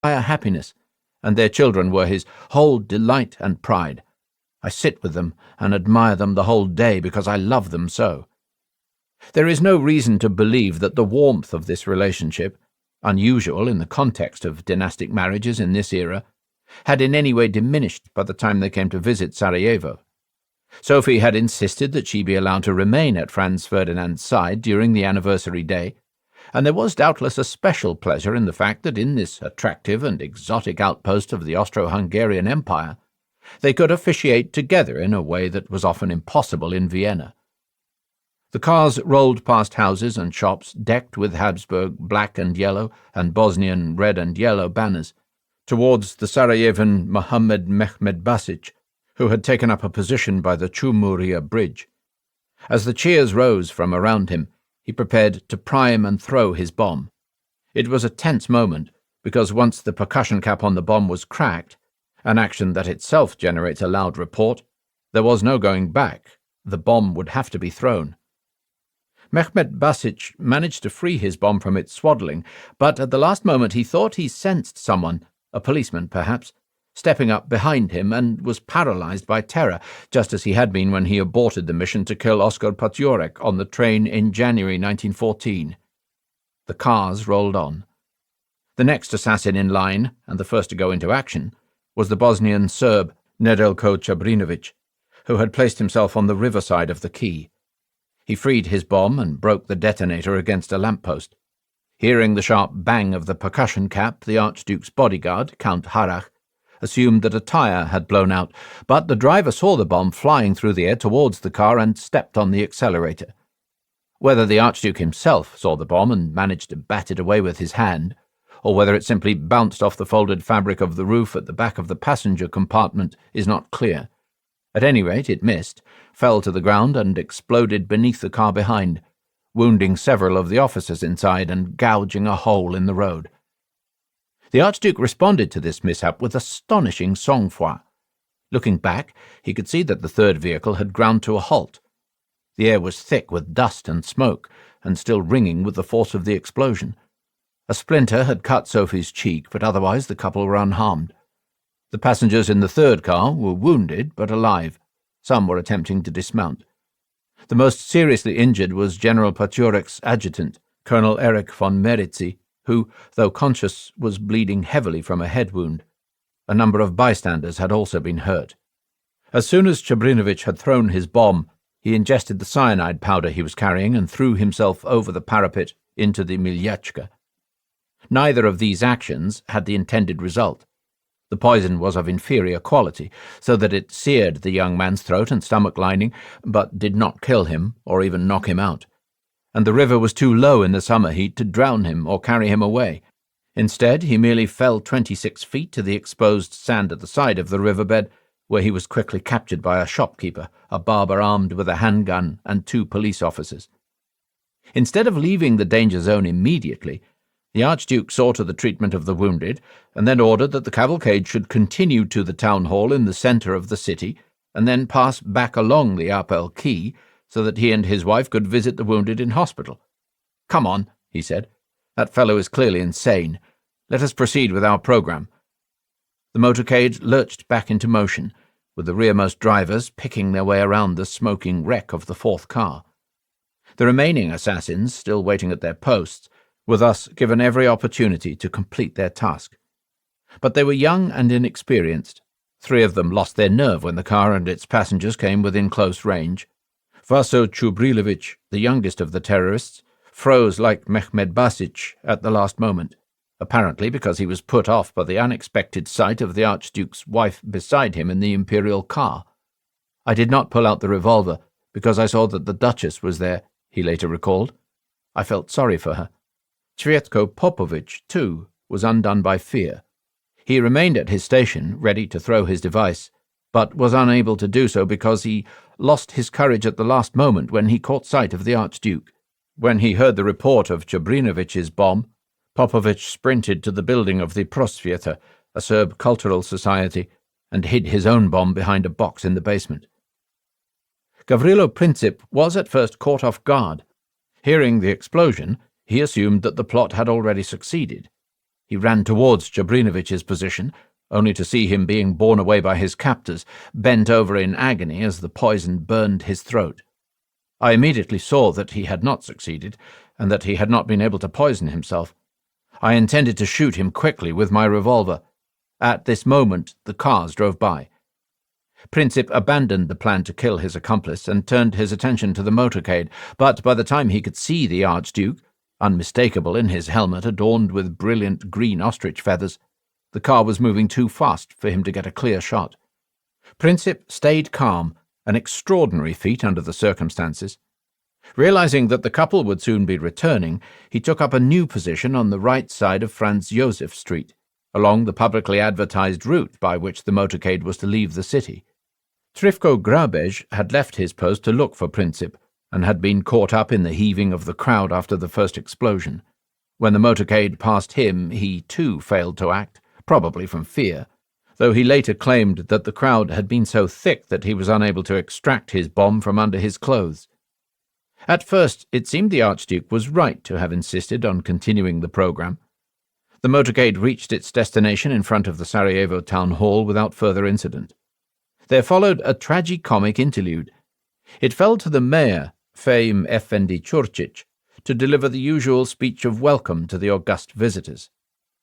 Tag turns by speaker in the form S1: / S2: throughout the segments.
S1: entire happiness, and their children were his whole delight and pride. I sit with them and admire them the whole day because I love them so. There is no reason to believe that the warmth of this relationship, unusual in the context of dynastic marriages in this era, had in any way diminished by the time they came to visit Sarajevo. Sophie had insisted that she be allowed to remain at Franz Ferdinand's side during the anniversary day, and there was doubtless a special pleasure in the fact that in this attractive and exotic outpost of the Austro-Hungarian Empire, they could officiate together in a way that was often impossible in Vienna. The cars rolled past houses and shops decked with Habsburg black and yellow and Bosnian red and yellow banners, towards the Sarajevan Mohammed Mehmed Basic, who had taken up a position by the Čumiria bridge. As the cheers rose from around him, he prepared to prime and throw his bomb. It was a tense moment, because once the percussion cap on the bomb was cracked, an action that itself generates a loud report, there was no going back. The bomb would have to be thrown. Mehmed Basic managed to free his bomb from its swaddling, but at the last moment he thought he sensed someone, a policeman perhaps, stepping up behind him, and was paralyzed by terror, just as he had been when he aborted the mission to kill Oskar Paciorek on the train in January 1914. The cars rolled on. The next assassin in line, and the first to go into action, was the Bosnian Serb Nedeljko Čabrinović, who had placed himself on the riverside of the quay. He freed his bomb and broke the detonator against a lamppost. Hearing the sharp bang of the percussion cap, the Archduke's bodyguard, Count Harrach, assumed that a tire had blown out, but the driver saw the bomb flying through the air towards the car and stepped on the accelerator. Whether the Archduke himself saw the bomb and managed to bat it away with his hand, or whether it simply bounced off the folded fabric of the roof at the back of the passenger compartment, is not clear. At any rate, it missed, fell to the ground, and exploded beneath the car behind, wounding several of the officers inside and gouging a hole in the road. The Archduke responded to this mishap with astonishing sang-froid. Looking back, he could see that the third vehicle had ground to a halt. The air was thick with dust and smoke, and still ringing with the force of the explosion. A splinter had cut Sophie's cheek, but otherwise the couple were unharmed. The passengers in the third car were wounded but alive. Some were attempting to dismount. The most seriously injured was General Paciorek's adjutant, Colonel Erich von Meritzi, who, though conscious, was bleeding heavily from a head wound. A number of bystanders had also been hurt. As soon as Čabrinović had thrown his bomb, he ingested the cyanide powder he was carrying and threw himself over the parapet into the Miljachka. Neither of these actions had the intended result. The poison was of inferior quality, so that it seared the young man's throat and stomach lining, but did not kill him or even knock him out. And the river was too low in the summer heat to drown him or carry him away. Instead, he merely fell 26 feet to the exposed sand at the side of the riverbed, where he was quickly captured by a shopkeeper, a barber armed with a handgun, and 2 police officers. Instead of leaving the danger zone immediately, the Archduke saw to the treatment of the wounded, and then ordered that the cavalcade should continue to the town hall in the centre of the city, and then pass back along the Appel Quay, so that he and his wife could visit the wounded in hospital. "Come on," he said. "That fellow is clearly insane. Let us proceed with our programme." The motorcade lurched back into motion, with the rearmost drivers picking their way around the smoking wreck of the fourth car. The remaining assassins, still waiting at their posts, were thus given every opportunity to complete their task. But they were young and inexperienced. 3 of them lost their nerve when the car and its passengers came within close range. Vaso Čubrilović, the youngest of the terrorists, froze like Mehmed Basic at the last moment, apparently because he was put off by the unexpected sight of the Archduke's wife beside him in the imperial car. "I did not pull out the revolver because I saw that the Duchess was there," he later recalled. "I felt sorry for her." Cvetko Popovich, too, was undone by fear. He remained at his station, ready to throw his device, but was unable to do so because he lost his courage at the last moment when he caught sight of the Archduke. When he heard the report of Čabrinović's bomb, Popovich sprinted to the building of the Prosvjeta, a Serb cultural society, and hid his own bomb behind a box in the basement. Gavrilo Princip was at first caught off guard. Hearing the explosion, he assumed that the plot had already succeeded. He ran towards Jabrinovich's position, only to see him being borne away by his captors, bent over in agony as the poison burned his throat. I immediately saw that he had not succeeded, and that he had not been able to poison himself. I intended to shoot him quickly with my revolver. At this moment the cars drove by. Princip abandoned the plan to kill his accomplice and turned his attention to the motorcade, but by the time he could see the Archduke, unmistakable in his helmet adorned with brilliant green ostrich feathers, the car was moving too fast for him to get a clear shot. Princip stayed calm, an extraordinary feat under the circumstances. Realizing that the couple would soon be returning, he took up a new position on the right side of Franz Josef Street, along the publicly advertised route by which the motorcade was to leave the city. Trifko Grabej had left his post to look for Princip, and had been caught up in the heaving of the crowd after the first explosion. When the motorcade passed him, he too failed to act, probably from fear, though he later claimed that the crowd had been so thick that he was unable to extract his bomb from under his clothes. At first, it seemed the Archduke was right to have insisted on continuing the program. The motorcade reached its destination in front of the Sarajevo town hall without further incident. There followed a tragicomic interlude. It fell to the mayor, Fehim Efendi Čurčić, to deliver the usual speech of welcome to the august visitors.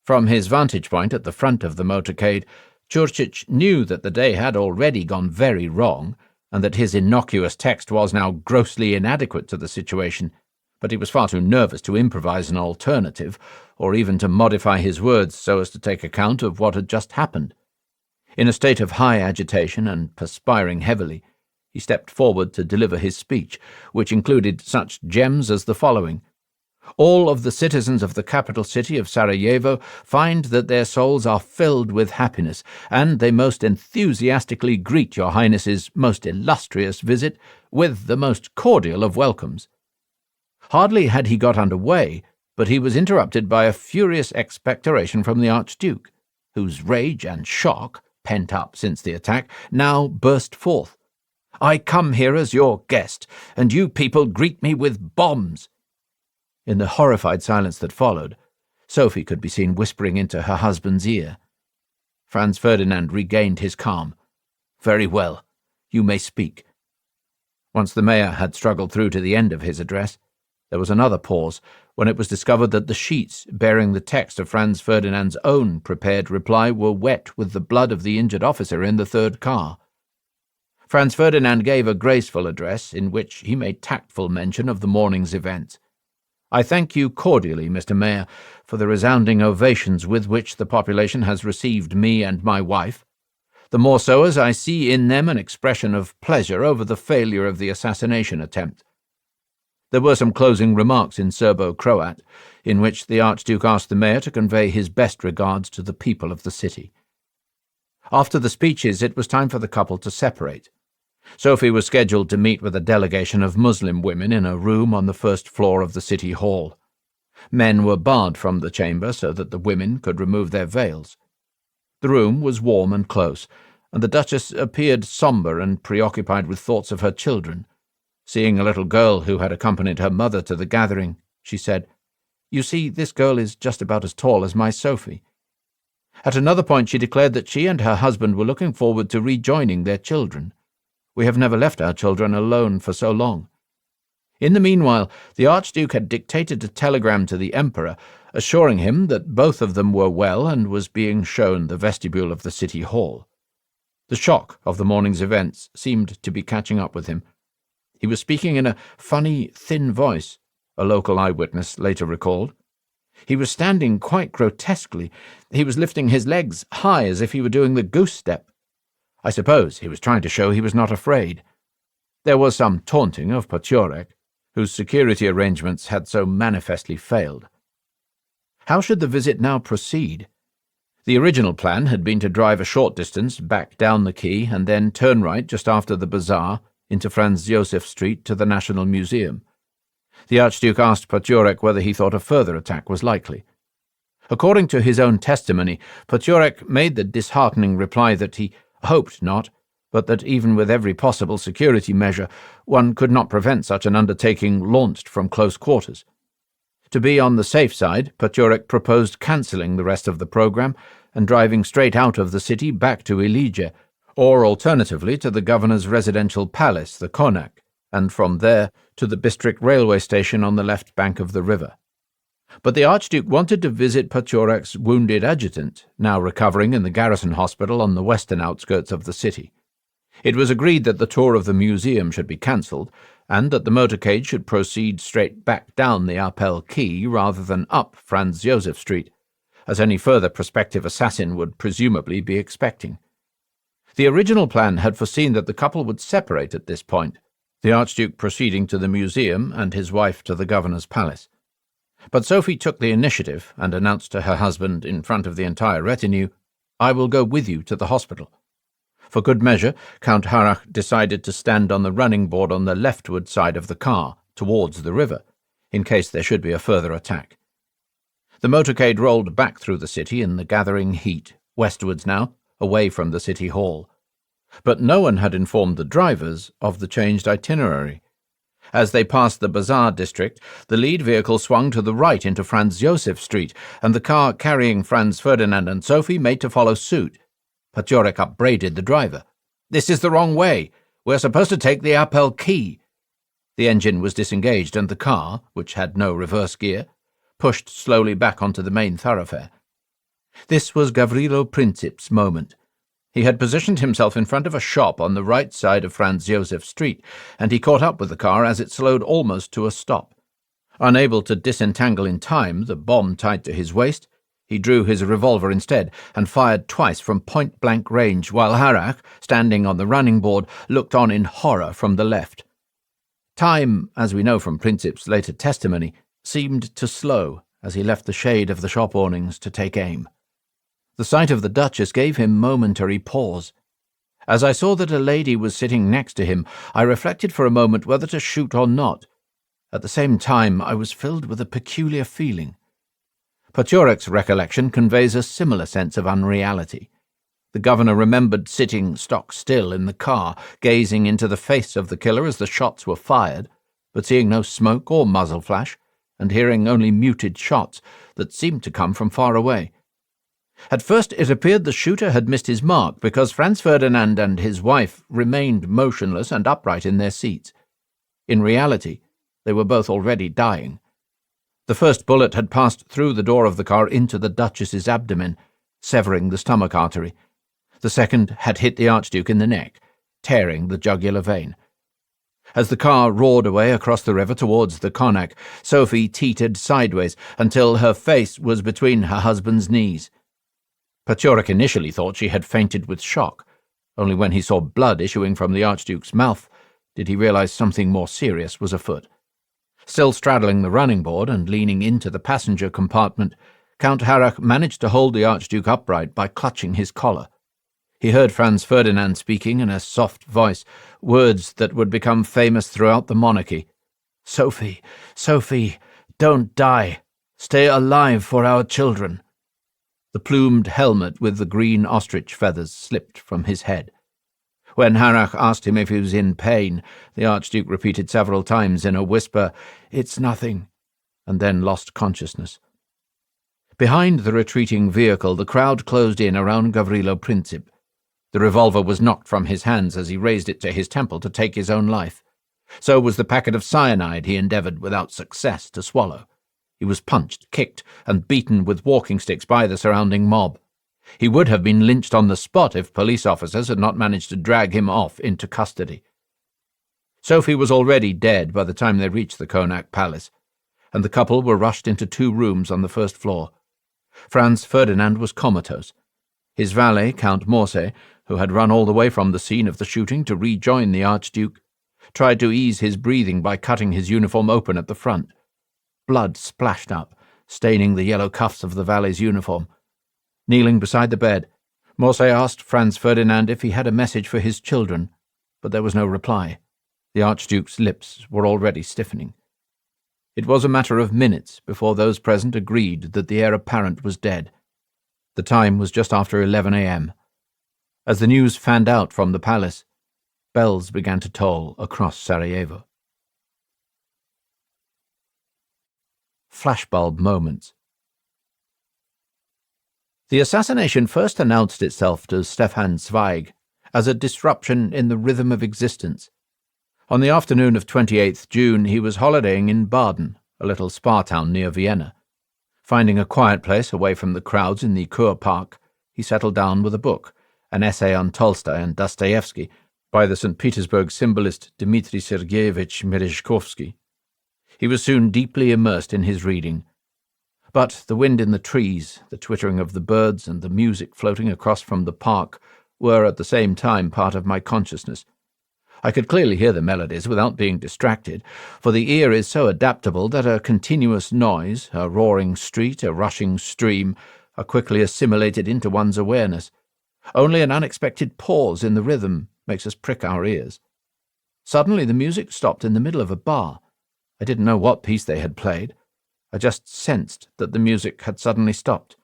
S1: From his vantage point at the front of the motorcade, Čurčić knew that the day had already gone very wrong, and that his innocuous text was now grossly inadequate to the situation, but he was far too nervous to improvise an alternative, or even to modify his words so as to take account of what had just happened. In a state of high agitation and perspiring heavily, he stepped forward to deliver his speech, which included such gems as the following: "All of the citizens of the capital city of Sarajevo find that their souls are filled with happiness, and they most enthusiastically greet your Highness's most illustrious visit with the most cordial of welcomes." Hardly had he got under way, but he was interrupted by a furious expectoration from the Archduke, whose rage and shock, pent up since the attack, now burst forth. "I come here as your guest, and you people greet me with bombs." In the horrified silence that followed, Sophie could be seen whispering into her husband's ear. Franz Ferdinand regained his calm. "Very well, you may speak." Once the mayor had struggled through to the end of his address, there was another pause, when it was discovered that the sheets bearing the text of Franz Ferdinand's own prepared reply were wet with the blood of the injured officer in the third car. Franz Ferdinand gave a graceful address in which he made tactful mention of the morning's events. "I thank you cordially, Mr. Mayor, for the resounding ovations with which the population has received me and my wife, the more so as I see in them an expression of pleasure over the failure of the assassination attempt." There were some closing remarks in Serbo-Croat, in which the Archduke asked the mayor to convey his best regards to the people of the city. After the speeches, it was time for the couple to separate. Sophie was scheduled to meet with a delegation of Muslim women in a room on the first floor of the city hall. Men were barred from the chamber so that the women could remove their veils. The room was warm and close, and the Duchess appeared sombre and preoccupied with thoughts of her children. Seeing a little girl who had accompanied her mother to the gathering, she said, "You see, this girl is just about as tall as my Sophie." At another point she declared that she and her husband were looking forward to rejoining their children. "We have never left our children alone for so long." In the meanwhile, the Archduke had dictated a telegram to the Emperor, assuring him that both of them were well and was being shown the vestibule of the city hall. The shock of the morning's events seemed to be catching up with him. He was speaking in a funny, thin voice, a local eyewitness later recalled. He was standing quite grotesquely. He was lifting his legs high as if he were doing the goose step. I suppose he was trying to show he was not afraid. There was some taunting of Potiorek, whose security arrangements had so manifestly failed. How should the visit now proceed? The original plan had been to drive a short distance back down the quay and then turn right just after the bazaar into Franz Josef Street to the National Museum. The Archduke asked Potiorek whether he thought a further attack was likely. According to his own testimony, Potiorek made the disheartening reply that he hoped not, but that even with every possible security measure, one could not prevent such an undertaking launched from close quarters. To be on the safe side, Potiorek proposed cancelling the rest of the programme and driving straight out of the city back to Elige, or alternatively to the governor's residential palace, the Konak, and from there to the Bistrik railway station on the left bank of the river. But the Archduke wanted to visit Potiorek's wounded adjutant, now recovering in the garrison hospital on the western outskirts of the city. It was agreed that the tour of the museum should be cancelled, and that the motorcade should proceed straight back down the Appel Quay rather than up Franz Josef Street, as any further prospective assassin would presumably be expecting. The original plan had foreseen that the couple would separate at this point, the Archduke proceeding to the museum and his wife to the governor's palace. But Sophie took the initiative and announced to her husband in front of the entire retinue, "I will go with you to the hospital." For good measure, Count Harrach decided to stand on the running board on the leftward side of the car, towards the river, in case there should be a further attack. The motorcade rolled back through the city in the gathering heat, westwards now, away from the city hall. But no one had informed the drivers of the changed itinerary. As they passed the Bazaar district, the lead vehicle swung to the right into Franz Josef Street, and the car carrying Franz Ferdinand and Sophie made to follow suit. Potiorek upbraided the driver. "This is the wrong way. We're supposed to take the Appel Quay." The engine was disengaged, and the car, which had no reverse gear, pushed slowly back onto the main thoroughfare. This was Gavrilo Princip's moment. He had positioned himself in front of a shop on the right side of Franz Josef Street, and he caught up with the car as it slowed almost to a stop. Unable to disentangle in time the bomb tied to his waist, he drew his revolver instead and fired twice from point-blank range, while Harrach, standing on the running board, looked on in horror from the left. Time, as we know from Princip's later testimony, seemed to slow as he left the shade of the shop awnings to take aim. The sight of the Duchess gave him momentary pause. As I saw that a lady was sitting next to him, I reflected for a moment whether to shoot or not. At the same time, I was filled with a peculiar feeling. Potiorek's recollection conveys a similar sense of unreality. The governor remembered sitting stock still in the car, gazing into the face of the killer as the shots were fired, but seeing no smoke or muzzle flash, and hearing only muted shots that seemed to come from far away. At first it appeared the shooter had missed his mark because Franz Ferdinand and his wife remained motionless and upright in their seats. In reality, they were both already dying. The first bullet had passed through the door of the car into the Duchess's abdomen, severing the stomach artery. The second had hit the Archduke in the neck, tearing the jugular vein. As the car roared away across the river towards the Konak, Sophie teetered sideways until her face was between her husband's knees. Potiorek initially thought she had fainted with shock. Only when he saw blood issuing from the Archduke's mouth did he realize something more serious was afoot. Still straddling the running board and leaning into the passenger compartment, Count Harrach managed to hold the Archduke upright by clutching his collar. He heard Franz Ferdinand speaking in a soft voice, words that would become famous throughout the monarchy. "Sophie, Sophie, don't die. Stay alive for our children." The plumed helmet with the green ostrich feathers slipped from his head. When Harrach asked him if he was in pain, the Archduke repeated several times in a whisper, "It's nothing," and then lost consciousness. Behind the retreating vehicle, the crowd closed in around Gavrilo Princip. The revolver was knocked from his hands as he raised it to his temple to take his own life. So was the packet of cyanide he endeavoured without success to swallow. He was punched, kicked, and beaten with walking sticks by the surrounding mob. He would have been lynched on the spot if police officers had not managed to drag him off into custody. Sophie was already dead by the time they reached the Konak Palace, and the couple were rushed into 2 rooms on the first floor. Franz Ferdinand was comatose. His valet, Count Morse, who had run all the way from the scene of the shooting to rejoin the Archduke, tried to ease his breathing by cutting his uniform open at the front. Blood splashed up, staining the yellow cuffs of the valet's uniform. Kneeling beside the bed, Morse asked Franz Ferdinand if he had a message for his children, but there was no reply. The Archduke's lips were already stiffening. It was a matter of minutes before those present agreed that the heir apparent was dead. The time was just after 11 a.m. As the news fanned out from the palace, bells began to toll across Sarajevo. flashbulb moments. The assassination first announced itself to Stefan Zweig as a disruption in the rhythm of existence. On the afternoon of 28th June, he was holidaying in Baden, a little spa town near Vienna. Finding a quiet place away from the crowds in the Kurpark, he settled down with a book, an essay on Tolstoy and Dostoevsky by the St. Petersburg symbolist Dmitry Sergeyevich Merezhkovsky. He was soon deeply immersed in his reading. But the wind in the trees, the twittering of the birds, and the music floating across from the park were at the same time part of my consciousness. I could clearly hear the melodies without being distracted, for the ear is so adaptable that a continuous noise, a roaring street, a rushing stream, are quickly assimilated into one's awareness. Only an unexpected pause in the rhythm makes us prick our ears. Suddenly the music stopped in the middle of a bar. I didn't know what piece they had played. I just sensed that the music had suddenly stopped.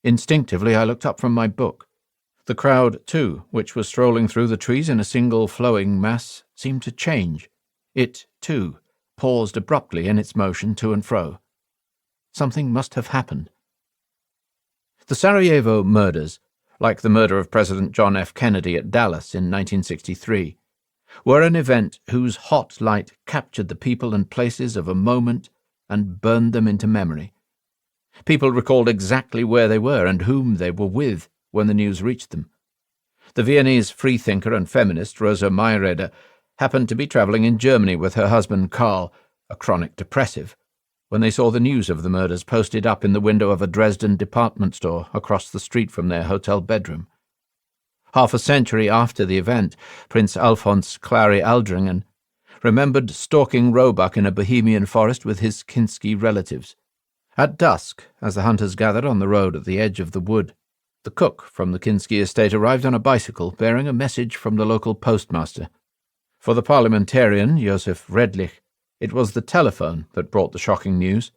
S1: Instinctively I looked up from my book. The crowd, too, which was strolling through the trees in a single flowing mass, seemed to change. It, too, paused abruptly in its motion to and fro. Something must have happened. The Sarajevo murders, like the murder of President John F. Kennedy at Dallas in 1963, were an event whose hot light captured the people and places of a moment and burned them into memory. People recalled exactly where they were and whom they were with when the news reached them. The Viennese freethinker and feminist Rosa Mayreder happened to be travelling in Germany with her husband Karl, a chronic depressive, when they saw the news of the murders posted up in the window of a Dresden department store across the street from their hotel bedroom. Half a century after the event, Prince Alphonse Clary Aldringen remembered stalking roebuck in a Bohemian forest with his Kinsky relatives. At dusk, as the hunters gathered on the road at the edge of the wood, the cook from the Kinsky estate arrived on a bicycle bearing a message from the local postmaster. For the parliamentarian, Josef Redlich, it was the telephone that brought the shocking news.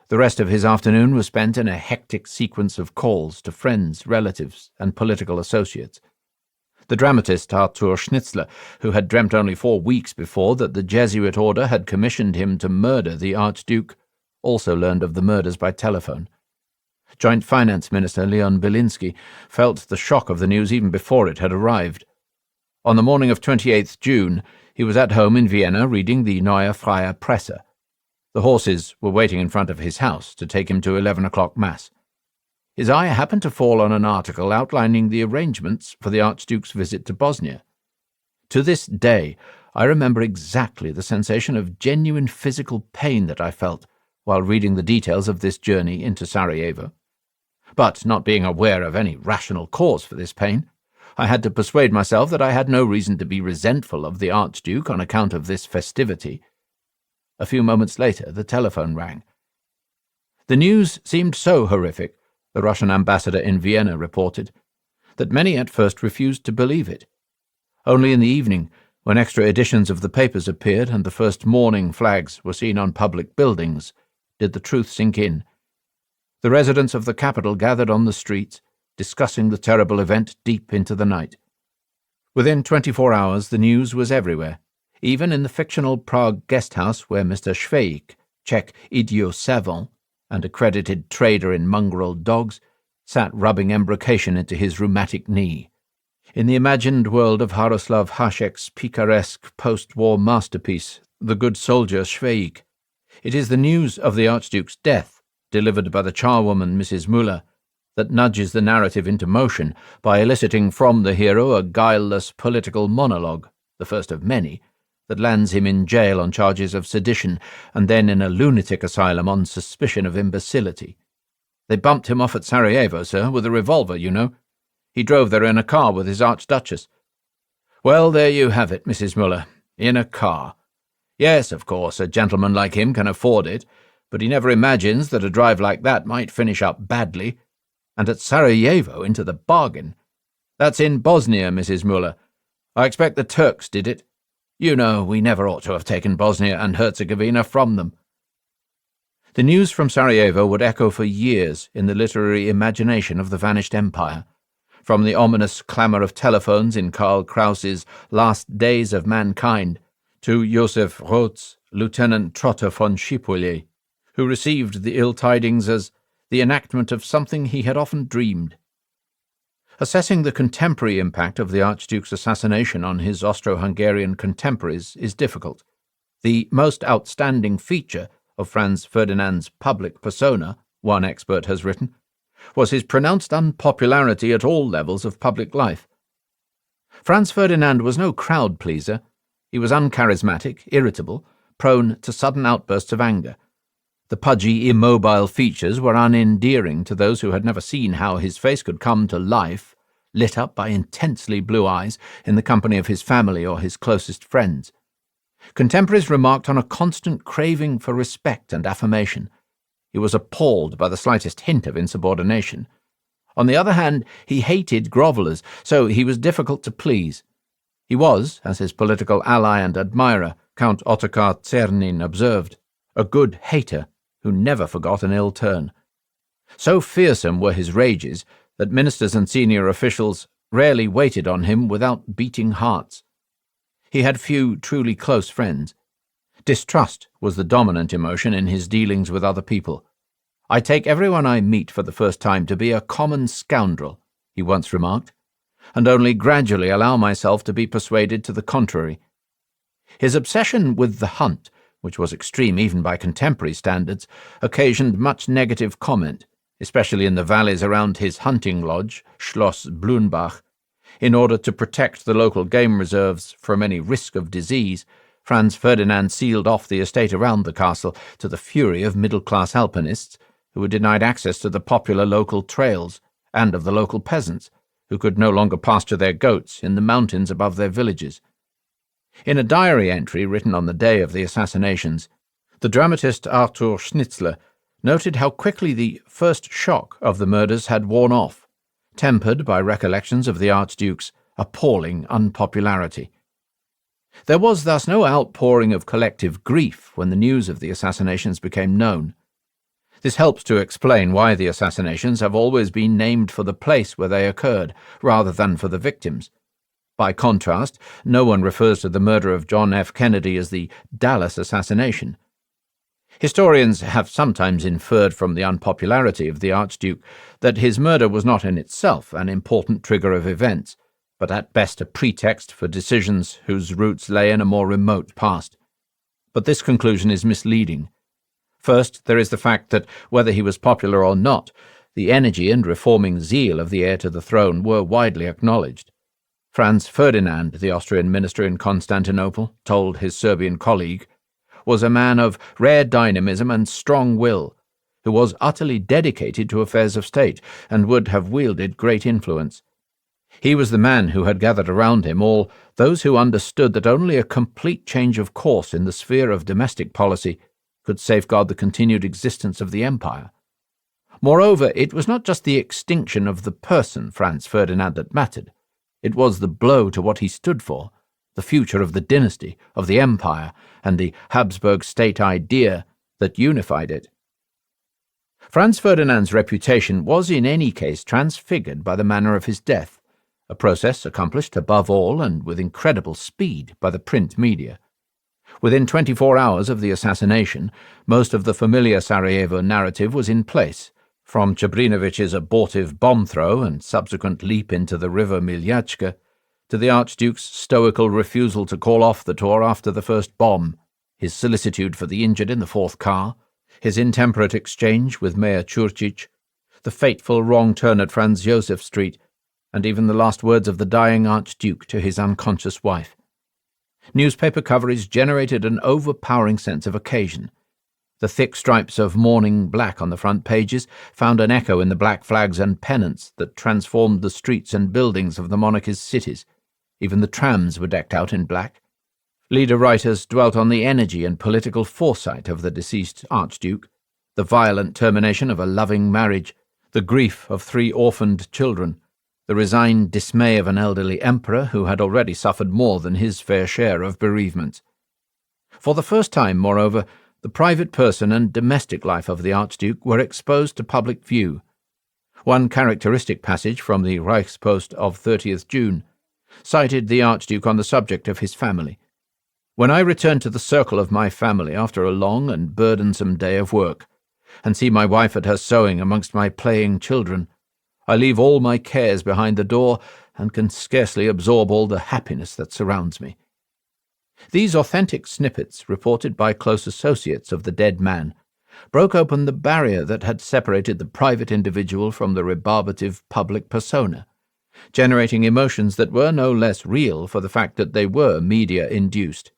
S1: The rest of his afternoon was spent in a hectic sequence of calls to friends, relatives, and political associates. The dramatist Arthur Schnitzler, who had dreamt only 4 weeks before that the Jesuit order had commissioned him to murder the Archduke, also learned of the murders by telephone. Joint Finance Minister Leon Belinsky felt the shock of the news even before it had arrived. On the morning of 28th June, he was at home in Vienna reading the Neue Freie Presse. The horses were waiting in front of his house to take him to 11 o'clock Mass. His eye happened to fall on an article outlining the arrangements for the Archduke's visit to Bosnia. To this day, I remember exactly the sensation of genuine physical pain that I felt while reading the details of this journey into Sarajevo. But, not being aware of any rational cause for this pain, I had to persuade myself that I had no reason to be resentful of the Archduke on account of this festivity. A few moments later, the telephone rang. The news seemed so horrific, the Russian ambassador in Vienna reported, that many at first refused to believe it. Only in the evening, when extra editions of the papers appeared and the first mourning flags were seen on public buildings, did the truth sink in. The residents of the capital gathered on the streets, discussing the terrible event deep into the night. Within 24 hours the news was everywhere, even in the fictional Prague guest house where Mr. Schweik, Czech idiot savant, and accredited trader in mongrel dogs, sat rubbing embrocation into his rheumatic knee. In the imagined world of Jaroslav Hašek's picaresque post-war masterpiece, The Good Soldier Schweik, it is the news of the Archduke's death, delivered by the charwoman Mrs. Müller, that nudges the narrative into motion by eliciting from the hero a guileless political monologue, the first of many, that lands him in jail on charges of sedition and then in a lunatic asylum on suspicion of imbecility. They bumped him off at Sarajevo, sir, with a revolver, you know. He drove there in a car with his Archduchess. Well, there you have it, Mrs. Müller, in a car. Yes, of course, a gentleman like him can afford it, but he never imagines that a drive like that might finish up badly, and at Sarajevo into the bargain. That's in Bosnia, Mrs. Müller. I expect the Turks did it. You know, we never ought to have taken Bosnia and Herzegovina from them. The news from Sarajevo would echo for years in the literary imagination of the vanished empire, from the ominous clamour of telephones in Karl Kraus's Last Days of Mankind to Josef Roth's Lieutenant Trotter von Schiphol, who received the ill tidings as the enactment of something he had often dreamed. Assessing the contemporary impact of the Archduke's assassination on his Austro-Hungarian contemporaries is difficult. The most outstanding feature of Franz Ferdinand's public persona, one expert has written, was his pronounced unpopularity at all levels of public life. Franz Ferdinand was no crowd-pleaser. He was uncharismatic, irritable, prone to sudden outbursts of anger. The pudgy, immobile features were unendearing to those who had never seen how his face could come to life, lit up by intensely blue eyes in the company of his family or his closest friends. Contemporaries remarked on a constant craving for respect and affirmation. He was appalled by the slightest hint of insubordination. On the other hand, he hated grovellers, so he was difficult to please. He was, as his political ally and admirer, Count Ottokar Czernin, observed, a good hater who never forgot an ill turn. So fearsome were his rages that ministers and senior officials rarely waited on him without beating hearts. He had few truly close friends. Distrust was the dominant emotion in his dealings with other people. "I take everyone I meet for the first time to be a common scoundrel," he once remarked, "and only gradually allow myself to be persuaded to the contrary." His obsession with the hunt, which was extreme even by contemporary standards, occasioned much negative comment, especially in the valleys around his hunting lodge, Schloss Blunbach. In order to protect the local game reserves from any risk of disease, Franz Ferdinand sealed off the estate around the castle to the fury of middle-class alpinists, who were denied access to the popular local trails, and of the local peasants, who could no longer pasture their goats in the mountains above their villages. In a diary entry written on the day of the assassinations, the dramatist Arthur Schnitzler noted how quickly the first shock of the murders had worn off, tempered by recollections of the Archduke's appalling unpopularity. There was thus no outpouring of collective grief when the news of the assassinations became known. This helps to explain why the assassinations have always been named for the place where they occurred, rather than for the victims. By contrast, no one refers to the murder of John F. Kennedy as the Dallas assassination. Historians have sometimes inferred from the unpopularity of the Archduke that his murder was not in itself an important trigger of events, but at best a pretext for decisions whose roots lay in a more remote past. But this conclusion is misleading. First, there is the fact that, whether he was popular or not, the energy and reforming zeal of the heir to the throne were widely acknowledged. Franz Ferdinand, the Austrian minister in Constantinople, told his Serbian colleague, was a man of rare dynamism and strong will, who was utterly dedicated to affairs of state and would have wielded great influence. He was the man who had gathered around him all those who understood that only a complete change of course in the sphere of domestic policy could safeguard the continued existence of the empire. Moreover, it was not just the extinction of the person Franz Ferdinand that mattered. It was the blow to what he stood for, the future of the dynasty, of the empire, and the Habsburg state idea that unified it. Franz Ferdinand's reputation was in any case transfigured by the manner of his death, a process accomplished above all and with incredible speed by the print media. Within 24 hours of the assassination, most of the familiar Sarajevo narrative was in place, from Čebrinović's abortive bomb throw and subsequent leap into the river Miljachka, to the Archduke's stoical refusal to call off the tour after the first bomb, his solicitude for the injured in the fourth car, his intemperate exchange with Mayor Čurčić, the fateful wrong turn at Franz Josef Street, and even the last words of the dying Archduke to his unconscious wife. Newspaper coverage generated an overpowering sense of occasion. The thick stripes of mourning black on the front pages found an echo in the black flags and pennants that transformed the streets and buildings of the monarchy's cities. Even the trams were decked out in black. Leader writers dwelt on the energy and political foresight of the deceased Archduke, the violent termination of a loving marriage, the grief of 3 orphaned children, the resigned dismay of an elderly emperor who had already suffered more than his fair share of bereavements. For the first time, moreover, the private person and domestic life of the Archduke were exposed to public view. One characteristic passage from the Reichspost of 30th June cited the Archduke on the subject of his family. When I return to the circle of my family after a long and burdensome day of work, and see my wife at her sewing amongst my playing children, I leave all my cares behind the door and can scarcely absorb all the happiness that surrounds me. These authentic snippets, reported by close associates of the dead man, broke open the barrier that had separated the private individual from the rebarbative public persona, generating emotions that were no less real for the fact that they were media-induced.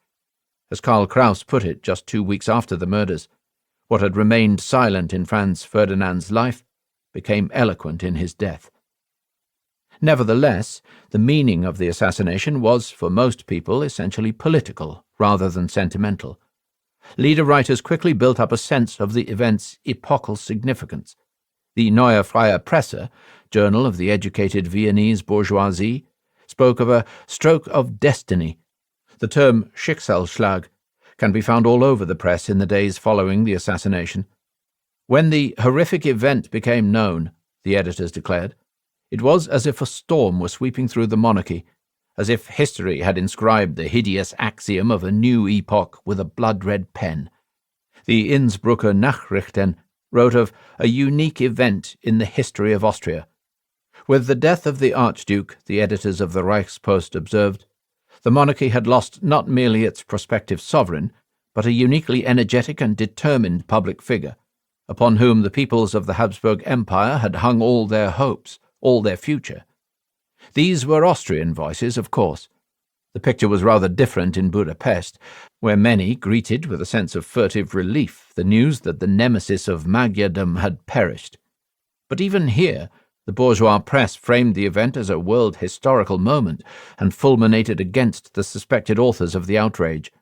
S1: As Karl Kraus put it just 2 weeks after the murders, what had remained silent in Franz Ferdinand's life became eloquent in his death. Nevertheless, the meaning of the assassination was, for most people, essentially political rather than sentimental. Leader writers quickly built up a sense of the event's epochal significance. The Neue Freie Presse, journal of the educated Viennese bourgeoisie, spoke of a stroke of destiny. The term Schicksalsschlag can be found all over the press in the days following the assassination. When the horrific event became known, the editors declared, it was as if a storm were sweeping through the monarchy, as if history had inscribed the hideous axiom of a new epoch with a blood-red pen. The Innsbrucker Nachrichten wrote of a unique event in the history of Austria. With the death of the Archduke, the editors of the Reichspost observed, the monarchy had lost not merely its prospective sovereign, but a uniquely energetic and determined public figure, upon whom the peoples of the Habsburg Empire had hung all their hopes, all their future. These were Austrian voices, of course. The picture was rather different in Budapest, where many greeted with a sense of furtive relief the news that the nemesis of Magyardom had perished. But even here, the bourgeois press framed the event as a world historical moment and fulminated against the suspected authors of the outrage.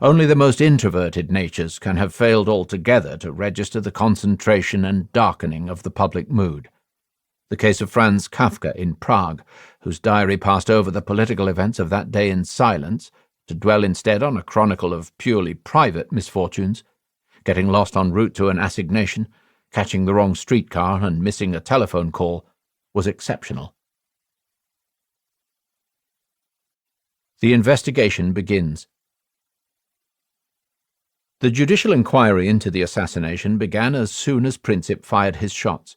S1: Only the most introverted natures can have failed altogether to register the concentration and darkening of the public mood. The case of Franz Kafka in Prague, whose diary passed over the political events of that day in silence, to dwell instead on a chronicle of purely private misfortunes, getting lost en route to an assignation, catching the wrong streetcar and missing a telephone call, was exceptional. The investigation begins. The judicial inquiry into the assassination began as soon as Princip fired his shots.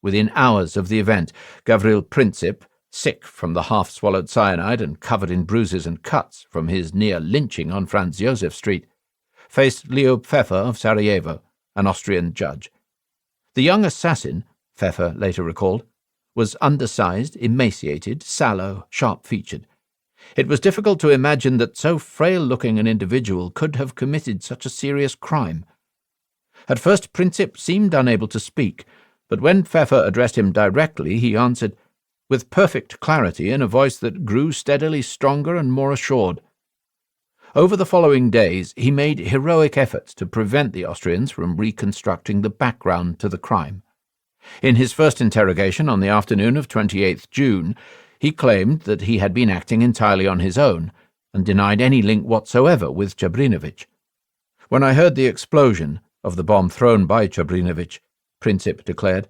S1: Within hours of the event, Gavril Princip, sick from the half-swallowed cyanide and covered in bruises and cuts from his near-lynching on Franz Josef Street, faced Leo Pfeffer of Sarajevo, an Austrian judge. The young assassin, Pfeffer later recalled, was undersized, emaciated, sallow, sharp-featured. It was difficult to imagine that so frail-looking an individual could have committed such a serious crime. At first Princip seemed unable to speak, but when Pfeffer addressed him directly, he answered, with perfect clarity in a voice that grew steadily stronger and more assured. Over the following days, he made heroic efforts to prevent the Austrians from reconstructing the background to the crime. In his first interrogation on the afternoon of 28th June, he claimed that he had been acting entirely on his own and denied any link whatsoever with Čabrinović. When I heard the explosion of the bomb thrown by Čabrinović, Princip declared,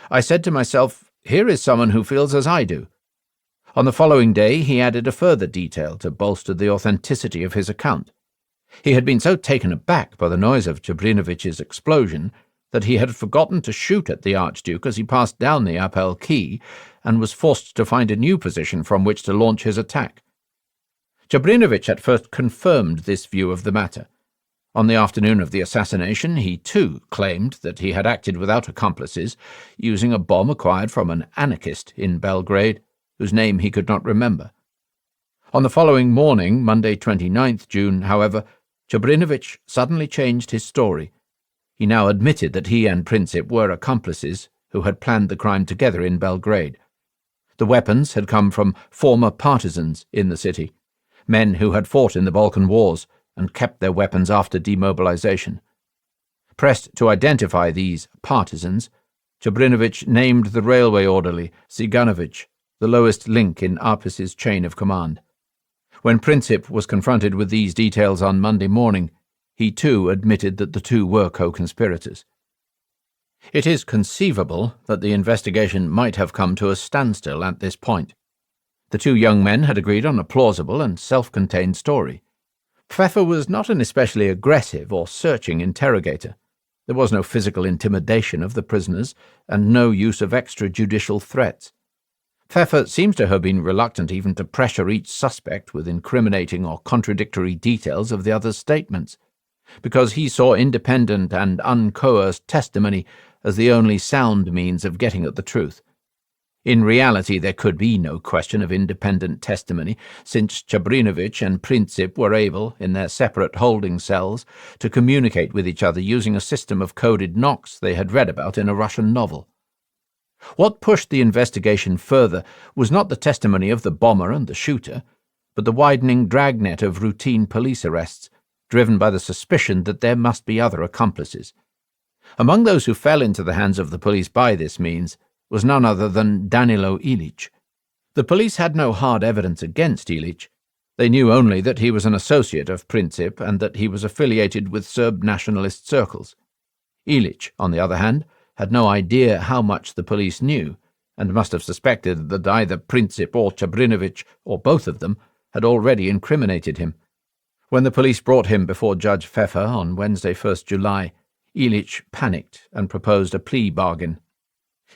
S1: I said to myself, here is someone who feels as I do. On the following day he added a further detail to bolster the authenticity of his account. He had been so taken aback by the noise of Čabrinović's explosion that he had forgotten to shoot at the Archduke as he passed down the Appel quay and was forced to find a new position from which to launch his attack. Čabrinović at first confirmed this view of the matter. On the afternoon of the assassination, he too claimed that he had acted without accomplices, using a bomb acquired from an anarchist in Belgrade, whose name he could not remember. On the following morning, Monday 29th June, however, Čabrinović suddenly changed his story. He now admitted that he and Princip were accomplices who had planned the crime together in Belgrade. The weapons had come from former partisans in the city, men who had fought in the Balkan Wars and kept their weapons after demobilization. Pressed to identify these partisans, Čabrinović named the railway orderly, Ciganović, the lowest link in Apic's chain of command. When Princip was confronted with these details on Monday morning, he too admitted that the two were co-conspirators. It is conceivable that the investigation might have come to a standstill at this point. The two young men had agreed on a plausible and self-contained story. Pfeffer was not an especially aggressive or searching interrogator. There was no physical intimidation of the prisoners and no use of extrajudicial threats. Pfeffer seems to have been reluctant even to pressure each suspect with incriminating or contradictory details of the other's statements, because he saw independent and uncoerced testimony as the only sound means of getting at the truth. In reality, there could be no question of independent testimony, since Čabrinović and Princip were able, in their separate holding cells, to communicate with each other using a system of coded knocks they had read about in a Russian novel. What pushed the investigation further was not the testimony of the bomber and the shooter, but the widening dragnet of routine police arrests, driven by the suspicion that there must be other accomplices. Among those who fell into the hands of the police by this means was none other than Danilo Ilić. The police had no hard evidence against Ilić. They knew only that he was an associate of Princip and that he was affiliated with Serb nationalist circles. Ilić, on the other hand, had no idea how much the police knew, and must have suspected that either Princip or Čabrinović, or both of them, had already incriminated him. When the police brought him before Judge Pfeffer on Wednesday, 1st July, Ilić panicked and proposed a plea bargain.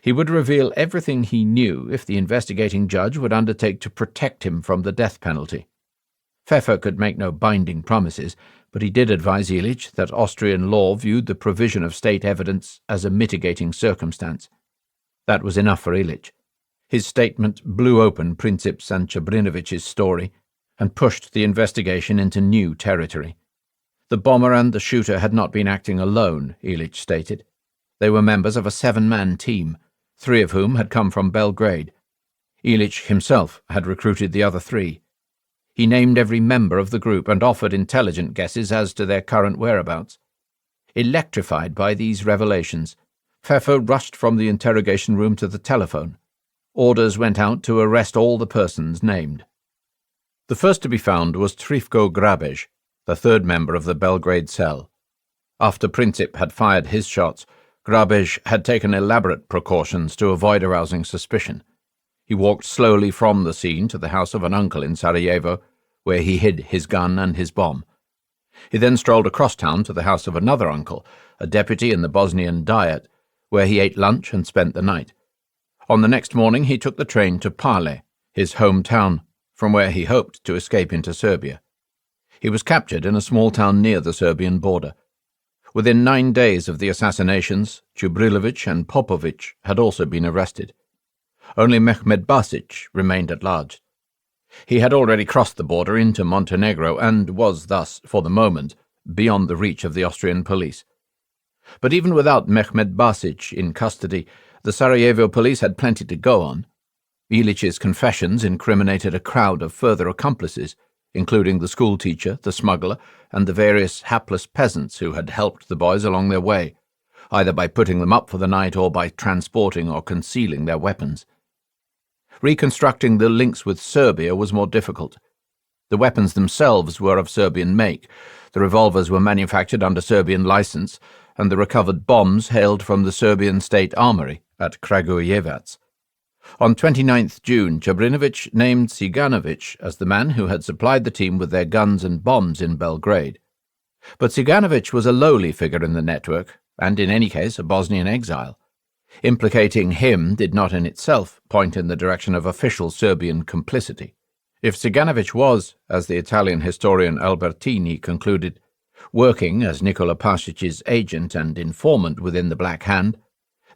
S1: He would reveal everything he knew if the investigating judge would undertake to protect him from the death penalty. Pfeffer could make no binding promises, but he did advise Ilić that Austrian law viewed the provision of state evidence as a mitigating circumstance. That was enough for Ilić. His statement blew open Princip's and Čabrinović's story and pushed the investigation into new territory. The bomber and the shooter had not been acting alone, Ilić stated. They were members of a 7-man team, 3 of whom had come from Belgrade. Ilić himself had recruited the other 3. He named every member of the group and offered intelligent guesses as to their current whereabouts. Electrified by these revelations, Pfeffer rushed from the interrogation room to the telephone. Orders went out to arrest all the persons named. The first to be found was Trifko Grabež, the 3rd member of the Belgrade cell. After Princip had fired his shots, Grabež had taken elaborate precautions to avoid arousing suspicion. He walked slowly from the scene to the house of an uncle in Sarajevo, where he hid his gun and his bomb. He then strolled across town to the house of another uncle, a deputy in the Bosnian Diet, where he ate lunch and spent the night. On the next morning he took the train to Pale, his hometown, from where he hoped to escape into Serbia. He was captured in a small town near the Serbian border. Within 9 days of the assassinations, Čubrilović and Popović had also been arrested. Only Mehmed Basić remained at large. He had already crossed the border into Montenegro and was thus, for the moment, beyond the reach of the Austrian police. But even without Mehmed Basić in custody, the Sarajevo police had plenty to go on. Ilić's confessions incriminated a crowd of further accomplices, including the schoolteacher, the smuggler, and the various hapless peasants who had helped the boys along their way, either by putting them up for the night or by transporting or concealing their weapons. Reconstructing the links with Serbia was more difficult. The weapons themselves were of Serbian make, the revolvers were manufactured under Serbian license, and the recovered bombs hailed from the Serbian state armory at Kragujevac. On 29th June, Čabrinović named Ciganović as the man who had supplied the team with their guns and bombs in Belgrade. But Ciganović was a lowly figure in the network, and in any case a Bosnian exile. Implicating him did not in itself point in the direction of official Serbian complicity. If Ciganović was, as the Italian historian Albertini concluded, working as Nicola Pasic's agent and informant within the Black Hand,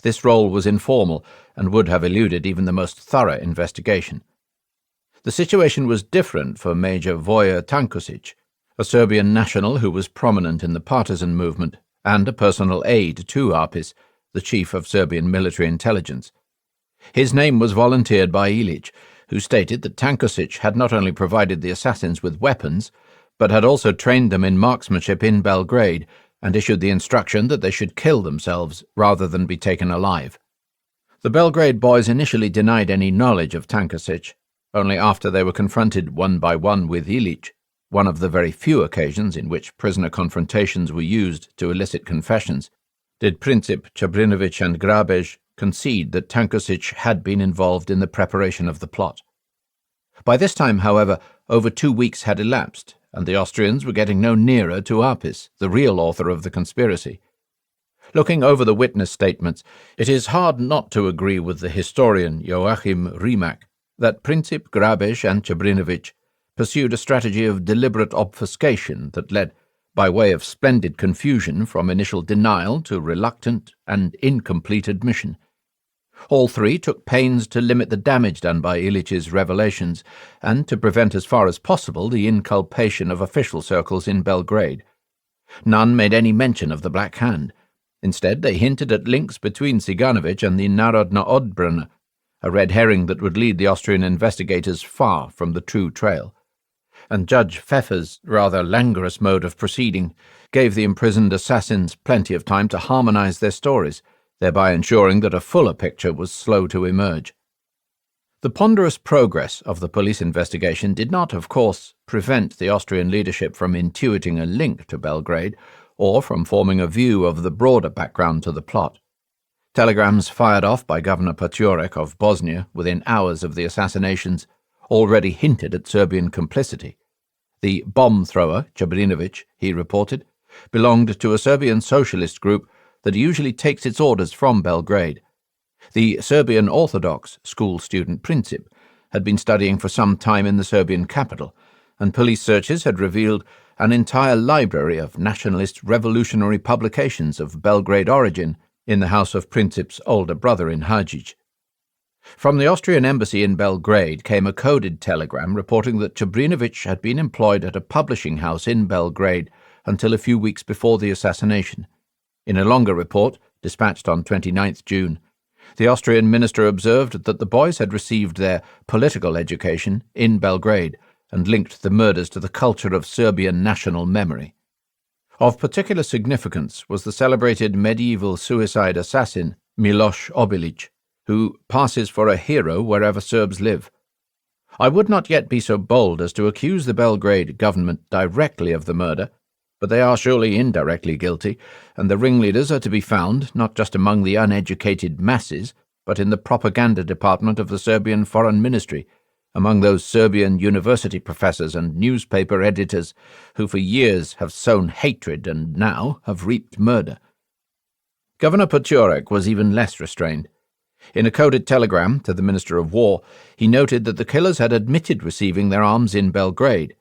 S1: this role was informal and would have eluded even the most thorough investigation. The situation was different for Major Voja Tankosić, a Serbian national who was prominent in the partisan movement and a personal aide to Apis, the chief of Serbian military intelligence. His name was volunteered by Ilić, who stated that Tankosić had not only provided the assassins with weapons, but had also trained them in marksmanship in Belgrade and issued the instruction that they should kill themselves rather than be taken alive. The Belgrade boys initially denied any knowledge of Tankosić. Only after they were confronted one by one with Ilić, one of the very few occasions in which prisoner confrontations were used to elicit confessions, did Princip, Čabrinović and Grabež concede that Tankosić had been involved in the preparation of the plot. By this time, however, over 2 weeks had elapsed, and the Austrians were getting no nearer to Apis, the real author of the conspiracy. Looking over the witness statements, it is hard not to agree with the historian Joachim Riemann that Princip, Grabisch, and Čebrinovich pursued a strategy of deliberate obfuscation that led, by way of splendid confusion, from initial denial to reluctant and incomplete admission. All three took pains to limit the damage done by Illich's revelations and to prevent as far as possible the inculpation of official circles in Belgrade. None made any mention of the Black Hand. Instead, they hinted at links between Ciganovic and the Narodna Odbrana, a red herring that would lead the Austrian investigators far from the true trail. And Judge Pfeffer's rather languorous mode of proceeding gave the imprisoned assassins plenty of time to harmonize their stories, thereby ensuring that a fuller picture was slow to emerge. The ponderous progress of the police investigation did not, of course, prevent the Austrian leadership from intuiting a link to Belgrade or from forming a view of the broader background to the plot. Telegrams fired off by Governor Paciorek of Bosnia within hours of the assassinations already hinted at Serbian complicity. The bomb-thrower, Čebrinović, he reported, belonged to a Serbian socialist group that usually takes its orders from Belgrade. The Serbian Orthodox school student Princip had been studying for some time in the Serbian capital, and police searches had revealed an entire library of nationalist revolutionary publications of Belgrade origin in the house of Princip's older brother in Hadžić. From the Austrian embassy in Belgrade came a coded telegram reporting that Čebrinović had been employed at a publishing house in Belgrade until a few weeks before the assassination. In a longer report, dispatched on 29th June, the Austrian minister observed that the boys had received their political education in Belgrade and linked the murders to the culture of Serbian national memory. Of particular significance was the celebrated medieval suicide assassin Miloš Obilić, who passes for a hero wherever Serbs live. I would not yet be so bold as to accuse the Belgrade government directly of the murder, but they are surely indirectly guilty, and the ringleaders are to be found not just among the uneducated masses, but in the propaganda department of the Serbian Foreign Ministry, among those Serbian university professors and newspaper editors who for years have sown hatred and now have reaped murder. Governor Paciorek was even less restrained. In a coded telegram to the Minister of War, he noted that the killers had admitted receiving their arms in Belgrade,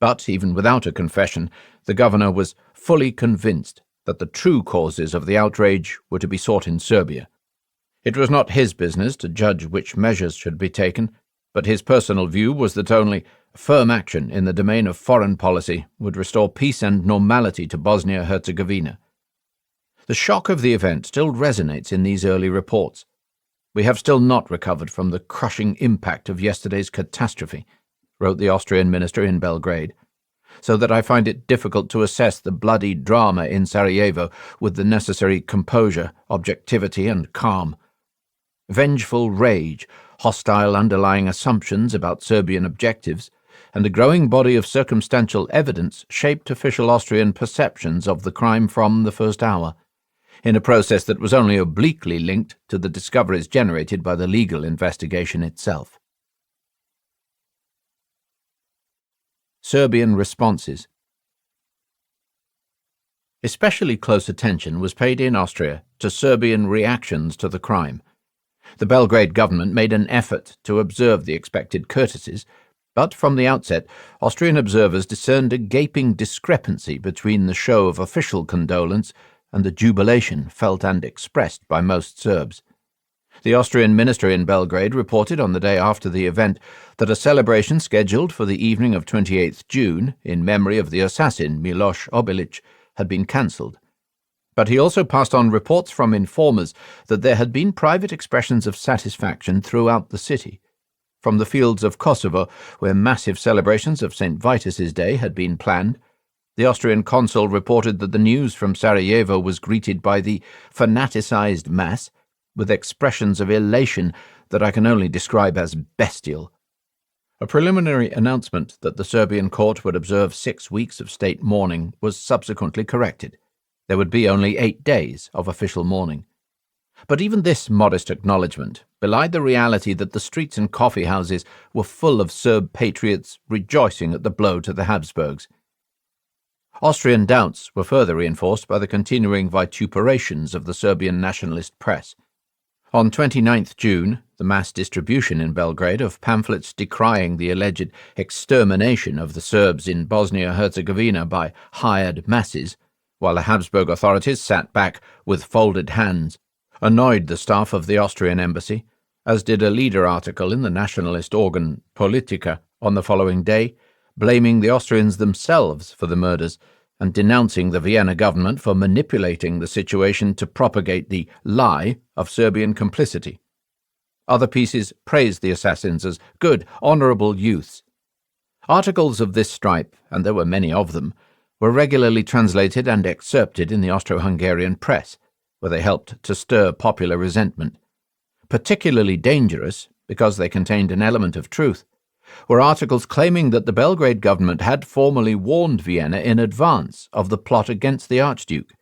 S1: but even without a confession, the governor was fully convinced that the true causes of the outrage were to be sought in Serbia. It was not his business to judge which measures should be taken, but his personal view was that only firm action in the domain of foreign policy would restore peace and normality to Bosnia-Herzegovina. The shock of the event still resonates in these early reports. We have still not recovered from the crushing impact of yesterday's catastrophe, wrote the Austrian minister in Belgrade, so that I find it difficult to assess the bloody drama in Sarajevo with the necessary composure, objectivity, and calm. Vengeful rage, hostile underlying assumptions about Serbian objectives, and a growing body of circumstantial evidence shaped official Austrian perceptions of the crime from the first hour, in a process that was only obliquely linked to the discoveries generated by the legal investigation itself. Serbian responses. Especially close attention was paid in Austria to Serbian reactions to the crime. The Belgrade government made an effort to observe the expected courtesies, but from the outset, Austrian observers discerned a gaping discrepancy between the show of official condolence and the jubilation felt and expressed by most Serbs. The Austrian minister in Belgrade reported on the day after the event that a celebration scheduled for the evening of 28th June in memory of the assassin Miloš Obilić had been cancelled. But he also passed on reports from informers that there had been private expressions of satisfaction throughout the city. From the fields of Kosovo, where massive celebrations of St. Vitus's Day had been planned, the Austrian consul reported that the news from Sarajevo was greeted by the fanaticized mass with expressions of elation that I can only describe as bestial. A preliminary announcement that the Serbian court would observe 6 weeks of state mourning was subsequently corrected. There would be only 8 days of official mourning. But even this modest acknowledgement, belied the reality that the streets and coffee houses were full of Serb patriots rejoicing at the blow to the Habsburgs. Austrian doubts were further reinforced by the continuing vituperations of the Serbian nationalist press. On 29th June, the mass distribution in Belgrade of pamphlets decrying the alleged extermination of the Serbs in Bosnia-Herzegovina by hired masses, while the Habsburg authorities sat back with folded hands, annoyed the staff of the Austrian embassy, as did a leader article in the nationalist organ Politica on the following day, blaming the Austrians themselves for the murders and denouncing the Vienna government for manipulating the situation to propagate the lie of Serbian complicity. Other pieces praised the assassins as good, honourable youths. Articles of this stripe, and there were many of them, were regularly translated and excerpted in the Austro-Hungarian press, where they helped to stir popular resentment. Particularly dangerous, because they contained an element of truth, were articles claiming that the Belgrade government had formally warned Vienna in advance of the plot against the Archduke.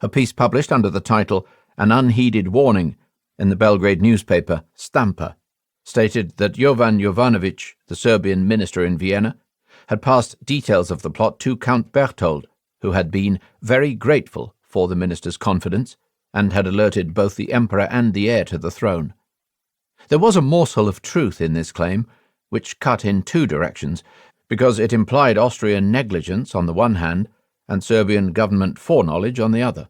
S1: A piece published under the title An Unheeded Warning in the Belgrade newspaper Stampa stated that Jovan Jovanović, the Serbian minister in Vienna, had passed details of the plot to Count Berthold, who had been very grateful for the minister's confidence and had alerted both the emperor and the heir to the throne. There was a morsel of truth in this claim, which cut in two directions, because it implied Austrian negligence on the one hand and Serbian government foreknowledge on the other.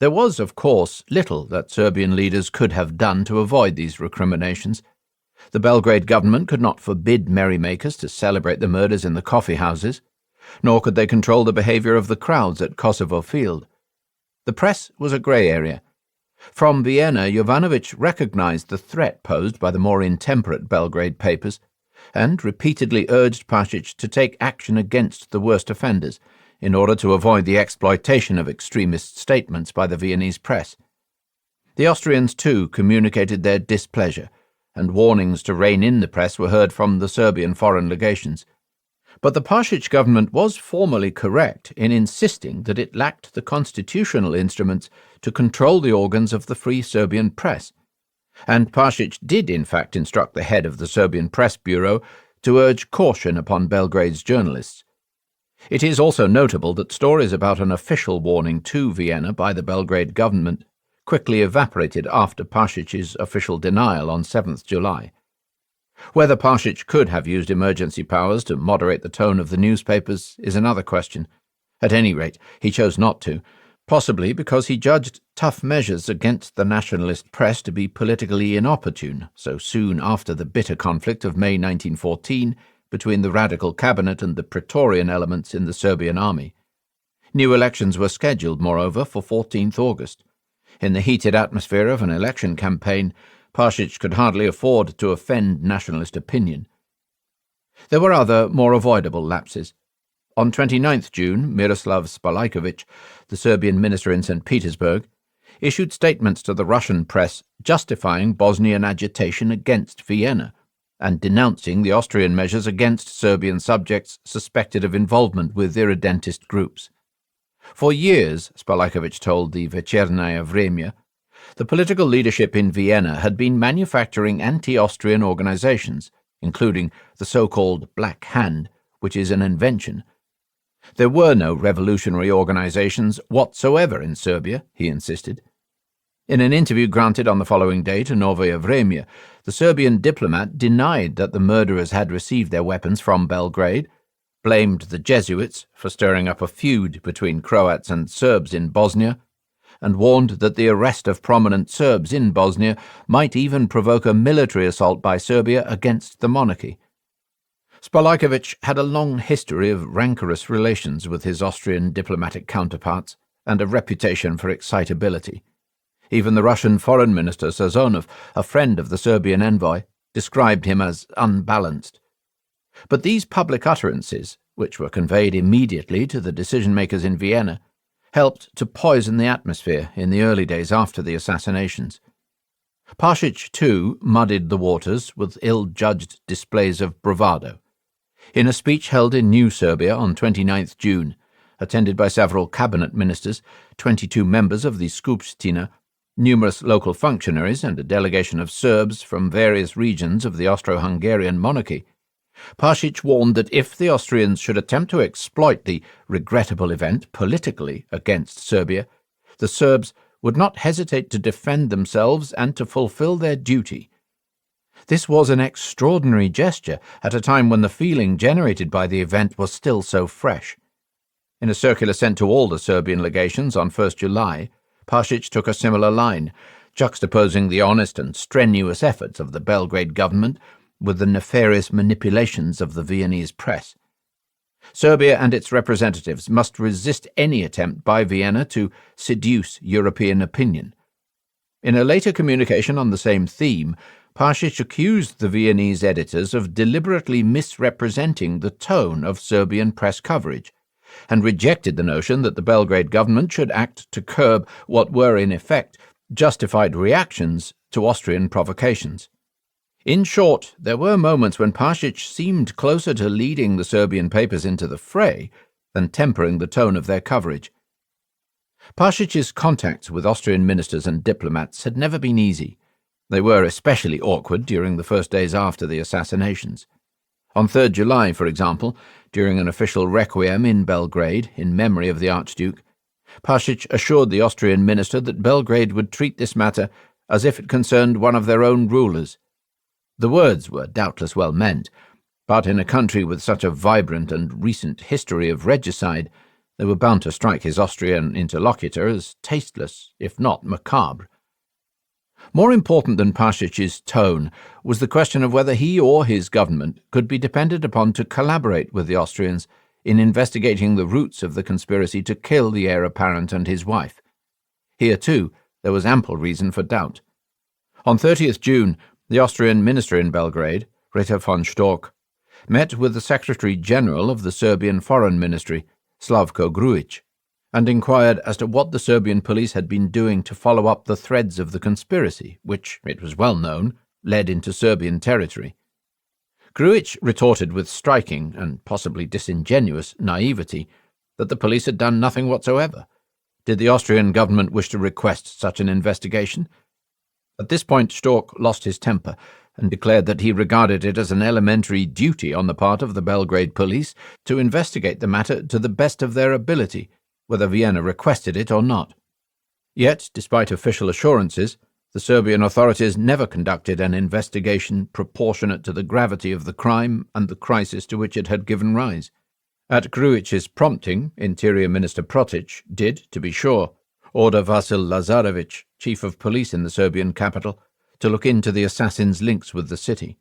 S1: There was, of course, little that Serbian leaders could have done to avoid these recriminations. The Belgrade government could not forbid merrymakers to celebrate the murders in the coffee houses, nor could they control the behaviour of the crowds at Kosovo Field. The press was a grey area. From Vienna, Jovanović recognized the threat posed by the more intemperate Belgrade papers, and repeatedly urged Pasic to take action against the worst offenders, in order to avoid the exploitation of extremist statements by the Viennese press. The Austrians, too, communicated their displeasure, and warnings to rein in the press were heard from the Serbian foreign legations. But the Pasic government was formally correct in insisting that it lacked the constitutional instruments to control the organs of the Free Serbian Press, and Pasic did in fact instruct the head of the Serbian Press Bureau to urge caution upon Belgrade's journalists. It is also notable that stories about an official warning to Vienna by the Belgrade government quickly evaporated after Pasic's official denial on 7th July. Whether Pasic could have used emergency powers to moderate the tone of the newspapers is another question. At any rate, he chose not to, possibly because he judged tough measures against the nationalist press to be politically inopportune so soon after the bitter conflict of May 1914 between the radical cabinet and the Praetorian elements in the Serbian army. New elections were scheduled, moreover, for 14th August. In the heated atmosphere of an election campaign, Pasic could hardly afford to offend nationalist opinion. There were other, more avoidable lapses. On 29th June, Miroslav Spalajković, the Serbian minister in St. Petersburg, issued statements to the Russian press justifying Bosnian agitation against Vienna and denouncing the Austrian measures against Serbian subjects suspected of involvement with irredentist groups. For years, Spalajković told the Večernaya Vremya, the political leadership in Vienna had been manufacturing anti-Austrian organizations, including the so-called Black Hand, which is an invention. There were no revolutionary organizations whatsoever in Serbia, he insisted. In an interview granted on the following day to Novaya Vremya, the Serbian diplomat denied that the murderers had received their weapons from Belgrade, blamed the Jesuits for stirring up a feud between Croats and Serbs in Bosnia, and warned that the arrest of prominent Serbs in Bosnia might even provoke a military assault by Serbia against the monarchy. Spalajković had a long history of rancorous relations with his Austrian diplomatic counterparts and a reputation for excitability. Even the Russian foreign minister Sazonov, a friend of the Serbian envoy, described him as unbalanced. But these public utterances, which were conveyed immediately to the decision-makers in Vienna, helped to poison the atmosphere in the early days after the assassinations. Pasic, too, muddied the waters with ill-judged displays of bravado. In a speech held in New Serbia on 29th June, attended by several cabinet ministers, 22 members of the Skupština, Numerous local functionaries and a delegation of Serbs from various regions of the Austro-Hungarian monarchy, Pašić warned that if the Austrians should attempt to exploit the regrettable event politically against Serbia, the Serbs would not hesitate to defend themselves and to fulfill their duty. This was an extraordinary gesture at a time when the feeling generated by the event was still so fresh. In a circular sent to all the Serbian legations on 1st July, Pašić took a similar line, juxtaposing the honest and strenuous efforts of the Belgrade government with the nefarious manipulations of the Viennese press. Serbia and its representatives must resist any attempt by Vienna to seduce European opinion. In a later communication on the same theme, Pašić accused the Viennese editors of deliberately misrepresenting the tone of Serbian press coverage, and rejected the notion that the Belgrade government should act to curb what were in effect justified reactions to Austrian provocations. In short, there were moments when Pašić seemed closer to leading the Serbian papers into the fray than tempering the tone of their coverage. Pašić's contacts with Austrian ministers and diplomats had never been easy. They were especially awkward during the first days after the assassinations. On 3rd July, for example, during an official requiem in Belgrade in memory of the Archduke, Pašić assured the Austrian minister that Belgrade would treat this matter as if it concerned one of their own rulers. The words were doubtless well meant, but in a country with such a vibrant and recent history of regicide, they were bound to strike his Austrian interlocutor as tasteless, if not macabre. More important than Pašić's tone was the question of whether he or his government could be depended upon to collaborate with the Austrians in investigating the roots of the conspiracy to kill the heir apparent and his wife. Here, too, there was ample reason for doubt. On 30th June, the Austrian minister in Belgrade, Ritter von Storch, met with the Secretary-General of the Serbian Foreign Ministry, Slavko Grujić, and inquired as to what the Serbian police had been doing to follow up the threads of the conspiracy, which, it was well known, led into Serbian territory. Grujić retorted with striking and possibly disingenuous naivety that the police had done nothing whatsoever. Did the Austrian government wish to request such an investigation? At this point Storch lost his temper and declared that he regarded it as an elementary duty on the part of the Belgrade police to investigate the matter to the best of their ability, whether Vienna requested it or not. Yet, despite official assurances, the Serbian authorities never conducted an investigation proportionate to the gravity of the crime and the crisis to which it had given rise. At Grujić's prompting, Interior Minister Protic did, to be sure, order Vasil Lazarević, chief of police in the Serbian capital, to look into the assassin's links with the city.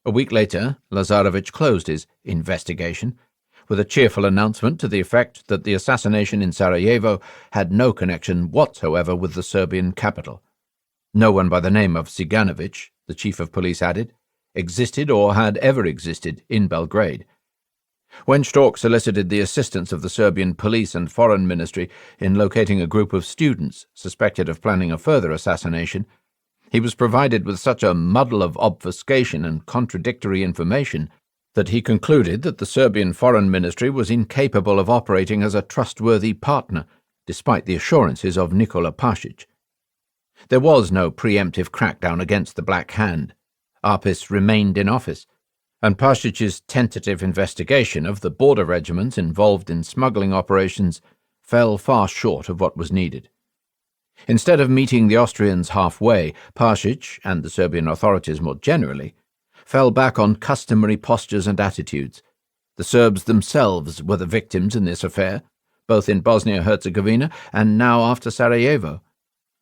S1: A week later, Lazarević closed his investigation with a cheerful announcement to the effect that the assassination in Sarajevo had no connection whatsoever with the Serbian capital. No one by the name of Ciganović, the chief of police added, existed or had ever existed in Belgrade. When Storch solicited the assistance of the Serbian police and foreign ministry in locating a group of students suspected of planning a further assassination, he was provided with such a muddle of obfuscation and contradictory information that he concluded that the Serbian Foreign Ministry was incapable of operating as a trustworthy partner, despite the assurances of Nikola Pašić. There was no preemptive crackdown against the Black Hand. Apis remained in office, and Pašić's tentative investigation of the border regiments involved in smuggling operations fell far short of what was needed. Instead of meeting the Austrians halfway, Pašić, and the Serbian authorities more generally, fell back on customary postures and attitudes. The Serbs themselves were the victims in this affair, both in Bosnia-Herzegovina and now after Sarajevo.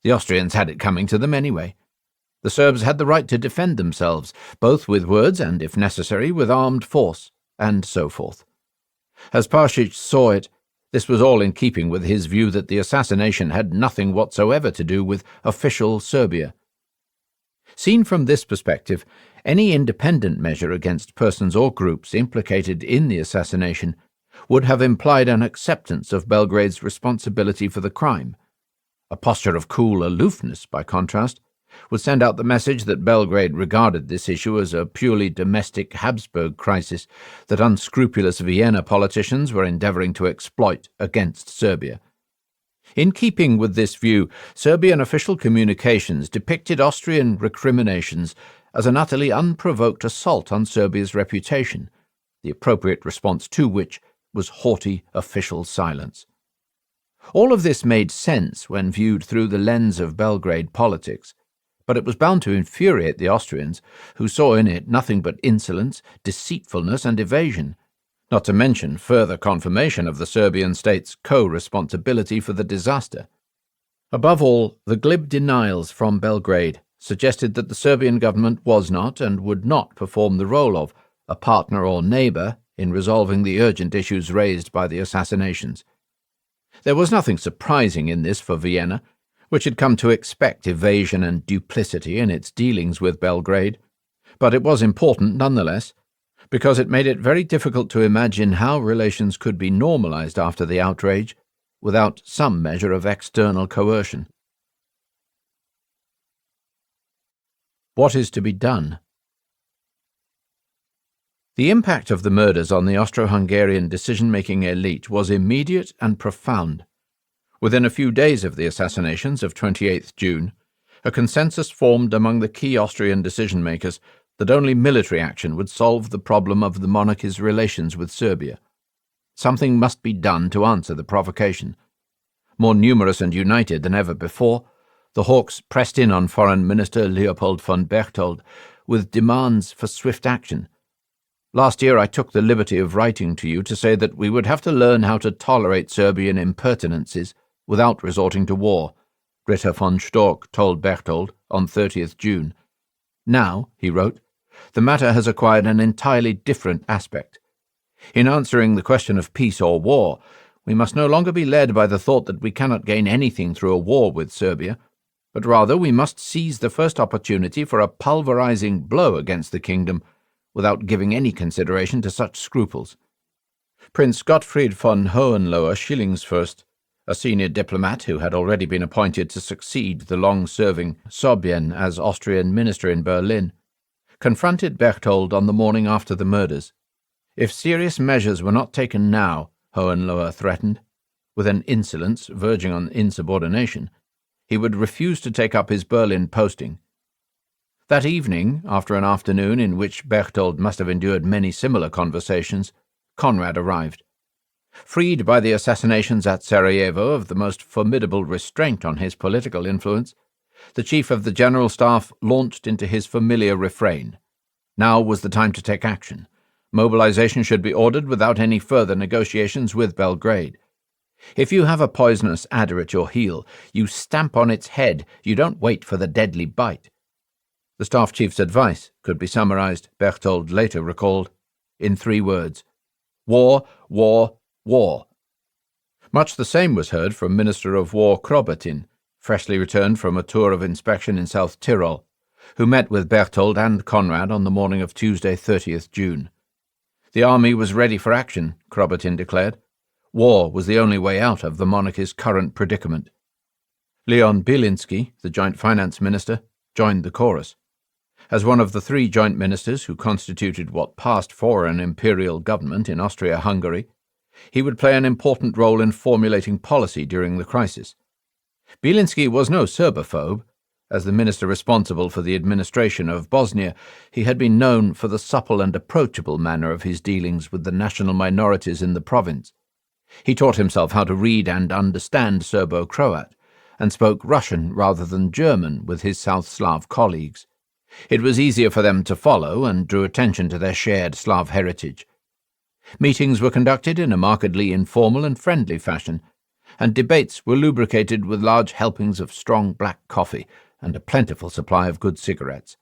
S1: The Austrians had it coming to them anyway. The Serbs had the right to defend themselves, both with words and, if necessary, with armed force, and so forth. As Pašić saw it, this was all in keeping with his view that the assassination had nothing whatsoever to do with official Serbia. Seen from this perspective, any independent measure against persons or groups implicated in the assassination would have implied an acceptance of Belgrade's responsibility for the crime. A posture of cool aloofness, by contrast, would send out the message that Belgrade regarded this issue as a purely domestic Habsburg crisis that unscrupulous Vienna politicians were endeavouring to exploit against Serbia. In keeping with this view, Serbian official communications depicted Austrian recriminations as an utterly unprovoked assault on Serbia's reputation, the appropriate response to which was haughty official silence. All of this made sense when viewed through the lens of Belgrade politics, but it was bound to infuriate the Austrians, who saw in it nothing but insolence, deceitfulness, and evasion, not to mention further confirmation of the Serbian state's co-responsibility for the disaster. Above all, the glib denials from Belgrade suggested that the Serbian government was not and would not perform the role of a partner or neighbour in resolving the urgent issues raised by the assassinations. There was nothing surprising in this for Vienna, which had come to expect evasion and duplicity in its dealings with Belgrade, but it was important nonetheless, because it made it very difficult to imagine how relations could be normalized after the outrage without some measure of external coercion. What is to be done? The impact of the murders on the Austro-Hungarian decision-making elite was immediate and profound. Within a few days of the assassinations of 28th June, a consensus formed among the key Austrian decision-makers that only military action would solve the problem of the monarchy's relations with Serbia. Something must be done to answer the provocation. More numerous and united than ever before, the Hawks pressed in on Foreign Minister Leopold von Berchtold with demands for swift action. Last year I took the liberty of writing to you to say that we would have to learn how to tolerate Serbian impertinences without resorting to war, Ritter von Storck told Berchtold on 30th June. Now, he wrote, the matter has acquired an entirely different aspect. In answering the question of peace or war, we must no longer be led by the thought that we cannot gain anything through a war with Serbia, but rather we must seize the first opportunity for a pulverizing blow against the kingdom without giving any consideration to such scruples. Prince Gottfried von Hohenlohe-Schillingsfürst, a senior diplomat who had already been appointed to succeed the long-serving Sobien as Austrian minister in Berlin, confronted Berchtold on the morning after the murders. If serious measures were not taken now, Hohenlohe threatened, with an insolence verging on insubordination, he would refuse to take up his Berlin posting. That evening, after an afternoon in which Berchtold must have endured many similar conversations, Conrad arrived. Freed by the assassinations at Sarajevo of the most formidable restraint on his political influence, the chief of the General Staff launched into his familiar refrain. Now was the time to take action. Mobilization should be ordered without any further negotiations with Belgrade. If you have a poisonous adder at your heel, you stamp on its head, you don't wait for the deadly bite. The staff chief's advice could be summarized, Berchtold later recalled, in 3 words: war, war, war. Much the same was heard from Minister of War Krobotin, freshly returned from a tour of inspection in South Tyrol, who met with Berchtold and Conrad on the morning of Tuesday, 30th June. The army was ready for action, Krobotin declared. War was the only way out of the monarchy's current predicament. Leon Bielinski, the joint finance minister, joined the chorus. As one of the 3 joint ministers who constituted what passed for an imperial government in Austria-Hungary, he would play an important role in formulating policy during the crisis. Bielinski was no Serbophobe. As the minister responsible for the administration of Bosnia, he had been known for the supple and approachable manner of his dealings with the national minorities in the province. He taught himself how to read and understand Serbo-Croat, and spoke Russian rather than German with his South Slav colleagues. It was easier for them to follow and drew attention to their shared Slav heritage. Meetings were conducted in a markedly informal and friendly fashion, and debates were lubricated with large helpings of strong black coffee and a plentiful supply of good cigarettes.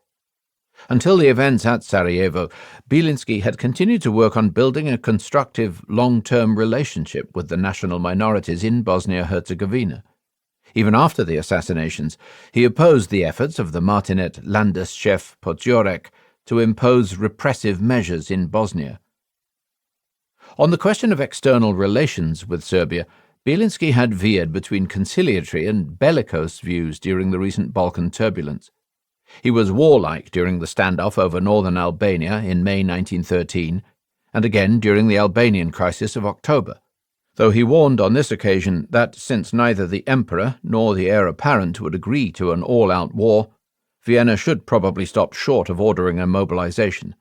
S1: Until the events at Sarajevo, Bielinski had continued to work on building a constructive, long-term relationship with the national minorities in Bosnia-Herzegovina. Even after the assassinations, he opposed the efforts of the Martinet Landeschef Podgorek to impose repressive measures in Bosnia. On the question of external relations with Serbia, Bielinski had veered between conciliatory and bellicose views during the recent Balkan turbulence. He was warlike during the standoff over northern Albania in May 1913, and again during the Albanian crisis of October. though he warned on this occasion that since neither the Emperor nor the heir apparent would agree to an all-out war, Vienna should probably stop short of ordering a mobilization.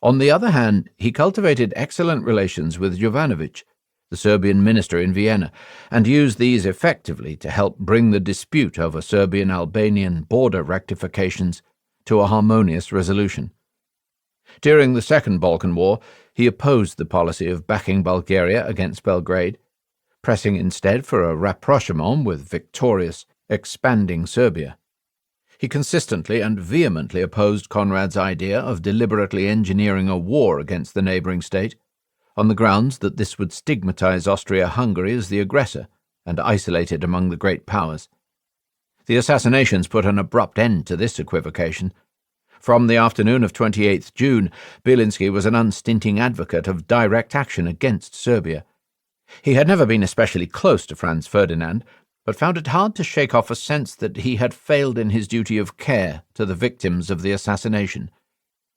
S1: On the other hand, he cultivated excellent relations with Jovanović, the Serbian minister in Vienna, and used these effectively to help bring the dispute over Serbian-Albanian border rectifications to a harmonious resolution. During the Second Balkan War, he opposed the policy of backing Bulgaria against Belgrade, pressing instead for a rapprochement with victorious, expanding Serbia. He consistently and vehemently opposed Conrad's idea of deliberately engineering a war against the neighbouring state, on the grounds that this would stigmatize Austria-Hungary as the aggressor and isolate it among the great powers. The assassinations put an abrupt end to this equivocation. From the afternoon of 28th June, Bielinski was an unstinting advocate of direct action against Serbia. He had never been especially close to Franz Ferdinand, but found it hard to shake off a sense that he had failed in his duty of care to the victims of the assassination.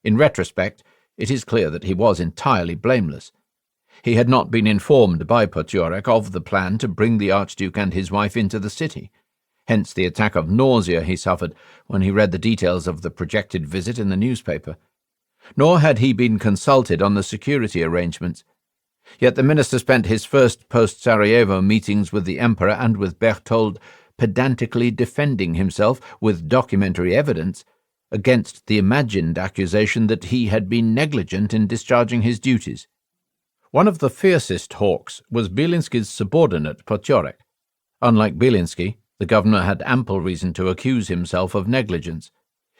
S1: In retrospect, it is clear that he was entirely blameless. He had not been informed by Potiorek of the plan to bring the Archduke and his wife into the city, hence the attack of nausea he suffered when he read the details of the projected visit in the newspaper. Nor had he been consulted on the security arrangements. Yet the minister spent his first post-Sarajevo meetings with the Emperor and with Berthold pedantically defending himself with documentary evidence against the imagined accusation that he had been negligent in discharging his duties. One of the fiercest hawks was Bielinski's subordinate, Potiorek. Unlike Bielinski, the governor had ample reason to accuse himself of negligence.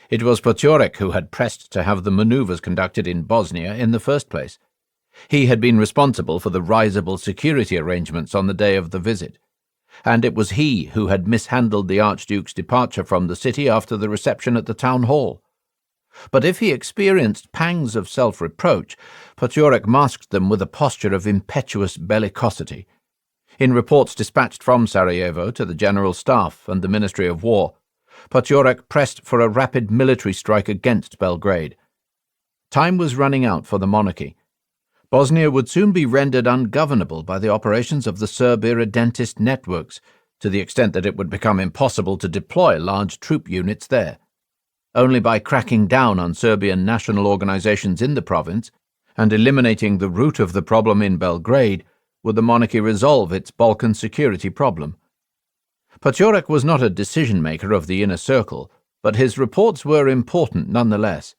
S1: It was Potiorek who had pressed to have the manoeuvres conducted in Bosnia in the first place. He had been responsible for the risible security arrangements on the day of the visit, and it was he who had mishandled the Archduke's departure from the city after the reception at the town hall. But if he experienced pangs of self-reproach, Potiorek masked them with a posture of impetuous bellicosity. In reports dispatched from Sarajevo to the General Staff and the Ministry of War, Potiorek pressed for a rapid military strike against Belgrade. Time was running out for the monarchy. Bosnia would soon be rendered ungovernable by the operations of the Serb irredentist networks, to the extent that it would become impossible to deploy large troop units there. Only by cracking down on Serbian national organizations in the province and eliminating the root of the problem in Belgrade would the monarchy resolve its Balkan security problem. Potiorek was not a decision-maker of the inner circle, but his reports were important nonetheless.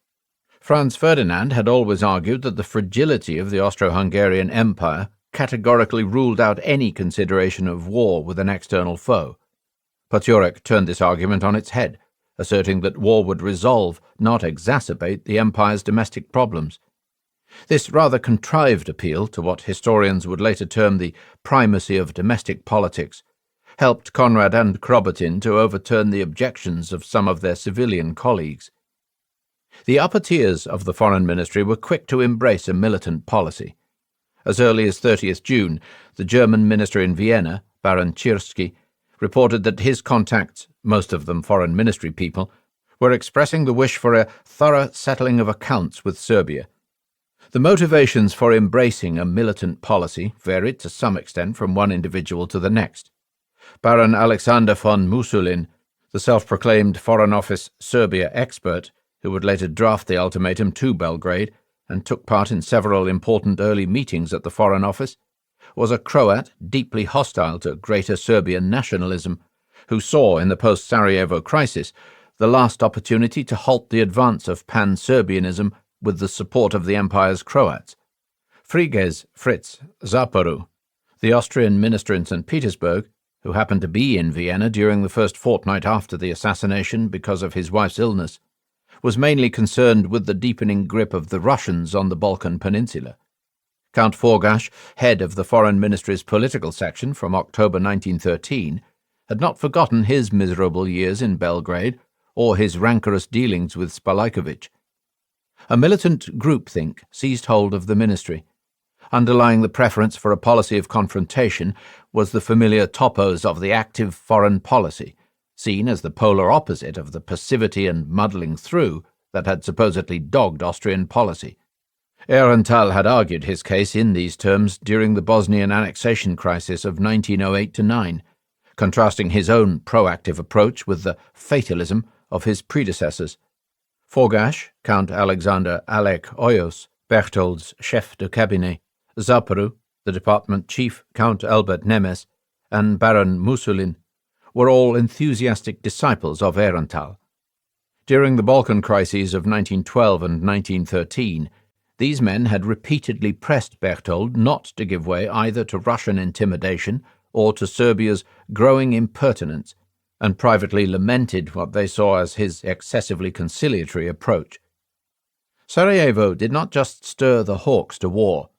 S1: Franz Ferdinand had always argued that the fragility of the Austro-Hungarian Empire categorically ruled out any consideration of war with an external foe. Potiorek turned this argument on its head, asserting that war would resolve, not exacerbate, the empire's domestic problems. This rather contrived appeal to what historians would later term the primacy of domestic politics helped Conrad and Kropotin to overturn the objections of some of their civilian colleagues. The upper tiers of the foreign ministry were quick to embrace a militant policy. As early as 30th June, the German minister in Vienna, Baron Tschirski, reported that his contacts, most of them foreign ministry people, were expressing the wish for a thorough settling of accounts with Serbia. The motivations for embracing a militant policy varied to some extent from one individual to the next. Baron Alexander von Musulin, the self-proclaimed Foreign Office Serbia expert, who would later draft the ultimatum to Belgrade and took part in several important early meetings at the Foreign Office, was a Croat deeply hostile to Greater Serbian nationalism, who saw in the post-Sarajevo crisis the last opportunity to halt the advance of pan-Serbianism with the support of the empire's Croats. Friges Fritz Zaporu, the Austrian minister in St. Petersburg, who happened to be in Vienna during the first fortnight after the assassination because of his wife's illness, was mainly concerned with the deepening grip of the Russians on the Balkan Peninsula. Count Forgash, head of the Foreign Ministry's political section from October 1913, had not forgotten his miserable years in Belgrade or his rancorous dealings with Spalajković. A militant groupthink seized hold of the ministry. Underlying the preference for a policy of confrontation was the familiar topos of the active foreign policy, seen as the polar opposite of the passivity and muddling through that had supposedly dogged Austrian policy. Ehrenthal had argued his case in these terms during the Bosnian annexation crisis of 1908-9, contrasting his own proactive approach with the fatalism of his predecessors. Forgash, Count Alexander Alek Oyos, Berchthold's chef de cabinet, Zapru, the department chief, Count Albert Nemes, and Baron Musulin, were all enthusiastic disciples of Ehrenthal. During the Balkan crises of 1912 and 1913, these men had repeatedly pressed Berchthold not to give way either to Russian intimidation or to Serbia's growing impertinence, and privately lamented what they saw as his excessively conciliatory approach. Sarajevo did not just stir the hawks to war,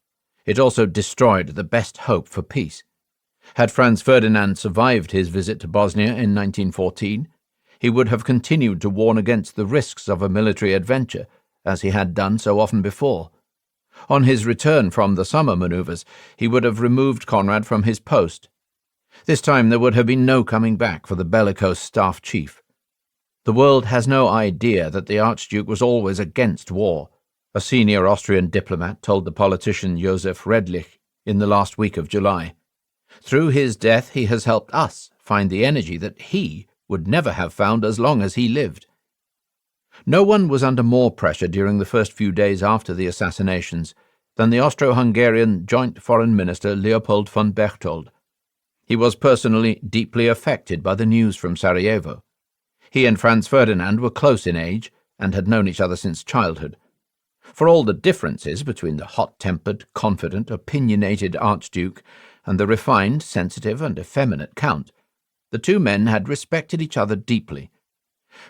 S1: it also destroyed the best hope for peace. Had Franz Ferdinand survived his visit to Bosnia in 1914, he would have continued to warn against the risks of a military adventure, as he had done so often before. On his return from the summer manoeuvres, he would have removed Conrad from his post. This time there would have been no coming back for the bellicose staff chief. The world has no idea that the Archduke was always against war, a senior Austrian diplomat told the politician Josef Redlich in the last week of July. Through his death he has helped us find the energy that he would never have found as long as he lived. No one was under more pressure during the first few days after the assassinations than the Austro-Hungarian Joint Foreign Minister Leopold von Berchthold. He was personally deeply affected by the news from Sarajevo. He and Franz Ferdinand were close in age and had known each other since childhood. For all the differences between the hot-tempered, confident, opinionated Archduke and the refined, sensitive, and effeminate Count, the two men had respected each other deeply.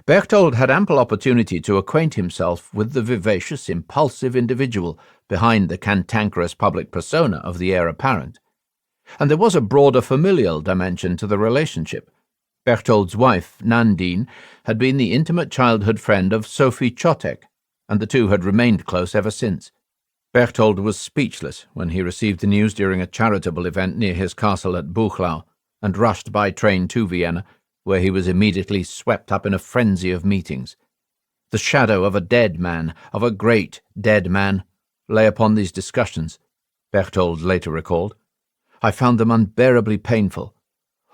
S1: Berchthold had ample opportunity to acquaint himself with the vivacious, impulsive individual behind the cantankerous public persona of the heir apparent. And there was a broader familial dimension to the relationship. Berchthold's wife, Nandine, had been the intimate childhood friend of Sophie Chotek, and the two had remained close ever since. Berchthold was speechless when he received the news during a charitable event near his castle at Buchlau, and rushed by train to Vienna, where he was immediately swept up in a frenzy of meetings. The shadow of a dead man, of a great dead man, lay upon these discussions, Berchthold later recalled. I found them unbearably painful.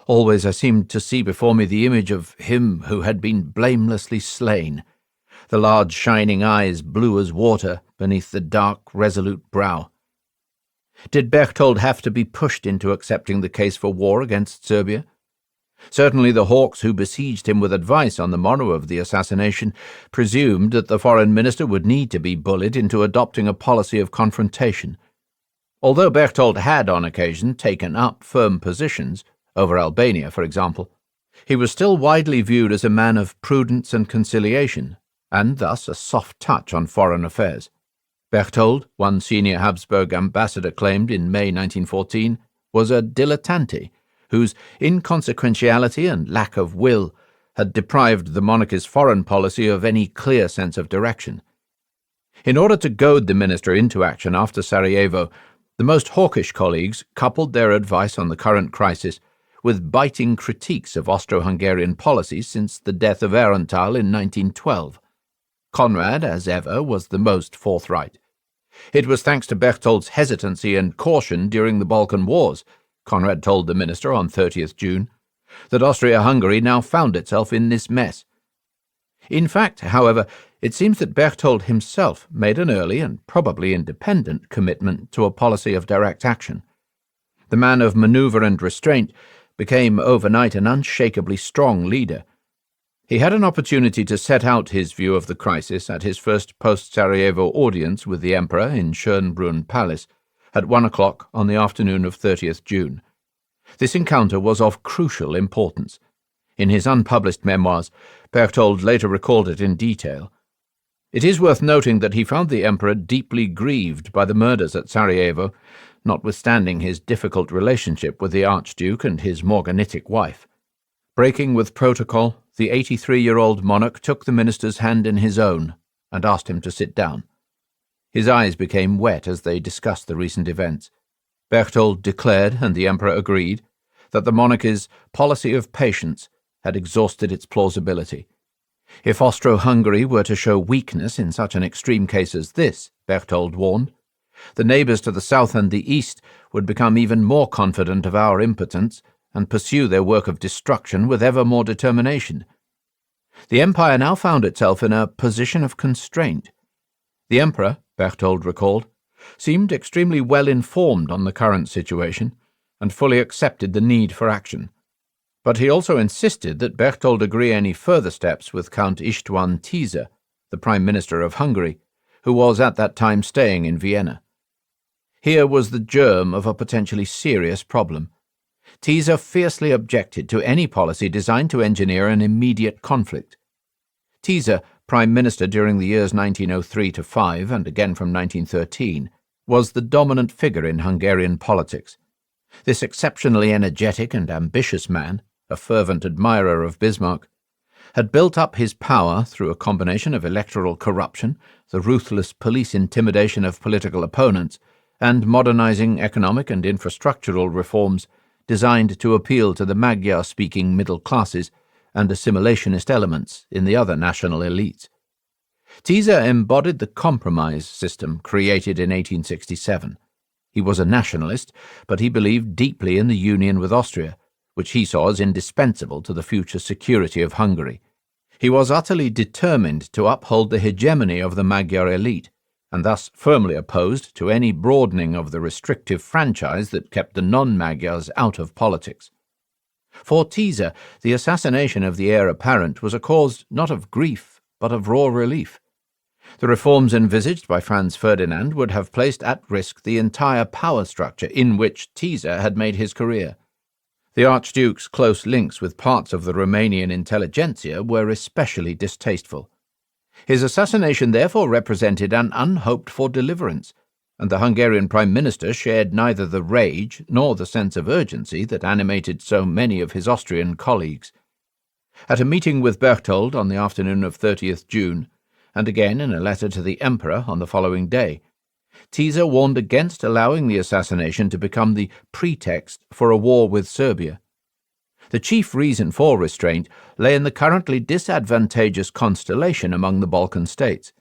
S1: Always I seemed to see before me the image of him who had been blamelessly slain, the large shining eyes blue as water beneath the dark, resolute brow. Did Berchthold have to be pushed into accepting the case for war against Serbia? Certainly the hawks who besieged him with advice on the morrow of the assassination presumed that the foreign minister would need to be bullied into adopting a policy of confrontation. Although Berchthold had on occasion taken up firm positions, over Albania for example, he was still widely viewed as a man of prudence and conciliation, and thus a soft touch on foreign affairs. Berchthold, one senior Habsburg ambassador claimed in May 1914, was a dilettante, whose inconsequentiality and lack of will had deprived the monarchy's foreign policy of any clear sense of direction. In order to goad the minister into action after Sarajevo, the most hawkish colleagues coupled their advice on the current crisis with biting critiques of Austro-Hungarian policy since the death of Ehrenthal in 1912. Conrad, as ever, was the most forthright. It was thanks to Berchthold's hesitancy and caution during the Balkan Wars, Conrad told the minister on 30th June, that Austria-Hungary now found itself in this mess. In fact, however, it seems that Berchthold himself made an early and probably independent commitment to a policy of direct action. The man of manoeuvre and restraint became overnight an unshakably strong leader. He had an opportunity to set out his view of the crisis at his first post-Sarajevo audience with the Emperor in Schönbrunn Palace at 1 o'clock on the afternoon of 30th June. This encounter was of crucial importance. In his unpublished memoirs, Berchthold later recalled it in detail. It is worth noting that he found the Emperor deeply grieved by the murders at Sarajevo, notwithstanding his difficult relationship with the Archduke and his morganitic wife. Breaking with protocol, the 83-year-old monarch took the minister's hand in his own and asked him to sit down. His eyes became wet as they discussed the recent events. Berchthold declared, and the Emperor agreed, that the monarchy's policy of patience had exhausted its plausibility. If Austro-Hungary were to show weakness in such an extreme case as this, Berchtold warned, the neighbours to the south and the east would become even more confident of our impotence and pursue their work of destruction with ever more determination. The empire now found itself in a position of constraint. The emperor, Berchtold recalled, seemed extremely well informed on the current situation and fully accepted the need for action. But he also insisted that Berchtold agree any further steps with Count István Tisza, the Prime Minister of Hungary, who was at that time staying in Vienna. Here was the germ of a potentially serious problem. Tisza fiercely objected to any policy designed to engineer an immediate conflict. Tisza, Prime Minister during the years 1903–5 and again from 1913, was the dominant figure in Hungarian politics. This exceptionally energetic and ambitious man, a fervent admirer of Bismarck, had built up his power through a combination of electoral corruption, the ruthless police intimidation of political opponents, and modernizing economic and infrastructural reforms designed to appeal to the Magyar-speaking middle classes and assimilationist elements in the other national elites. Tisza embodied the compromise system created in 1867. He was a nationalist, but he believed deeply in the union with Austria, which he saw as indispensable to the future security of Hungary. He was utterly determined to uphold the hegemony of the Magyar elite, and thus firmly opposed to any broadening of the restrictive franchise that kept the non-Magyars out of politics. For Tisza, the assassination of the heir apparent was a cause not of grief, but of raw relief. The reforms envisaged by Franz Ferdinand would have placed at risk the entire power structure in which Tisza had made his career. The Archduke's close links with parts of the Romanian intelligentsia were especially distasteful. His assassination therefore represented an unhoped-for deliverance, and the Hungarian Prime Minister shared neither the rage nor the sense of urgency that animated so many of his Austrian colleagues. At a meeting with Berchtold on the afternoon of 30th June, and again in a letter to the Emperor on the following day, Tisza warned against allowing the assassination to become the pretext for a war with Serbia. The chief reason for restraint lay in the currently disadvantageous constellation among the Balkan states.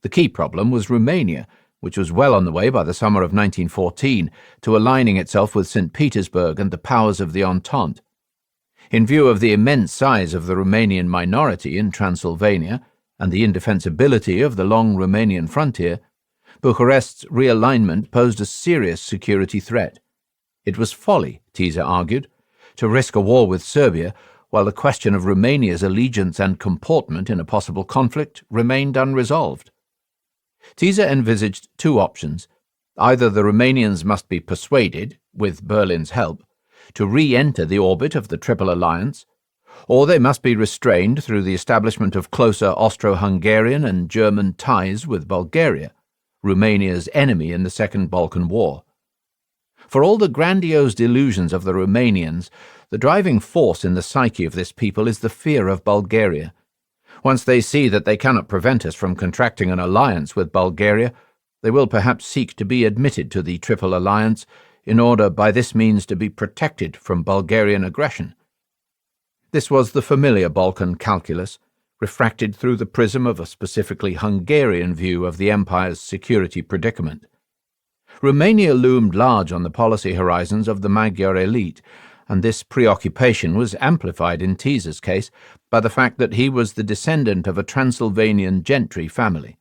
S1: The key problem was Romania, which was well on the way by the summer of 1914 to aligning itself with St. Petersburg and the powers of the Entente. In view of the immense size of the Romanian minority in Transylvania and the indefensibility of the long Romanian frontier, Bucharest's realignment posed a serious security threat. It was folly, Tisza argued, to risk a war with Serbia while the question of Romania's allegiance and comportment in a possible conflict remained unresolved. Tisza envisaged two options. Either the Romanians must be persuaded, with Berlin's help, to re-enter the orbit of the Triple Alliance, or they must be restrained through the establishment of closer Austro-Hungarian and German ties with Bulgaria, Romania's enemy in the Second Balkan War. For all the grandiose delusions of the Romanians, the driving force in the psyche of this people is the fear of Bulgaria. Once they see that they cannot prevent us from contracting an alliance with Bulgaria, they will perhaps seek to be admitted to the Triple Alliance in order by this means to be protected from Bulgarian aggression. This was the familiar Balkan calculus, refracted through the prism of a specifically Hungarian view of the empire's security predicament. Romania loomed large on the policy horizons of the Magyar elite, and this preoccupation was amplified in Tisza's case by the fact that he was the descendant of a Transylvanian gentry family.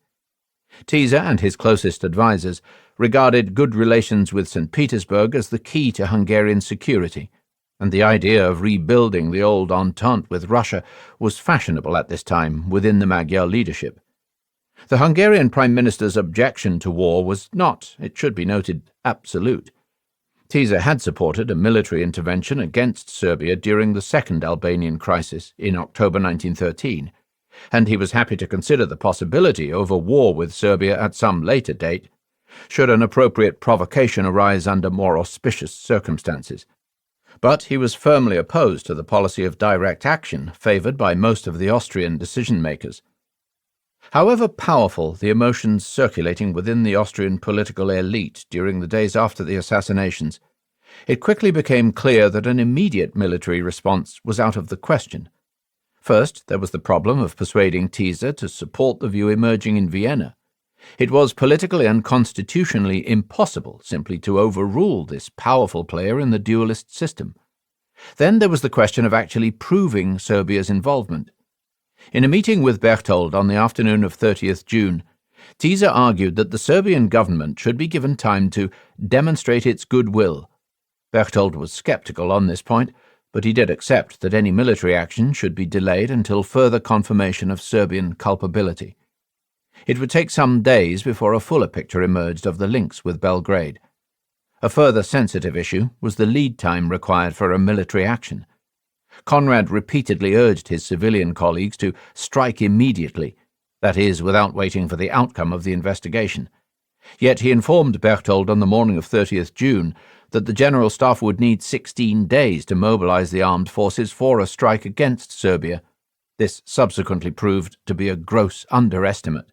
S1: Tisza and his closest advisers regarded good relations with St. Petersburg as the key to Hungarian security, and the idea of rebuilding the old Entente with Russia was fashionable at this time within the Magyar leadership. The Hungarian Prime Minister's objection to war was not, it should be noted, absolute. Tisza had supported a military intervention against Serbia during the Second Albanian Crisis in October 1913, and he was happy to consider the possibility of a war with Serbia at some later date, should an appropriate provocation arise under more auspicious circumstances. But he was firmly opposed to the policy of direct action favoured by most of the Austrian decision-makers. However powerful the emotions circulating within the Austrian political elite during the days after the assassinations, it quickly became clear that an immediate military response was out of the question. First, there was the problem of persuading Teaser to support the view emerging in Vienna. It was politically and constitutionally impossible simply to overrule this powerful player in the dualist system. Then there was the question of actually proving Serbia's involvement. In a meeting with Berchtold on the afternoon of 30th June, Teaser argued that the Serbian government should be given time to demonstrate its goodwill. Berchtold was sceptical on this point, but he did accept that any military action should be delayed until further confirmation of Serbian culpability. It would take some days before a fuller picture emerged of the links with Belgrade. A further sensitive issue was the lead time required for a military action. Conrad repeatedly urged his civilian colleagues to strike immediately, that is, without waiting for the outcome of the investigation. Yet he informed Berchtold on the morning of 30th June that the General Staff would need 16 days to mobilize the armed forces for a strike against Serbia. This subsequently proved to be a gross underestimate.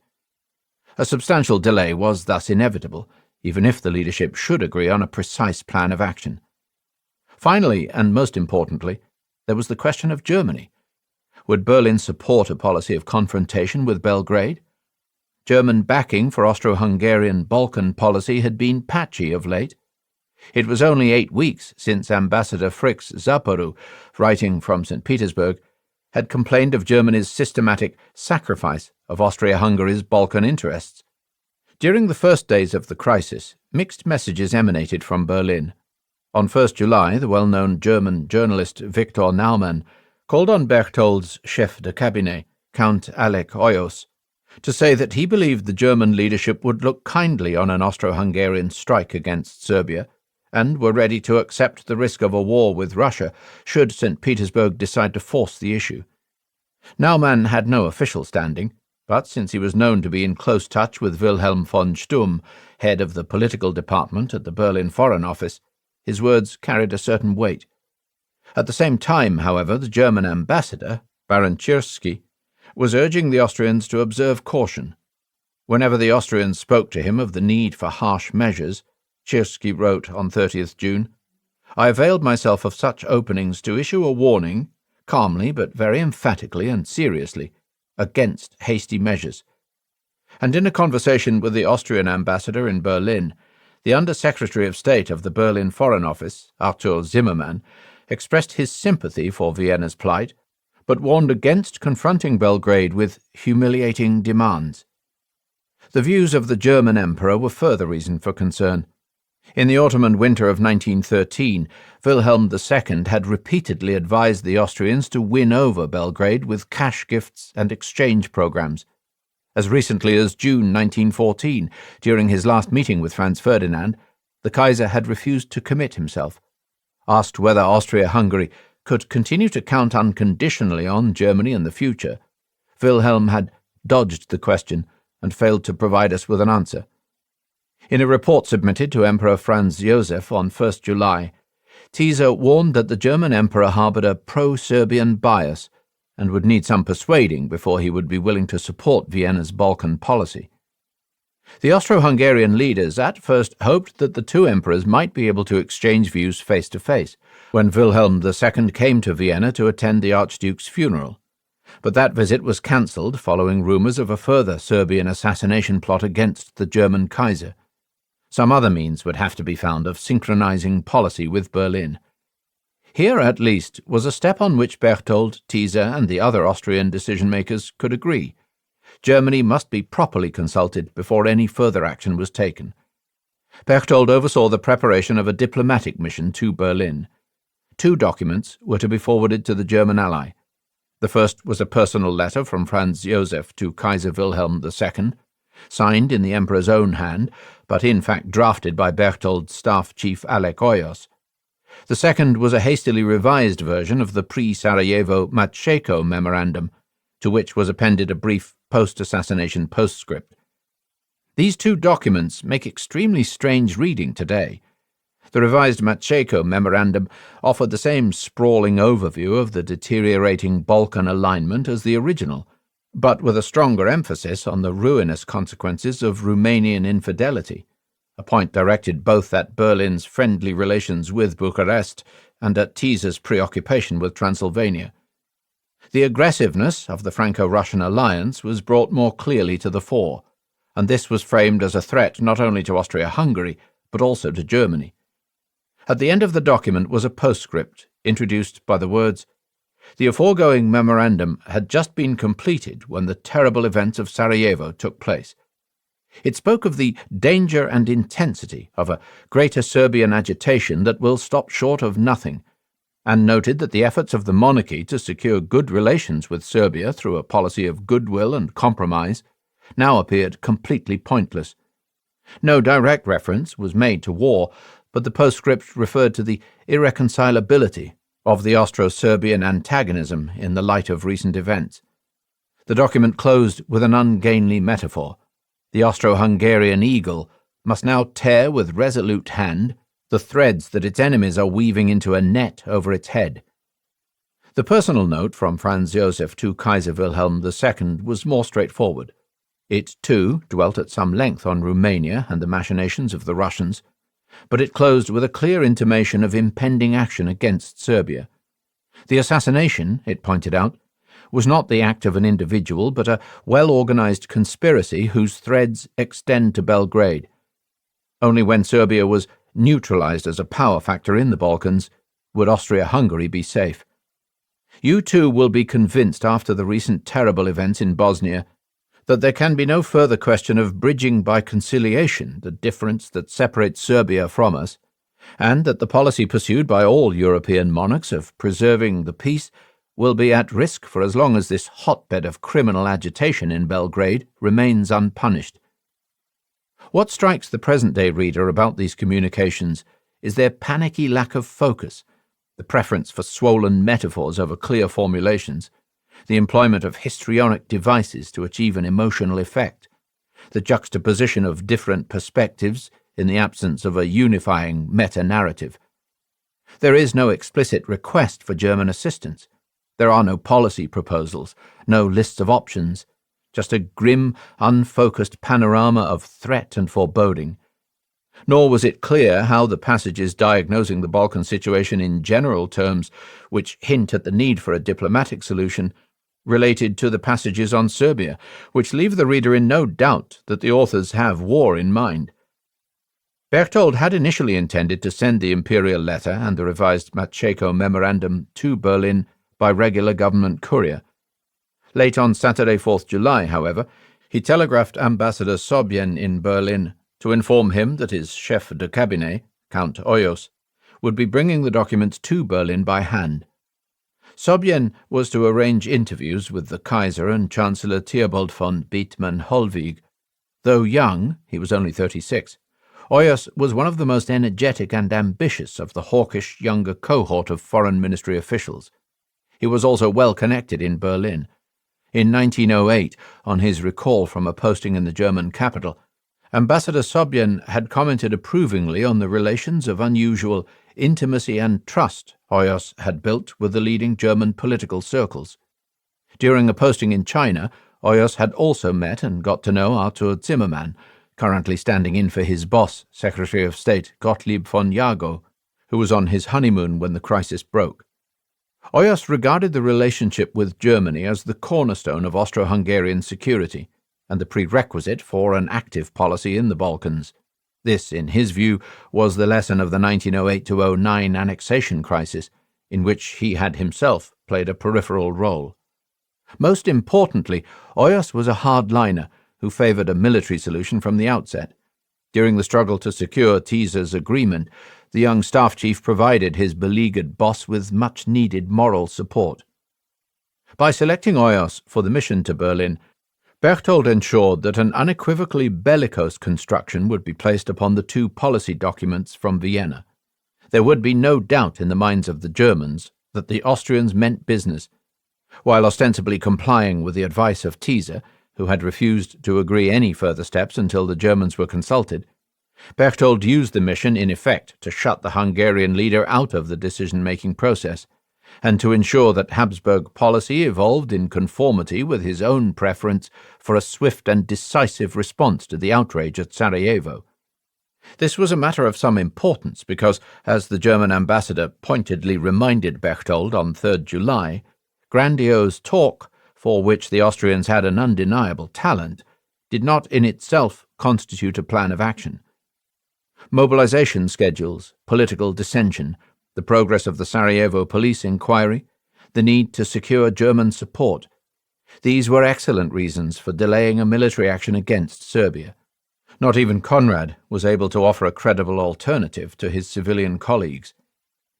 S1: A substantial delay was thus inevitable, even if the leadership should agree on a precise plan of action. Finally, and most importantly, there was the question of Germany. Would Berlin support a policy of confrontation with Belgrade? German backing for Austro-Hungarian Balkan policy had been patchy of late. It was only 8 weeks since Ambassador Fritz Zaporu, writing from St. Petersburg, had complained of Germany's systematic sacrifice of Austria-Hungary's Balkan interests. During the first days of the crisis, mixed messages emanated from Berlin. On 1st July, the well-known German journalist Viktor Naumann called on Berchtold's chef de cabinet, Count Alec Oyos, to say that he believed the German leadership would look kindly on an Austro-Hungarian strike against Serbia, and were ready to accept the risk of a war with Russia should St. Petersburg decide to force the issue. Naumann had no official standing, but since he was known to be in close touch with Wilhelm von Stumm, head of the political department at the Berlin Foreign Office, his words carried a certain weight. At the same time, however, the German ambassador, Baron Tschirski, was urging the Austrians to observe caution. Whenever the Austrians spoke to him of the need for harsh measures, Tschirski wrote on 30th June, "I availed myself of such openings to issue a warning, calmly but very emphatically and seriously, against hasty measures." And in a conversation with the Austrian ambassador in Berlin, the Under-Secretary of State of the Berlin Foreign Office, Arthur Zimmermann, expressed his sympathy for Vienna's plight, but warned against confronting Belgrade with humiliating demands. The views of the German Emperor were further reason for concern. In the autumn and winter of 1913, Wilhelm II had repeatedly advised the Austrians to win over Belgrade with cash gifts and exchange programs. As recently as June 1914, during his last meeting with Franz Ferdinand, the Kaiser had refused to commit himself. Asked whether Austria-Hungary could continue to count unconditionally on Germany in the future, Wilhelm had dodged the question and failed to provide us with an answer. In a report submitted to Emperor Franz Joseph on 1st July, Teaser warned that the German emperor harbored a pro-Serbian bias and would need some persuading before he would be willing to support Vienna's Balkan policy. The Austro-Hungarian leaders at first hoped that the two emperors might be able to exchange views face to face when Wilhelm II came to Vienna to attend the Archduke's funeral. But that visit was cancelled following rumours of a further Serbian assassination plot against the German Kaiser. Some other means would have to be found of synchronizing policy with Berlin. Here, at least, was a step on which Berchtold, Teaser, and the other Austrian decision-makers could agree. Germany must be properly consulted before any further action was taken. Berchtold oversaw the preparation of a diplomatic mission to Berlin. 2 documents were to be forwarded to the German ally. The first was a personal letter from Franz Joseph to Kaiser Wilhelm II, signed in the Emperor's own hand, but in fact drafted by Berchtold's staff chief Alec Oyos. The second was a hastily revised version of the pre-Sarajevo Matscheko memorandum, to which was appended a brief post-assassination postscript. These 2 documents make extremely strange reading today. The revised Matscheko memorandum offered the same sprawling overview of the deteriorating Balkan alignment as the original, but with a stronger emphasis on the ruinous consequences of Romanian infidelity, a point directed both at Berlin's friendly relations with Bucharest and at Teaser's preoccupation with Transylvania. The aggressiveness of the Franco-Russian alliance was brought more clearly to the fore, and this was framed as a threat not only to Austria-Hungary, but also to Germany. At the end of the document was a postscript, introduced by the words, "The aforegoing memorandum had just been completed when the terrible events of Sarajevo took place. It spoke of the danger and intensity of a greater Serbian agitation that will stop short of nothing, and noted that the efforts of the monarchy to secure good relations with Serbia through a policy of goodwill and compromise now appeared completely pointless. No direct reference was made to war, but the postscript referred to the irreconcilability of the Austro-Serbian antagonism in the light of recent events. The document closed with an ungainly metaphor. The Austro-Hungarian eagle must now tear with resolute hand the threads that its enemies are weaving into a net over its head. The personal note from Franz Josef to Kaiser Wilhelm II was more straightforward. It, too, dwelt at some length on Romania and the machinations of the Russians, but it closed with a clear intimation of impending action against Serbia. The assassination, it pointed out, was not the act of an individual, but a well-organized conspiracy whose threads extend to Belgrade. Only when Serbia was neutralized as a power factor in the Balkans would Austria-Hungary be safe. You too will be convinced after the recent terrible events in Bosnia that there can be no further question of bridging by conciliation the difference that separates Serbia from us, and that the policy pursued by all European monarchs of preserving the peace will be at risk for as long as this hotbed of criminal agitation in Belgrade remains unpunished. What strikes the present-day reader about these communications is their panicky lack of focus, the preference for swollen metaphors over clear formulations, the employment of histrionic devices to achieve an emotional effect, the juxtaposition of different perspectives in the absence of a unifying meta-narrative. There is no explicit request for German assistance. There are no policy proposals, no lists of options, just a grim, unfocused panorama of threat and foreboding. Nor was it clear how the passages diagnosing the Balkan situation in general terms, which hint at the need for a diplomatic solution, related to the passages on Serbia, which leave the reader in no doubt that the authors have war in mind. Berchtold had initially intended to send the imperial letter and the revised Macheco memorandum to Berlin by regular government courier. Late on Saturday, 4th July, however, he telegraphed Ambassador Sobien in Berlin to inform him that his chef de cabinet, Count Oyos, would be bringing the document to Berlin by hand. Sobien was to arrange interviews with the Kaiser and Chancellor Theobald von Bethmann-Hollweg. Though young, he was only 36, Oyos was one of the most energetic and ambitious of the hawkish younger cohort of foreign ministry officials. He was also well connected in Berlin. In 1908, on his recall from a posting in the German capital, Ambassador Sobien had commented approvingly on the relations of unusual intimacy and trust Oyos had built with the leading German political circles. During a posting in China, Oyos had also met and got to know Arthur Zimmermann, currently standing in for his boss, Secretary of State Gottlieb von Jagow, who was on his honeymoon when the crisis broke. Oyos regarded the relationship with Germany as the cornerstone of Austro-Hungarian security and the prerequisite for an active policy in the Balkans. This, in his view, was the lesson of the 1908-09 annexation crisis, in which he had himself played a peripheral role. Most importantly, Oyos was a hardliner who favoured a military solution from the outset. During the struggle to secure Teaser's agreement, the young staff chief provided his beleaguered boss with much-needed moral support. By selecting Oyos for the mission to Berlin, Berchtold ensured that an unequivocally bellicose construction would be placed upon the two policy documents from Vienna. There would be no doubt in the minds of the Germans that the Austrians meant business. While ostensibly complying with the advice of Teaser, who had refused to agree any further steps until the Germans were consulted, Berchtold used the mission in effect to shut the Hungarian leader out of the decision-making process, and to ensure that Habsburg policy evolved in conformity with his own preference for a swift and decisive response to the outrage at Sarajevo. This was a matter of some importance because, as the German ambassador pointedly reminded Berchtold on 3rd July, Grandiose talk, for which the Austrians had an undeniable talent, did not in itself constitute a plan of action. Mobilization schedules, political dissension, the progress of the Sarajevo police inquiry, the need to secure German support, these were excellent reasons for delaying a military action against Serbia. Not even Conrad was able to offer a credible alternative to his civilian colleagues.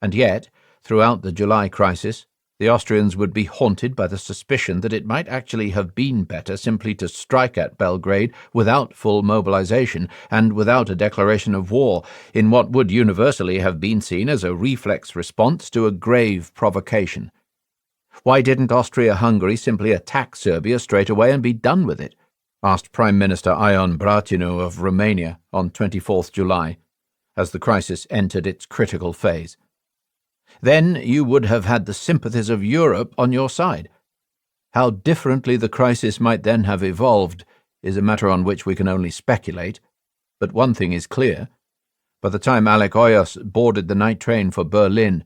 S1: And yet, throughout the July crisis, the Austrians would be haunted by the suspicion that it might actually have been better simply to strike at Belgrade without full mobilization and without a declaration of war, in what would universally have been seen as a reflex response to a grave provocation. Why didn't Austria-Hungary simply attack Serbia straight away and be done with it? Asked Prime Minister Ion Bratinov of Romania on 24th July, as the crisis entered its critical phase. Then you would have had the sympathies of Europe on your side. How differently the crisis might then have evolved is a matter on which we can only speculate, but one thing is clear. By the time Alec Oyos boarded the night train for Berlin,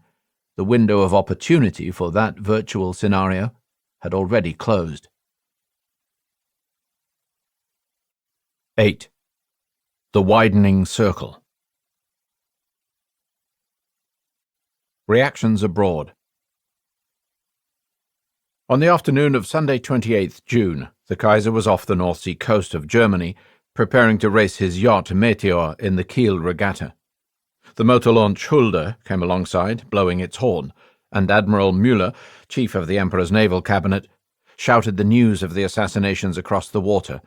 S1: the window of opportunity for that virtual scenario had already closed. 8. The widening circle. Reactions abroad. On the afternoon of Sunday 28th June, the Kaiser was off the North Sea coast of Germany, preparing to race his yacht Meteor in the Kiel regatta. The motor launch Hulda came alongside, blowing its horn, and Admiral Müller, chief of the Emperor's naval cabinet, shouted the news of the assassinations across the water.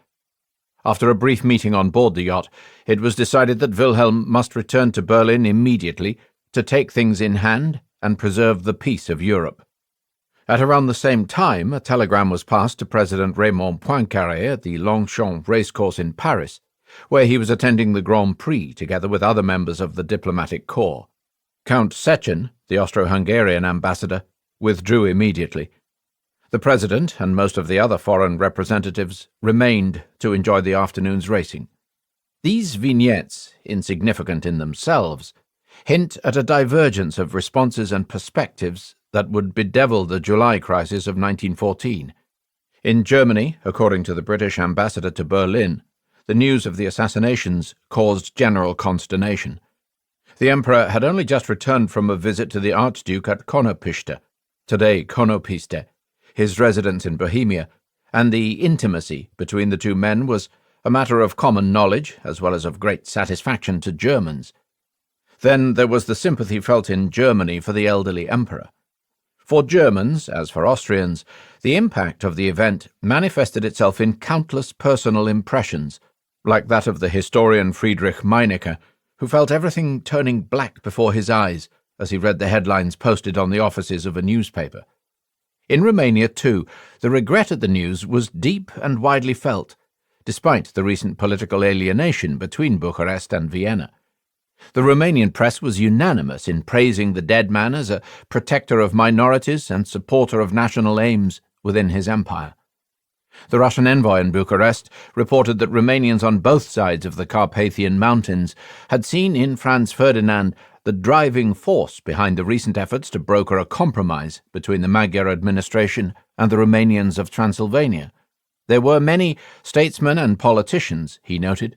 S1: After a brief meeting on board the yacht, it was decided that Wilhelm must return to Berlin immediately to take things in hand and preserve the peace of Europe. At around the same time, a telegram was passed to President Raymond Poincaré at the Longchamp racecourse in Paris, where he was attending the Grand Prix together with other members of the diplomatic corps. Count Sechin, the Austro-Hungarian ambassador, withdrew immediately. The president and most of the other foreign representatives remained to enjoy the afternoon's racing. These vignettes, insignificant in themselves, hint at a divergence of responses and perspectives that would bedevil the July crisis of 1914. In Germany, according to the British ambassador to Berlin, the news of the assassinations caused general consternation. The Emperor had only just returned from a visit to the Archduke at Konopiste, today Konopiste, his residence in Bohemia, and the intimacy between the two men was a matter of common knowledge as well as of great satisfaction to Germans. Then there was the sympathy felt in Germany for the elderly Emperor. For Germans, as for Austrians, the impact of the event manifested itself in countless personal impressions, like that of the historian Friedrich Meinecke, who felt everything turning black before his eyes as he read the headlines posted on the offices of a newspaper. In Romania, too, the regret at the news was deep and widely felt, despite the recent political alienation between Bucharest and Vienna. The Romanian press was unanimous in praising the dead man as a protector of minorities and supporter of national aims within his empire. The Russian envoy in Bucharest reported that Romanians on both sides of the Carpathian Mountains had seen in Franz Ferdinand the driving force behind the recent efforts to broker a compromise between the Magyar administration and the Romanians of Transylvania. There were many statesmen and politicians, he noted,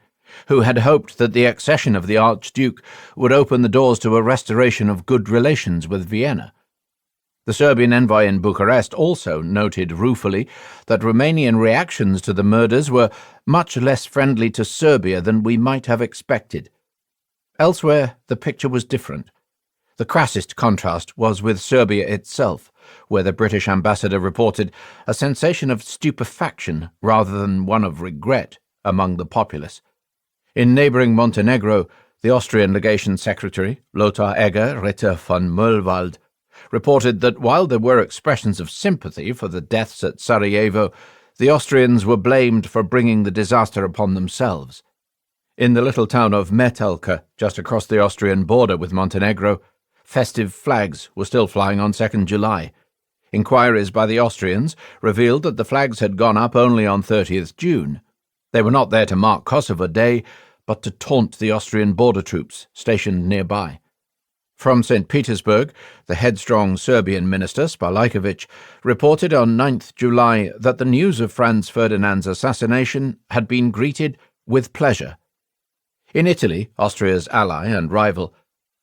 S1: who had hoped that the accession of the Archduke would open the doors to a restoration of good relations with Vienna. The Serbian envoy in Bucharest also noted ruefully that Romanian reactions to the murders were much less friendly to Serbia than we might have expected. Elsewhere, the picture was different. The crassest contrast was with Serbia itself, where the British ambassador reported a sensation of stupefaction rather than one of regret among the populace. In neighbouring Montenegro, the Austrian legation secretary, Lothar Egger Ritter von Möllwald, reported that while there were expressions of sympathy for the deaths at Sarajevo, the Austrians were blamed for bringing the disaster upon themselves. In the little town of Metelka, just across the Austrian border with Montenegro, festive flags were still flying on 2nd July. Inquiries by the Austrians revealed that the flags had gone up only on 30th June. They were not there to mark Kosovo Day, but to taunt the Austrian border troops stationed nearby. From St. Petersburg, the headstrong Serbian minister, Spalajković, reported on 9th July that the news of Franz Ferdinand's assassination had been greeted with pleasure. In Italy, Austria's ally and rival,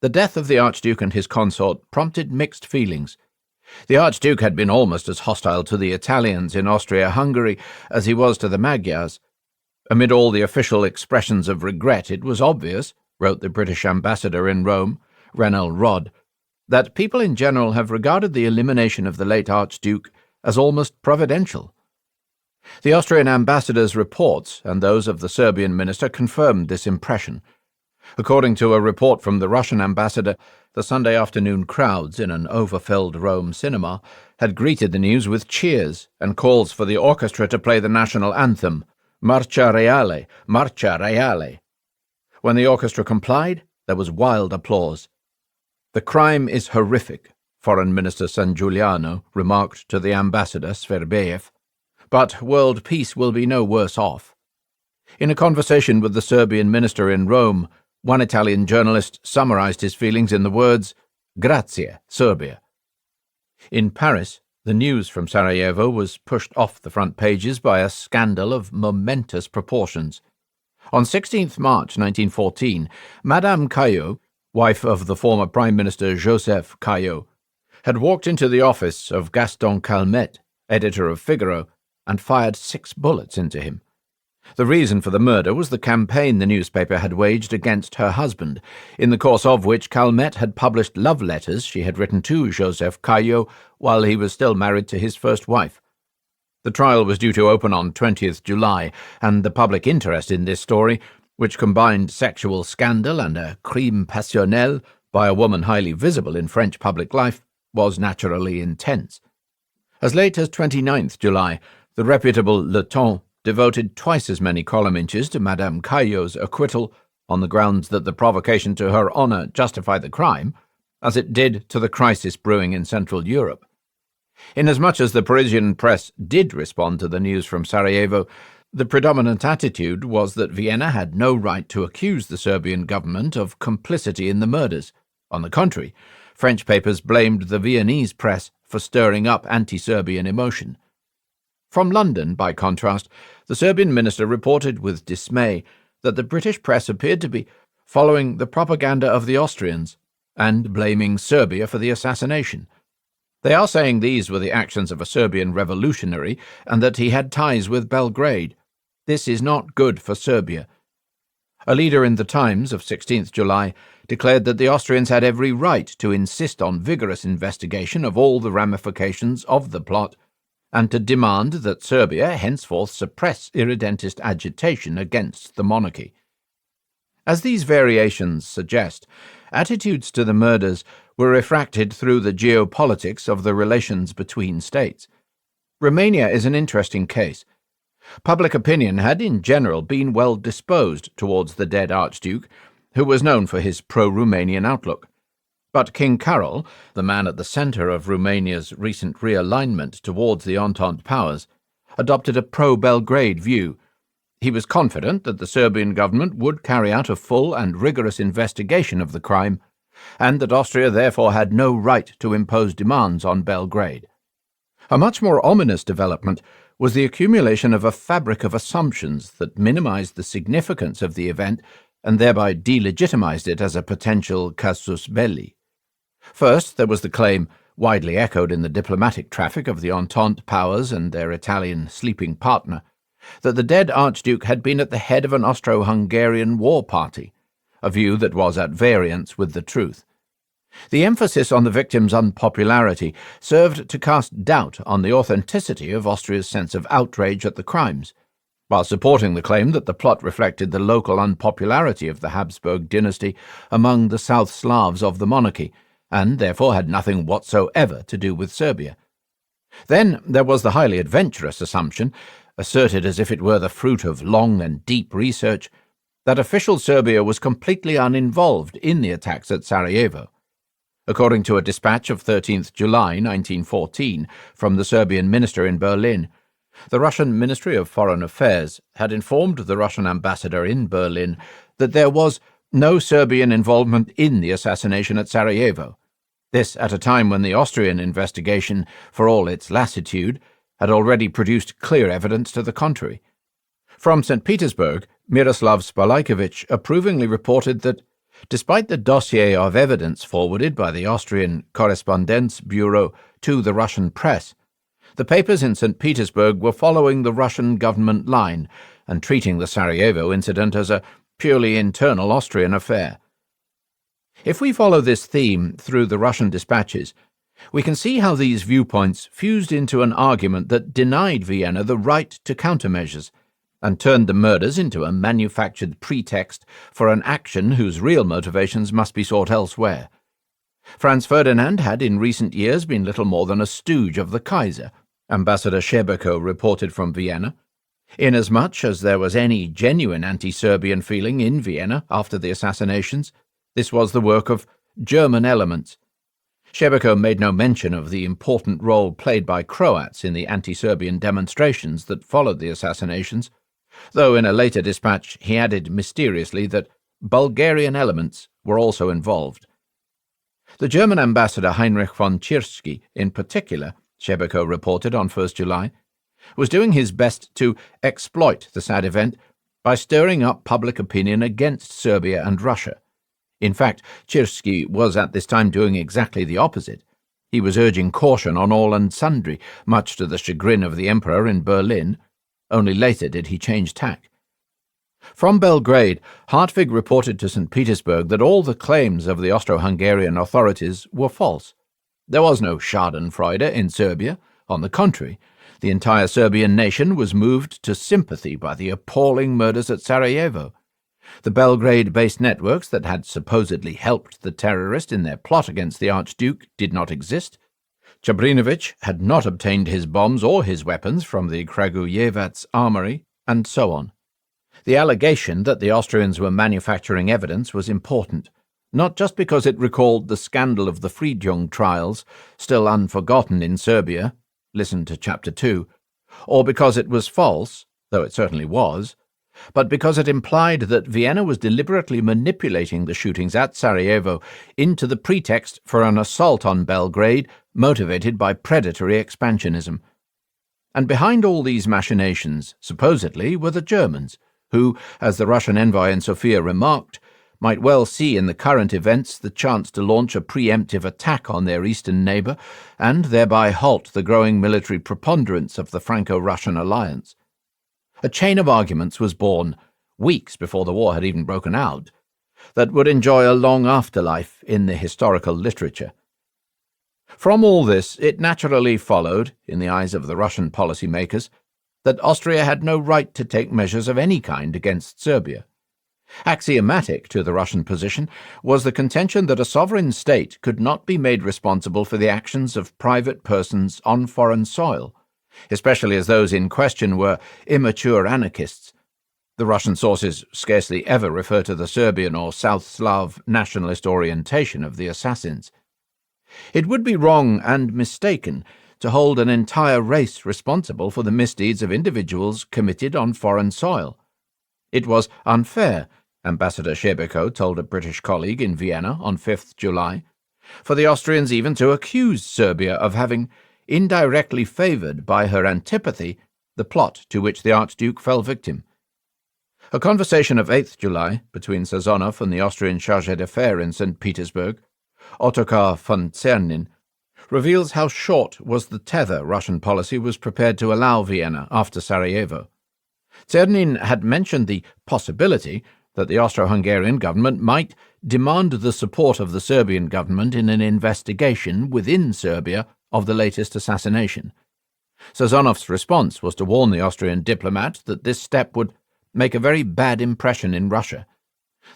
S1: the death of the Archduke and his consort prompted mixed feelings. The Archduke had been almost as hostile to the Italians in Austria-Hungary as he was to the Magyars. Amid all the official expressions of regret, it was obvious, wrote the British ambassador in Rome, Renel Rodd, that people in general have regarded the elimination of the late Archduke as almost providential. The Austrian ambassador's reports and those of the Serbian minister confirmed this impression. According to a report from the Russian ambassador, the Sunday afternoon crowds in an overfilled Rome cinema had greeted the news with cheers and calls for the orchestra to play the national anthem, Marcia Reale, Marcia Reale. When the orchestra complied, there was wild applause. "The crime is horrific," Foreign Minister San Giuliano remarked to the ambassador Sverbeyev, "but world peace will be no worse off." In a conversation with the Serbian minister in Rome, one Italian journalist summarized his feelings in the words, "Grazie, Serbia." In Paris, the news from Sarajevo was pushed off the front pages by a scandal of momentous proportions. On 16th March 1914, Madame Caillaux, wife of the former Prime Minister Joseph Caillaux, had walked into the office of Gaston Calmette, editor of Figaro, and fired 6 bullets into him. The reason for the murder was the campaign the newspaper had waged against her husband, in the course of which Calmette had published love letters she had written to Joseph Caillaux while he was still married to his first wife. The trial was due to open on 20th July, and the public interest in this story, which combined sexual scandal and a crime passionnel by a woman highly visible in French public life, was naturally intense. As late as 29th July, the reputable Le Temps devoted twice as many column inches to Madame Caillaux's acquittal on the grounds that the provocation to her honour justified the crime, as it did to the crisis brewing in Central Europe. Inasmuch as the Parisian press did respond to the news from Sarajevo, the predominant attitude was that Vienna had no right to accuse the Serbian government of complicity in the murders. On the contrary, French papers blamed the Viennese press for stirring up anti-Serbian emotion. From London, by contrast, the Serbian minister reported with dismay that the British press appeared to be following the propaganda of the Austrians and blaming Serbia for the assassination. "They are saying these were the actions of a Serbian revolutionary and that he had ties with Belgrade. This is not good for Serbia." A leader in the Times of 16th July declared that the Austrians had every right to insist on vigorous investigation of all the ramifications of the plot and to demand that Serbia henceforth suppress irredentist agitation against the monarchy. As these variations suggest, attitudes to the murders were refracted through the geopolitics of the relations between states. Romania is an interesting case. Public opinion had in general been well disposed towards the dead Archduke, who was known for his pro-Romanian outlook. But King Carol, the man at the centre of Romania's recent realignment towards the Entente powers, adopted a pro-Belgrade view. He was confident that the Serbian government would carry out a full and rigorous investigation of the crime, and that Austria therefore had no right to impose demands on Belgrade. A much more ominous development was the accumulation of a fabric of assumptions that minimized the significance of the event and thereby delegitimized it as a potential casus belli. First, there was the claim, widely echoed in the diplomatic traffic of the Entente powers and their Italian sleeping partner, that the dead Archduke had been at the head of an Austro-Hungarian war party, a view that was at variance with the truth. The emphasis on the victim's unpopularity served to cast doubt on the authenticity of Austria's sense of outrage at the crimes, while supporting the claim that the plot reflected the local unpopularity of the Habsburg dynasty among the South Slavs of the monarchy, and therefore had nothing whatsoever to do with Serbia. Then there was the highly adventurous assumption, asserted as if it were the fruit of long and deep research, that official Serbia was completely uninvolved in the attacks at Sarajevo. According to a dispatch of 13th July 1914 from the Serbian minister in Berlin, the Russian Ministry of Foreign Affairs had informed the Russian ambassador in Berlin that there was no Serbian involvement in the assassination at Sarajevo. This at a time when the Austrian investigation, for all its lassitude, had already produced clear evidence to the contrary. From St. Petersburg, Miroslav Spalajkovic approvingly reported that, despite the dossier of evidence forwarded by the Austrian Correspondence Bureau to the Russian press, the papers in St. Petersburg were following the Russian government line and treating the Sarajevo incident as a purely internal Austrian affair. If we follow this theme through the Russian dispatches, we can see how these viewpoints fused into an argument that denied Vienna the right to countermeasures and turned the murders into a manufactured pretext for an action whose real motivations must be sought elsewhere. Franz Ferdinand had in recent years been little more than a stooge of the Kaiser, Ambassador Shebeko reported from Vienna. Inasmuch as there was any genuine anti-Serbian feeling in Vienna after the assassinations, this was the work of German elements. Shebeko made no mention of the important role played by Croats in the anti-Serbian demonstrations that followed the assassinations, though in a later dispatch he added mysteriously that Bulgarian elements were also involved. The German ambassador Heinrich von Tschirschky, in particular, Shebeko reported on 1st July, was doing his best to exploit the sad event by stirring up public opinion against Serbia and Russia. In fact, Tschirschky was at this time doing exactly the opposite. He was urging caution on all and sundry, much to the chagrin of the Emperor in Berlin. Only later did he change tack. From Belgrade, Hartwig reported to St. Petersburg that all the claims of the Austro-Hungarian authorities were false. There was no schadenfreude in Serbia. On the contrary, the entire Serbian nation was moved to sympathy by the appalling murders at Sarajevo. The Belgrade-based networks that had supposedly helped the terrorists in their plot against the Archduke did not exist. Čabrinović had not obtained his bombs or his weapons from the Kragujevac armory, and so on. The allegation that the Austrians were manufacturing evidence was important, not just because it recalled the scandal of the Friedjung trials, still unforgotten in Serbia, listen to Chapter 2, or because it was false, though it certainly was, but because it implied that Vienna was deliberately manipulating the shootings at Sarajevo into the pretext for an assault on Belgrade motivated by predatory expansionism. And behind all these machinations, supposedly, were the Germans, who, as the Russian envoy in Sofia remarked, might well see in the current events the chance to launch a preemptive attack on their eastern neighbour and thereby halt the growing military preponderance of the Franco-Russian alliance. A chain of arguments was born, weeks before the war had even broken out, that would enjoy a long afterlife in the historical literature. From all this, it naturally followed, in the eyes of the Russian policymakers, that Austria had no right to take measures of any kind against Serbia. Axiomatic to the Russian position was the contention that a sovereign state could not be made responsible for the actions of private persons on foreign soil, especially as those in question were immature anarchists. The Russian sources scarcely ever refer to the Serbian or South Slav nationalist orientation of the assassins. It would be wrong and mistaken to hold an entire race responsible for the misdeeds of individuals committed on foreign soil. It was unfair, Ambassador Shebeko told a British colleague in Vienna on 5th July, for the Austrians even to accuse Serbia of having indirectly favoured by her antipathy the plot to which the Archduke fell victim. A conversation of 8th July between Sazonov and the Austrian chargé d'affaires in St. Petersburg, Ottokar von Czernin, reveals how short was the tether Russian policy was prepared to allow Vienna after Sarajevo. Czernin had mentioned the possibility that the Austro-Hungarian government might demand the support of the Serbian government in an investigation within Serbia of the latest assassination. Sazonov's response was to warn the Austrian diplomat that this step would make a very bad impression in Russia.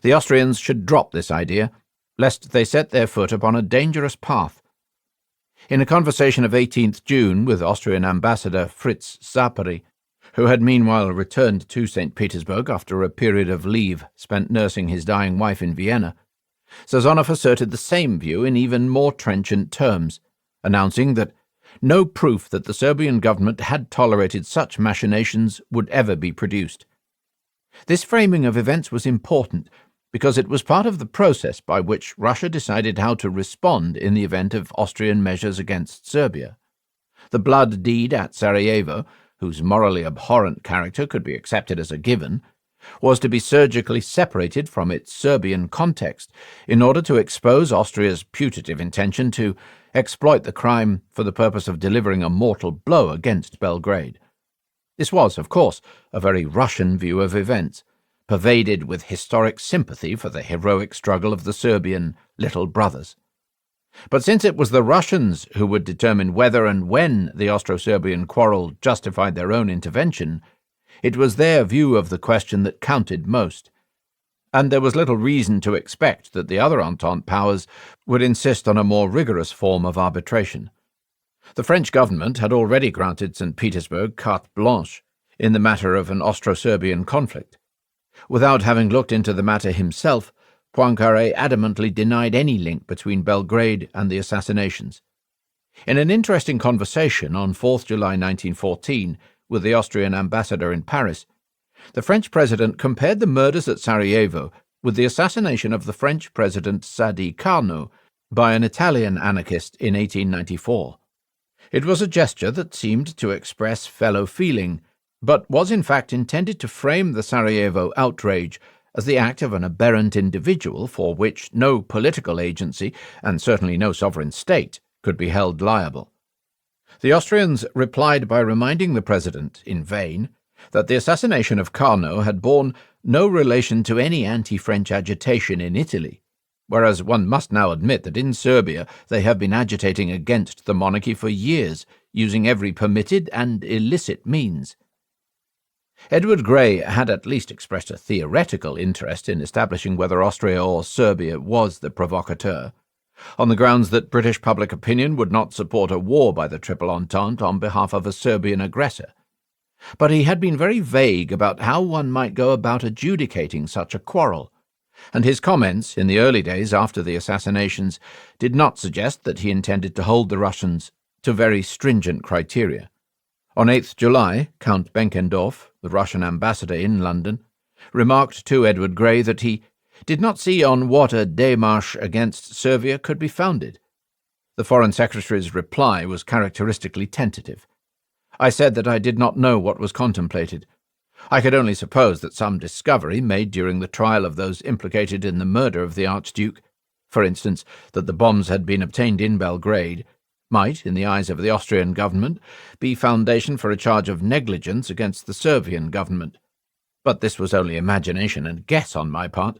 S1: The Austrians should drop this idea, lest they set their foot upon a dangerous path. In a conversation of 18th June with Austrian ambassador Fritz Zapari, who had meanwhile returned to St. Petersburg after a period of leave spent nursing his dying wife in Vienna, Sazonov asserted the same view in even more trenchant terms, announcing that no proof that the Serbian government had tolerated such machinations would ever be produced. This framing of events was important because it was part of the process by which Russia decided how to respond in the event of Austrian measures against Serbia. The blood deed at Sarajevo, whose morally abhorrent character could be accepted as a given, was to be surgically separated from its Serbian context in order to expose Austria's putative intention to exploit the crime for the purpose of delivering a mortal blow against Belgrade. This was, of course, a very Russian view of events, pervaded with historic sympathy for the heroic struggle of the Serbian little brothers. But since it was the Russians who would determine whether and when the Austro-Serbian quarrel justified their own intervention, it was their view of the question that counted most, and there was little reason to expect that the other Entente powers would insist on a more rigorous form of arbitration. The French government had already granted St. Petersburg carte blanche in the matter of an Austro-Serbian conflict. Without having looked into the matter himself, Poincaré adamantly denied any link between Belgrade and the assassinations. In an interesting conversation on 4th July 1914 with the Austrian ambassador in Paris, the French president compared the murders at Sarajevo with the assassination of the French president Sadi Carnot by an Italian anarchist in 1894. It was a gesture that seemed to express fellow feeling, but was in fact intended to frame the Sarajevo outrage as the act of an aberrant individual for which no political agency, and certainly no sovereign state, could be held liable. The Austrians replied by reminding the president, in vain, that the assassination of Carnot had borne no relation to any anti-French agitation in Italy, whereas one must now admit that in Serbia they have been agitating against the monarchy for years, using every permitted and illicit means. Edward Grey had at least expressed a theoretical interest in establishing whether Austria or Serbia was the provocateur, on the grounds that British public opinion would not support a war by the Triple Entente on behalf of a Serbian aggressor. But he had been very vague about how one might go about adjudicating such a quarrel, and his comments in the early days after the assassinations did not suggest that he intended to hold the Russians to very stringent criteria. On 8th July, Count Benkendorf, the Russian ambassador in London, remarked to Edward Grey that he did not see on what a démarche against Serbia could be founded. The Foreign Secretary's reply was characteristically tentative. I said that I did not know what was contemplated. I could only suppose that some discovery made during the trial of those implicated in the murder of the Archduke, for instance, that the bombs had been obtained in Belgrade, might, in the eyes of the Austrian government, be foundation for a charge of negligence against the Serbian government. But this was only imagination and guess on my part.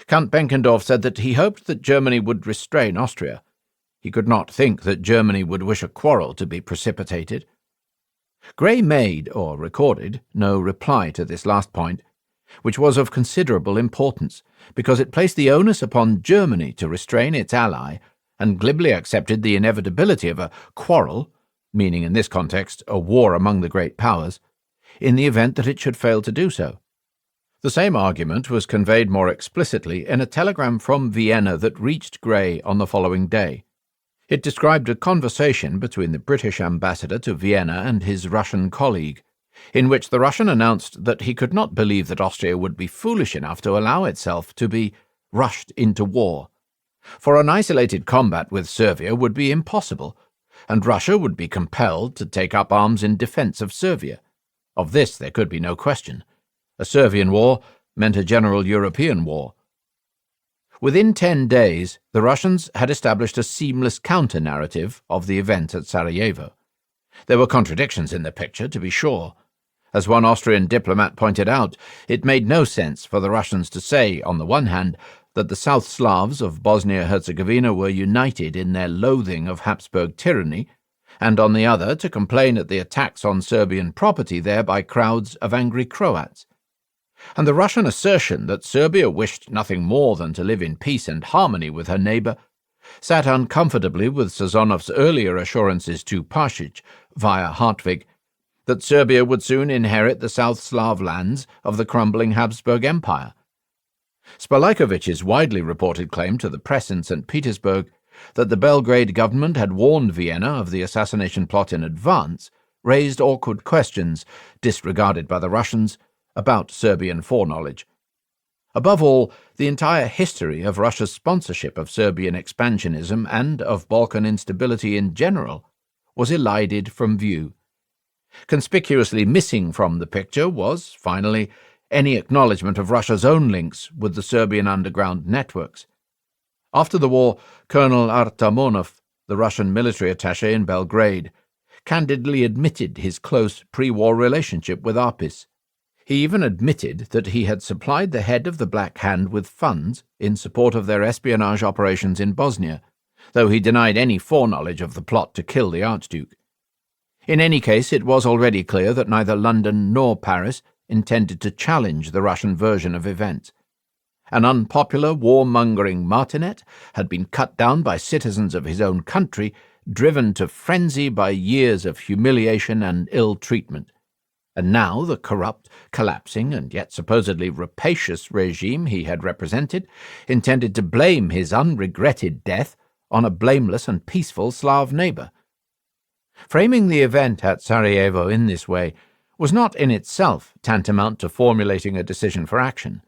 S1: Count Benkendorf said that he hoped that Germany would restrain Austria. He could not think that Germany would wish a quarrel to be precipitated. Grey made, or recorded, no reply to this last point, which was of considerable importance, because it placed the onus upon Germany to restrain its ally, and glibly accepted the inevitability of a quarrel, meaning in this context a war among the great powers, in the event that it should fail to do so. The same argument was conveyed more explicitly in a telegram from Vienna that reached Grey on the following day. It described a conversation between the British ambassador to Vienna and his Russian colleague, in which the Russian announced that he could not believe that Austria would be foolish enough to allow itself to be rushed into war, for an isolated combat with Serbia would be impossible, and Russia would be compelled to take up arms in defense of Serbia. Of this there could be no question. A Serbian war meant a general European war. Within 10 days, the Russians had established a seamless counter-narrative of the event at Sarajevo. There were contradictions in the picture, to be sure. As one Austrian diplomat pointed out, it made no sense for the Russians to say, on the one hand, that the South Slavs of Bosnia-Herzegovina were united in their loathing of Habsburg tyranny, and on the other to complain at the attacks on Serbian property there by crowds of angry Croats. And the Russian assertion that Serbia wished nothing more than to live in peace and harmony with her neighbour sat uncomfortably with Sazonov's earlier assurances to Pasich, via Hartwig, that Serbia would soon inherit the South Slav lands of the crumbling Habsburg Empire. Spalajkovic's widely reported claim to the press in St. Petersburg that the Belgrade government had warned Vienna of the assassination plot in advance raised awkward questions, disregarded by the Russians, about Serbian foreknowledge. Above all, the entire history of Russia's sponsorship of Serbian expansionism and of Balkan instability in general was elided from view. Conspicuously missing from the picture was, finally, any acknowledgement of Russia's own links with the Serbian underground networks. After the war, Colonel Artamonov, the Russian military attaché in Belgrade, candidly admitted his close pre-war relationship with Apis. He even admitted that he had supplied the head of the Black Hand with funds in support of their espionage operations in Bosnia, though he denied any foreknowledge of the plot to kill the Archduke. In any case, it was already clear that neither London nor Paris intended to challenge the Russian version of events. An unpopular, warmongering martinet had been cut down by citizens of his own country, driven to frenzy by years of humiliation and ill treatment. And now the corrupt, collapsing, and yet supposedly rapacious regime he had represented intended to blame his unregretted death on a blameless and peaceful Slav neighbour. Framing the event at Sarajevo in this way was not in itself tantamount to formulating a decision for action,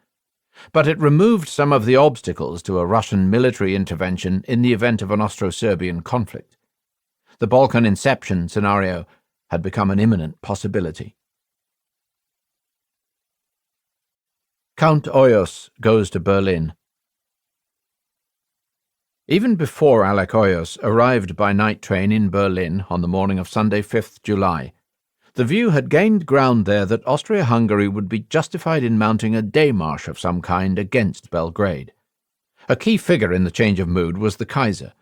S1: but it removed some of the obstacles to a Russian military intervention in the event of an Austro-Serbian conflict. The Balkan inception scenario had become an imminent possibility. Count Oyos goes to Berlin. Even before Alec Oyos arrived by night train in Berlin on the morning of Sunday, 5th July, the view had gained ground there that Austria-Hungary would be justified in mounting a day-march of some kind against Belgrade. A key figure in the change of mood was the Kaiser.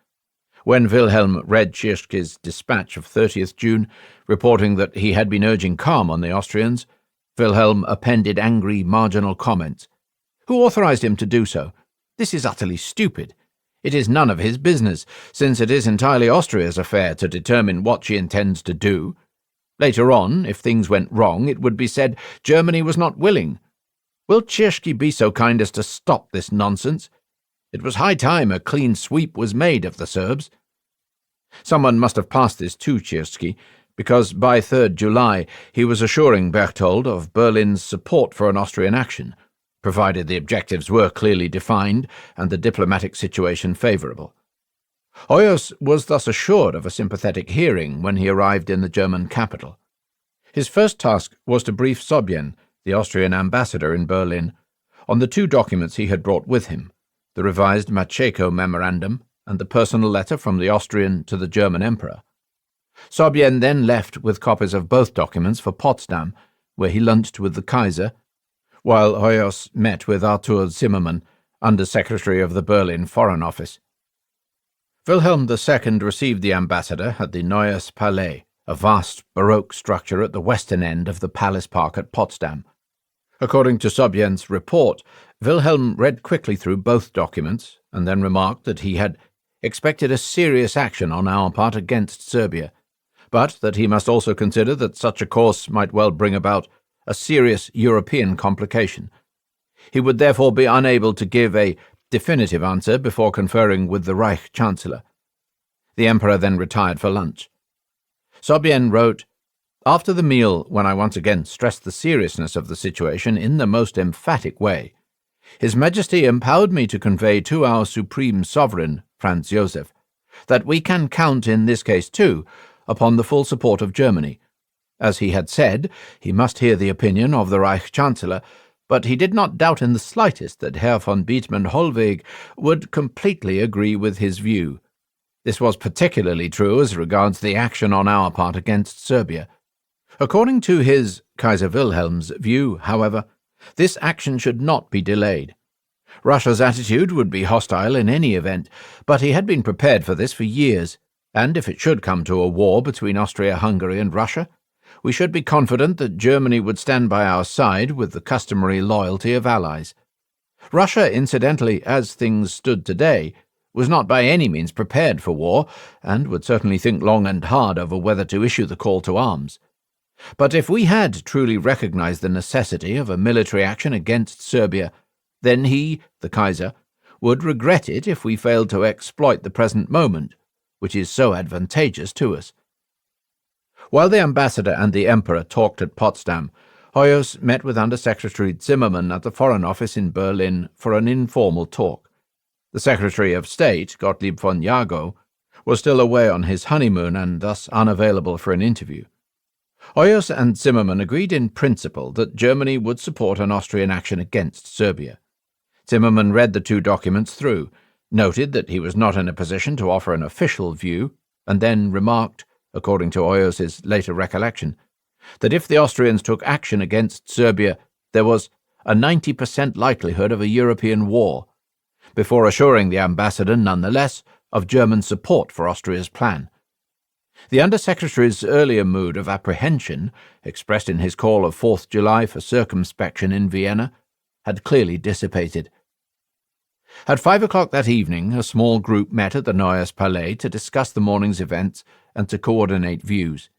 S1: When Wilhelm read Tschirschky's dispatch of 30th June, reporting that he had been urging calm on the Austrians, Wilhelm appended angry marginal comments. Who authorized him to do so? This is utterly stupid. It is none of his business, since it is entirely Austria's affair to determine what she intends to do. Later on, if things went wrong, it would be said Germany was not willing. Will Tschirschky be so kind as to stop this nonsense? It was high time a clean sweep was made of the Serbs. Someone must have passed this to Tschirschky, because by 3rd July he was assuring Berchtold of Berlin's support for an Austrian action, provided the objectives were clearly defined and the diplomatic situation favourable. Oyos was thus assured of a sympathetic hearing when he arrived in the German capital. His first task was to brief Sobien, the Austrian ambassador in Berlin, on the two documents he had brought with him, the revised Macheco memorandum and the personal letter from the Austrian to the German emperor. Sobien then left with copies of both documents for Potsdam, where he lunched with the Kaiser, while Oyos met with Arthur Zimmermann, Under-Secretary of the Berlin Foreign Office. Wilhelm II received the ambassador at the Neues Palais, a vast Baroque structure at the western end of the palace park at Potsdam. According to Sobien's report, Wilhelm read quickly through both documents and then remarked that he had expected a serious action on our part against Serbia, but that he must also consider that such a course might well bring about a serious European complication. He would therefore be unable to give a definitive answer before conferring with the Reich Chancellor. The Emperor then retired for lunch. Sobien wrote, "After the meal, when I once again stressed the seriousness of the situation in the most emphatic way, His Majesty empowered me to convey to our Supreme Sovereign, Franz Joseph, that we can count in this case too upon the full support of Germany. As he had said, he must hear the opinion of the Reich Chancellor, but he did not doubt in the slightest that Herr von Bethmann-Hollweg would completely agree with his view. This was particularly true as regards the action on our part against Serbia. According to his, Kaiser Wilhelm's, view, however, this action should not be delayed. Russia's attitude would be hostile in any event, but he had been prepared for this for years, and if it should come to a war between Austria-Hungary and Russia, we should be confident that Germany would stand by our side with the customary loyalty of allies. Russia, incidentally, as things stood today, was not by any means prepared for war, and would certainly think long and hard over whether to issue the call to arms. But if we had truly recognized the necessity of a military action against Serbia, then he, the Kaiser, would regret it if we failed to exploit the present moment, which is so advantageous to us. While the ambassador and the emperor talked at Potsdam, Hoyos met with Under-Secretary Zimmermann at the Foreign Office in Berlin for an informal talk. The Secretary of State, Gottlieb von Jagow, was still away on his honeymoon and thus unavailable for an interview. Hoyos and Zimmermann agreed in principle that Germany would support an Austrian action against Serbia. Zimmermann read the two documents through, noted that he was not in a position to offer an official view, and then remarked, according to Hoyos' later recollection, that if the Austrians took action against Serbia, there was a 90% likelihood of a European war, before assuring the ambassador nonetheless of German support for Austria's plan. The Under-Secretary's earlier mood of apprehension, expressed in his call of 4th July for circumspection in Vienna, had clearly dissipated. At 5 o'clock that evening, a small group met at the Neues Palais to discuss the morning's events and to coordinate views.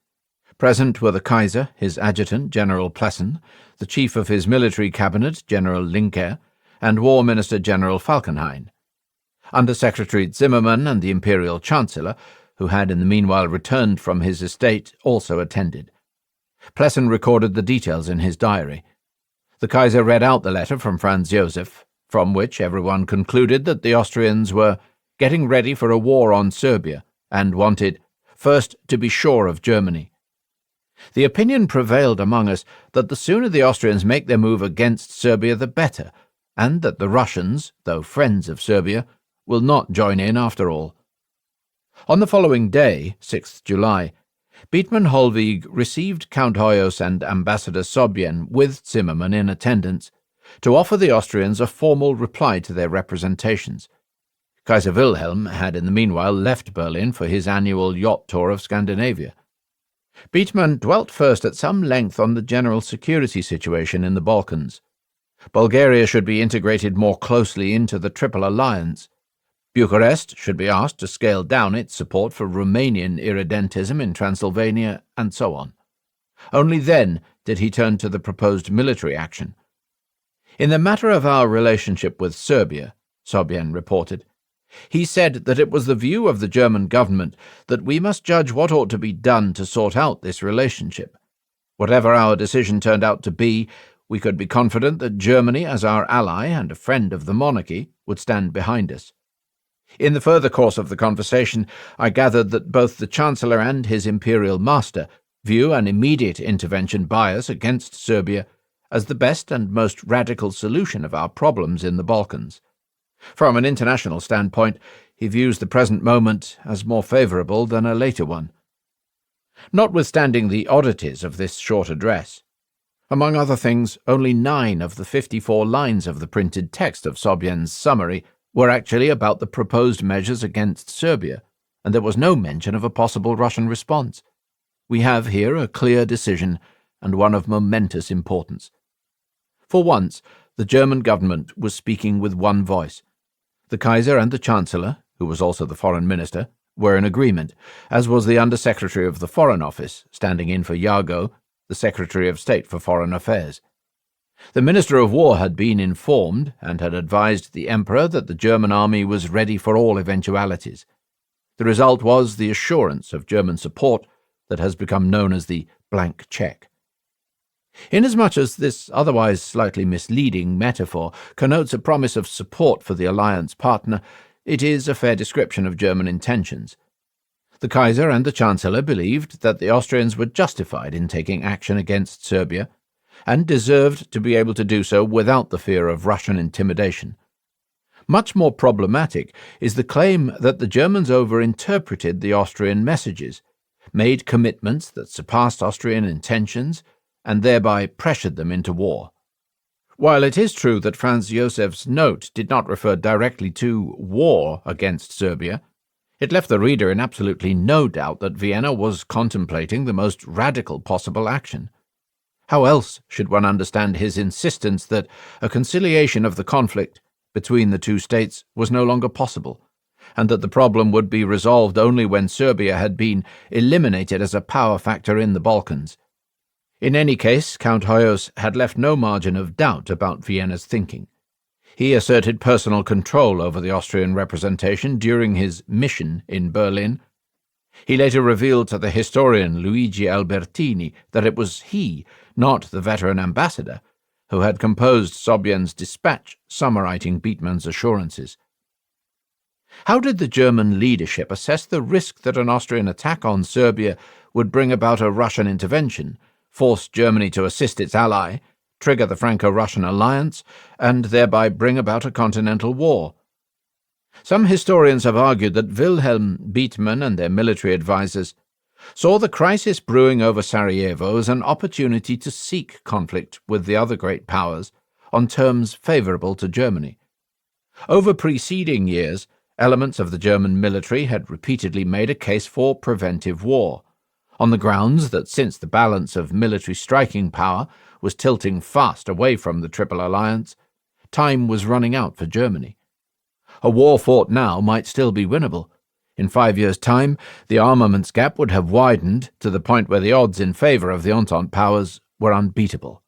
S1: Present were the Kaiser, his adjutant, General Plessen, the chief of his military cabinet, General Linker, and War Minister General Falkenhayn. Under-Secretary Zimmermann and the Imperial Chancellor, who had in the meanwhile returned from his estate, also attended. Plessen recorded the details in his diary. The Kaiser read out the letter from Franz Josef, from which everyone concluded that the Austrians were getting ready for a war on Serbia and wanted, first, to be sure of Germany. The opinion prevailed among us that the sooner the Austrians make their move against Serbia the better, and that the Russians, though friends of Serbia, will not join in after all. On the following day, 6th July, Beetman Holweg received Count Hoyos and Ambassador Sobien with Zimmermann in attendance to offer the Austrians a formal reply to their representations. Kaiser Wilhelm had in the meanwhile left Berlin for his annual yacht tour of Scandinavia. Beetman dwelt first at some length on the general security situation in the Balkans. Bulgaria should be integrated more closely into the Triple Alliance. Bucharest should be asked to scale down its support for Romanian irredentism in Transylvania, and so on. Only then did he turn to the proposed military action. In the matter of our relationship with Serbia, Sobien reported, he said that it was the view of the German government that we must judge what ought to be done to sort out this relationship. Whatever our decision turned out to be, we could be confident that Germany, as our ally and a friend of the monarchy, would stand behind us. In the further course of the conversation, I gathered that both the Chancellor and his imperial master view an immediate intervention by us against Serbia as the best and most radical solution of our problems in the Balkans. From an international standpoint, he views the present moment as more favourable than a later one. Notwithstanding the oddities of this short address, among other things, only 9 of the 54 lines of the printed text of Sobien's summary were actually about the proposed measures against Serbia, and there was no mention of a possible Russian response. We have here a clear decision, and one of momentous importance. For once, the German government was speaking with one voice. The Kaiser and the Chancellor, who was also the Foreign Minister, were in agreement, as was the Under-Secretary of the Foreign Office, standing in for Jagow, the Secretary of State for Foreign Affairs. The Minister of War had been informed and had advised the Emperor that the German army was ready for all eventualities. The result was the assurance of German support that has become known as the blank check. Inasmuch as this otherwise slightly misleading metaphor connotes a promise of support for the alliance partner, it is a fair description of German intentions. The Kaiser and the Chancellor believed that the Austrians were justified in taking action against Serbia, and deserved to be able to do so without the fear of Russian intimidation. Much more problematic is the claim that the Germans overinterpreted the Austrian messages, made commitments that surpassed Austrian intentions, and thereby pressured them into war. While it is true that Franz Josef's note did not refer directly to war against Serbia, it left the reader in absolutely no doubt that Vienna was contemplating the most radical possible action. How else should one understand his insistence that a conciliation of the conflict between the two states was no longer possible, and that the problem would be resolved only when Serbia had been eliminated as a power factor in the Balkans? In any case, Count Hoyos had left no margin of doubt about Vienna's thinking. He asserted personal control over the Austrian representation during his mission in Berlin. He later revealed to the historian Luigi Albertini that it was he, not the veteran ambassador, who had composed Sobie's dispatch summarizing Beetman's assurances. How did the German leadership assess the risk that an Austrian attack on Serbia would bring about a Russian intervention, force Germany to assist its ally, trigger the Franco-Russian alliance, and thereby bring about a continental war? Some historians have argued that Wilhelm, Beetman, and their military advisers saw the crisis brewing over Sarajevo as an opportunity to seek conflict with the other great powers on terms favourable to Germany. Over preceding years, elements of the German military had repeatedly made a case for preventive war, on the grounds that since the balance of military striking power was tilting fast away from the Triple Alliance, time was running out for Germany. A war fought now might still be winnable. In 5 years' time, the armaments gap would have widened to the point where the odds in favour of the Entente powers were unbeatable.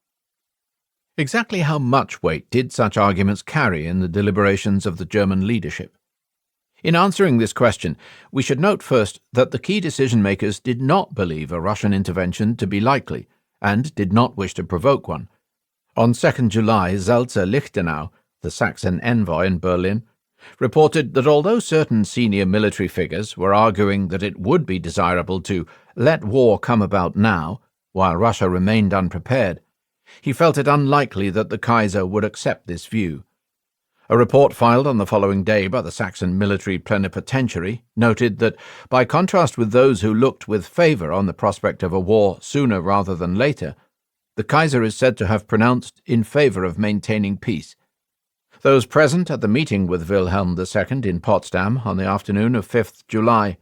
S1: Exactly how much weight did such arguments carry in the deliberations of the German leadership? In answering this question, we should note first that the key decision-makers did not believe a Russian intervention to be likely, and did not wish to provoke one. On 2 July, Salzer-Lichtenau, the Saxon envoy in Berlin, reported that although certain senior military figures were arguing that it would be desirable to let war come about now, while Russia remained unprepared, he felt it unlikely that the Kaiser would accept this view. A report filed on the following day by the Saxon military plenipotentiary noted that, by contrast with those who looked with favour on the prospect of a war sooner rather than later, the Kaiser is said to have pronounced in favour of maintaining peace. Those present at the meeting with Wilhelm II in Potsdam on the afternoon of 5th July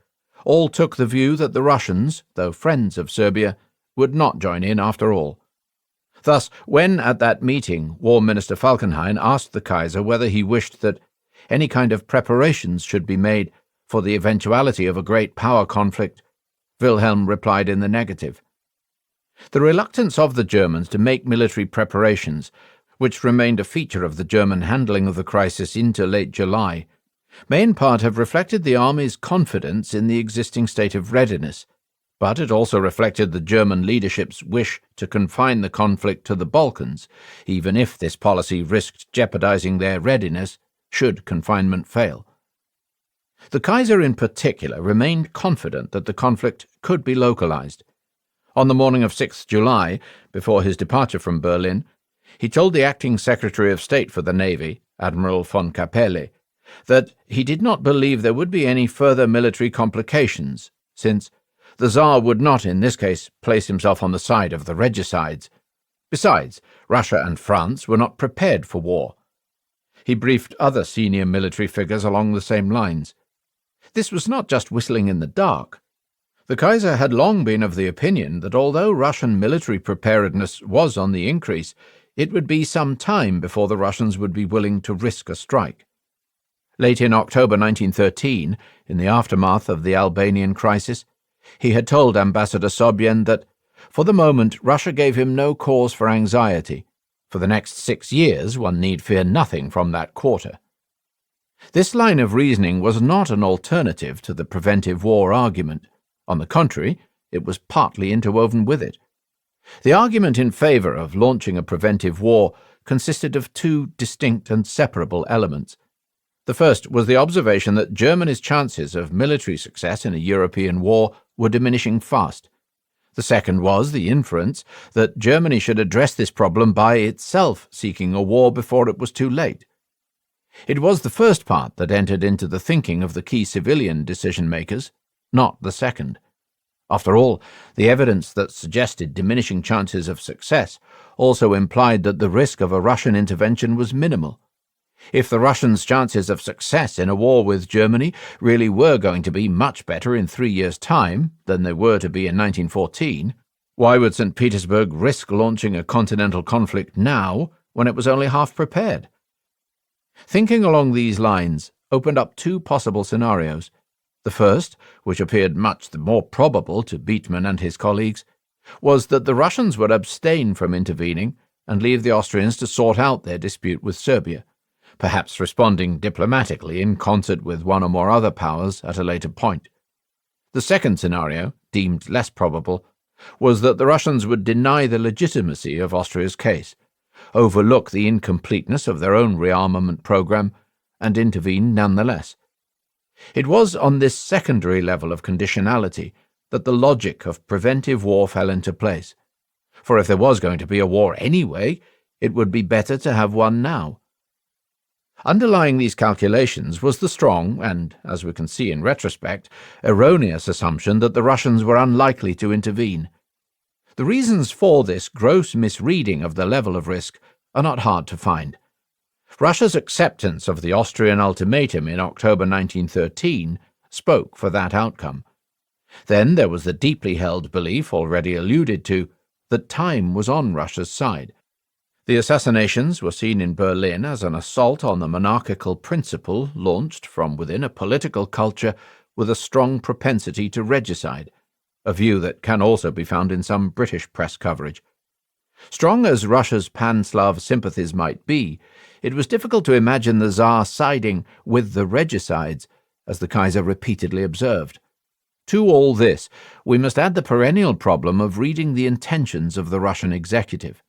S1: all took the view that the Russians, though friends of Serbia, would not join in after all. Thus, when at that meeting War Minister Falkenhayn asked the Kaiser whether he wished that any kind of preparations should be made for the eventuality of a great power conflict, Wilhelm replied in the negative. The reluctance of the Germans to make military preparations, which remained a feature of the German handling of the crisis into late July, may in part have reflected the army's confidence in the existing state of readiness, but it also reflected the German leadership's wish to confine the conflict to the Balkans, even if this policy risked jeopardizing their readiness should confinement fail. The Kaiser in particular remained confident that the conflict could be localized. On the morning of 6th July, before his departure from Berlin, he told the acting Secretary of State for the Navy, Admiral von Capelle, that he did not believe there would be any further military complications, since the Tsar would not in this case place himself on the side of the regicides. Besides, Russia and France were not prepared for war. He briefed other senior military figures along the same lines. This was not just whistling in the dark. The Kaiser had long been of the opinion that although Russian military preparedness was on the increase, it would be some time before the Russians would be willing to risk a strike. Late in October 1913, in the aftermath of the Albanian crisis, he had told Ambassador Sobien that, for the moment, Russia gave him no cause for anxiety. For the next 6 years, one need fear nothing from that quarter. This line of reasoning was not an alternative to the preventive war argument. On the contrary, it was partly interwoven with it. The argument in favour of launching a preventive war consisted of two distinct and separable elements. The first was the observation that Germany's chances of military success in a European war were diminishing fast. The second was the inference that Germany should address this problem by itself seeking a war before it was too late. It was the first part that entered into the thinking of the key civilian decision-makers, not the second. After all, the evidence that suggested diminishing chances of success also implied that the risk of a Russian intervention was minimal. If the Russians' chances of success in a war with Germany really were going to be much better in 3 years' time than they were to be in 1914, why would St. Petersburg risk launching a continental conflict now when it was only half prepared? Thinking along these lines opened up two possible scenarios. The first, which appeared much the more probable to Beetman and his colleagues, was that the Russians would abstain from intervening and leave the Austrians to sort out their dispute with Serbia, perhaps responding diplomatically in concert with one or more other powers at a later point. The second scenario, deemed less probable, was that the Russians would deny the legitimacy of Austria's case, overlook the incompleteness of their own rearmament program, and intervene nonetheless. It was on this secondary level of conditionality that the logic of preventive war fell into place. For if there was going to be a war anyway, it would be better to have one now. Underlying these calculations was the strong and, as we can see in retrospect, erroneous assumption that the Russians were unlikely to intervene. The reasons for this gross misreading of the level of risk are not hard to find. Russia's acceptance of the Austrian ultimatum in October 1913 spoke for that outcome. Then there was the deeply held belief, already alluded to, that time was on Russia's side. The assassinations were seen in Berlin as an assault on the monarchical principle launched from within a political culture with a strong propensity to regicide, a view that can also be found in some British press coverage. Strong as Russia's pan-Slav sympathies might be, it was difficult to imagine the Tsar siding with the regicides, as the Kaiser repeatedly observed. To all this, we must add the perennial problem of reading the intentions of the Russian executive.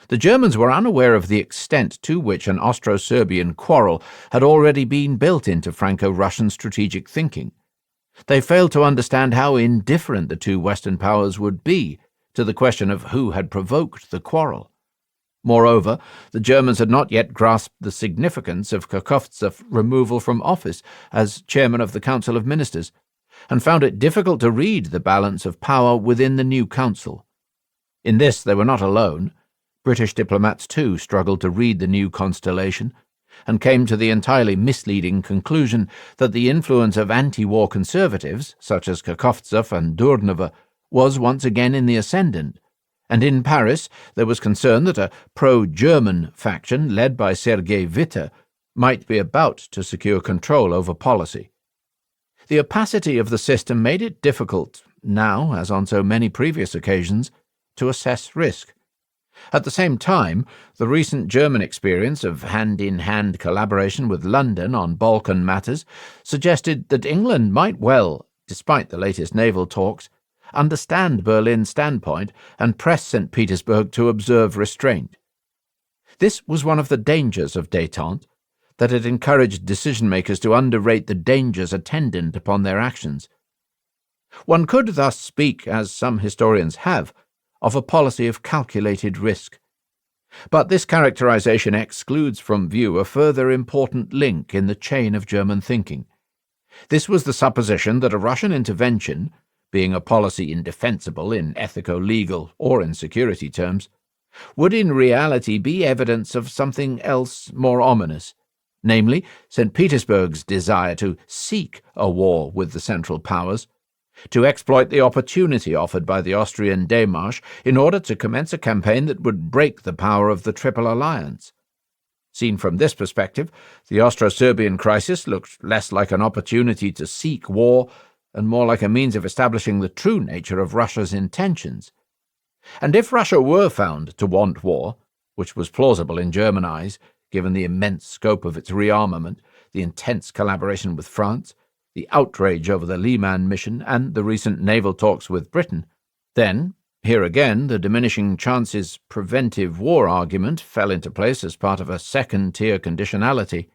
S1: The Germans were unaware of the extent to which an Austro-Serbian quarrel had already been built into Franco-Russian strategic thinking. They failed to understand how indifferent the two Western powers would be to the question of who had provoked the quarrel. Moreover, the Germans had not yet grasped the significance of Kakovtsev's removal from office as chairman of the Council of Ministers, and found it difficult to read the balance of power within the new council. In this they were not alone. British diplomats too struggled to read the new constellation, and came to the entirely misleading conclusion that the influence of anti-war conservatives, such as Kakovtsev and Durnova, was once again in the ascendant, and in Paris there was concern that a pro-German faction led by Sergei Witte might be about to secure control over policy. The opacity of the system made it difficult, now as on so many previous occasions, to assess risk. At the same time, the recent German experience of hand-in-hand collaboration with London on Balkan matters suggested that England might well, despite the latest naval talks, understand Berlin's standpoint and press St. Petersburg to observe restraint. This was one of the dangers of détente, that it encouraged decision-makers to underrate the dangers attendant upon their actions. One could thus speak, as some historians have, of a policy of calculated risk. But this characterization excludes from view a further important link in the chain of German thinking. This was the supposition that a Russian intervention, being a policy indefensible in ethico-legal or in security terms, would in reality be evidence of something else more ominous, namely St. Petersburg's desire to seek a war with the Central Powers, to exploit the opportunity offered by the Austrian démarche in order to commence a campaign that would break the power of the Triple Alliance. Seen from this perspective, the Austro-Serbian crisis looked less like an opportunity to seek war and more like a means of establishing the true nature of Russia's intentions. And if Russia were found to want war, which was plausible in German eyes, given the immense scope of its rearmament, the intense collaboration with France, the outrage over the Liman mission, and the recent naval talks with Britain, then, here again, the diminishing chances preventive war argument fell into place as part of a second-tier conditionality.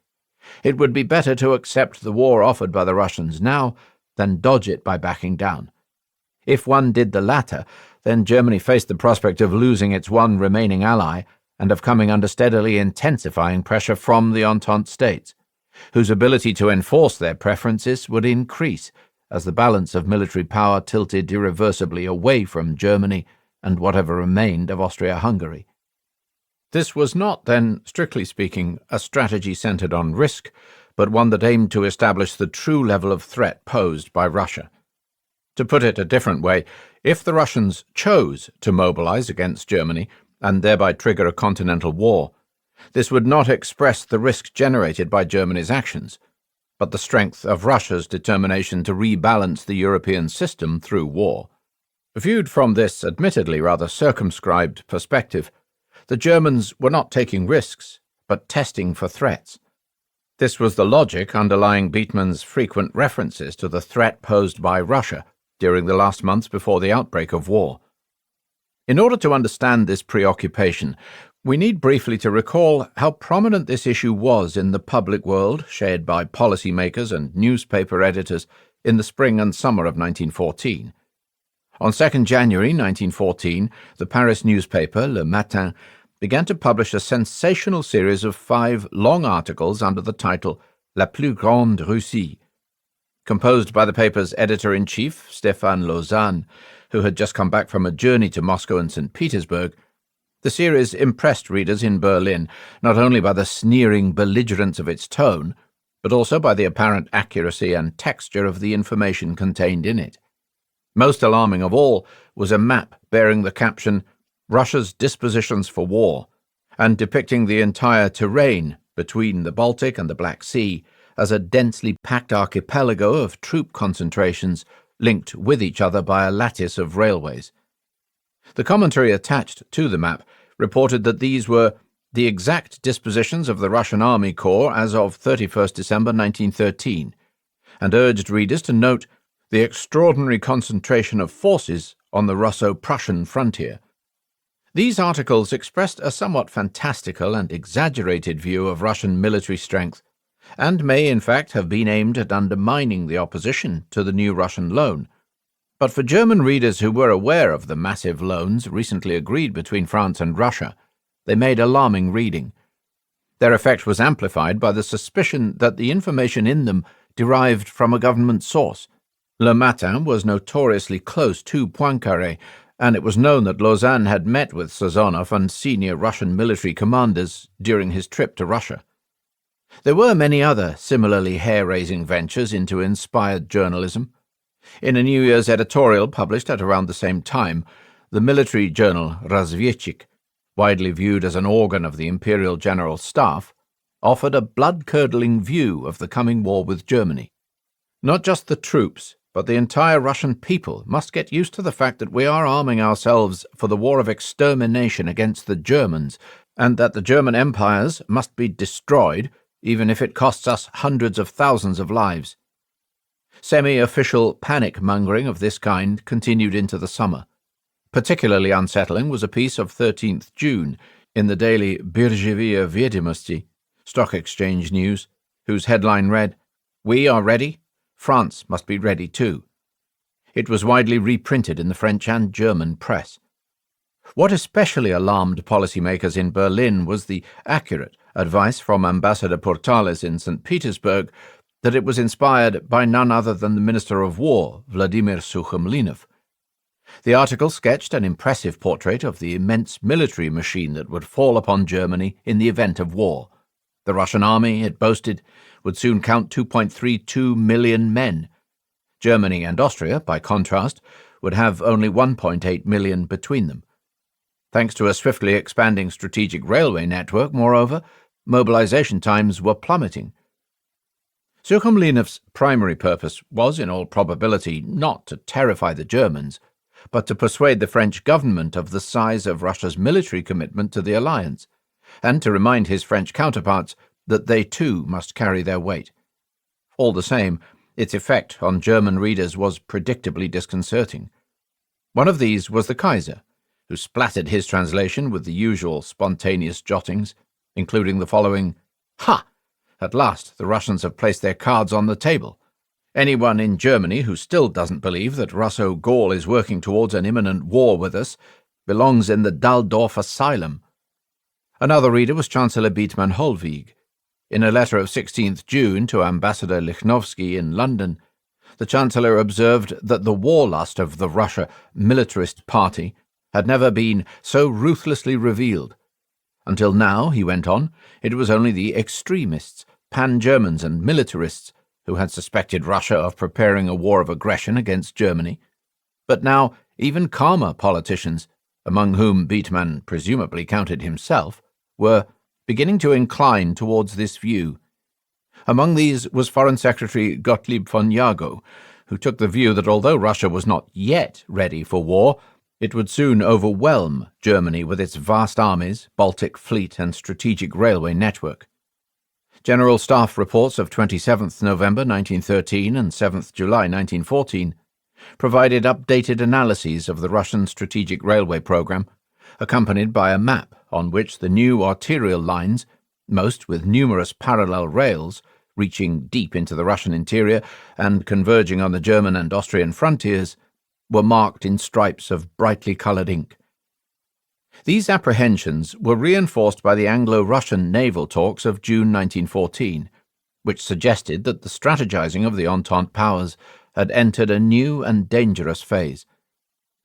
S1: It would be better to accept the war offered by the Russians now than dodge it by backing down. If one did the latter, then Germany faced the prospect of losing its one remaining ally and of coming under steadily intensifying pressure from the Entente states, whose ability to enforce their preferences would increase as the balance of military power tilted irreversibly away from Germany and whatever remained of Austria-Hungary. This was not, then, strictly speaking, a strategy centered on risk, but one that aimed to establish the true level of threat posed by Russia. To put it a different way, if the Russians chose to mobilize against Germany and thereby trigger a continental war, this would not express the risk generated by Germany's actions, but the strength of Russia's determination to rebalance the European system through war. Viewed from this admittedly rather circumscribed perspective, the Germans were not taking risks, but testing for threats. This was the logic underlying Beetman's frequent references to the threat posed by Russia during the last months before the outbreak of war. In order to understand this preoccupation, we need briefly to recall how prominent this issue was in the public world, shared by policymakers and newspaper editors in the spring and summer of 1914. On 2nd January 1914, the Paris newspaper, Le Matin, began to publish a sensational series of 5 long articles under the title La plus grande Russie. Composed by the paper's editor-in-chief, Stéphane Lausanne, who had just come back from a journey to Moscow and St. Petersburg, the series impressed readers in Berlin not only by the sneering belligerence of its tone, but also by the apparent accuracy and texture of the information contained in it. Most alarming of all was a map bearing the caption, Russia's Dispositions for War, and depicting the entire terrain between the Baltic and the Black Sea as a densely packed archipelago of troop concentrations linked with each other by a lattice of railways. The commentary attached to the map reported that these were the exact dispositions of the Russian Army Corps as of 31st December 1913, and urged readers to note the extraordinary concentration of forces on the Russo-Prussian frontier. These articles expressed a somewhat fantastical and exaggerated view of Russian military strength, and may in fact have been aimed at undermining the opposition to the new Russian loan. But for German readers who were aware of the massive loans recently agreed between France and Russia, they made alarming reading. Their effect was amplified by the suspicion that the information in them derived from a government source. Le Matin was notoriously close to Poincaré, and it was known that Lausanne had met with Sazonov and senior Russian military commanders during his trip to Russia. There were many other similarly hair-raising ventures into inspired journalism. In a New Year's editorial published at around the same time, the military journal Razviechik, widely viewed as an organ of the Imperial General Staff, offered a blood-curdling view of the coming war with Germany. Not just the troops, but the entire Russian people must get used to the fact that we are arming ourselves for the war of extermination against the Germans, and that the German empires must be destroyed, even if it costs us hundreds of thousands of lives. Semi-official panic-mongering of this kind continued into the summer. Particularly unsettling was a piece of 13th June in the daily Birjevie Vedomosti, stock exchange news, whose headline read, "We are ready, France must be ready too." It was widely reprinted in the French and German press. What especially alarmed policymakers in Berlin was the accurate advice from Ambassador Portales in St. Petersburg that it was inspired by none other than the Minister of War, Vladimir Sukhomlinov. The article sketched an impressive portrait of the immense military machine that would fall upon Germany in the event of war. The Russian army, it boasted, would soon count 2.32 million men. Germany and Austria, by contrast, would have only 1.8 million between them. Thanks to a swiftly expanding strategic railway network, moreover, mobilization times were plummeting. Sukhomlinov's primary purpose was, in all probability, not to terrify the Germans, but to persuade the French government of the size of Russia's military commitment to the alliance, and to remind his French counterparts that they too must carry their weight. All the same, its effect on German readers was predictably disconcerting. One of these was the Kaiser, who splattered his translation with the usual spontaneous jottings, including the following, "Ha! At last the Russians have placed their cards on the table. Anyone in Germany who still doesn't believe that Russo-Gaul is working towards an imminent war with us belongs in the Daldorf Asylum." Another reader was Chancellor Beetman Holweg. In a letter of 16th June to Ambassador Lichnowsky in London, the Chancellor observed that the war lust of the Russia militarist party had never been so ruthlessly revealed. Until now, he went on, it was only the extremists, pan-Germans and militarists who had suspected Russia of preparing a war of aggression against Germany. But now even calmer politicians, among whom Beetman presumably counted himself, were beginning to incline towards this view. Among these was Foreign Secretary Gottlieb von Jagow, who took the view that although Russia was not yet ready for war, it would soon overwhelm Germany with its vast armies, Baltic fleet, and strategic railway network. General Staff reports of 27th November 1913 and 7th July 1914 provided updated analyses of the Russian strategic railway program, accompanied by a map on which the new arterial lines, most with numerous parallel rails, reaching deep into the Russian interior and converging on the German and Austrian frontiers, were marked in stripes of brightly coloured ink. These apprehensions were reinforced by the Anglo-Russian naval talks of June 1914, which suggested that the strategizing of the Entente powers had entered a new and dangerous phase.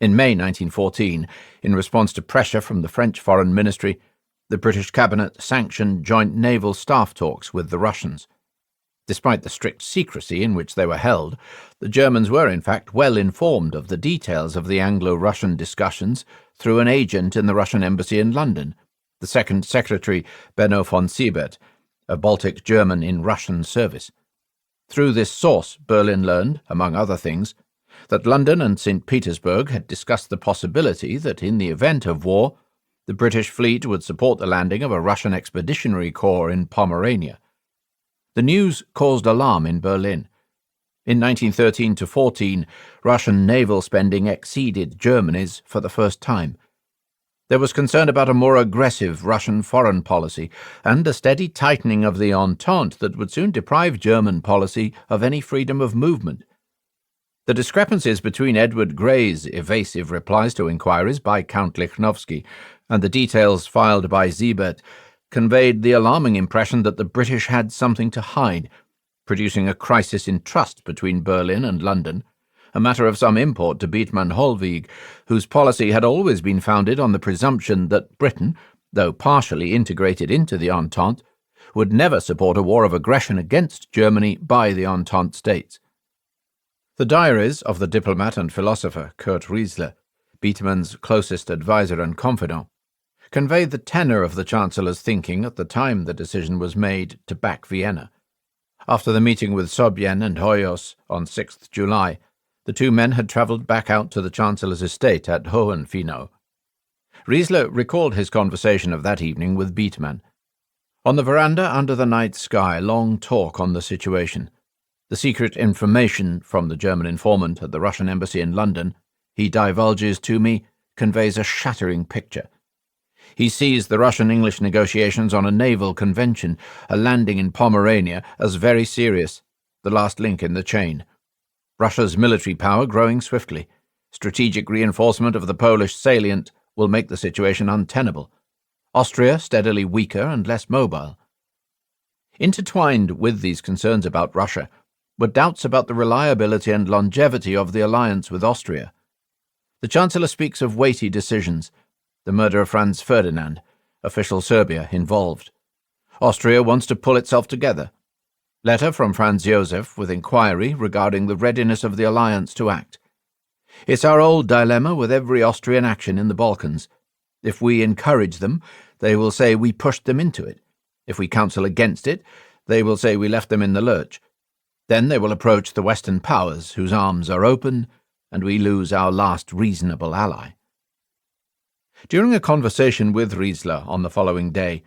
S1: In May 1914, in response to pressure from the French Foreign Ministry, the British cabinet sanctioned joint naval staff talks with the Russians. Despite the strict secrecy in which they were held, the Germans were in fact well informed of the details of the Anglo-Russian discussions through an agent in the Russian embassy in London, the second secretary Benno von Siebert, a Baltic German in Russian service. Through this source, Berlin learned, among other things, that London and St. Petersburg had discussed the possibility that in the event of war, the British fleet would support the landing of a Russian expeditionary corps in Pomerania. The news caused alarm in Berlin. In 1913-14, Russian naval spending exceeded Germany's for the first time. There was concern about a more aggressive Russian foreign policy and a steady tightening of the Entente that would soon deprive German policy of any freedom of movement. The discrepancies between Edward Grey's evasive replies to inquiries by Count Lichnowsky and the details filed by Siebert conveyed the alarming impression that the British had something to hide, producing a crisis in trust between Berlin and London, a matter of some import to Bethmann Hollweg, whose policy had always been founded on the presumption that Britain, though partially integrated into the Entente, would never support a war of aggression against Germany by the Entente states. The diaries of the diplomat and philosopher Kurt Riesler, Bethmann's closest adviser and confidant, conveyed the tenor of the Chancellor's thinking at the time the decision was made to back Vienna. After the meeting with Sobien and Hoyos on 6th July, the two men had travelled back out to the Chancellor's estate at Hohenfinow. Riesler recalled his conversation of that evening with Bethmann. On the veranda under the night sky, long talk on the situation. The secret information from the German informant at the Russian embassy in London, he divulges to me, conveys a shattering picture. He sees the Russian-English negotiations on a naval convention, a landing in Pomerania, as very serious, the last link in the chain. Russia's military power growing swiftly. Strategic reinforcement of the Polish salient will make the situation untenable. Austria steadily weaker and less mobile. Intertwined with these concerns about Russia were doubts about the reliability and longevity of the alliance with Austria. The Chancellor speaks of weighty decisions. The murder of Franz Ferdinand, official Serbia involved. Austria wants to pull itself together. Letter from Franz Josef with inquiry regarding the readiness of the alliance to act. It's our old dilemma with every Austrian action in the Balkans. If we encourage them, they will say we pushed them into it. If we counsel against it, they will say we left them in the lurch. Then they will approach the Western powers, whose arms are open, and we lose our last reasonable ally. During a conversation with Riesler on the following day,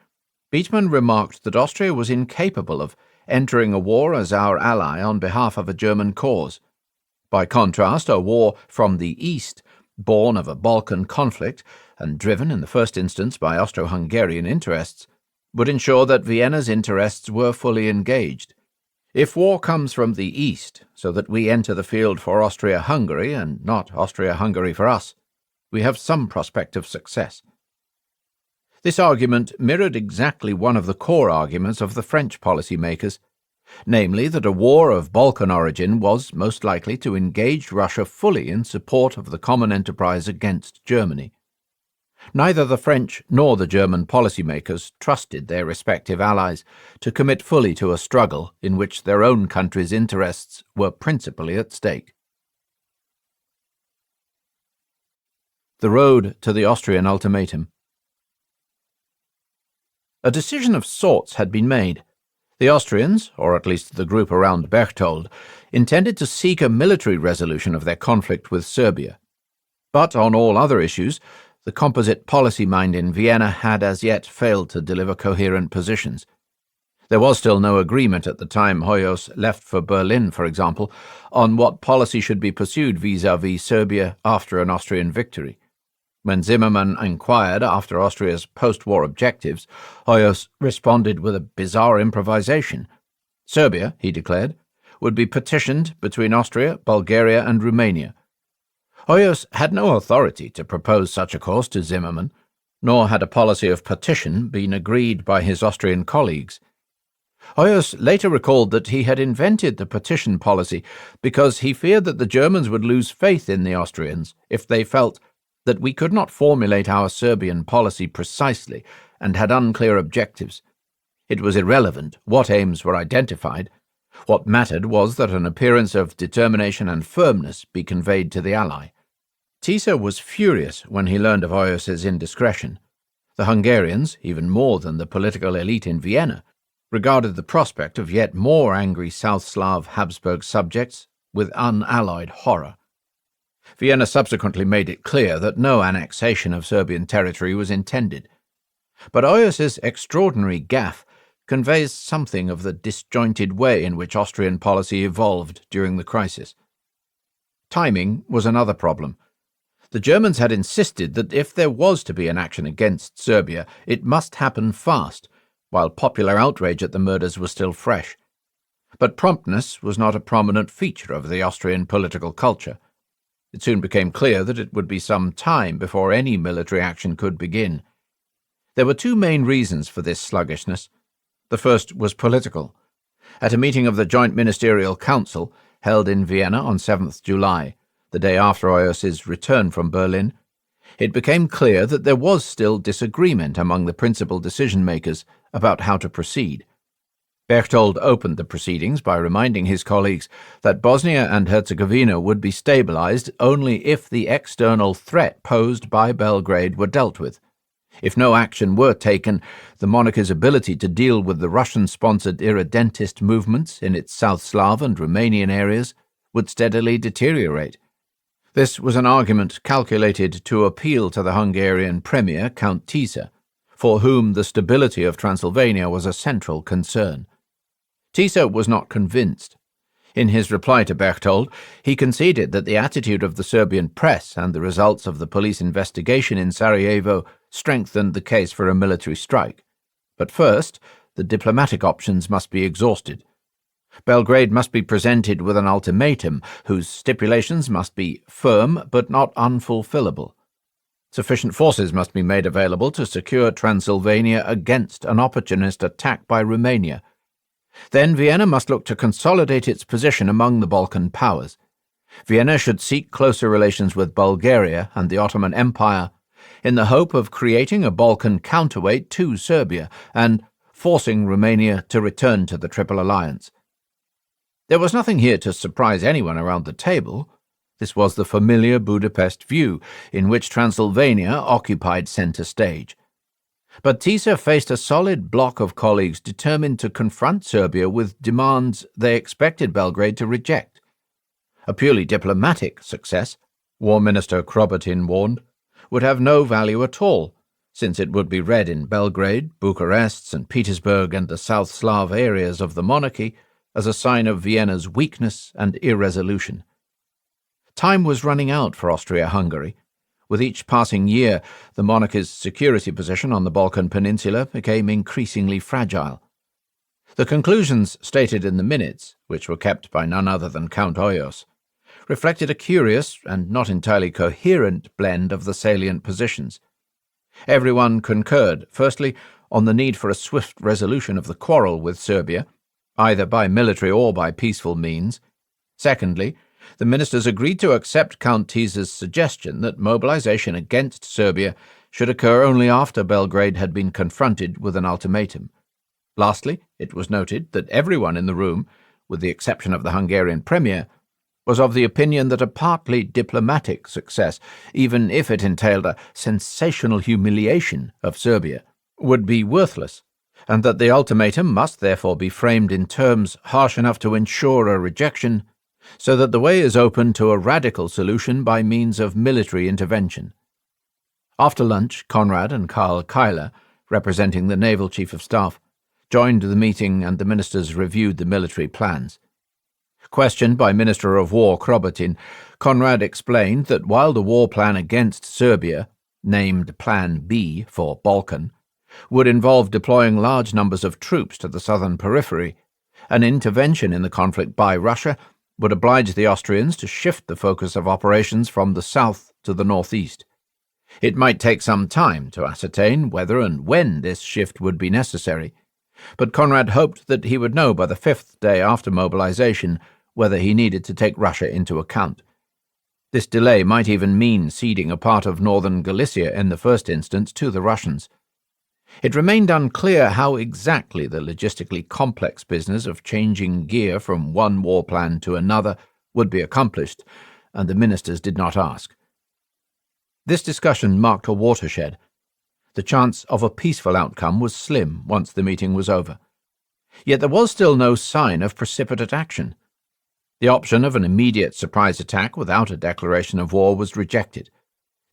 S1: Bethmann remarked that Austria was incapable of entering a war as our ally on behalf of a German cause. By contrast, a war from the east, born of a Balkan conflict and driven in the first instance by Austro-Hungarian interests, would ensure that Vienna's interests were fully engaged. If war comes from the east, so that we enter the field for Austria-Hungary and not Austria-Hungary for us, we have some prospect of success. This argument mirrored exactly one of the core arguments of the French policymakers, namely that a war of Balkan origin was most likely to engage Russia fully in support of the common enterprise against Germany. Neither the French nor the German policymakers trusted their respective allies to commit fully to a struggle in which their own country's interests were principally at stake. The road to the Austrian ultimatum. A decision of sorts had been made. The Austrians, or at least the group around Berchtold, intended to seek a military resolution of their conflict with Serbia. But on all other issues, the composite policy mind in Vienna had as yet failed to deliver coherent positions. There was still no agreement at the time Hoyos left for Berlin, for example, on what policy should be pursued vis-à-vis Serbia after an Austrian victory. When Zimmermann inquired after Austria's post-war objectives, Hoyos responded with a bizarre improvisation. Serbia, he declared, would be partitioned between Austria, Bulgaria and Romania. Hoyos had no authority to propose such a course to Zimmermann, nor had a policy of partition been agreed by his Austrian colleagues. Hoyos later recalled that he had invented the partition policy because he feared that the Germans would lose faith in the Austrians if they felt that we could not formulate our Serbian policy precisely and had unclear objectives. It was irrelevant what aims were identified. What mattered was that an appearance of determination and firmness be conveyed to the ally. Tisza was furious when he learned of Hoyos's indiscretion. The Hungarians, even more than the political elite in Vienna, regarded the prospect of yet more angry South Slav Habsburg subjects with unalloyed horror. Vienna subsequently made it clear that no annexation of Serbian territory was intended. But Hoyos's extraordinary gaffe conveys something of the disjointed way in which Austrian policy evolved during the crisis. Timing was another problem. The Germans had insisted that if there was to be an action against Serbia, it must happen fast, while popular outrage at the murders was still fresh. But promptness was not a prominent feature of the Austrian political culture. It soon became clear that it would be some time before any military action could begin. There were two main reasons for this sluggishness. The first was political. At a meeting of the Joint Ministerial Council, held in Vienna on 7th July, the day after Hoyos's return from Berlin, it became clear that there was still disagreement among the principal decision-makers about how to proceed. Berchtold opened the proceedings by reminding his colleagues that Bosnia and Herzegovina would be stabilized only if the external threat posed by Belgrade were dealt with. If no action were taken, the monarchy's ability to deal with the Russian-sponsored irredentist movements in its South Slav and Romanian areas would steadily deteriorate. This was an argument calculated to appeal to the Hungarian Premier, Count Tisza, for whom the stability of Transylvania was a central concern. Tisza was not convinced. In his reply to Berchtold, he conceded that the attitude of the Serbian press and the results of the police investigation in Sarajevo strengthened the case for a military strike. But first, the diplomatic options must be exhausted. Belgrade must be presented with an ultimatum whose stipulations must be firm but not unfulfillable. Sufficient forces must be made available to secure Transylvania against an opportunist attack by Romania. Then Vienna must look to consolidate its position among the Balkan powers. Vienna should seek closer relations with Bulgaria and the Ottoman Empire in the hope of creating a Balkan counterweight to Serbia and forcing Romania to return to the Triple Alliance. There was nothing here to surprise anyone around the table. This was the familiar Budapest view, in which Transylvania occupied centre stage. But Tisza faced a solid block of colleagues determined to confront Serbia with demands they expected Belgrade to reject. A purely diplomatic success, War Minister Kropotin warned, would have no value at all, since it would be read in Belgrade, Bucharest, St. Petersburg and the South Slav areas of the monarchy as a sign of Vienna's weakness and irresolution. Time was running out for Austria-Hungary. With each passing year, the monarchy's security position on the Balkan Peninsula became increasingly fragile. The conclusions stated in the minutes, which were kept by none other than Count Hoyos, reflected a curious and not entirely coherent blend of the salient positions. Everyone concurred, firstly, on the need for a swift resolution of the quarrel with Serbia, either by military or by peaceful means. Secondly, the ministers agreed to accept Count Tisza's suggestion that mobilization against Serbia should occur only after Belgrade had been confronted with an ultimatum. Lastly, it was noted that everyone in the room, with the exception of the Hungarian Premier, was of the opinion that a partly diplomatic success, even if it entailed a sensational humiliation of Serbia, would be worthless, and that the ultimatum must therefore be framed in terms harsh enough to ensure a rejection, so that the way is open to a radical solution by means of military intervention. After lunch, Conrad and Karl Keiler, representing the Naval Chief of Staff, joined the meeting and the ministers reviewed the military plans. Questioned by Minister of War Krobotin, Konrad explained that while the war plan against Serbia, named Plan B for Balkan, would involve deploying large numbers of troops to the southern periphery, an intervention in the conflict by Russia would oblige the Austrians to shift the focus of operations from the south to the northeast. It might take some time to ascertain whether and when this shift would be necessary, but Konrad hoped that he would know by the 5th day after mobilization whether he needed to take Russia into account. This delay might even mean ceding a part of northern Galicia in the first instance to the Russians. It remained unclear how exactly the logistically complex business of changing gear from one war plan to another would be accomplished, and the ministers did not ask. This discussion marked a watershed. The chance of a peaceful outcome was slim once the meeting was over. Yet there was still no sign of precipitate action. The option of an immediate surprise attack without a declaration of war was rejected.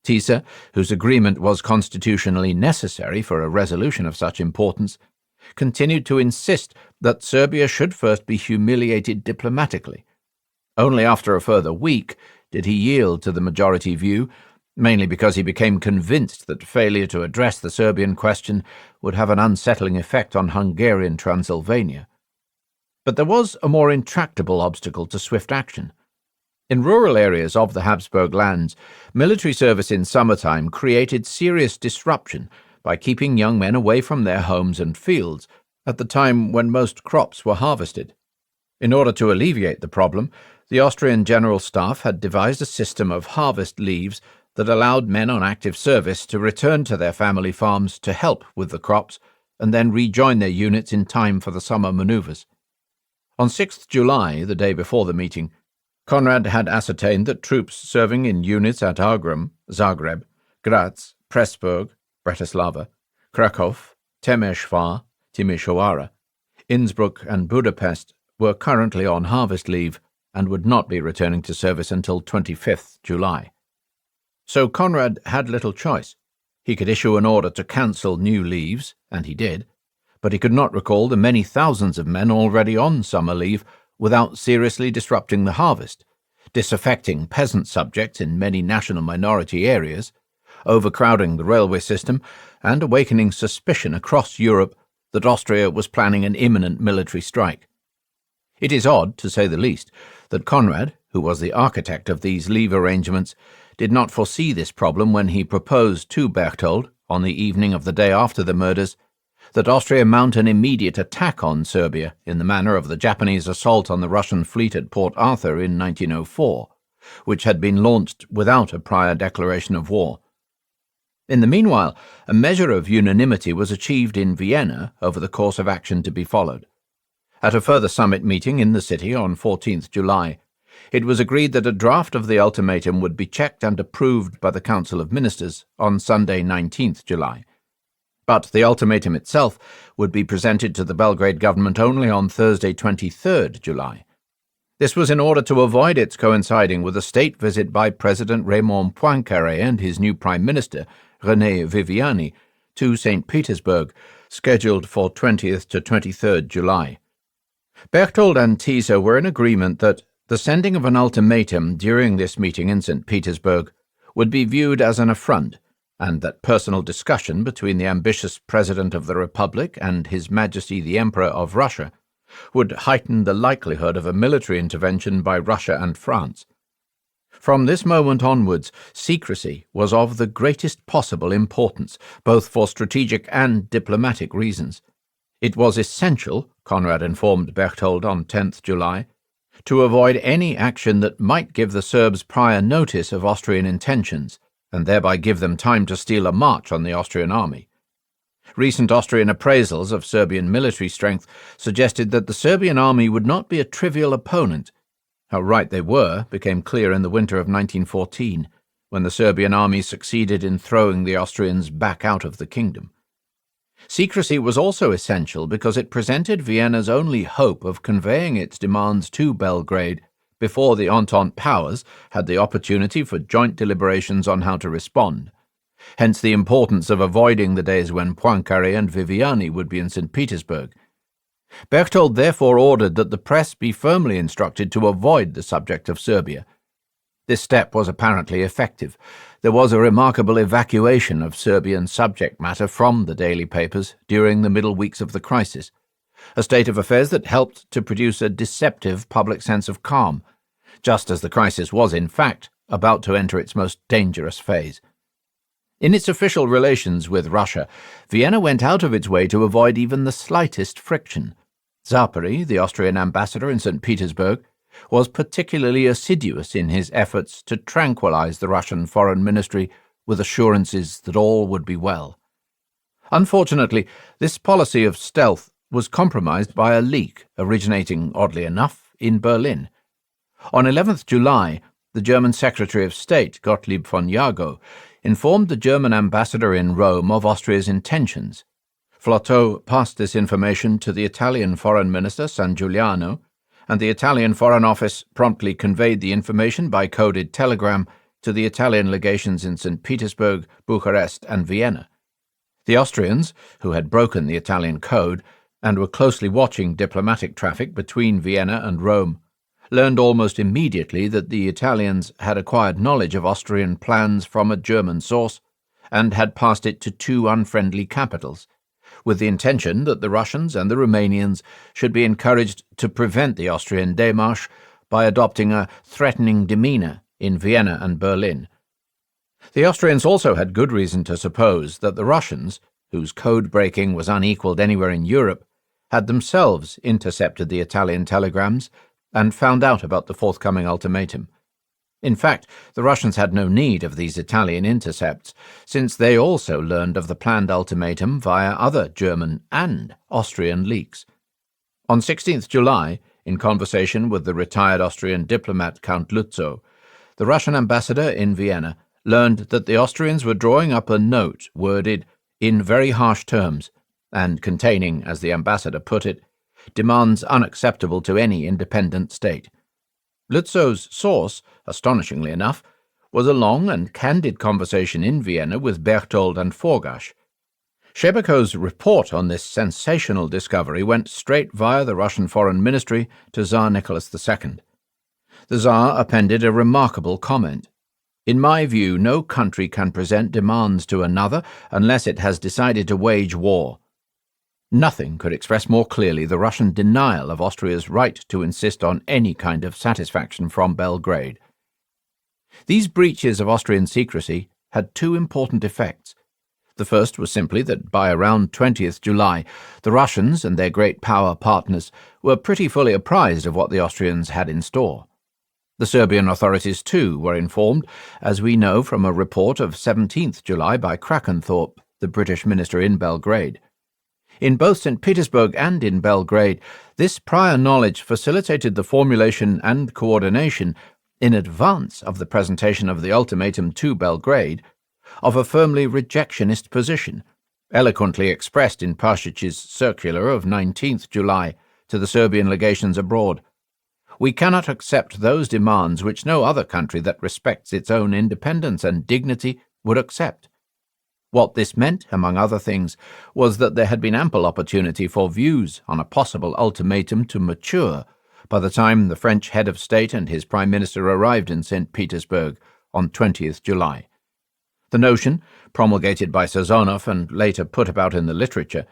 S1: Tisza, whose agreement was constitutionally necessary for a resolution of such importance, continued to insist that Serbia should first be humiliated diplomatically. Only after a further week did he yield to the majority view, mainly because he became convinced that failure to address the Serbian question would have an unsettling effect on Hungarian Transylvania. But there was a more intractable obstacle to swift action. In rural areas of the Habsburg lands, military service in summertime created serious disruption by keeping young men away from their homes and fields at the time when most crops were harvested. In order to alleviate the problem, the Austrian General Staff had devised a system of harvest leaves that allowed men on active service to return to their family farms to help with the crops and then rejoin their units in time for the summer maneuvers. On 6th July, the day before the meeting, Konrad had ascertained that troops serving in units at Agram, Zagreb, Graz, Pressburg, Bratislava, Krakow, Temeshvar, Timisoara, Innsbruck and Budapest were currently on harvest leave and would not be returning to service until 25th July. So Konrad had little choice. He could issue an order to cancel new leaves, and he did, but he could not recall the many thousands of men already on summer leave without seriously disrupting the harvest, disaffecting peasant subjects in many national minority areas, overcrowding the railway system, and awakening suspicion across Europe that Austria was planning an imminent military strike. It is odd, to say the least, that Konrad, who was the architect of these leave arrangements, did not foresee this problem when he proposed to Berchtold, on the evening of the day after the murders, that Austria mount an immediate attack on Serbia in the manner of the Japanese assault on the Russian fleet at Port Arthur in 1904, which had been launched without a prior declaration of war. In the meanwhile, a measure of unanimity was achieved in Vienna over the course of action to be followed. At a further summit meeting in the city on 14th July, it was agreed that a draft of the ultimatum would be checked and approved by the Council of Ministers on Sunday 19th July. But the ultimatum itself would be presented to the Belgrade government only on Thursday 23rd July. This was in order to avoid its coinciding with a state visit by President Raymond Poincaré and his new Prime Minister, René Viviani, to St. Petersburg, scheduled for 20th to 23rd July. Berchtold and Tisza were in agreement that the sending of an ultimatum during this meeting in St. Petersburg would be viewed as an affront, and that personal discussion between the ambitious President of the Republic and His Majesty the Emperor of Russia would heighten the likelihood of a military intervention by Russia and France. From this moment onwards, secrecy was of the greatest possible importance, both for strategic and diplomatic reasons. It was essential, Konrad informed Berchtold on 10th July, to avoid any action that might give the Serbs prior notice of Austrian intentions, and thereby give them time to steal a march on the Austrian army. Recent Austrian appraisals of Serbian military strength suggested that the Serbian army would not be a trivial opponent. How right they were became clear in the winter of 1914, when the Serbian army succeeded in throwing the Austrians back out of the kingdom. Secrecy was also essential because it presented Vienna's only hope of conveying its demands to Belgrade before the Entente powers had the opportunity for joint deliberations on how to respond. Hence the importance of avoiding the days when Poincaré and Viviani would be in St. Petersburg, Berchtold therefore ordered that the press be firmly instructed to avoid the subject of Serbia. This step was apparently effective. There was a remarkable evacuation of Serbian subject matter from the daily papers during the middle weeks of the crisis, a state of affairs that helped to produce a deceptive public sense of calm, just as the crisis was, in fact, about to enter its most dangerous phase. In its official relations with Russia, Vienna went out of its way to avoid even the slightest friction. Zápary, the Austrian ambassador in St. Petersburg, was particularly assiduous in his efforts to tranquilize the Russian foreign ministry with assurances that all would be well. Unfortunately, this policy of stealth was compromised by a leak originating, oddly enough, in Berlin. On 11th July, the German Secretary of State, Gottlieb von Jagow, informed the German ambassador in Rome of Austria's intentions. Flotteau passed this information to the Italian Foreign Minister, San Giuliano, and the Italian Foreign Office promptly conveyed the information by coded telegram to the Italian legations in St. Petersburg, Bucharest, and Vienna. The Austrians, who had broken the Italian code and were closely watching diplomatic traffic between Vienna and Rome, learned almost immediately that the Italians had acquired knowledge of Austrian plans from a German source and had passed it to two unfriendly capitals, with the intention that the Russians and the Romanians should be encouraged to prevent the Austrian démarche by adopting a threatening demeanour in Vienna and Berlin. The Austrians also had good reason to suppose that the Russians, whose code-breaking was unequalled anywhere in Europe, had themselves intercepted the Italian telegrams and found out about the forthcoming ultimatum. In fact, the Russians had no need of these Italian intercepts, since they also learned of the planned ultimatum via other German and Austrian leaks. On 16th July, in conversation with the retired Austrian diplomat Count Lützow, the Russian ambassador in Vienna learned that the Austrians were drawing up a note worded in very harsh terms and containing, as the ambassador put it, demands unacceptable to any independent state. Lützow's source, astonishingly enough, was a long and candid conversation in Vienna with Berchtold and Forgash. Shebeko's report on this sensational discovery went straight via the Russian Foreign Ministry to Tsar Nicholas II. The Tsar appended a remarkable comment. In my view, no country can present demands to another unless it has decided to wage war. Nothing could express more clearly the Russian denial of Austria's right to insist on any kind of satisfaction from Belgrade. These breaches of Austrian secrecy had two important effects. The first was simply that by around 20th July, the Russians and their great power partners were pretty fully apprised of what the Austrians had in store. The Serbian authorities, too, were informed, as we know from a report of 17th July by Krakenthorpe, the British minister in Belgrade. In both St. Petersburg and in Belgrade, this prior knowledge facilitated the formulation and coordination, in advance of the presentation of the ultimatum to Belgrade, of a firmly rejectionist position, eloquently expressed in Pasic's circular of 19th July to the Serbian legations abroad. We cannot accept those demands which no other country that respects its own independence and dignity would accept. What this meant, among other things, was that there had been ample opportunity for views on a possible ultimatum to mature by the time the French head of state and his prime minister arrived in St. Petersburg on 20th July. The notion, promulgated by Sazonov and later put about in the literature,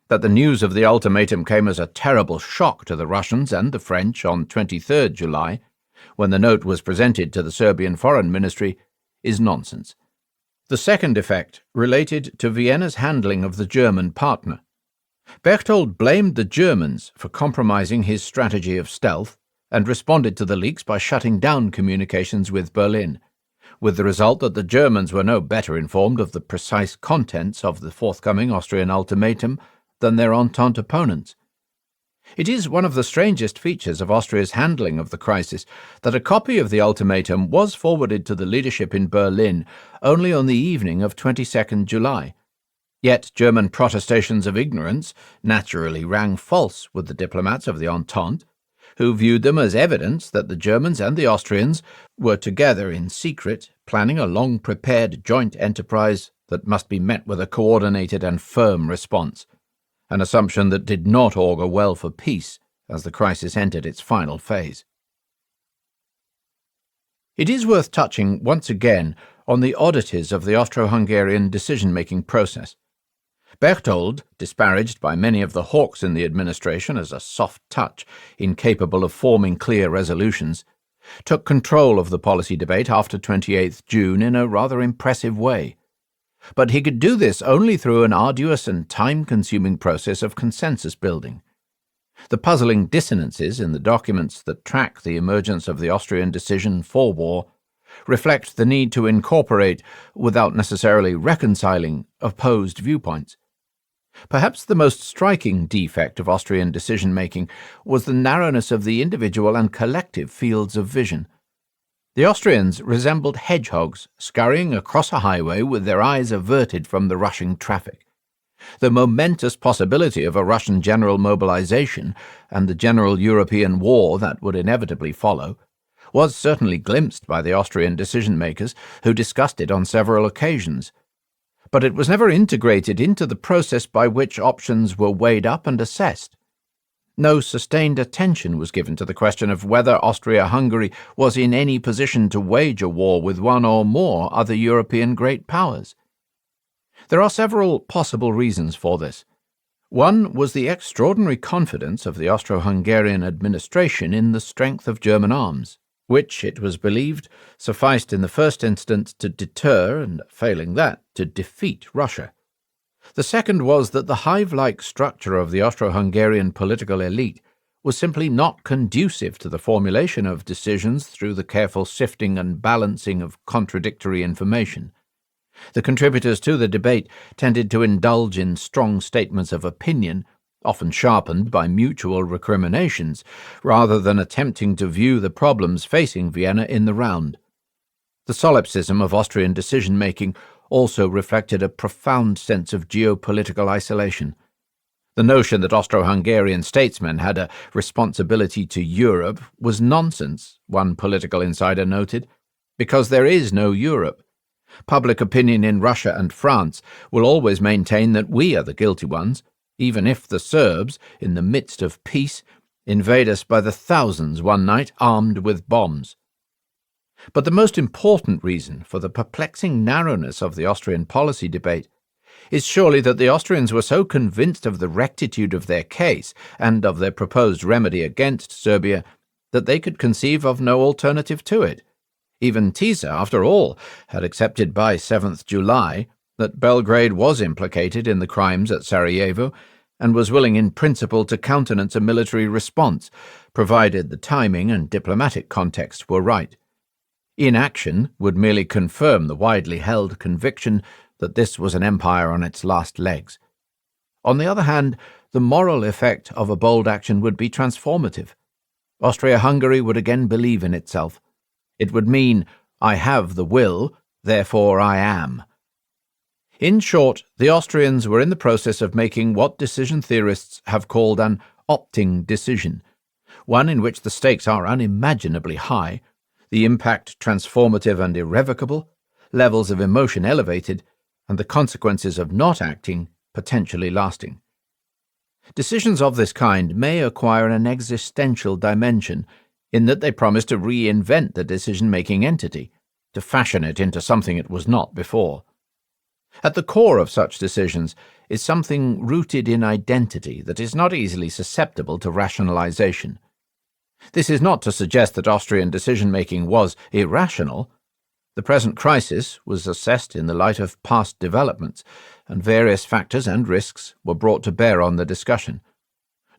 S1: that the news of the ultimatum came as a terrible shock to the Russians and the French on 23rd July, when the note was presented to the Serbian Foreign Ministry, is nonsense. The second effect related to Vienna's handling of the German partner. Berchtold blamed the Germans for compromising his strategy of stealth and responded to the leaks by shutting down communications with Berlin, with the result that the Germans were no better informed of the precise contents of the forthcoming Austrian ultimatum than their Entente opponents. It is one of the strangest features of Austria's handling of the crisis that a copy of the ultimatum was forwarded to the leadership in Berlin only on the evening of 22nd July. Yet German protestations of ignorance naturally rang false with the diplomats of the Entente, who viewed them as evidence that the Germans and the Austrians were together in secret planning a long-prepared joint enterprise that must be met with a coordinated and firm response, an assumption that did not augur well for peace as the crisis entered its final phase. It is worth touching once again on the oddities of the Austro-Hungarian decision-making process. Berchtold, disparaged by many of the hawks in the administration as a soft touch, incapable of forming clear resolutions, took control of the policy debate after 28th June in a rather impressive way. But he could do this only through an arduous and time-consuming process of consensus building. The puzzling dissonances in the documents that track the emergence of the Austrian decision for war reflect the need to incorporate, without necessarily reconciling, opposed viewpoints. Perhaps the most striking defect of Austrian decision-making was the narrowness of the individual and collective fields of vision. The Austrians resembled hedgehogs scurrying across a highway with their eyes averted from the rushing traffic. The momentous possibility of a Russian general mobilization and the general European war that would inevitably follow was certainly glimpsed by the Austrian decision-makers, who discussed it on several occasions. But it was never integrated into the process by which options were weighed up and assessed. No sustained attention was given to the question of whether Austria-Hungary was in any position to wage a war with one or more other European great powers. There are several possible reasons for this. One was the extraordinary confidence of the Austro-Hungarian administration in the strength of German arms, which, it was believed, sufficed in the first instance to deter and, failing that, to defeat Russia. The second was that the hive-like structure of the Austro-Hungarian political elite was simply not conducive to the formulation of decisions through the careful sifting and balancing of contradictory information. The contributors to the debate tended to indulge in strong statements of opinion, often sharpened by mutual recriminations, rather than attempting to view the problems facing Vienna in the round. The solipsism of Austrian decision-making also reflected a profound sense of geopolitical isolation. The notion that Austro-Hungarian statesmen had a responsibility to Europe was nonsense, one political insider noted, because there is no Europe. Public opinion in Russia and France will always maintain that we are the guilty ones, even if the Serbs, in the midst of peace, invade us by the thousands one night armed with bombs. But the most important reason for the perplexing narrowness of the Austrian policy debate is surely that the Austrians were so convinced of the rectitude of their case and of their proposed remedy against Serbia that they could conceive of no alternative to it. Even Tisza, after all, had accepted by 7th July that Belgrade was implicated in the crimes at Sarajevo and was willing in principle to countenance a military response, provided the timing and diplomatic context were right. Inaction would merely confirm the widely held conviction that this was an empire on its last legs. On the other hand, the moral effect of a bold action would be transformative. Austria-Hungary would again believe in itself. It would mean, I have the will, therefore I am. In short, the Austrians were in the process of making what decision theorists have called an opting decision, one in which the stakes are unimaginably high, the impact transformative and irrevocable, levels of emotion elevated, and the consequences of not acting potentially lasting. Decisions of this kind may acquire an existential dimension in that they promise to reinvent the decision-making entity, to fashion it into something it was not before. At the core of such decisions is something rooted in identity that is not easily susceptible to rationalization. This is not to suggest that Austrian decision-making was irrational. The present crisis was assessed in the light of past developments, and various factors and risks were brought to bear on the discussion.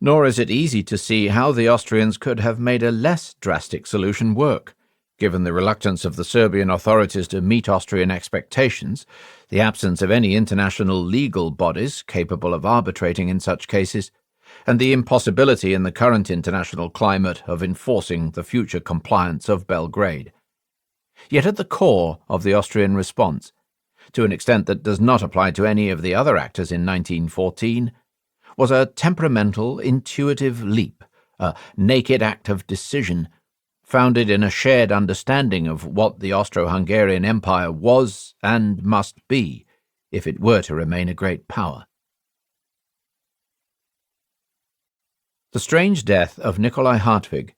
S1: Nor is it easy to see how the Austrians could have made a less drastic solution work, given the reluctance of the Serbian authorities to meet Austrian expectations, the absence of any international legal bodies capable of arbitrating in such cases, and the impossibility in the current international climate of enforcing the future compliance of Belgrade. Yet at the core of the Austrian response, to an extent that does not apply to any of the other actors in 1914, was a temperamental, intuitive leap, a naked act of decision, founded in a shared understanding of what the Austro-Hungarian Empire was and must be, if it were to remain a great power. The strange death of Nikolai Hartwig.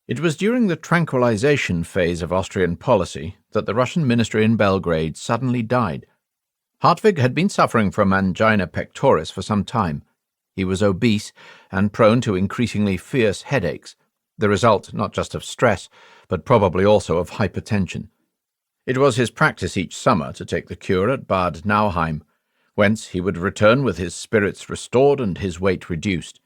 S1: It was during the tranquilization phase of Austrian policy that the Russian minister in Belgrade suddenly died. Hartwig had been suffering from angina pectoris for some time. He was obese and prone to increasingly fierce headaches, the result not just of stress, but probably also of hypertension. It was his practice each summer to take the cure at Bad Nauheim, whence he would return with his spirits restored and his weight reduced.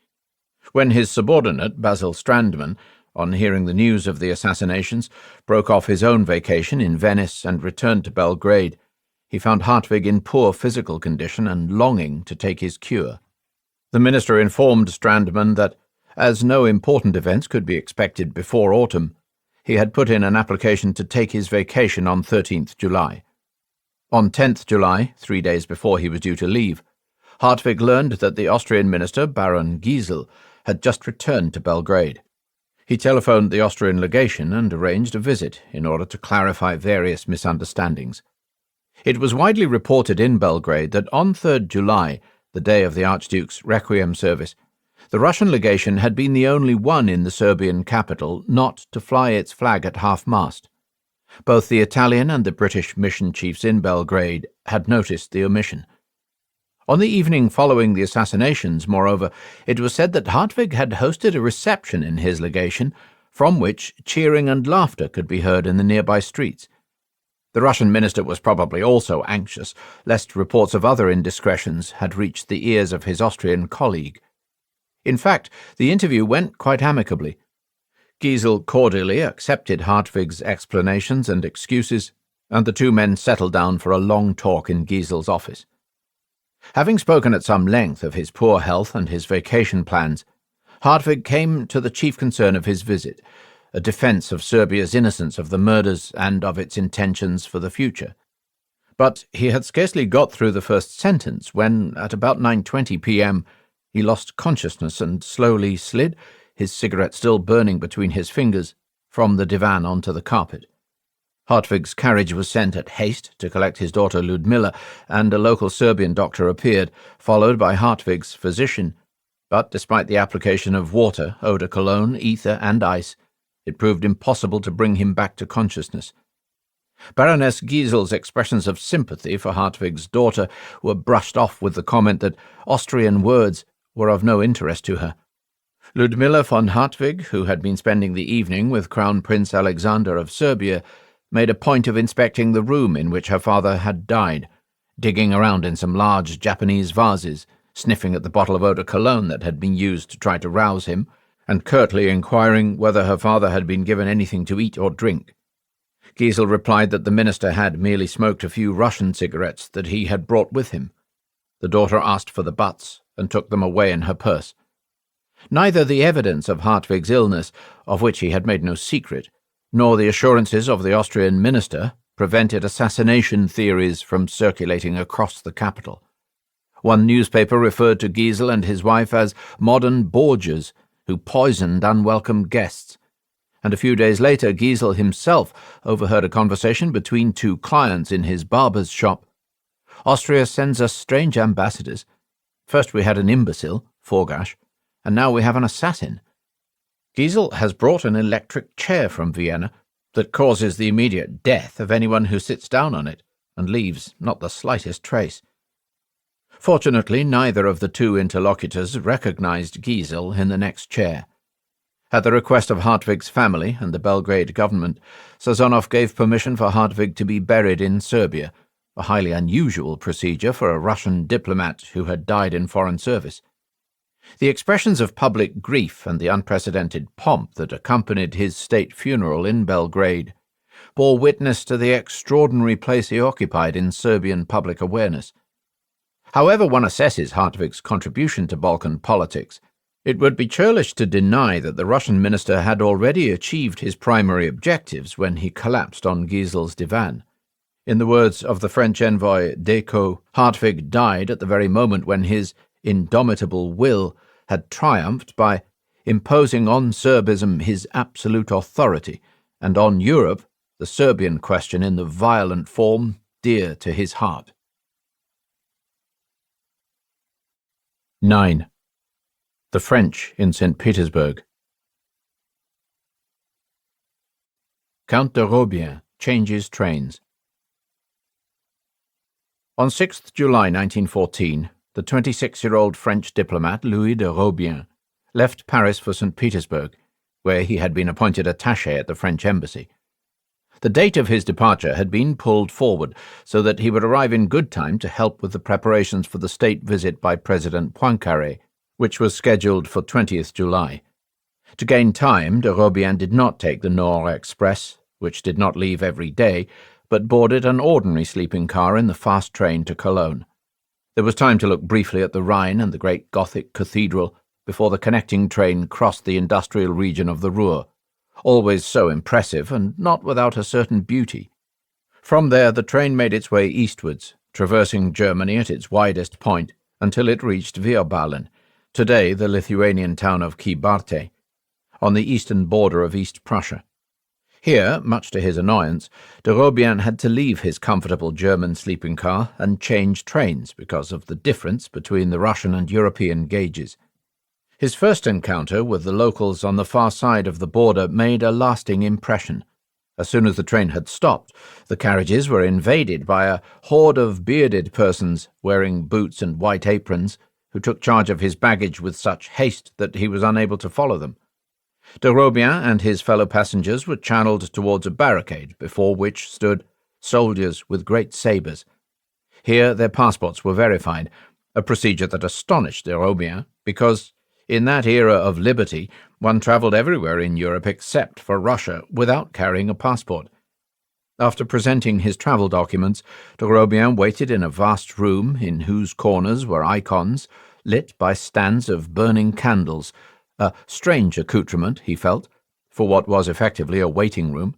S1: When his subordinate, Basil Strandman, on hearing the news of the assassinations, broke off his own vacation in Venice and returned to Belgrade, he found Hartwig in poor physical condition and longing to take his cure. The minister informed Strandman that, as no important events could be expected before autumn, he had put in an application to take his vacation on 13th July. On 10th July, 3 days before he was due to leave, Hartwig learned that the Austrian minister, Baron Giesel, had just returned to Belgrade. He telephoned the Austrian legation and arranged a visit in order to clarify various misunderstandings. It was widely reported in Belgrade that on 3rd July, the day of the Archduke's Requiem service, the Russian legation had been the only one in the Serbian capital not to fly its flag at half-mast. Both the Italian and the British mission chiefs in Belgrade had noticed the omission. On the evening following the assassinations, moreover, it was said that Hartwig had hosted a reception in his legation, from which cheering and laughter could be heard in the nearby streets. The Russian minister was probably also anxious, lest reports of other indiscretions had reached the ears of his Austrian colleague. In fact, the interview went quite amicably. Giesel cordially accepted Hartwig's explanations and excuses, and the two men settled down for a long talk in Giesel's office. Having spoken at some length of his poor health and his vacation plans, Hartwig came to the chief concern of his visit, a defence of Serbia's innocence of the murders and of its intentions for the future. But he had scarcely got through the first sentence when, at about 9:20 p.m., he lost consciousness and slowly slid, his cigarette still burning between his fingers, from the divan onto the carpet. Hartwig's carriage was sent at haste to collect his daughter Ludmilla, and a local Serbian doctor appeared, followed by Hartwig's physician. But despite the application of water, eau de cologne, ether, and ice, it proved impossible to bring him back to consciousness. Baroness Giesel's expressions of sympathy for Hartwig's daughter were brushed off with the comment that Austrian words were of no interest to her. Ludmilla von Hartwig, who had been spending the evening with Crown Prince Alexander of Serbia, made a point of inspecting the room in which her father had died, digging around in some large Japanese vases, sniffing at the bottle of eau de cologne that had been used to try to rouse him, and curtly inquiring whether her father had been given anything to eat or drink. Giesel replied that the minister had merely smoked a few Russian cigarettes that he had brought with him. The daughter asked for the butts and took them away in her purse. Neither the evidence of Hartwig's illness, of which he had made no secret, nor the assurances of the Austrian minister prevented assassination theories from circulating across the capital. One newspaper referred to Giesel and his wife as modern Borgias who poisoned unwelcome guests, and a few days later Giesel himself overheard a conversation between two clients in his barber's shop. Austria sends us strange ambassadors. First we had an imbecile, Forgash, and now we have an assassin. Giesel has brought an electric chair from Vienna that causes the immediate death of anyone who sits down on it, and leaves not the slightest trace. Fortunately, neither of the two interlocutors recognized Giesel in the next chair. At the request of Hartwig's family and the Belgrade government, Sazonov gave permission for Hartwig to be buried in Serbia, a highly unusual procedure for a Russian diplomat who had died in foreign service. The expressions of public grief and the unprecedented pomp that accompanied his state funeral in Belgrade bore witness to the extraordinary place he occupied in Serbian public awareness. However one assesses Hartwig's contribution to Balkan politics, it would be churlish to deny that the Russian minister had already achieved his primary objectives when he collapsed on Giesel's divan. In the words of the French envoy Decaux, Hartwig died at the very moment when his indomitable will had triumphed by imposing on Serbism his absolute authority, and on Europe the Serbian question in the violent form dear to his heart. 9. The French in St. Petersburg. Count de Robien changes trains. On 6th July 1914, the 26-year-old French diplomat Louis de Robien left Paris for St. Petersburg, where he had been appointed attaché at the French embassy. The date of his departure had been pulled forward so that he would arrive in good time to help with the preparations for the state visit by President Poincaré, which was scheduled for 20th July. To gain time, de Robien did not take the Nord Express, which did not leave every day, but boarded an ordinary sleeping car in the fast train to Cologne. There was time to look briefly at the Rhine and the great Gothic cathedral before the connecting train crossed the industrial region of the Ruhr, always so impressive and not without a certain beauty. From there the train made its way eastwards, traversing Germany at its widest point until it reached Wiesbaden, today the Lithuanian town of Kibarte, on the eastern border of East Prussia. Here, much to his annoyance, de Robien had to leave his comfortable German sleeping car and change trains because of the difference between the Russian and European gauges. His first encounter with the locals on the far side of the border made a lasting impression. As soon as the train had stopped, the carriages were invaded by a horde of bearded persons wearing boots and white aprons, who took charge of his baggage with such haste that he was unable to follow them. De Robien and his fellow passengers were channeled towards a barricade before which stood soldiers with great sabres. Here their passports were verified, a procedure that astonished de Robien because, in that era of liberty, one travelled everywhere in Europe except for Russia without carrying a passport. After presenting his travel documents, de Robien waited in a vast room in whose corners were icons, lit by stands of burning candles, a strange accoutrement, he felt, for what was effectively a waiting room.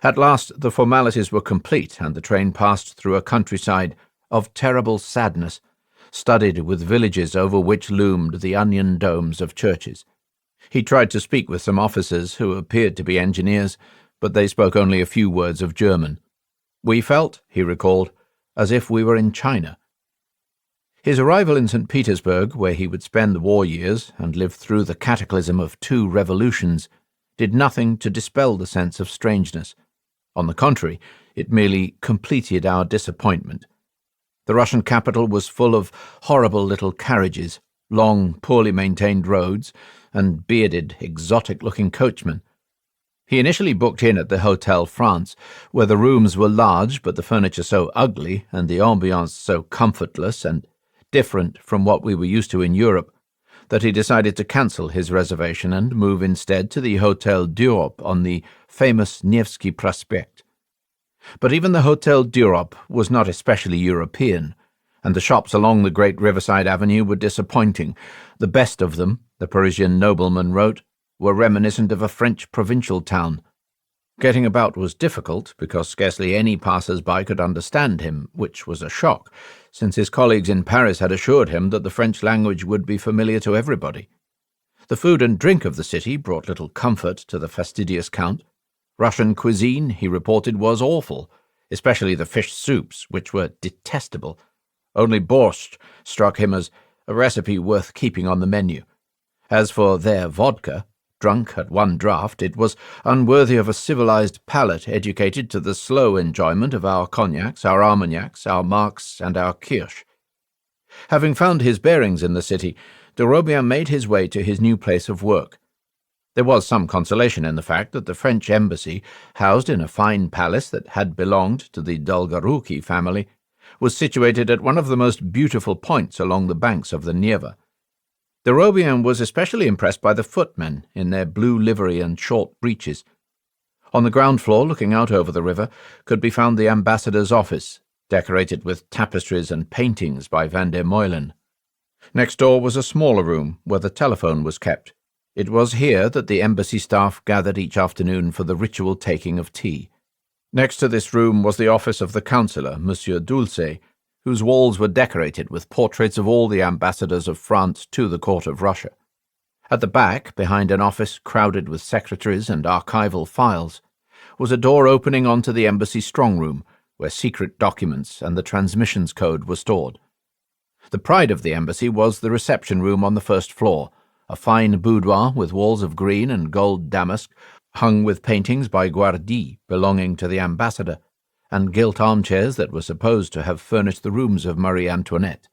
S1: At last the formalities were complete, and the train passed through a countryside of terrible sadness, studded with villages over which loomed the onion domes of churches. He tried to speak with some officers who appeared to be engineers, but they spoke only a few words of German. We felt, he recalled, as if we were in China. His arrival in St. Petersburg, where he would spend the war years and live through the cataclysm of 2 revolutions, did nothing to dispel the sense of strangeness. On the contrary, it merely completed our disappointment. The Russian capital was full of horrible little carriages, long, poorly maintained roads, and bearded, exotic-looking coachmen. He initially booked in at the Hotel France, where the rooms were large but the furniture so ugly and the ambiance so comfortless and different from what we were used to in Europe, that he decided to cancel his reservation and move instead to the Hotel d'Europe on the famous Nevsky Prospect. But even the Hotel d'Europe was not especially European, and the shops along the great riverside avenue were disappointing. The best of them, the Parisian nobleman wrote, were reminiscent of a French provincial town. Getting about was difficult because scarcely any passers-by could understand him, which was a shock, since his colleagues in Paris had assured him that the French language would be familiar to everybody. The food and drink of the city brought little comfort to the fastidious count. Russian cuisine, he reported, was awful, especially the fish soups, which were detestable. Only borscht struck him as a recipe worth keeping on the menu. As for their vodka, drunk at one draught, it was unworthy of a civilized palate educated to the slow enjoyment of our cognacs, our armagnacs, our marks, and our kirsch. Having found his bearings in the city, de Robien made his way to his new place of work. There was some consolation in the fact that the French embassy, housed in a fine palace that had belonged to the Dolgoruki family, was situated at one of the most beautiful points along the banks of the Neva. De Robien was especially impressed by the footmen in their blue livery and short breeches. On the ground floor, looking out over the river, could be found the ambassador's office, decorated with tapestries and paintings by Van der Meulen. Next door was a smaller room where the telephone was kept. It was here that the embassy staff gathered each afternoon for the ritual taking of tea. Next to this room was the office of the councillor, Monsieur Dulce, whose walls were decorated with portraits of all the ambassadors of France to the court of Russia. At the back, behind an office crowded with secretaries and archival files, was a door opening onto the embassy strong room, where secret documents and the transmissions code were stored. The pride of the embassy was the reception room on the first floor, a fine boudoir with walls of green and gold damask, hung with paintings by Guardi belonging to the ambassador, and gilt armchairs that were supposed to have furnished the rooms of Marie Antoinette.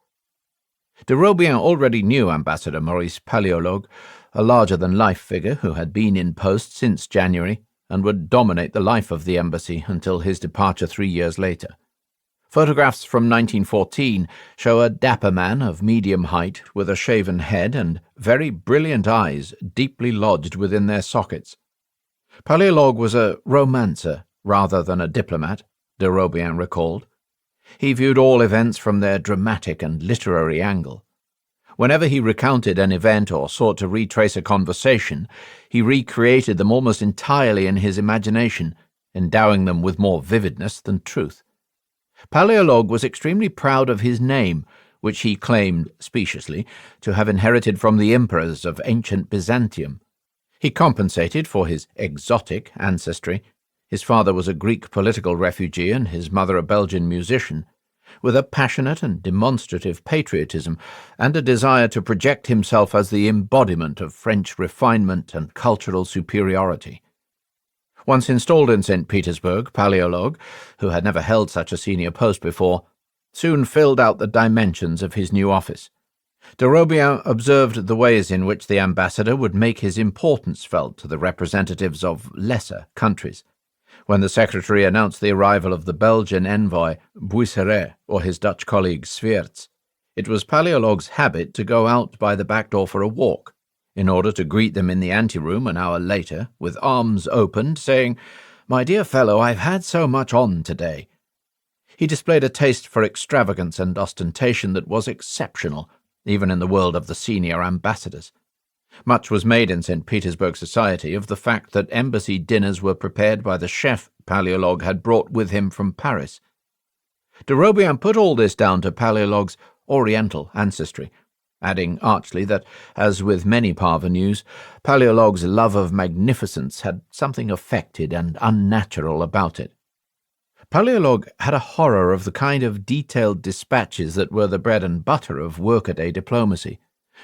S1: De Robien already knew Ambassador Maurice Paléologue, a larger-than-life figure who had been in post since January and would dominate the life of the embassy until his departure 3 years later. Photographs from 1914 show a dapper man of medium height with a shaven head and very brilliant eyes deeply lodged within their sockets. Paléologue was a romancer rather than a diplomat, de Robien recalled. He viewed all events from their dramatic and literary angle. Whenever he recounted an event or sought to retrace a conversation, he recreated them almost entirely in his imagination, endowing them with more vividness than truth. Paléologue was extremely proud of his name, which he claimed, speciously, to have inherited from the emperors of ancient Byzantium. He compensated for his exotic ancestry. His father was a Greek political refugee and his mother a Belgian musician, with a passionate and demonstrative patriotism and a desire to project himself as the embodiment of French refinement and cultural superiority. Once installed in St. Petersburg, Paléologue, who had never held such a senior post before, soon filled out the dimensions of his new office. De Robien observed the ways in which the ambassador would make his importance felt to the representatives of lesser countries. When the secretary announced the arrival of the Belgian envoy Buisseret or his Dutch colleague Sweerts, it was Paléologue's habit to go out by the back door for a walk, in order to greet them in the anteroom an hour later, with arms opened, saying, "My dear fellow, I've had so much on today." He displayed a taste for extravagance and ostentation that was exceptional, even in the world of the senior ambassadors. Much was made in St. Petersburg society of the fact that embassy dinners were prepared by the chef Paléologue had brought with him from Paris. De Robien put all this down to Paléologue's Oriental ancestry, adding archly that, as with many parvenus, Paléologue's love of magnificence had something affected and unnatural about it. Paléologue had a horror of the kind of detailed dispatches that were the bread and butter of workaday diplomacy,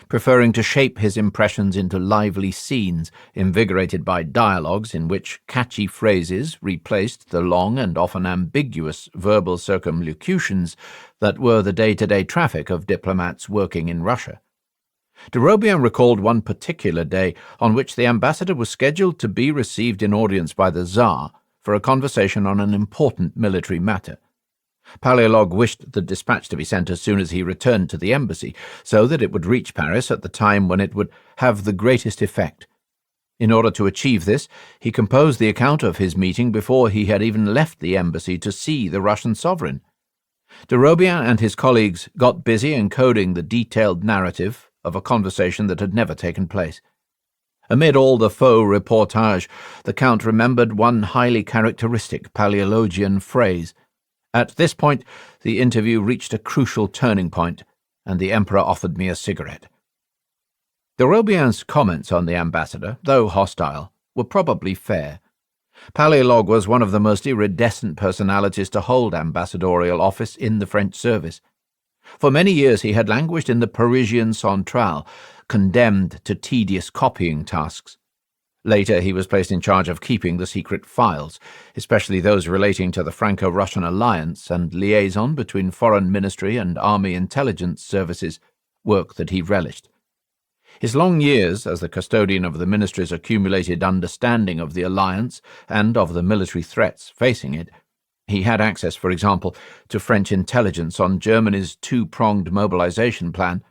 S1: preferring to shape his impressions into lively scenes, invigorated by dialogues in which catchy phrases replaced the long and often ambiguous verbal circumlocutions that were the day-to-day traffic of diplomats working in Russia. De Robien recalled one particular day on which the ambassador was scheduled to be received in audience by the Tsar for a conversation on an important military matter. Paléologue wished the dispatch to be sent as soon as he returned to the embassy, so that it would reach Paris at the time when it would have the greatest effect. In order to achieve this, he composed the account of his meeting before he had even left the embassy to see the Russian sovereign. De Robien and his colleagues got busy encoding the detailed narrative of a conversation that had never taken place. Amid all the faux reportage, the Count remembered one highly characteristic Paléologian phrase. At this point, the interview reached a crucial turning point, and the Emperor offered me a cigarette. De Robien's comments on the ambassador, though hostile, were probably fair. Paléologue was one of the most iridescent personalities to hold ambassadorial office in the French service. For many years he had languished in the Parisian Centrale, condemned to tedious copying tasks. Later he was placed in charge of keeping the secret files, especially those relating to the Franco-Russian alliance and liaison between foreign ministry and army intelligence services, work that he relished. His long years as the custodian of the ministry's accumulated understanding of the alliance and of the military threats facing it, he had access, for example, to French intelligence on Germany's two-pronged mobilization plan,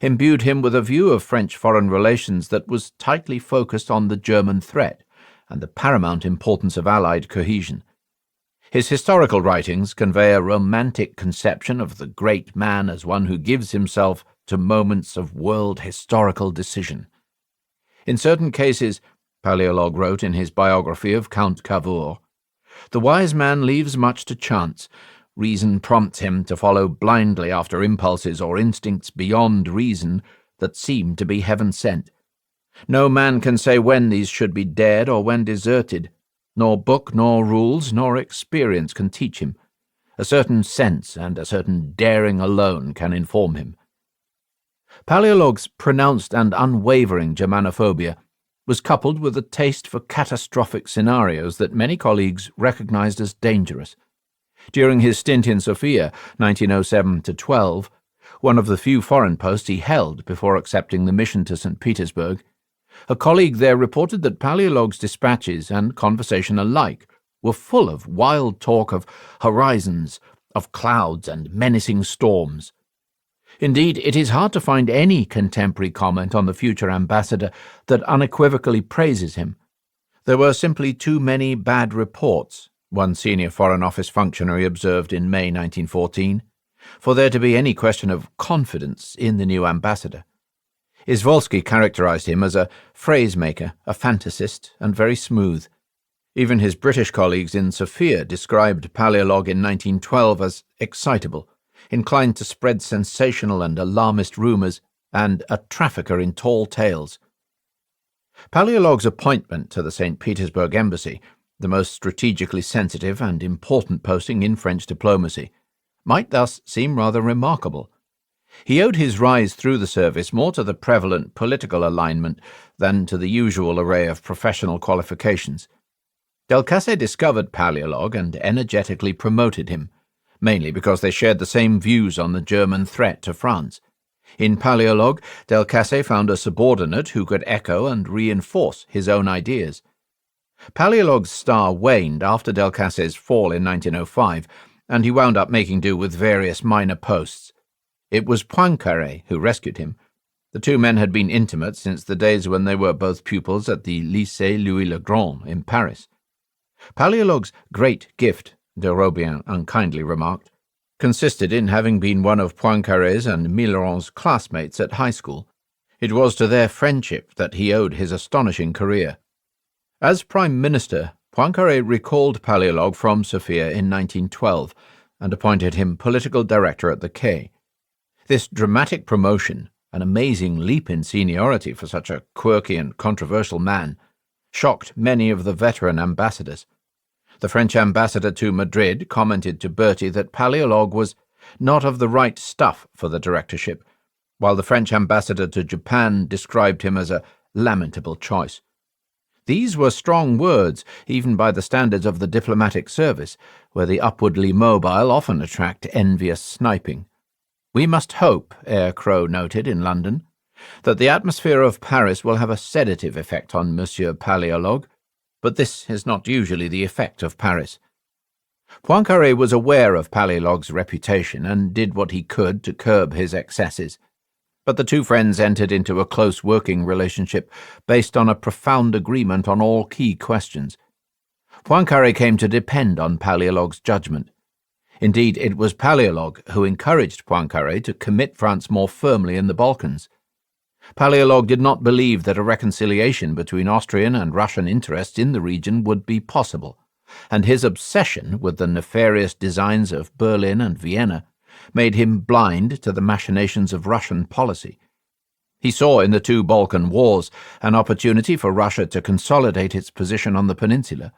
S1: imbued him with a view of French foreign relations that was tightly focused on the German threat and the paramount importance of Allied cohesion. His historical writings convey a romantic conception of the great man as one who gives himself to moments of world historical decision. In certain cases, Paléologue wrote in his biography of Count Cavour, the wise man leaves much to chance. Reason prompts him to follow blindly after impulses or instincts beyond reason that seem to be heaven-sent. No man can say when these should be dared or when deserted. Nor book, nor rules, nor experience can teach him. A certain sense and a certain daring alone can inform him. Paleolog's pronounced and unwavering Germanophobia was coupled with a taste for catastrophic scenarios that many colleagues recognized as dangerous. During his stint in Sofia, 1907-12, one of the few foreign posts he held before accepting the mission to St. Petersburg, a colleague there reported that Paleolog's dispatches and conversation alike were full of wild talk of horizons, of clouds and menacing storms. Indeed, it is hard to find any contemporary comment on the future ambassador that unequivocally praises him. There were simply too many bad reports, one senior Foreign Office functionary observed in May 1914, for there to be any question of confidence in the new ambassador. Izvolsky characterized him as a phrase-maker, a fantasist, and very smooth. Even his British colleagues in Sofia described Paleolog in 1912 as excitable, inclined to spread sensational and alarmist rumours, and a trafficker in tall tales. Paleolog's appointment to the St. Petersburg embassy, the most strategically sensitive and important posting in French diplomacy, might thus seem rather remarkable. He owed his rise through the service more to the prevalent political alignment than to the usual array of professional qualifications. Delcasse discovered Paleolog and energetically promoted him, mainly because they shared the same views on the German threat to France. In Paleolog, Delcasse found a subordinate who could echo and reinforce his own ideas. Paleolog's star waned after Delcasse's fall in 1905, and he wound up making do with various minor posts. It was Poincaré who rescued him. The two men had been intimate since the days when they were both pupils at the Lycée Louis-le-Grand in Paris. Paleolog's great gift, de Robien unkindly remarked, consisted in having been one of Poincaré's and Millerand's classmates at high school. It was to their friendship that he owed his astonishing career. As Prime Minister, Poincaré recalled Paleolog from Sofia in 1912 and appointed him political director at the Quai. This dramatic promotion, an amazing leap in seniority for such a quirky and controversial man, shocked many of the veteran ambassadors. The French ambassador to Madrid commented to Bertie that Paleolog was not of the right stuff for the directorship, while the French ambassador to Japan described him as a lamentable choice. These were strong words, even by the standards of the diplomatic service, where the upwardly mobile often attract envious sniping. "We must hope," Eyre Crowe noted in London, "that the atmosphere of Paris will have a sedative effect on Monsieur Paleolog, but this is not usually the effect of Paris." Poincaré was aware of Paleolog's reputation and did what he could to curb his excesses, but the two friends entered into a close working relationship based on a profound agreement on all key questions. Poincaré came to depend on Paleolog's judgment. Indeed, it was Paleolog who encouraged Poincaré to commit France more firmly in the Balkans. Paleolog did not believe that a reconciliation between Austrian and Russian interests in the region would be possible, and his obsession with the nefarious designs of Berlin and Vienna made him blind to the machinations of Russian policy. He saw in the two Balkan wars an opportunity for Russia to consolidate its position on the peninsula.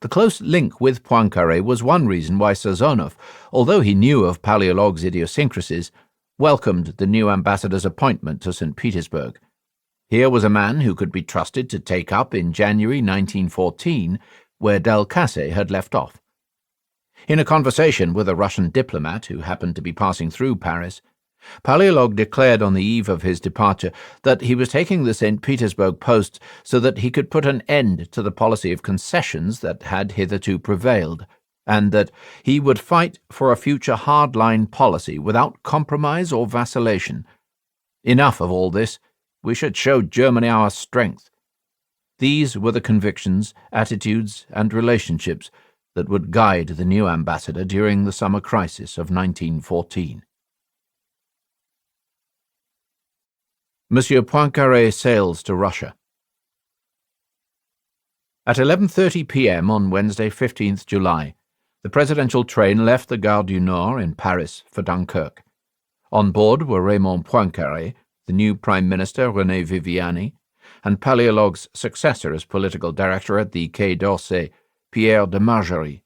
S1: The close link with Poincaré was one reason why Sazonov, although he knew of Paleolog's idiosyncrasies, welcomed the new ambassador's appointment to St. Petersburg. Here was a man who could be trusted to take up in January 1914 where Delcasse had left off. In a conversation with a Russian diplomat who happened to be passing through Paris, Paleolog declared on the eve of his departure that he was taking the St. Petersburg post so that he could put an end to the policy of concessions that had hitherto prevailed, and that he would fight for a future hard-line policy without compromise or vacillation. Enough of all this. We should show Germany our strength. These were the convictions, attitudes, and relationships that would guide the new ambassador during the summer crisis of 1914. Monsieur Poincaré sails to Russia. At 11:30 p.m. on Wednesday, 15th July, the presidential train left the Gare du Nord in Paris for Dunkirk. On board were Raymond Poincaré, the new Prime Minister René Viviani, and Paleolog's successor as political director at the Quai d'Orsay, Pierre de Margerie.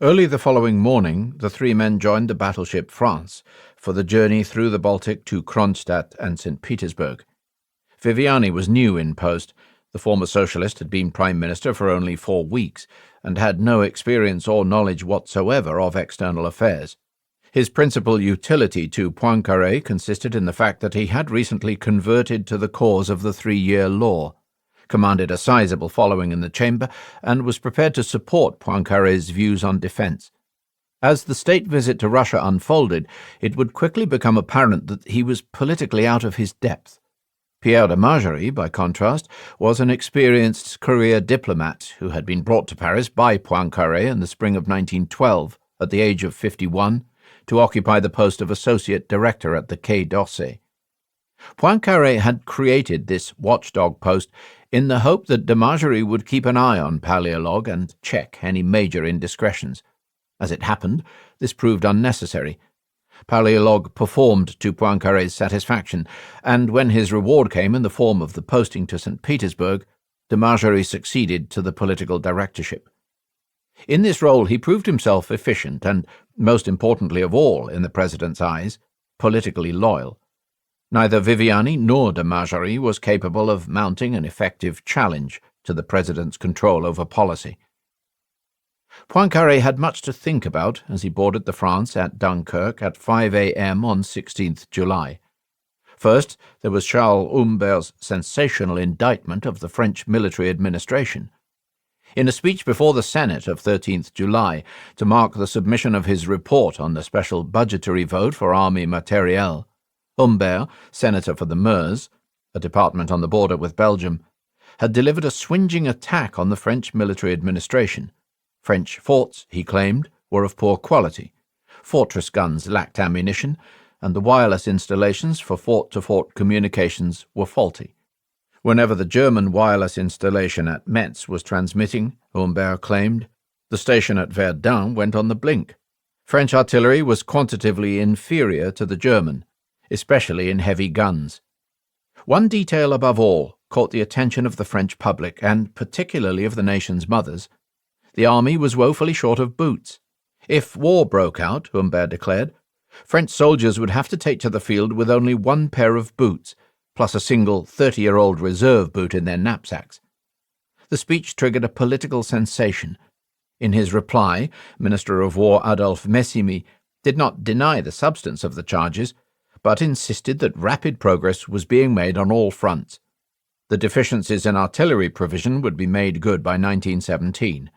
S1: Early the following morning, the three men joined the battleship France for the journey through the Baltic to Kronstadt and St. Petersburg. Viviani was new in post. The former socialist had been prime minister for only 4 weeks and had no experience or knowledge whatsoever of external affairs. His principal utility to Poincaré consisted in the fact that he had recently converted to the cause of the 3-year law, commanded a sizable following in the chamber, and was prepared to support Poincaré's views on defence. As the state visit to Russia unfolded, it would quickly become apparent that he was politically out of his depth. Pierre de Margerie, by contrast, was an experienced career diplomat who had been brought to Paris by Poincaré in the spring of 1912, at the age of 51, to occupy the post of associate director at the Quai d'Orsay. Poincaré had created this watchdog post in the hope that de Margerie would keep an eye on Paléologue and check any major indiscretions. As it happened, this proved unnecessary. Paléologue performed to Poincaré's satisfaction, and when his reward came in the form of the posting to St. Petersburg, de Margerie succeeded to the political directorship. In this role he proved himself efficient and, most importantly of all in the president's eyes, politically loyal. Neither Viviani nor de Margerie was capable of mounting an effective challenge to the president's control over policy. Poincaré had much to think about as he boarded the France at Dunkirk at 5 a.m. on 16th July. First, there was Charles Humbert's sensational indictment of the French military administration. In a speech before the Senate of 13th July, to mark the submission of his report on the special budgetary vote for army matériel, Humbert, senator for the Meuse, a department on the border with Belgium, had delivered a swingeing attack on the French military administration. French forts, he claimed, were of poor quality. Fortress guns lacked ammunition, and the wireless installations for fort-to-fort communications were faulty. Whenever the German wireless installation at Metz was transmitting, Humbert claimed, the station at Verdun went on the blink. French artillery was quantitatively inferior to the German, especially in heavy guns. One detail above all caught the attention of the French public, and particularly of the nation's mothers. The army was woefully short of boots. If war broke out, Humbert declared, French soldiers would have to take to the field with only one pair of boots, plus a single 30-year-old reserve boot in their knapsacks. The speech triggered a political sensation. In his reply, Minister of War Adolphe Messimy did not deny the substance of the charges, but insisted that rapid progress was being made on all fronts. The deficiencies in artillery provision would be made good by 1917.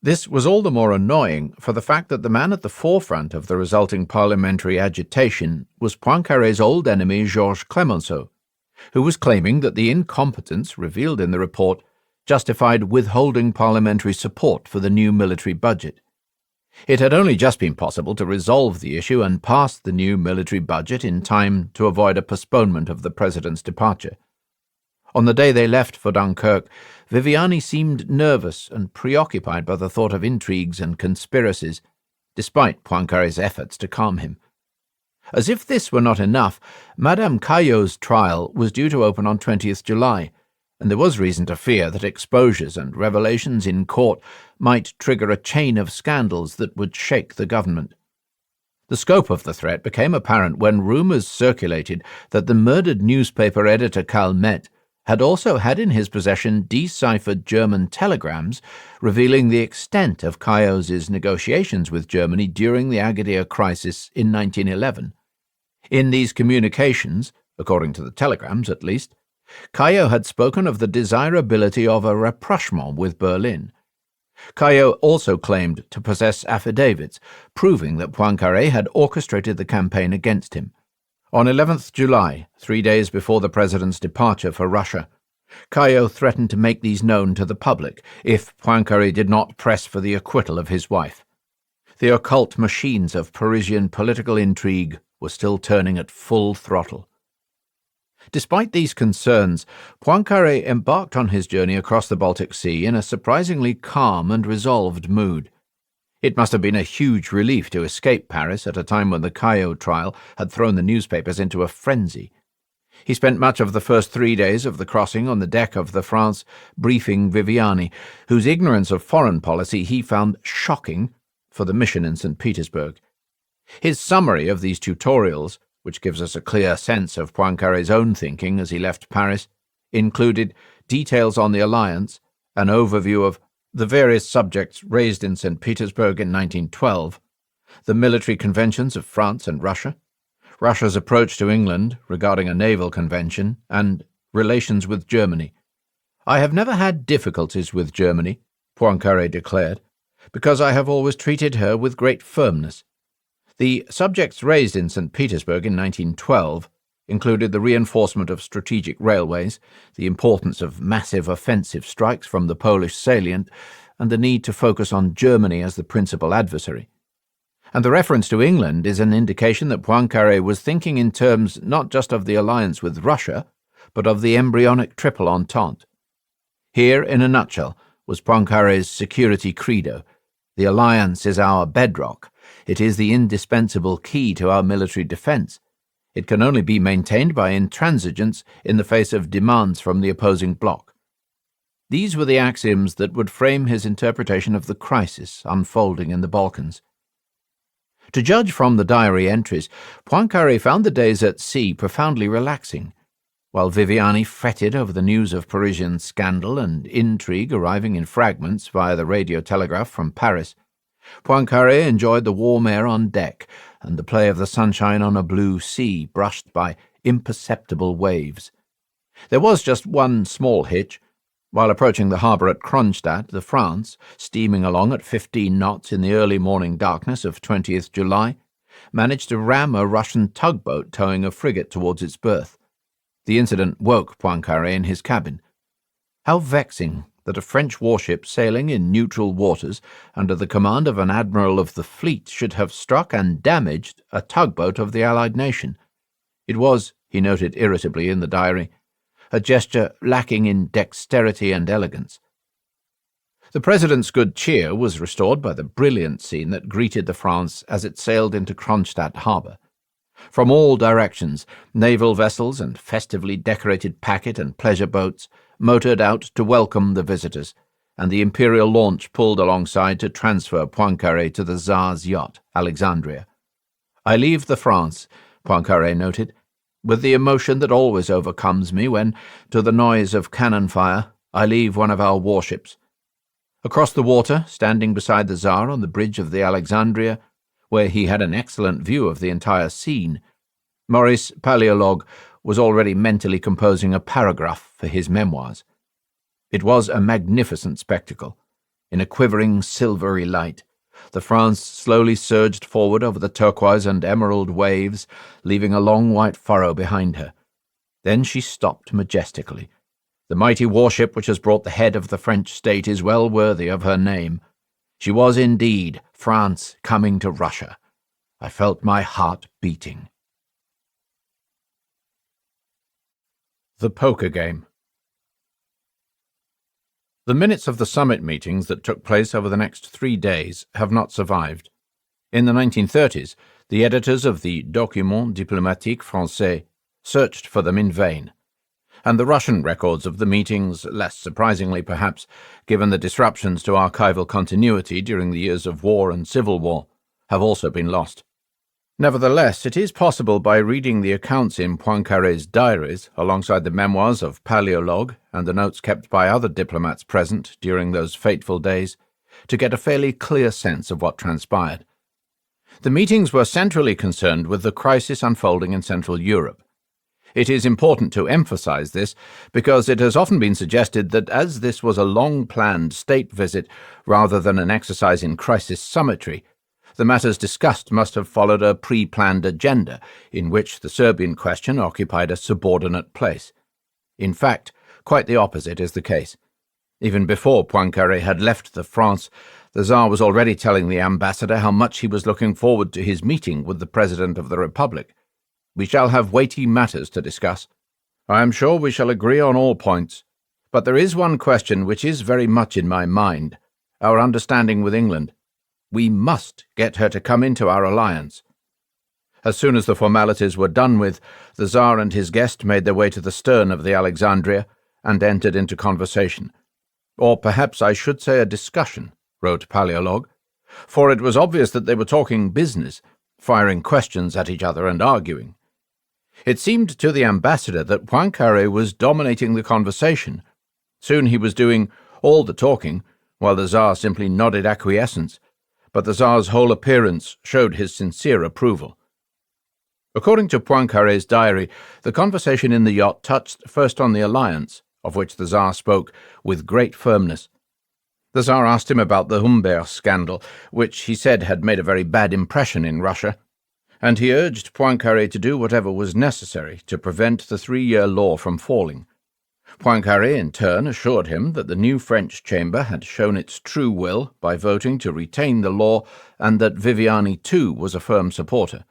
S1: This was all the more annoying for the fact that the man at the forefront of the resulting parliamentary agitation was Poincaré's old enemy Georges Clemenceau, who was claiming that the incompetence revealed in the report justified withholding parliamentary support for the new military budget. It had only just been possible to resolve the issue and pass the new military budget in time to avoid a postponement of the president's departure. On the day they left for Dunkirk, Viviani seemed nervous and preoccupied by the thought of intrigues and conspiracies, despite Poincaré's efforts to calm him. As if this were not enough, Madame Caillot's trial was due to open on 20th July, and there was reason to fear that exposures and revelations in court might trigger a chain of scandals that would shake the government. The scope of the threat became apparent when rumours circulated that the murdered newspaper editor Calmette had also had in his possession deciphered German telegrams revealing the extent of Caillot's negotiations with Germany during the Agadir crisis in 1911. In these communications, according to the telegrams at least, Caillot had spoken of the desirability of a rapprochement with Berlin. Caillot also claimed to possess affidavits proving that Poincaré had orchestrated the campaign against him. On 11th July, 3 days before the president's departure for Russia, Caillot threatened to make these known to the public if Poincaré did not press for the acquittal of his wife. The occult machines of Parisian political intrigue were still turning at full throttle. Despite these concerns, Poincaré embarked on his journey across the Baltic Sea in a surprisingly calm and resolved mood. It must have been a huge relief to escape Paris at a time when the Caillot trial had thrown the newspapers into a frenzy. He spent much of the first 3 days of the crossing on the deck of the France briefing Viviani, whose ignorance of foreign policy he found shocking, for the mission in St. Petersburg. His summary of these tutorials, which gives us a clear sense of Poincaré's own thinking as he left Paris, included details on the alliance, an overview of the various subjects raised in St. Petersburg in 1912, the military conventions of France and Russia, Russia's approach to England regarding a naval convention, and relations with Germany. "I have never had difficulties with Germany," Poincaré declared, "because I have always treated her with great firmness." The subjects raised in St. Petersburg in 1912 included the reinforcement of strategic railways, the importance of massive offensive strikes from the Polish salient, and the need to focus on Germany as the principal adversary. And the reference to England is an indication that Poincaré was thinking in terms not just of the alliance with Russia, but of the embryonic Triple Entente. Here, in a nutshell, was Poincaré's security credo. The alliance is our bedrock. It is the indispensable key to our military defence. It can only be maintained by intransigence in the face of demands from the opposing bloc. These were the axioms that would frame his interpretation of the crisis unfolding in the Balkans. To judge from the diary entries, Poincaré found the days at sea profoundly relaxing. While Viviani fretted over the news of Parisian scandal and intrigue arriving in fragments via the radio telegraph from Paris, Poincaré enjoyed the warm air on deck and the play of the sunshine on a blue sea brushed by imperceptible waves. There was just one small hitch. While approaching the harbour at Kronstadt, the France, steaming along at 15 knots in the early morning darkness of 20th July, managed to ram a Russian tugboat towing a frigate towards its berth. The incident woke Poincaré in his cabin. How vexing that a French warship sailing in neutral waters under the command of an admiral of the fleet should have struck and damaged a tugboat of the Allied nation. It was, he noted irritably in the diary, a gesture lacking in dexterity and elegance. The president's good cheer was restored by the brilliant scene that greeted the France as it sailed into Kronstadt harbour. From all directions, naval vessels and festively decorated packet and pleasure boats motored out to welcome the visitors, and the imperial launch pulled alongside to transfer Poincaré to the Tsar's yacht, Alexandria. "I leave the France," Poincaré noted, "with the emotion that always overcomes me when, to the noise of cannon fire, I leave one of our warships." Across the water, standing beside the Tsar on the bridge of the Alexandria, where he had an excellent view of the entire scene, Maurice Paléologue was already mentally composing a paragraph for his memoirs. It was a magnificent spectacle. In a quivering silvery light, the France slowly surged forward over the turquoise and emerald waves, leaving a long white furrow behind her. Then she stopped majestically. The mighty warship which has brought the head of the French state is well worthy of her name. She was indeed France coming to Russia. I felt my heart beating. The Poker Game. The minutes of the summit meetings that took place over the next 3 days have not survived. In the 1930s, the editors of the Documents diplomatiques français searched for them in vain, and the Russian records of the meetings, less surprisingly perhaps, given the disruptions to archival continuity during the years of war and civil war, have also been lost. Nevertheless, it is possible by reading the accounts in Poincaré's diaries, alongside the memoirs of Paléologue and the notes kept by other diplomats present during those fateful days, to get a fairly clear sense of what transpired. The meetings were centrally concerned with the crisis unfolding in Central Europe. It is important to emphasize this because it has often been suggested that as this was a long-planned state visit rather than an exercise in crisis summitry, the matters discussed must have followed a pre-planned agenda in which the Serbian question occupied a subordinate place. In fact, quite the opposite is the case. Even before Poincaré had left the France, the Tsar was already telling the ambassador how much he was looking forward to his meeting with the President of the Republic. "We shall have weighty matters to discuss. I am sure we shall agree on all points. But there is one question which is very much in my mind, our understanding with England. We must get her to come into our alliance." As soon as the formalities were done with, the Tsar and his guest made their way to the stern of the Alexandria and entered into conversation. "Or perhaps I should say a discussion," wrote Paléologue, for it was obvious that they were talking business, firing questions at each other and arguing. It seemed to the ambassador that Poincaré was dominating the conversation. Soon he was doing all the talking, while the Tsar simply nodded acquiescence, but the Tsar's whole appearance showed his sincere approval. According to Poincaré's diary, the conversation in the yacht touched first on the alliance, of which the Tsar spoke with great firmness. The Tsar asked him about the Humbert scandal, which he said had made a very bad impression in Russia, and he urged Poincaré to do whatever was necessary to prevent the 3-year law from falling. Poincaré in turn assured him that the new French chamber had shown its true will by voting to retain the law, and that Viviani too was a firm supporter.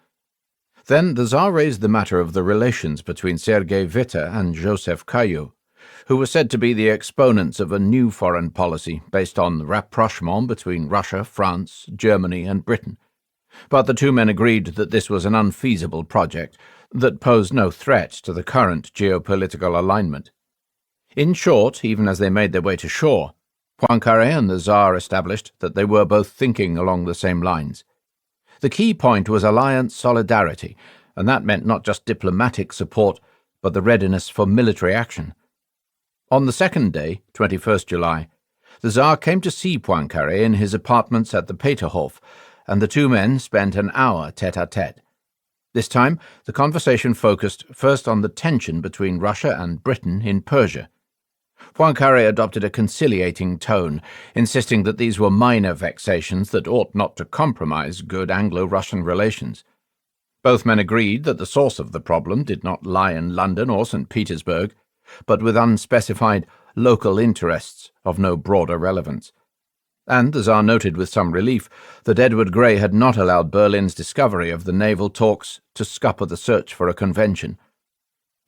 S1: Then the Tsar raised the matter of the relations between Sergei Witte and Joseph Caillaux, who were said to be the exponents of a new foreign policy based on the rapprochement between Russia, France, Germany, and Britain. But the two men agreed that this was an unfeasible project that posed no threat to the current geopolitical alignment. In short, even as they made their way to shore, Poincaré and the Tsar established that they were both thinking along the same lines. The key point was alliance solidarity, and that meant not just diplomatic support, but the readiness for military action. On the second day, 21st July, the Tsar came to see Poincaré in his apartments at the Peterhof, and the two men spent an hour tête-à-tête. This time, the conversation focused first on the tension between Russia and Britain in Persia. Poincaré adopted a conciliating tone, insisting that these were minor vexations that ought not to compromise good Anglo-Russian relations. Both men agreed that the source of the problem did not lie in London or St. Petersburg, but with unspecified local interests of no broader relevance. And the Tsar noted with some relief that Edward Grey had not allowed Berlin's discovery of the naval talks to scupper the search for a convention.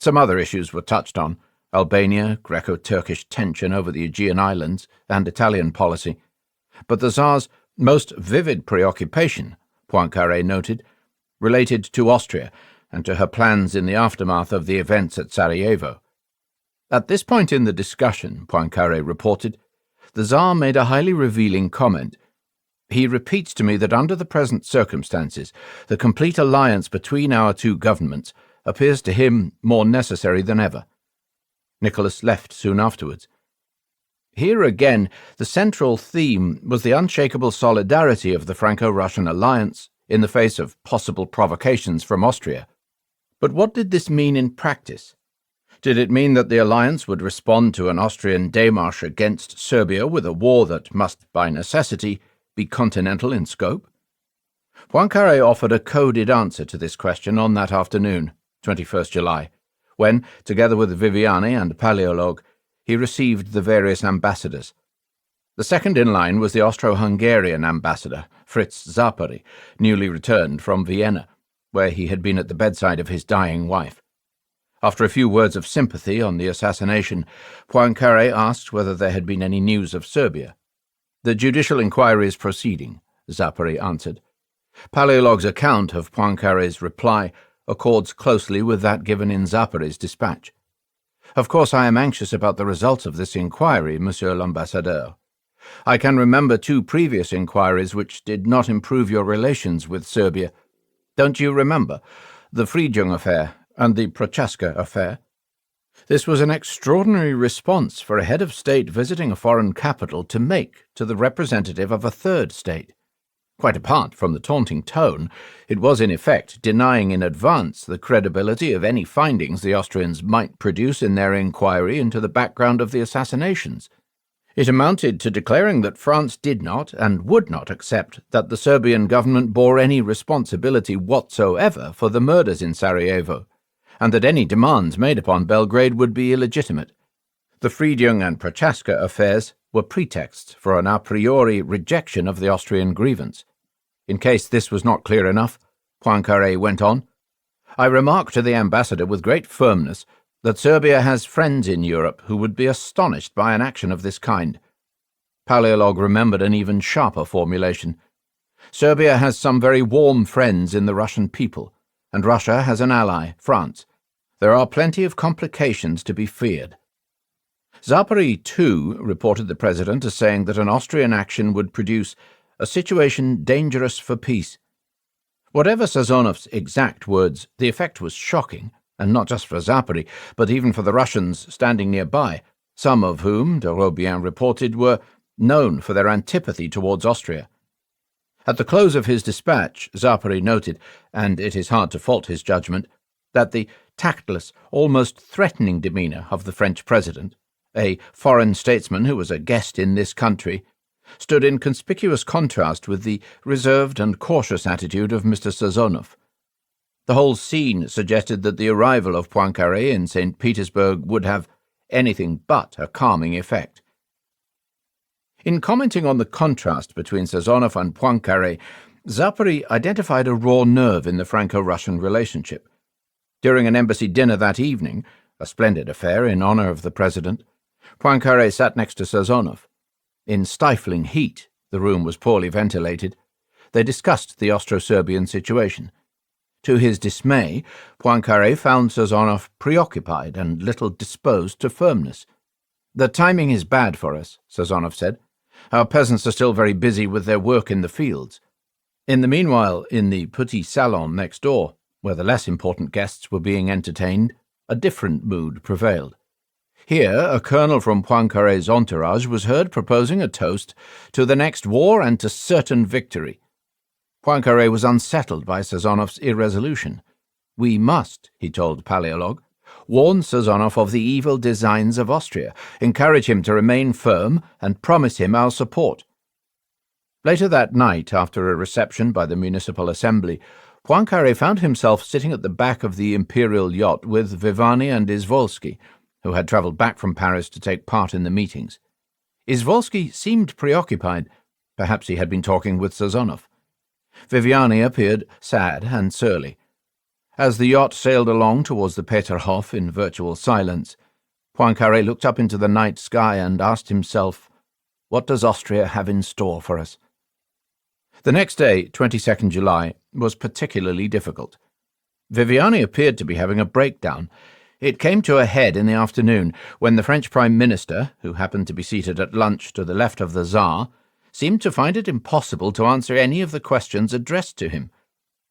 S1: Some other issues were touched on: Albania, Greco-Turkish tension over the Aegean Islands, and Italian policy. But the Tsar's most vivid preoccupation, Poincaré noted, related to Austria and to her plans in the aftermath of the events at Sarajevo. At this point in the discussion, Poincaré reported, the Tsar made a highly revealing comment. He repeats to me that under the present circumstances, the complete alliance between our two governments appears to him more necessary than ever. Nicholas left soon afterwards. Here again, the central theme was the unshakable solidarity of the Franco-Russian alliance in the face of possible provocations from Austria. But what did this mean in practice? Did it mean that the alliance would respond to an Austrian démarche against Serbia with a war that must, by necessity, be continental in scope? Poincaré offered a coded answer to this question on that afternoon, 21st July, when, together with Viviani and Paleolog, he received the various ambassadors. The second in line was the Austro-Hungarian ambassador, Fritz Zápary, newly returned from Vienna, where he had been at the bedside of his dying wife. After a few words of sympathy on the assassination, Poincaré asked whether there had been any news of Serbia. The judicial inquiry is proceeding, Zápary answered. Paleolog's account of Poincaré's reply accords closely with that given in Zápary's dispatch. Of course, I am anxious about the results of this inquiry, Monsieur l'Ambassadeur. I can remember 2 previous inquiries which did not improve your relations with Serbia. Don't you remember? The Friedung affair and the Prochaska affair. This was an extraordinary response for a head of state visiting a foreign capital to make to the representative of a third state. Quite apart from the taunting tone, it was in effect denying in advance the credibility of any findings the Austrians might produce in their inquiry into the background of the assassinations. It amounted to declaring that France did not and would not accept that the Serbian government bore any responsibility whatsoever for the murders in Sarajevo, and that any demands made upon Belgrade would be illegitimate. The Friedung and Prochaska affairs were pretexts for an a priori rejection of the Austrian grievance. In case this was not clear enough, Poincaré went on, I remark to the ambassador with great firmness that Serbia has friends in Europe who would be astonished by an action of this kind. Paleolog remembered an even sharper formulation. Serbia has some very warm friends in the Russian people, and Russia has an ally, France. There are plenty of complications to be feared. Zápary, too, reported the president as saying that an Austrian action would produce a situation dangerous for peace. Whatever Sazonov's exact words, the effect was shocking, and not just for Zapori, but even for the Russians standing nearby, some of whom, de Robien reported, were known for their antipathy towards Austria. At the close of his dispatch, Zapori noted, and it is hard to fault his judgment, that the tactless, almost threatening demeanour of the French president, a foreign statesman who was a guest in this country, stood in conspicuous contrast with the reserved and cautious attitude of Mr. Sazonov. The whole scene suggested that the arrival of Poincaré in St. Petersburg would have anything but a calming effect. In commenting on the contrast between Sazonov and Poincaré, Zapori identified a raw nerve in the Franco-Russian relationship. During an embassy dinner that evening, a splendid affair in honour of the president, Poincaré sat next to Sazonov. In stifling heat, the room was poorly ventilated, they discussed the Austro-Serbian situation. To his dismay, Poincaré found Sazonov preoccupied and little disposed to firmness. "The timing is bad for us," Sazonov said. "Our peasants are still very busy with their work in the fields." In the meanwhile, in the petit salon next door, where the less important guests were being entertained, a different mood prevailed. Here, a colonel from Poincaré's entourage was heard proposing a toast to the next war and to certain victory. Poincaré was unsettled by Sazonov's irresolution. "We must," he told Paleolog, "warn Sazonov of the evil designs of Austria, encourage him to remain firm, and promise him our support." Later that night, after a reception by the Municipal Assembly, Poincaré found himself sitting at the back of the imperial yacht with Vivani and Izvolsky, who had travelled back from Paris to take part in the meetings. Izvolsky seemed preoccupied. Perhaps he had been talking with Sazonov. Viviani appeared sad and surly. As the yacht sailed along towards the Peterhof in virtual silence, Poincaré looked up into the night sky and asked himself, "What does Austria have in store for us?" The next day, 22nd July, was particularly difficult. Viviani appeared to be having a breakdown. It came to a head in the afternoon when the French Prime Minister, who happened to be seated at lunch to the left of the Tsar, seemed to find it impossible to answer any of the questions addressed to him.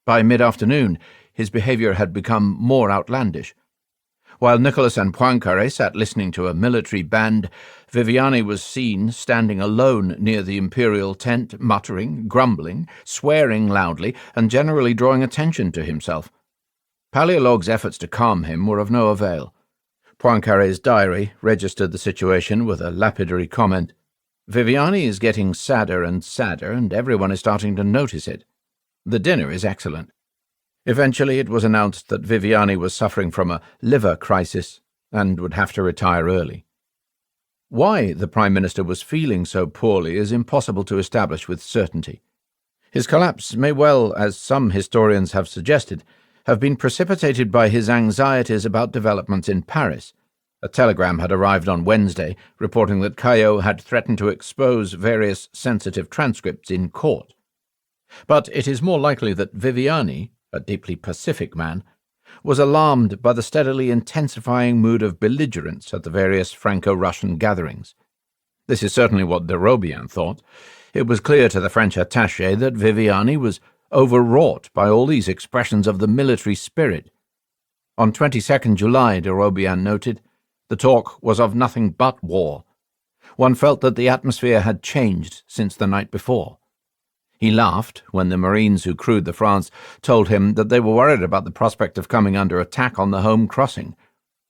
S1: By mid-afternoon, his behaviour had become more outlandish. While Nicholas and Poincaré sat listening to a military band, Viviani was seen standing alone near the imperial tent, muttering, grumbling, swearing loudly, and generally drawing attention to himself. Paleolog's efforts to calm him were of no avail. Poincaré's diary registered the situation with a lapidary comment. "Viviani is getting sadder and everyone is starting to notice it. The dinner is excellent." Eventually it was announced that Viviani was suffering from a liver crisis and would have to retire early. Why the Prime Minister was feeling so poorly is impossible to establish with certainty. His collapse may well, as some historians have suggested, have been precipitated by his anxieties about developments in Paris. A telegram had arrived on Wednesday reporting that Caillaux had threatened to expose various sensitive transcripts in court. But it is more likely that Viviani, a deeply pacific man, was alarmed by the steadily intensifying mood of belligerence at the various Franco-Russian gatherings. This is certainly what de Robien thought. It was clear to the French attaché that Viviani was overwrought by all these expressions of the military spirit. On 22nd July, de Robien noted, the talk was of nothing but war. One felt that the atmosphere had changed since the night before. He laughed when the Marines who crewed the France told him that they were worried about the prospect of coming under attack on the home crossing,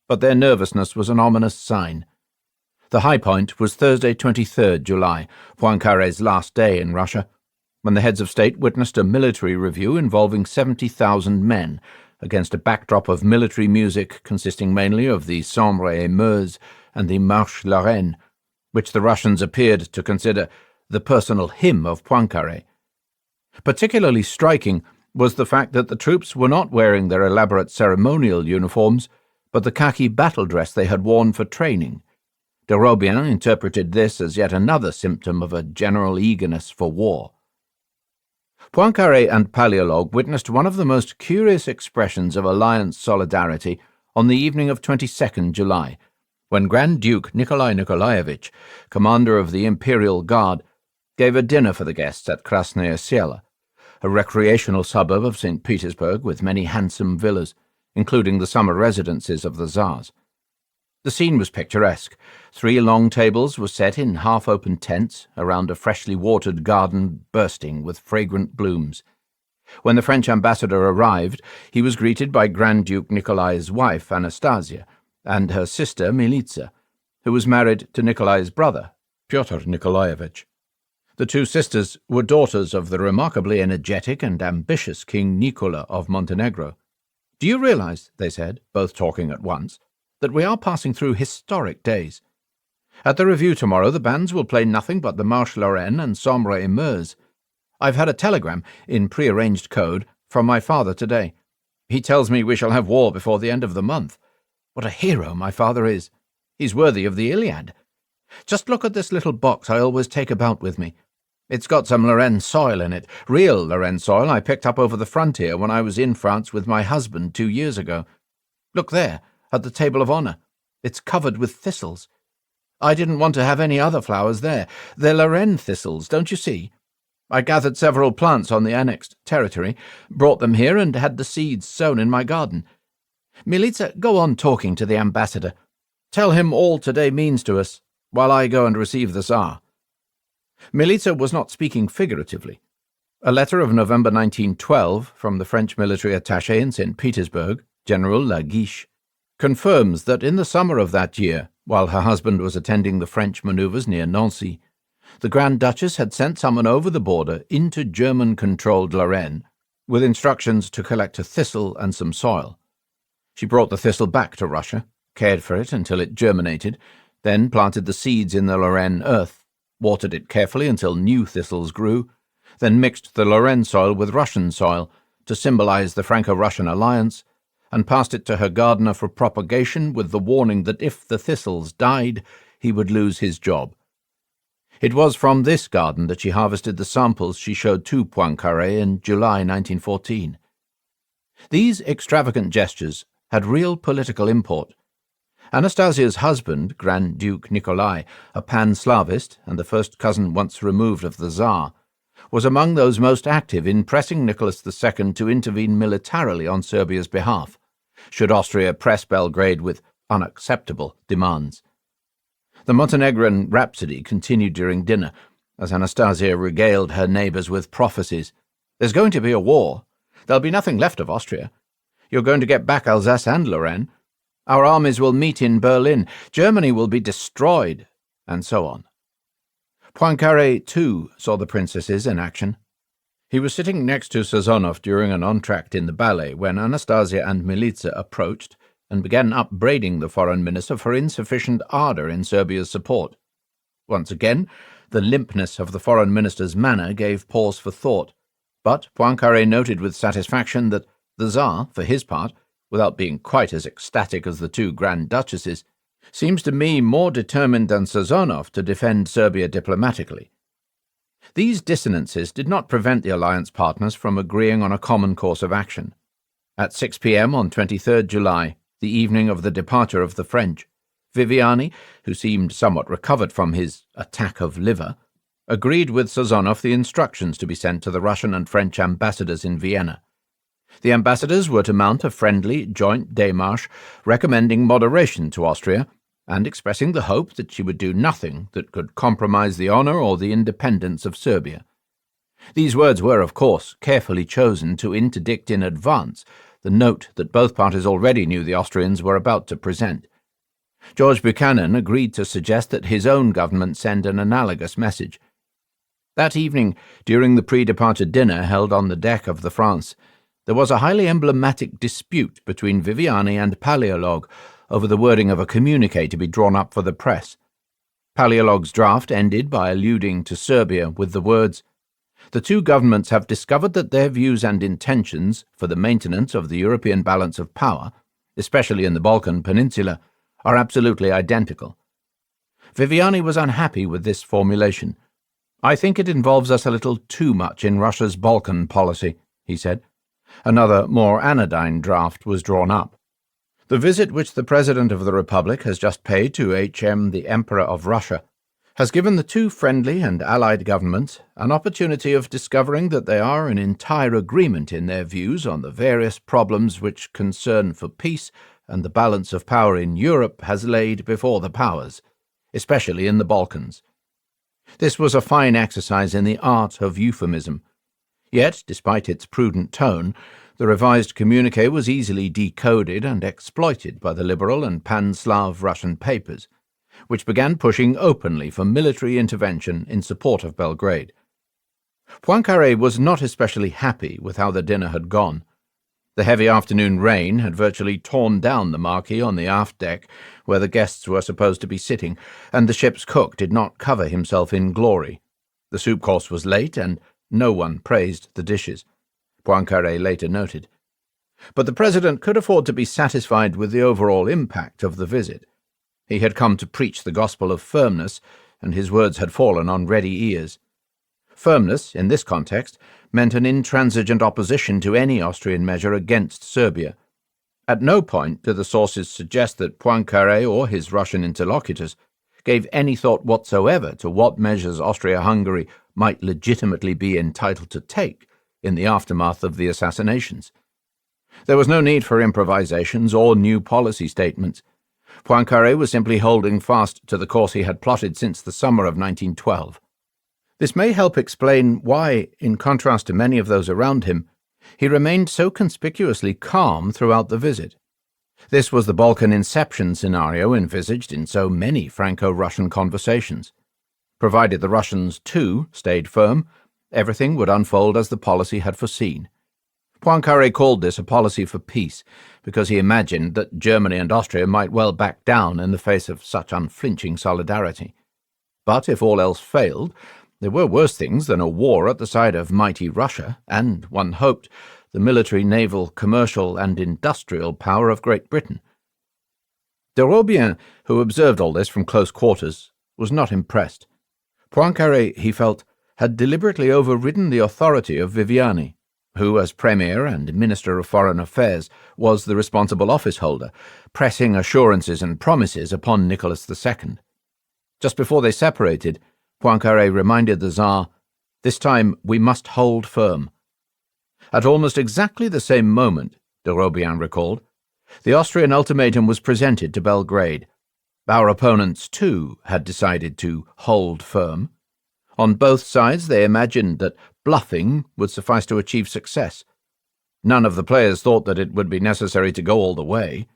S1: but their nervousness was an ominous sign. The high point was Thursday, 23rd July, Poincaré's last day in Russia, when the heads of state witnessed a military review involving 70,000 men, against a backdrop of military music consisting mainly of the Sambre et Meuse and the Marche la Reine, which the Russians appeared to consider the personal hymn of Poincaré. Particularly striking was the fact that the troops were not wearing their elaborate ceremonial uniforms, but the khaki battle dress they had worn for training. De Robien interpreted this as yet another symptom of a general eagerness for war. Poincaré and Paleolog witnessed one of the most curious expressions of alliance solidarity on the evening of 22nd July, when Grand Duke Nikolai Nikolaevich, commander of the Imperial Guard, gave a dinner for the guests at Krasnaya Sela, a recreational suburb of St. Petersburg with many handsome villas, including the summer residences of the Tsars. The scene was picturesque. 3 long tables were set in half-open tents around a freshly watered garden bursting with fragrant blooms. When the French ambassador arrived, he was greeted by Grand Duke Nikolai's wife, Anastasia, and her sister, Militsa, who was married to Nikolai's brother, Pyotr Nikolaevich. The 2 sisters were daughters of the remarkably energetic and ambitious King Nikola of Montenegro. "Do you realize," they said, both talking at once, "that we are passing through historic days? At the review tomorrow the bands will play nothing but the Marche Lorraine and Sombre et Meuse. I've had a telegram, in prearranged code, from my father today. He tells me we shall have war before the end of the month. What a hero my father is! He's worthy of the Iliad. Just look at this little box I always take about with me. It's got some Lorraine soil in it, real Lorraine soil I picked up over the frontier when I was in France with my husband 2 years ago. Look there, at the table of honour. It's covered with thistles. I didn't want to have any other flowers there. They're Lorraine thistles, don't you see? I gathered several plants on the annexed territory, brought them here and had the seeds sown in my garden. Militsa, go on talking to the ambassador. Tell him all today means to us, while I go and receive the Tsar." Militsa was not speaking figuratively. A letter of November 1912 from the French military attaché in St. Petersburg, General Laguiche, confirms that in the summer of that year, while her husband was attending the French manoeuvres near Nancy, the Grand Duchess had sent someone over the border into German-controlled Lorraine with instructions to collect a thistle and some soil. She brought the thistle back to Russia, cared for it until it germinated, then planted the seeds in the Lorraine earth, watered it carefully until new thistles grew, then mixed the Lorraine soil with Russian soil to symbolize the Franco-Russian alliance, and passed it to her gardener for propagation with the warning that if the thistles died, he would lose his job. It was from this garden that she harvested the samples she showed to Poincaré in July 1914. These extravagant gestures had real political import. Anastasia's husband, Grand Duke Nikolai, a pan-Slavist and the first cousin once removed of the Tsar, was among those most active in pressing Nicholas II to intervene militarily on Serbia's behalf, should Austria press Belgrade with unacceptable demands. The Montenegrin rhapsody continued during dinner, as Anastasia regaled her neighbours with prophecies. "There's going to be a war. There'll be nothing left of Austria. You're going to get back Alsace and Lorraine. Our armies will meet in Berlin. Germany will be destroyed," and so on. Poincaré, too, saw the princesses in action. He was sitting next to Sazonov during an entr'acte in the ballet when Anastasia and Militsa approached and began upbraiding the foreign minister for insufficient ardour in Serbia's support. Once again, the limpness of the foreign minister's manner gave pause for thought, but Poincaré noted with satisfaction that the Tsar, for his part, without being quite as ecstatic as the 2 Grand Duchesses, seems to me more determined than Sazonov to defend Serbia diplomatically. These dissonances did not prevent the alliance partners from agreeing on a common course of action. At 6 p.m. on 23rd July, the evening of the departure of the French, Viviani, who seemed somewhat recovered from his attack of liver, agreed with Sazonov the instructions to be sent to the Russian and French ambassadors in Vienna. The ambassadors were to mount a friendly joint démarche recommending moderation to Austria and expressing the hope that she would do nothing that could compromise the honour or the independence of Serbia. These words were, of course, carefully chosen to interdict in advance the note that both parties already knew the Austrians were about to present. George Buchanan agreed to suggest that his own government send an analogous message. That evening, during the pre-departure dinner held on the deck of the France, there was a highly emblematic dispute between Viviani and Paleologue over the wording of a communiqué to be drawn up for the press. Paleologue's draft ended by alluding to Serbia with the words, "The 2 governments have discovered that their views and intentions for the maintenance of the European balance of power, especially in the Balkan Peninsula, are absolutely identical." Viviani was unhappy with this formulation. "I think it involves us a little too much in Russia's Balkan policy," he said. Another, more anodyne draft was drawn up. "The visit which the President of the Republic has just paid to H.M. the Emperor of Russia has given the two friendly and allied governments an opportunity of discovering that they are in entire agreement in their views on the various problems which concern for peace and the balance of power in Europe has laid before the powers, especially in the Balkans. This was a fine exercise in the art of euphemism. Yet, despite its prudent tone, the revised communiqué was easily decoded and exploited by the liberal and pan-Slav Russian papers, which began pushing openly for military intervention in support of Belgrade. Poincaré was not especially happy with how the dinner had gone. The heavy afternoon rain had virtually torn down the marquee on the aft deck, where the guests were supposed to be sitting, and the ship's cook did not cover himself in glory. The soup course was late, and no one praised the dishes, Poincaré later noted. But the president could afford to be satisfied with the overall impact of the visit. He had come to preach the gospel of firmness, and his words had fallen on ready ears. Firmness, in this context, meant an intransigent opposition to any Austrian measure against Serbia. At no point do the sources suggest that Poincaré or his Russian interlocutors gave any thought whatsoever to what measures Austria-Hungary might legitimately be entitled to take in the aftermath of the assassinations. There was no need for improvisations or new policy statements. Poincaré was simply holding fast to the course he had plotted since the summer of 1912. This may help explain why, in contrast to many of those around him, he remained so conspicuously calm throughout the visit. This was the Balkan inception scenario envisaged in so many Franco-Russian conversations. Provided the Russians, too, stayed firm, everything would unfold as the policy had foreseen. Poincaré called this a policy for peace, because he imagined that Germany and Austria might well back down in the face of such unflinching solidarity. But if all else failed, there were worse things than a war at the side of mighty Russia and, one hoped, the military, naval, commercial and industrial power of Great Britain. De Robien, who observed all this from close quarters, was not impressed. Poincaré, he felt, had deliberately overridden the authority of Viviani, who, as Premier and Minister of Foreign Affairs, was the responsible office-holder, pressing assurances and promises upon Nicholas II. Just before they separated, Poincaré reminded the Tsar, "This time we must hold firm." At almost exactly the same moment, de Robien recalled, the Austrian ultimatum was presented to Belgrade. Our opponents, too, had decided to hold firm. On both sides they imagined that bluffing would suffice to achieve success. None of the players thought that it would be necessary to go all the way.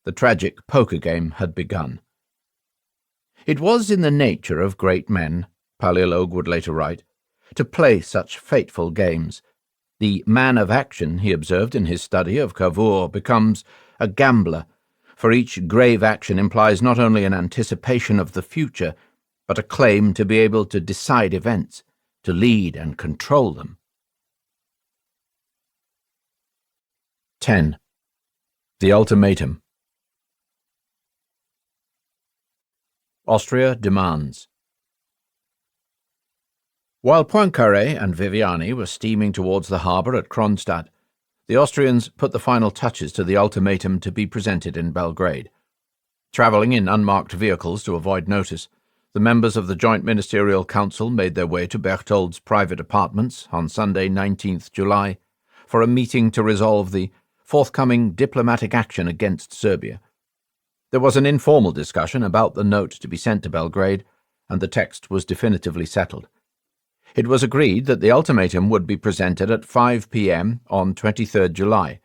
S1: The tragic poker game had begun. It was in the nature of great men, Paleologue would later write, to play such fateful games. The man of action, he observed in his study of Cavour, becomes a gambler, for each grave action implies not only an anticipation of the future, but a claim to be able to decide events, to lead and control them. 10. The Ultimatum. Austria demands. While Poincaré and Viviani were steaming towards the harbour at Kronstadt, the Austrians put the final touches to the ultimatum to be presented in Belgrade. Travelling in unmarked vehicles to avoid notice, the members of the Joint Ministerial Council made their way to Berchtolds' private apartments on Sunday 19th July for a meeting to resolve the forthcoming diplomatic action against Serbia. There was an informal discussion about the note to be sent to Belgrade, and the text was definitively settled. It was agreed that the ultimatum would be presented at 5 p.m. on 23rd July,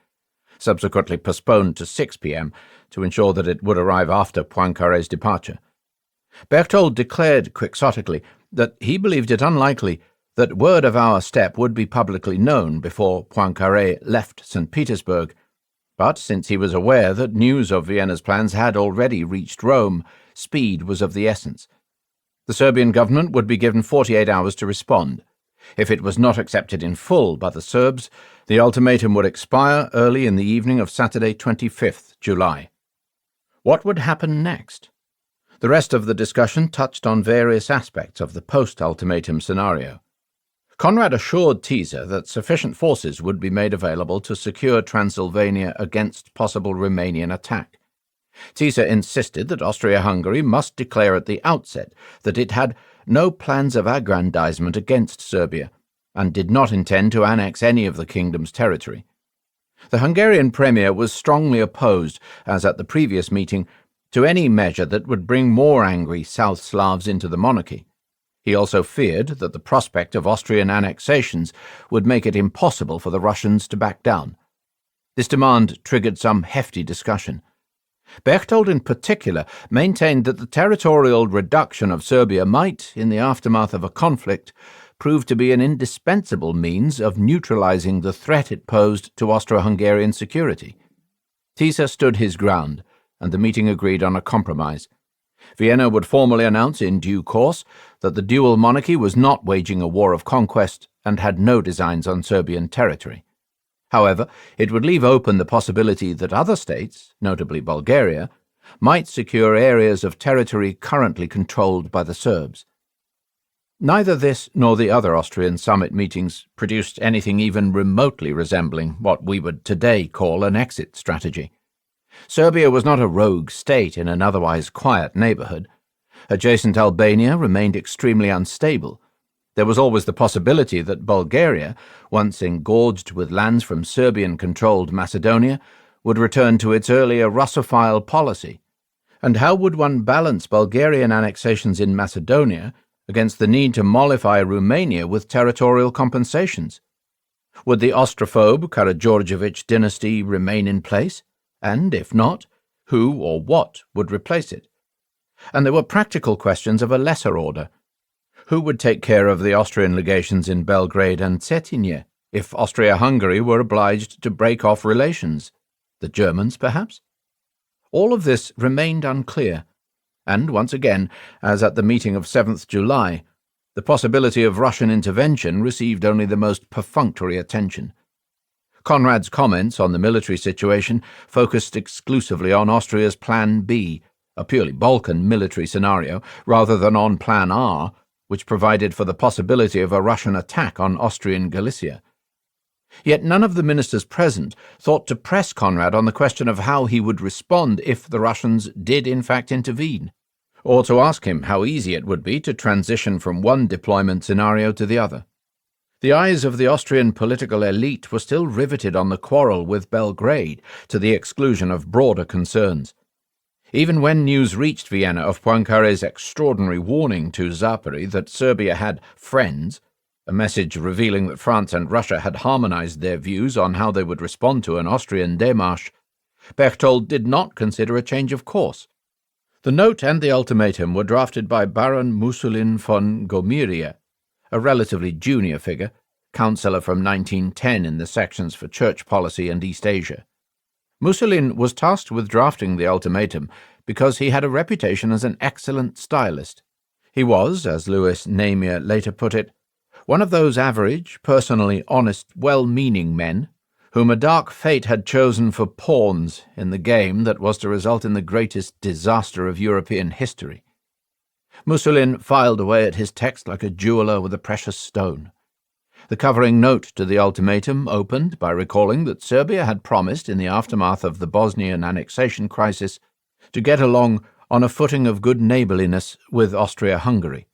S1: subsequently postponed to 6 p.m. to ensure that it would arrive after Poincaré's departure. Berchtold declared quixotically that he believed it unlikely that word of our step would be publicly known before Poincaré left St. Petersburg, but since he was aware that news of Vienna's plans had already reached Rome, speed was of the essence. The Serbian government would be given 48 hours to respond. If it was not accepted in full by the Serbs, the ultimatum would expire early in the evening of Saturday 25th July. What would happen next? The rest of the discussion touched on various aspects of the post-ultimatum scenario. Conrad assured Teaser that sufficient forces would be made available to secure Transylvania against possible Romanian attack. Tisza insisted that Austria-Hungary must declare at the outset that it had no plans of aggrandizement against Serbia and did not intend to annex any of the kingdom's territory. The Hungarian premier was strongly opposed, as at the previous meeting, to any measure that would bring more angry South Slavs into the monarchy. He also feared that the prospect of Austrian annexations would make it impossible for the Russians to back down. This demand triggered some hefty discussion. Berchtold in particular maintained that the territorial reduction of Serbia might, in the aftermath of a conflict, prove to be an indispensable means of neutralizing the threat it posed to Austro-Hungarian security. Tisza stood his ground, and the meeting agreed on a compromise. Vienna would formally announce in due course that the dual monarchy was not waging a war of conquest and had no designs on Serbian territory. However, it would leave open the possibility that other states, notably Bulgaria, might secure areas of territory currently controlled by the Serbs. Neither this nor the other Austrian summit meetings produced anything even remotely resembling what we would today call an exit strategy. Serbia was not a rogue state in an otherwise quiet neighborhood. Adjacent Albania remained extremely unstable. There was always the possibility that Bulgaria, once engorged with lands from Serbian-controlled Macedonia, would return to its earlier Russophile policy. And how would one balance Bulgarian annexations in Macedonia against the need to mollify Romania with territorial compensations? Would the Austrophobe Karađorđević dynasty remain in place? And, if not, who or what would replace it? And there were practical questions of a lesser order. Who would take care of the Austrian legations in Belgrade and Cetinje if Austria-Hungary were obliged to break off relations? The Germans, perhaps? All of this remained unclear, and once again, as at the meeting of 7th July, the possibility of Russian intervention received only the most perfunctory attention. Conrad's comments on the military situation focused exclusively on Austria's Plan B, a purely Balkan military scenario, rather than on Plan R, which provided for the possibility of a Russian attack on Austrian Galicia. Yet none of the ministers present thought to press Conrad on the question of how he would respond if the Russians did in fact intervene, or to ask him how easy it would be to transition from one deployment scenario to the other. The eyes of the Austrian political elite were still riveted on the quarrel with Belgrade, to the exclusion of broader concerns. Even when news reached Vienna of Poincaré's extraordinary warning to Zápary that Serbia had friends, a message revealing that France and Russia had harmonized their views on how they would respond to an Austrian démarche, Berchtold did not consider a change of course. The note and the ultimatum were drafted by Baron Musulin von Gomiria, a relatively junior figure, councillor from 1910 in the sections for church policy and East Asia. Musulin was tasked with drafting the ultimatum because he had a reputation as an excellent stylist. He was, as Louis Namier later put it, one of those average, personally honest, well-meaning men whom a dark fate had chosen for pawns in the game that was to result in the greatest disaster of European history. Musulin filed away at his text like a jeweller with a precious stone. The covering note to the ultimatum opened by recalling that Serbia had promised, in the aftermath of the Bosnian annexation crisis, to get along on a footing of good neighbourliness with Austria-Hungary.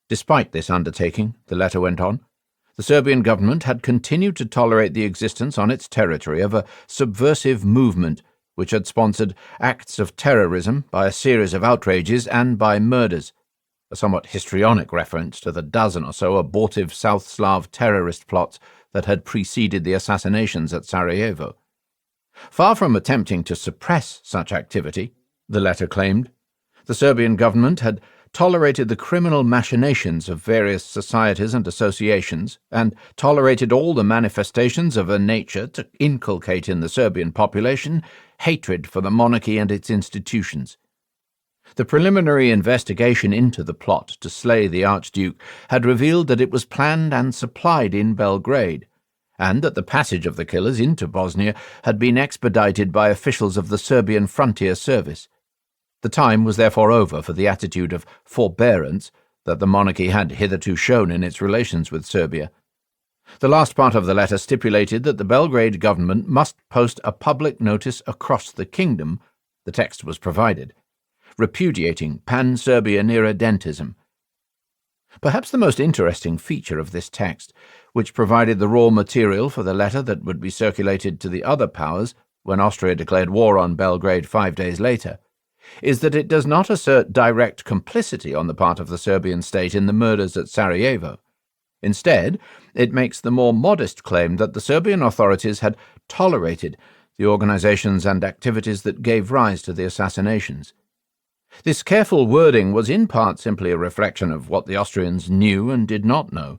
S1: Despite this undertaking, the letter went on, the Serbian government had continued to tolerate the existence on its territory of a subversive movement which had sponsored acts of terrorism by a series of outrages and by murders, a somewhat histrionic reference to the dozen or so abortive South Slav terrorist plots that had preceded the assassinations at Sarajevo. Far from attempting to suppress such activity, the letter claimed, the Serbian government had tolerated the criminal machinations of various societies and associations, and tolerated all the manifestations of a nature to inculcate in the Serbian population hatred for the monarchy and its institutions. The preliminary investigation into the plot to slay the Archduke had revealed that it was planned and supplied in Belgrade, and that the passage of the killers into Bosnia had been expedited by officials of the Serbian Frontier Service. The time was therefore over for the attitude of forbearance that the monarchy had hitherto shown in its relations with Serbia. The last part of the letter stipulated that the Belgrade government must post a public notice across the kingdom The text was provided, repudiating pan-Serbian irredentism. Perhaps the most interesting feature of this text, which provided the raw material for the letter that would be circulated to the other powers when Austria declared war on Belgrade 5 days later, is that it does not assert direct complicity on the part of the Serbian state in the murders at Sarajevo. Instead, it makes the more modest claim that the Serbian authorities had tolerated the organizations and activities that gave rise to the assassinations. This careful wording was in part simply a reflection of what the Austrians knew and did not know.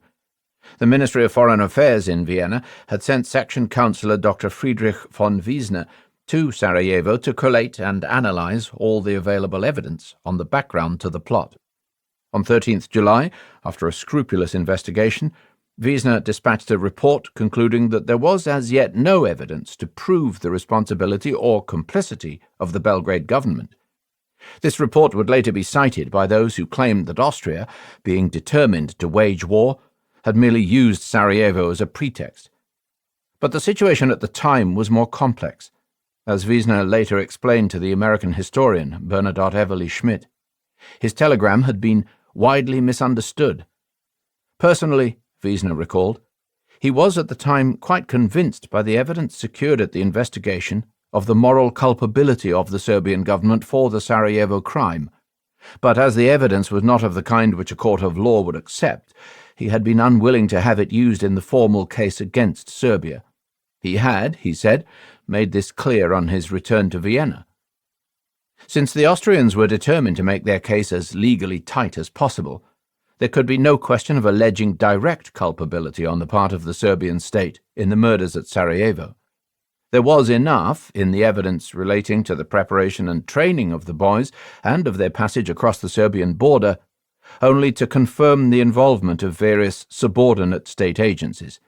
S1: The Ministry of Foreign Affairs in Vienna had sent Section Councillor Dr. Friedrich von Wiesner to Sarajevo to collate and analyze all the available evidence on the background to the plot. On 13th July, after a scrupulous investigation, Wiesner dispatched a report concluding that there was as yet no evidence to prove the responsibility or complicity of the Belgrade government. This report would later be cited by those who claimed that Austria, being determined to wage war, had merely used Sarajevo as a pretext. But the situation at the time was more complex, as Wiesner later explained to the American historian Bernadette Everly Schmidt. His telegram had been widely misunderstood. Personally, Wiesner recalled, he was at the time quite convinced by the evidence secured at the investigation of the moral culpability of the Serbian government for the Sarajevo crime. But as the evidence was not of the kind which a court of law would accept, he had been unwilling to have it used in the formal case against Serbia. He had, he said, made this clear on his return to Vienna. Since the Austrians were determined to make their case as legally tight as possible, there could be no question of alleging direct culpability on the part of the Serbian state in the murders at Sarajevo. There was enough in the evidence relating to the preparation and training of the boys and of their passage across the Serbian border only to confirm the involvement of various subordinate state agencies.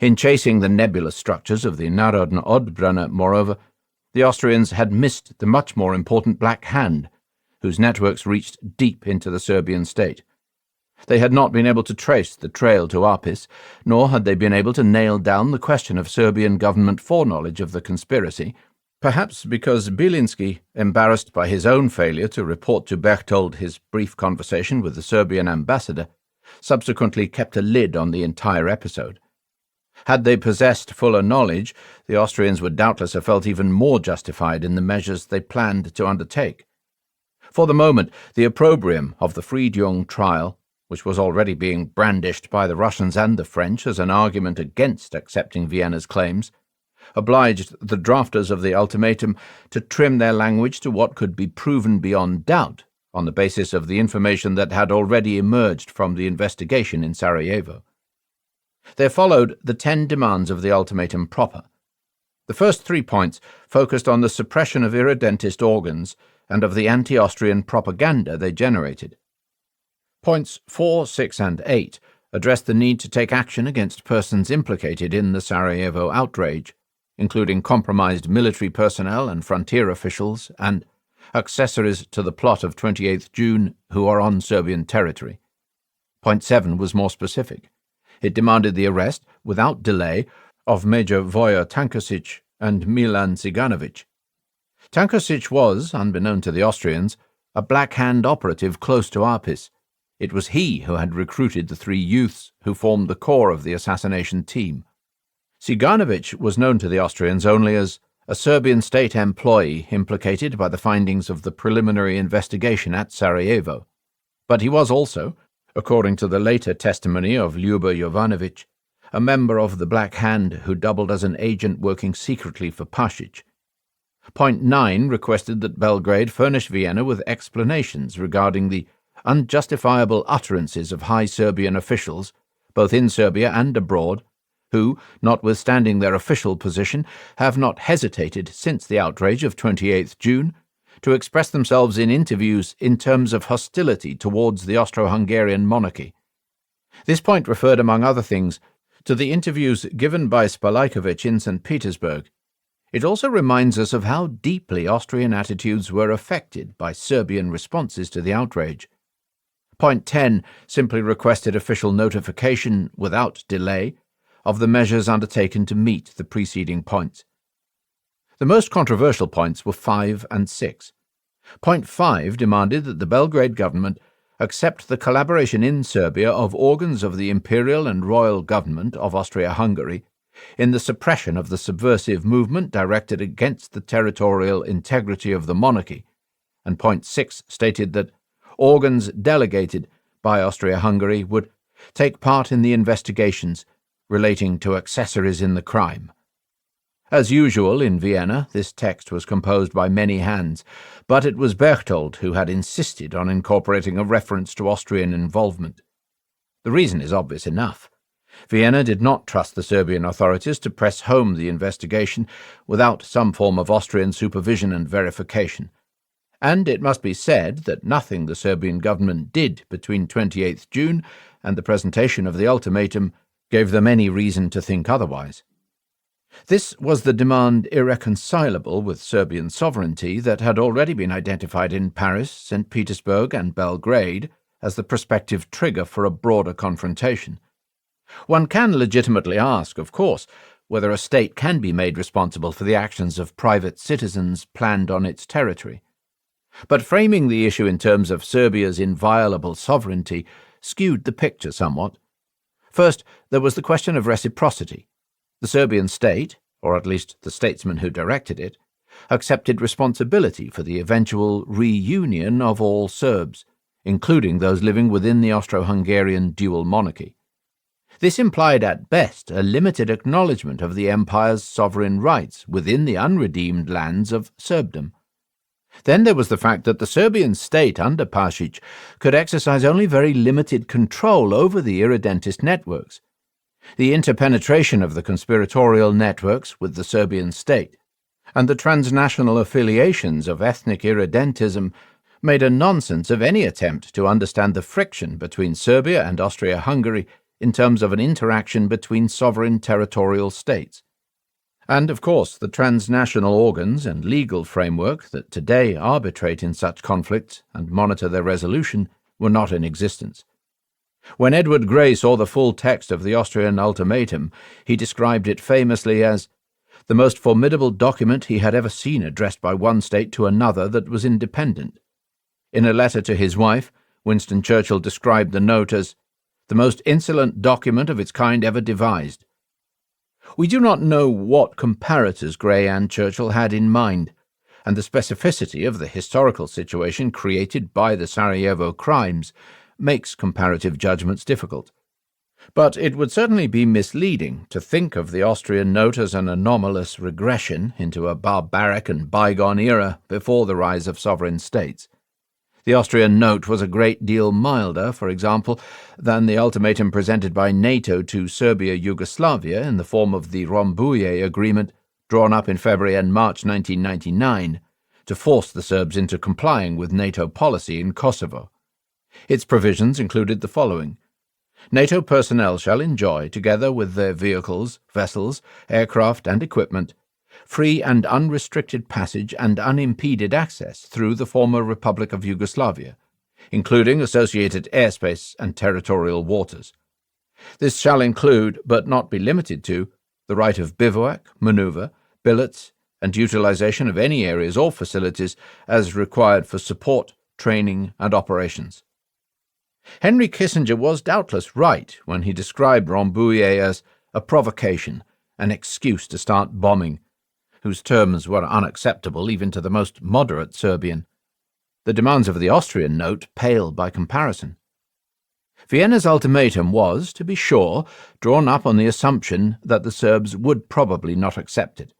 S1: In chasing the nebulous structures of the Narodna Odbrana, moreover, the Austrians had missed the much more important Black Hand, whose networks reached deep into the Serbian state. They had not been able to trace the trail to Apis, nor had they been able to nail down the question of Serbian government foreknowledge of the conspiracy, perhaps because Bilinski, embarrassed by his own failure to report to Berchtold his brief conversation with the Serbian ambassador, subsequently kept a lid on the entire episode. Had they possessed fuller knowledge, the Austrians would doubtless have felt even more justified in the measures they planned to undertake. For the moment, the opprobrium of the Friedjung trial, which was already being brandished by the Russians and the French as an argument against accepting Vienna's claims, obliged the drafters of the ultimatum to trim their language to what could be proven beyond doubt on the basis of the information that had already emerged from the investigation in Sarajevo. There followed the 10 demands of the ultimatum proper. The first 3 points focused on the suppression of irredentist organs and of the anti-Austrian propaganda they generated. Points 4, 6, and 8 addressed the need to take action against persons implicated in the Sarajevo outrage, including compromised military personnel and frontier officials and accessories to the plot of 28th June who are on Serbian territory. Point 7 was more specific. It demanded the arrest, without delay, of Major Voja Tankosic and Milan Ciganovic. Tankosic was, unbeknown to the Austrians, a Black Hand operative close to Apis. It was he who had recruited the 3 youths who formed the core of the assassination team. Ciganovic was known to the Austrians only as a Serbian state employee implicated by the findings of the preliminary investigation at Sarajevo. But he was also, according to the later testimony of Ljuba Jovanovic, a member of the Black Hand who doubled as an agent working secretly for Pasic. Point 9 requested that Belgrade furnish Vienna with explanations regarding the unjustifiable utterances of high Serbian officials, both in Serbia and abroad, who, notwithstanding their official position, have not hesitated since the outrage of 28th June to express themselves in interviews in terms of hostility towards the Austro-Hungarian monarchy. This point referred, among other things, to the interviews given by Spalajkovic in St. Petersburg. It also reminds us of how deeply Austrian attitudes were affected by Serbian responses to the outrage. Point 10 simply requested official notification, without delay, of the measures undertaken to meet the preceding points. The most controversial points were 5 and 6. Point 5 demanded that the Belgrade government accept the collaboration in Serbia of organs of the imperial and royal government of Austria-Hungary in the suppression of the subversive movement directed against the territorial integrity of the monarchy, and point 6 stated that organs delegated by Austria-Hungary would take part in the investigations relating to accessories in the crime. As usual in Vienna, this text was composed by many hands, but it was Berchtold who had insisted on incorporating a reference to Austrian involvement. The reason is obvious enough. Vienna did not trust the Serbian authorities to press home the investigation without some form of Austrian supervision and verification. And it must be said that nothing the Serbian government did between 28th June and the presentation of the ultimatum gave them any reason to think otherwise. This was the demand irreconcilable with Serbian sovereignty that had already been identified in Paris, St. Petersburg, and Belgrade as the prospective trigger for a broader confrontation. One can legitimately ask, of course, whether a state can be made responsible for the actions of private citizens planned on its territory. But framing the issue in terms of Serbia's inviolable sovereignty skewed the picture somewhat. First, there was the question of reciprocity. The Serbian state, or at least the statesman who directed it, accepted responsibility for the eventual reunion of all Serbs, including those living within the Austro-Hungarian dual monarchy. This implied at best a limited acknowledgement of the empire's sovereign rights within the unredeemed lands of Serbdom. Then there was the fact that the Serbian state under Pasic could exercise only very limited control over the irredentist networks. The interpenetration of the conspiratorial networks with the Serbian state and the transnational affiliations of ethnic irredentism made a nonsense of any attempt to understand the friction between Serbia and Austria-Hungary in terms of an interaction between sovereign territorial states. And, of course, the transnational organs and legal framework that today arbitrate in such conflicts and monitor their resolution were not in existence. When Edward Grey saw the full text of the Austrian ultimatum, he described it famously as the most formidable document he had ever seen addressed by one state to another that was independent. In a letter to his wife, Winston Churchill described the note as the most insolent document of its kind ever devised. We do not know what comparators Grey and Churchill had in mind, and the specificity of the historical situation created by the Sarajevo crimes makes comparative judgments difficult. But it would certainly be misleading to think of the Austrian note as an anomalous regression into a barbaric and bygone era before the rise of sovereign states. The Austrian note was a great deal milder, for example, than the ultimatum presented by NATO to Serbia-Yugoslavia in the form of the Rambouillet Agreement, drawn up in February and March 1999, to force the Serbs into complying with NATO policy in Kosovo. Its provisions included the following. NATO personnel shall enjoy, together with their vehicles, vessels, aircraft and equipment, free and unrestricted passage and unimpeded access through the former Republic of Yugoslavia, including associated airspace and territorial waters. This shall include, but not be limited to, the right of bivouac, maneuver, billets, and utilization of any areas or facilities as required for support, training, and operations. Henry Kissinger was doubtless right when he described Rambouillet as a provocation, an excuse to start bombing, whose terms were unacceptable even to the most moderate Serbian. The demands of the Austrian note pale by comparison. Vienna's ultimatum was, to be sure, drawn up on the assumption that the Serbs would probably not accept it.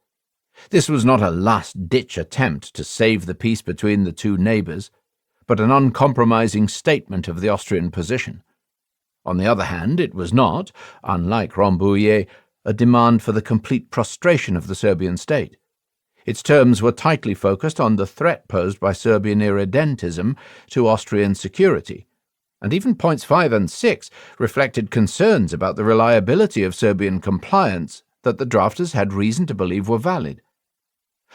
S1: This was not a last-ditch attempt to save the peace between the two neighbours, but an uncompromising statement of the Austrian position. On the other hand, it was not, unlike Rambouillet, a demand for the complete prostration of the Serbian state. Its terms were tightly focused on the threat posed by Serbian irredentism to Austrian security, and even points 5 and 6 reflected concerns about the reliability of Serbian compliance that the drafters had reason to believe were valid.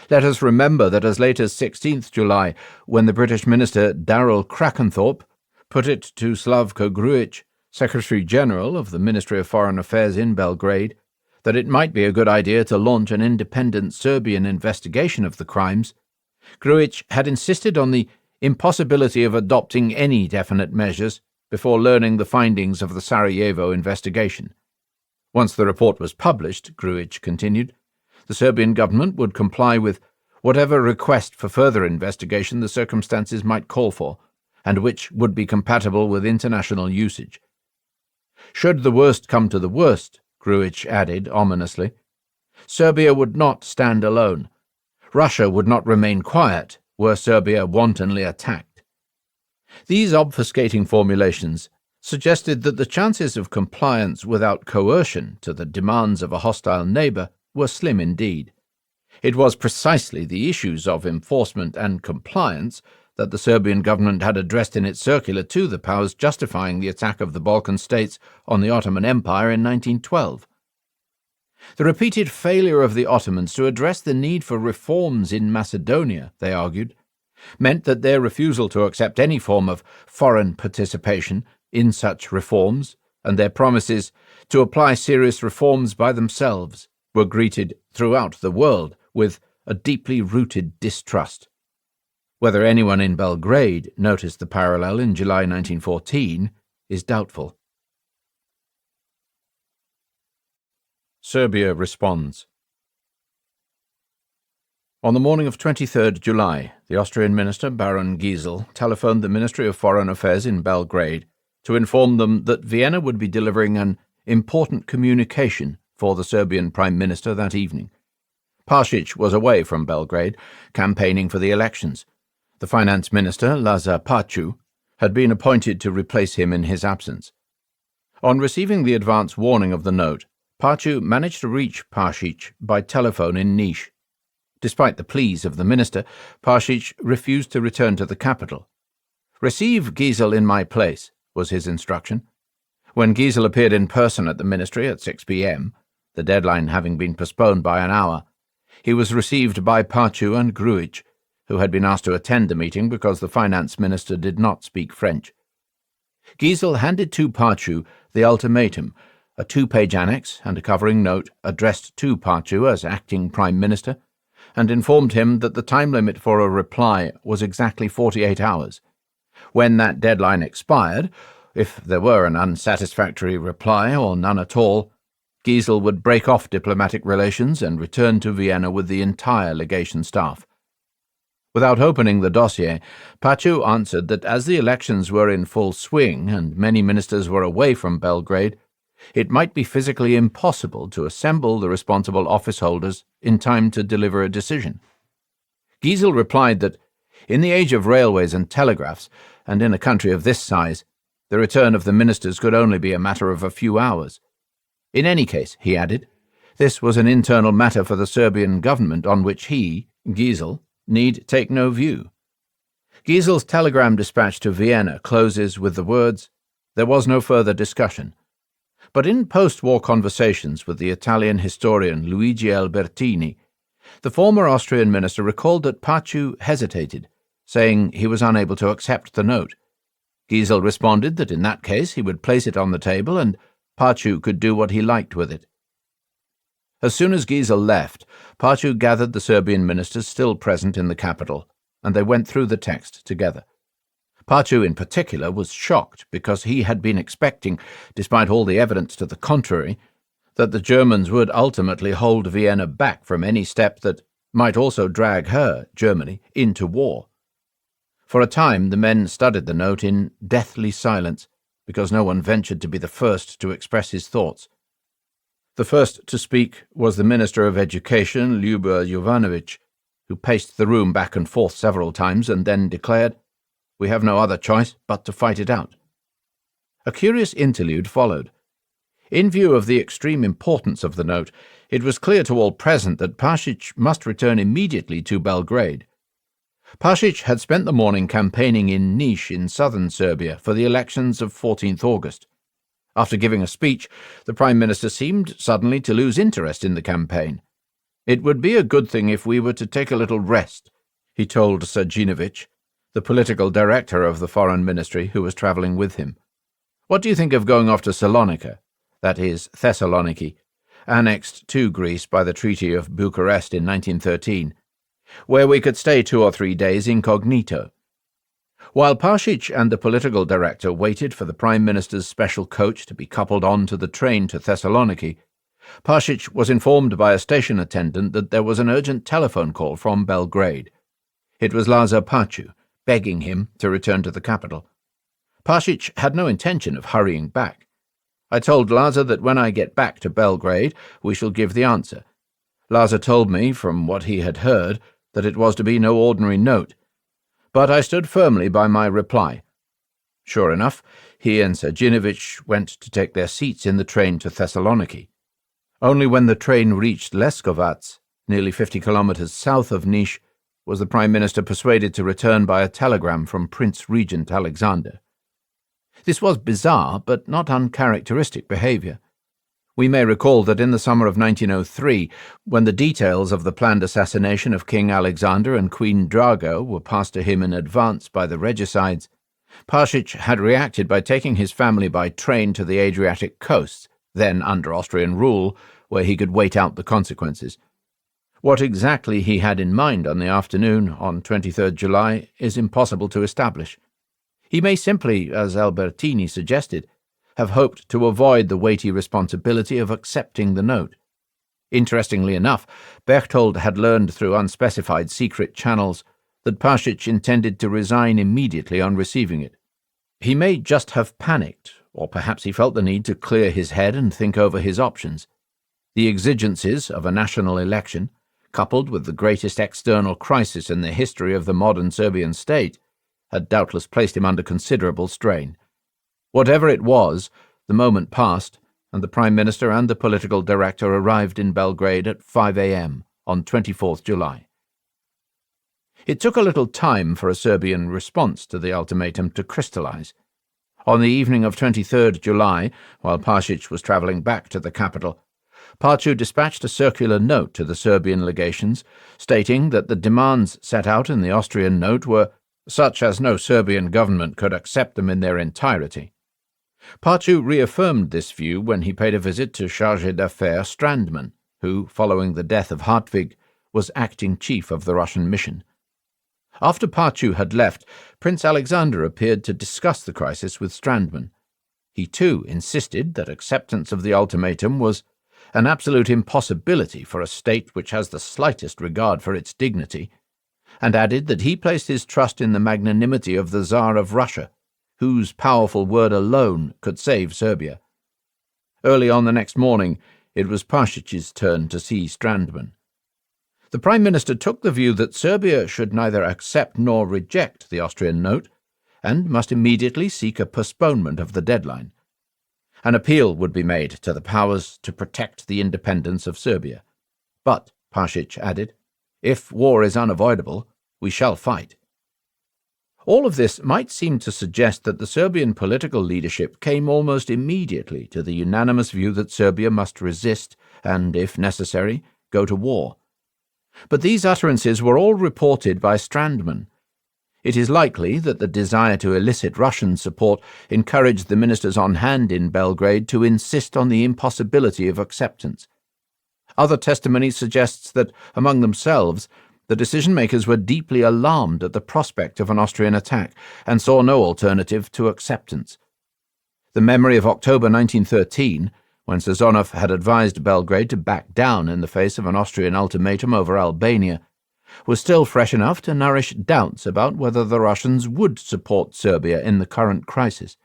S1: Let us remember that as late as 16th July, when the British minister Darrell Krakenthorpe put it to Slavko Grujic, Secretary-General of the Ministry of Foreign Affairs in Belgrade, that it might be a good idea to launch an independent Serbian investigation of the crimes, Grujic had insisted on the impossibility of adopting any definite measures before learning the findings of the Sarajevo investigation. Once the report was published, Grujic continued, the Serbian government would comply with whatever request for further investigation the circumstances might call for, and which would be compatible with international usage. Should the worst come to the worst, Grujic added ominously, Serbia would not stand alone. Russia would not remain quiet were Serbia wantonly attacked. These obfuscating formulations suggested that the chances of compliance without coercion to the demands of a hostile neighbour were slim indeed. It was precisely the issues of enforcement and compliance that the Serbian government had addressed in its circular to the powers justifying the attack of the Balkan states on the Ottoman Empire in 1912. The repeated failure of the Ottomans to address the need for reforms in Macedonia, they argued, meant that their refusal to accept any form of foreign participation in such reforms, and their promises to apply serious reforms by themselves, were greeted throughout the world with a deeply rooted distrust. Whether anyone in Belgrade noticed the parallel in July 1914 is doubtful. Serbia responds. On the morning of 23rd July, the Austrian minister Baron Giesel telephoned the Ministry of Foreign Affairs in Belgrade to inform them that Vienna would be delivering an important communication for the Serbian Prime Minister that evening. Pašić was away from Belgrade, campaigning for the elections. The finance minister, Lazar Pacu, had been appointed to replace him in his absence. On receiving the advance warning of the note, Pacu managed to reach Pašić by telephone in Niš. Despite the pleas of the minister, Pašić refused to return to the capital. "Receive Giesel in my place," was his instruction. When Giesel appeared in person at the ministry at 6 p.m., the deadline having been postponed by an hour, he was received by Pacu and Grujic, who had been asked to attend the meeting because the finance minister did not speak French. Giesel handed to Pacu the ultimatum, a 2-page annex and a covering note addressed to Pacu as acting prime minister, and informed him that the time limit for a reply was exactly 48 hours. When that deadline expired, if there were an unsatisfactory reply or none at all, Giesel would break off diplomatic relations and return to Vienna with the entire legation staff. Without opening the dossier, Pacu answered that as the elections were in full swing and many ministers were away from Belgrade, it might be physically impossible to assemble the responsible office holders in time to deliver a decision. Giesel replied that, in the age of railways and telegraphs, and in a country of this size, the return of the ministers could only be a matter of a few hours. In any case, he added, this was an internal matter for the Serbian government on which he, Giesel, need take no view. Giesel's telegram dispatch to Vienna closes with the words, "There was no further discussion." But in post-war conversations with the Italian historian Luigi Albertini, the former Austrian minister recalled that Pacu hesitated, saying he was unable to accept the note. Giesel responded that in that case he would place it on the table and Pacu could do what he liked with it. As soon as Giesel left, Pacu gathered the Serbian ministers still present in the capital, and they went through the text together. Pacu in particular was shocked because he had been expecting, despite all the evidence to the contrary, that the Germans would ultimately hold Vienna back from any step that might also drag her, Germany, into war. For a time the men studied the note in deathly silence, because no one ventured to be the first to express his thoughts. The first to speak was the Minister of Education, Ljuba Jovanović, who paced the room back and forth several times and then declared, "We have no other choice but to fight it out." A curious interlude followed. In view of the extreme importance of the note, it was clear to all present that Pašić must return immediately to Belgrade. Pašić had spent the morning campaigning in Niš in southern Serbia for the elections of 14th August. After giving a speech, the Prime Minister seemed suddenly to lose interest in the campaign. "It would be a good thing if we were to take a little rest," he told Sajinović, the political director of the Foreign Ministry who was travelling with him. "What do you think of going off to Salonika, that is, Thessaloniki, annexed to Greece by the Treaty of Bucharest in 1913, where we could stay 2 or 3 days incognito. While Pašić and the political director waited for the Prime Minister's special coach to be coupled on to the train to Thessaloniki, Pašić was informed by a station attendant that there was an urgent telephone call from Belgrade. It was Lazar Paciu, begging him to return to the capital. Pašić had no intention of hurrying back. I told Lazar that when I get back to Belgrade, we shall give the answer. Lazar told me, from what he had heard, that it was to be no ordinary note. But I stood firmly by my reply. Sure enough, he and Serginovich went to take their seats in the train to Thessaloniki. Only when the train reached Leskovac, nearly 50 kilometers south of Niš, was the Prime Minister persuaded to return by a telegram from Prince Regent Alexander. This was bizarre, but not uncharacteristic behaviour. We may recall that in the summer of 1903, when the details of the planned assassination of King Alexander and Queen Draga were passed to him in advance by the regicides, Pašić had reacted by taking his family by train to the Adriatic coast, then under Austrian rule, where he could wait out the consequences. What exactly he had in mind on the afternoon on 23rd July is impossible to establish. He may simply, as Albertini suggested, have hoped to avoid the weighty responsibility of accepting the note. Interestingly enough, Berchtold had learned through unspecified secret channels that Pašić intended to resign immediately on receiving it. He may just have panicked, or perhaps he felt the need to clear his head and think over his options. The exigencies of a national election, coupled with the greatest external crisis in the history of the modern Serbian state, had doubtless placed him under considerable strain. Whatever it was, the moment passed, and the Prime Minister and the political director arrived in Belgrade at 5 a.m. on 24th July. It took a little time for a Serbian response to the ultimatum to crystallize. On the evening of 23rd July, while Pašić was travelling back to the capital, Paciu dispatched a circular note to the Serbian legations, stating that the demands set out in the Austrian note were such as no Serbian government could accept them in their entirety. Paciu reaffirmed this view when he paid a visit to Chargé d'Affaires Strandman, who, following the death of Hartwig, was acting chief of the Russian mission. After Paciu had left, Prince Alexander appeared to discuss the crisis with Strandman. He too insisted that acceptance of the ultimatum was an absolute impossibility for a state which has the slightest regard for its dignity, and added that he placed his trust in the magnanimity of the Tsar of Russia, whose powerful word alone could save Serbia. Early on the next morning, it was Pašić's turn to see Strandman. The Prime Minister took the view that Serbia should neither accept nor reject the Austrian note, and must immediately seek a postponement of the deadline. An appeal would be made to the powers to protect the independence of Serbia. But, Pašić added, if war is unavoidable, we shall fight. All of this might seem to suggest that the Serbian political leadership came almost immediately to the unanimous view that Serbia must resist and, if necessary, go to war. But these utterances were all reported by Strandman. It is likely that the desire to elicit Russian support encouraged the ministers on hand in Belgrade to insist on the impossibility of acceptance. Other testimony suggests that, among themselves, the decision-makers were deeply alarmed at the prospect of an Austrian attack and saw no alternative to acceptance. The memory of October 1913, when Sazonov had advised Belgrade to back down in the face of an Austrian ultimatum over Albania, was still fresh enough to nourish doubts about whether the Russians would support Serbia in the current crisis.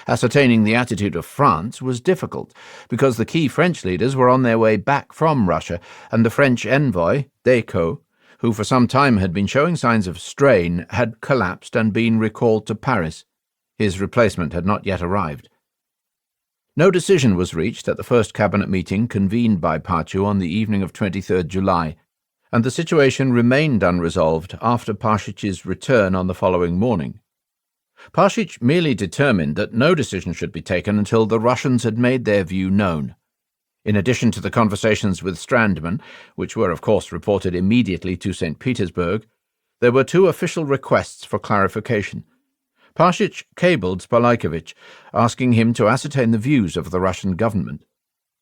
S1: Ascertaining the attitude of France was difficult, because the key French leaders were on their way back from Russia, and the French envoy, Decaux, who for some time had been showing signs of strain, had collapsed and been recalled to Paris. His replacement had not yet arrived. No decision was reached at the first cabinet meeting convened by Paciu on the evening of 23rd July, and the situation remained unresolved after Pašić's return on the following morning. Pašić merely determined that no decision should be taken until the Russians had made their view known. In addition to the conversations with Strandman, which were of course reported immediately to St. Petersburg, there were two official requests for clarification. Pašić cabled Spalajković, asking him to ascertain the views of the Russian government.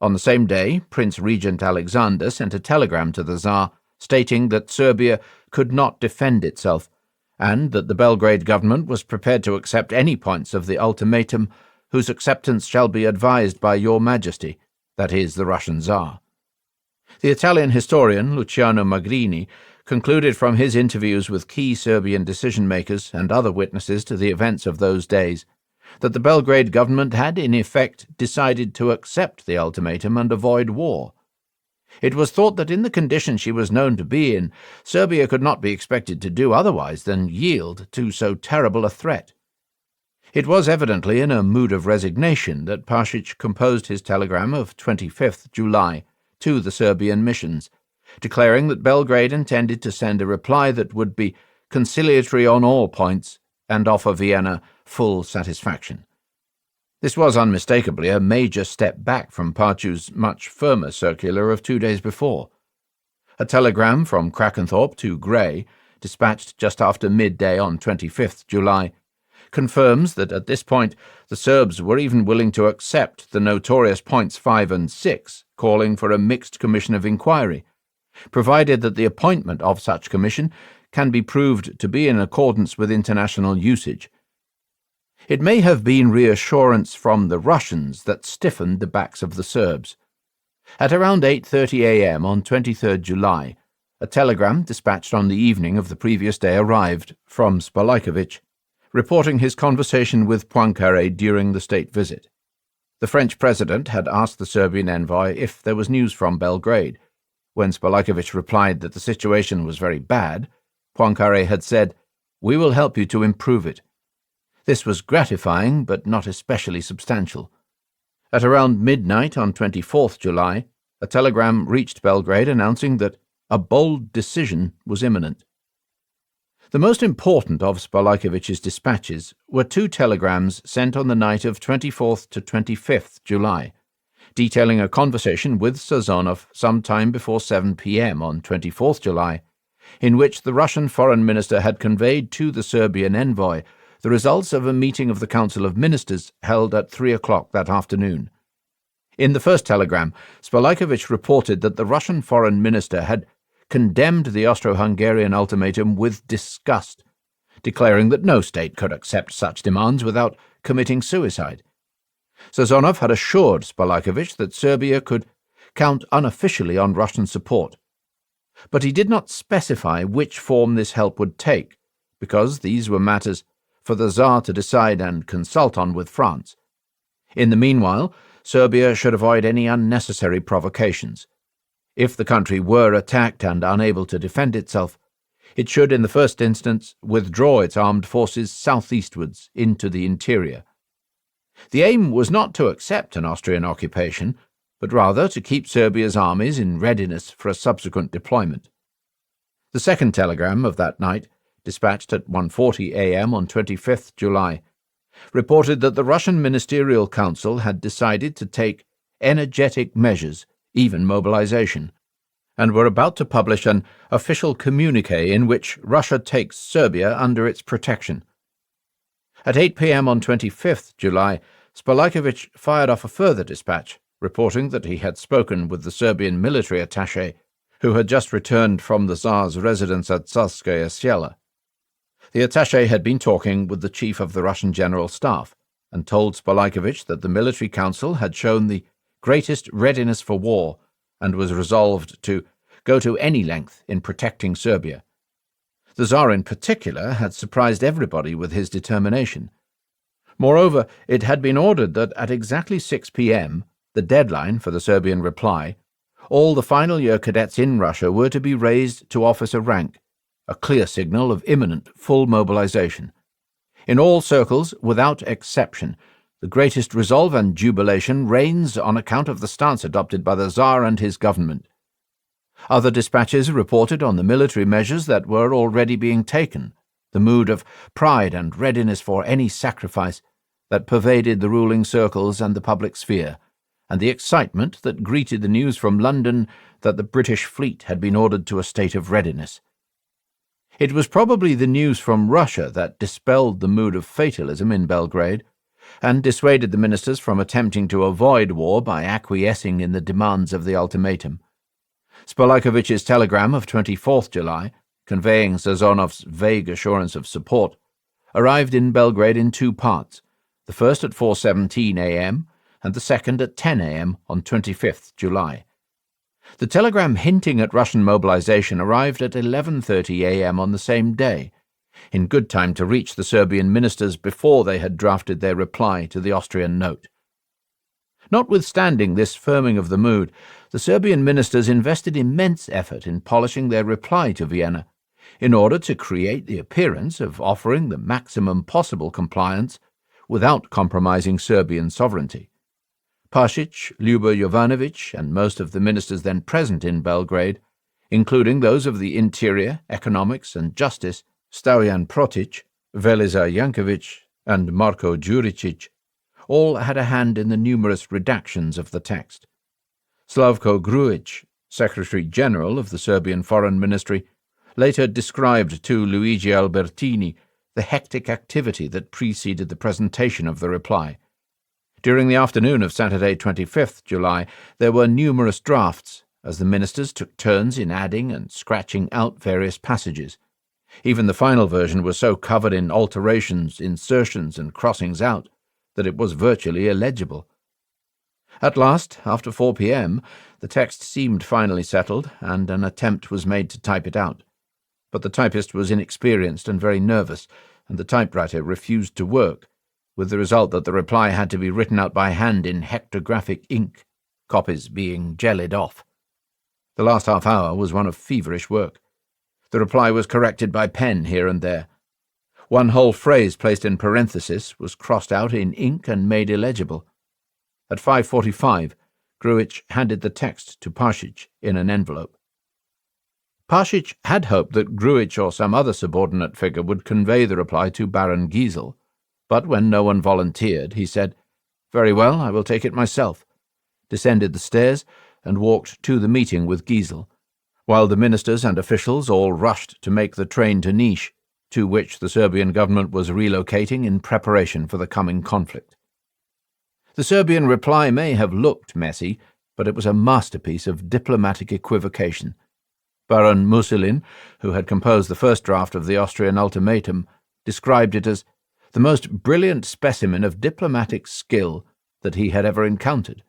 S1: On the same day, Prince Regent Alexander sent a telegram to the Tsar stating that Serbia could not defend itself, and that the Belgrade government was prepared to accept any points of the ultimatum whose acceptance shall be advised by your Majesty, that is, the Russian Tsar. The Italian historian Luciano Magrini concluded from his interviews with key Serbian decision-makers and other witnesses to the events of those days that the Belgrade government had, in effect, decided to accept the ultimatum and avoid war. It was thought that in the condition she was known to be in, Serbia could not be expected to do otherwise than yield to so terrible a threat. It was evidently in a mood of resignation that Pasic composed his telegram of 25th July to the Serbian missions, declaring that Belgrade intended to send a reply that would be conciliatory on all points and offer Vienna full satisfaction. This was unmistakably a major step back from Pacic's much firmer circular of 2 days before. A telegram from Krakenthorpe to Gray, dispatched just after midday on 25th July, confirms that at this point the Serbs were even willing to accept the notorious points 5 and 6, calling for a mixed commission of inquiry, provided that the appointment of such commission can be proved to be in accordance with international usage. It may have been reassurance from the Russians that stiffened the backs of the Serbs. At around 8:30 a.m. on 23rd July, a telegram dispatched on the evening of the previous day arrived from Spalajković, reporting his conversation with Poincaré during the state visit. The French president had asked the Serbian envoy if there was news from Belgrade. When Spalajković replied that the situation was very bad, Poincaré had said, "We will help you to improve it." This was gratifying, but not especially substantial. At around midnight on 24th July, a telegram reached Belgrade announcing that a bold decision was imminent. The most important of Spalajkovic's dispatches were 2 telegrams sent on the night of 24th to 25th July, detailing a conversation with Sazonov some time before 7 p.m. on 24th July, in which the Russian foreign minister had conveyed to the Serbian envoy the results of a meeting of the Council of Ministers held at 3 o'clock that afternoon. In the first telegram, Spalajković reported that the Russian foreign minister had condemned the Austro-Hungarian ultimatum with disgust, declaring that no state could accept such demands without committing suicide. Sazonov had assured Spalajković that Serbia could count unofficially on Russian support, but he did not specify which form this help would take, because these were matters for the Tsar to decide and consult on with France. In the meanwhile, Serbia should avoid any unnecessary provocations. If the country were attacked and unable to defend itself, it should in the first instance withdraw its armed forces southeastwards into the interior. The aim was not to accept an Austrian occupation, but rather to keep Serbia's armies in readiness for a subsequent deployment. The second telegram of that night, dispatched at 1:40 a.m. on 25th July, reported that the Russian Ministerial Council had decided to take energetic measures, even mobilization, and were about to publish an official communiqué in which Russia takes Serbia under its protection. At 8 p.m. on 25th July, Spalajković fired off a further dispatch, reporting that he had spoken with the Serbian military attaché, who had just returned from the Tsar's residence at Salskaya Sela. The attaché had been talking with the chief of the Russian General Staff, and told Spalajković that the military council had shown the greatest readiness for war and was resolved to go to any length in protecting Serbia. The Tsar in particular had surprised everybody with his determination. Moreover, it had been ordered that at exactly 6 p.m., the deadline for the Serbian reply, all the final year cadets in Russia were to be raised to officer rank, a clear signal of imminent full mobilization. In all circles, without exception, the greatest resolve and jubilation reigns on account of the stance adopted by the Tsar and his government. Other dispatches reported on the military measures that were already being taken, the mood of pride and readiness for any sacrifice that pervaded the ruling circles and the public sphere, and the excitement that greeted the news from London that the British fleet had been ordered to a state of readiness. It was probably the news from Russia that dispelled the mood of fatalism in Belgrade, and dissuaded the ministers from attempting to avoid war by acquiescing in the demands of the ultimatum. Spolakovich's telegram of 24th July, conveying Sazonov's vague assurance of support, arrived in Belgrade in two parts, the first at 4:17 a.m. and the second at 10 a.m. on 25th July. The telegram hinting at Russian mobilization arrived at 11:30 a.m. on the same day, in good time to reach the Serbian ministers before they had drafted their reply to the Austrian note. Notwithstanding this firming of the mood, the Serbian ministers invested immense effort in polishing their reply to Vienna, in order to create the appearance of offering the maximum possible compliance without compromising Serbian sovereignty. Pasic, Ljubo Jovanovic, and most of the ministers then present in Belgrade, including those of the Interior, Economics, and Justice, Stojan Protic, Velizar Jankovic, and Marko Đuričić, all had a hand in the numerous redactions of the text. Slavko Grujic, Secretary-General of the Serbian Foreign Ministry, later described to Luigi Albertini the hectic activity that preceded the presentation of the reply. During the afternoon of Saturday, 25th July, there were numerous drafts, as the ministers took turns in adding and scratching out various passages. Even the final version was so covered in alterations, insertions, and crossings out that it was virtually illegible. At last, after 4 p.m., the text seemed finally settled, and an attempt was made to type it out. But the typist was inexperienced and very nervous, and the typewriter refused to work, with the result that the reply had to be written out by hand in hectographic ink, copies being jellied off. The last half hour was one of feverish work. The reply was corrected by pen here and there. One whole phrase placed in parenthesis was crossed out in ink and made illegible. At 5:45, Grujic handed the text to Pasic in an envelope. Pasic had hoped that Grujic or some other subordinate figure would convey the reply to Baron Giesel, but when no one volunteered, he said, "Very well, I will take it myself," descended the stairs, and walked to the meeting with Giesel, while the ministers and officials all rushed to make the train to Niš, to which the Serbian government was relocating in preparation for the coming conflict. The Serbian reply may have looked messy, but it was a masterpiece of diplomatic equivocation. Baron Musilin, who had composed the first draft of the Austrian ultimatum, described it as the most brilliant specimen of diplomatic skill that he had ever encountered.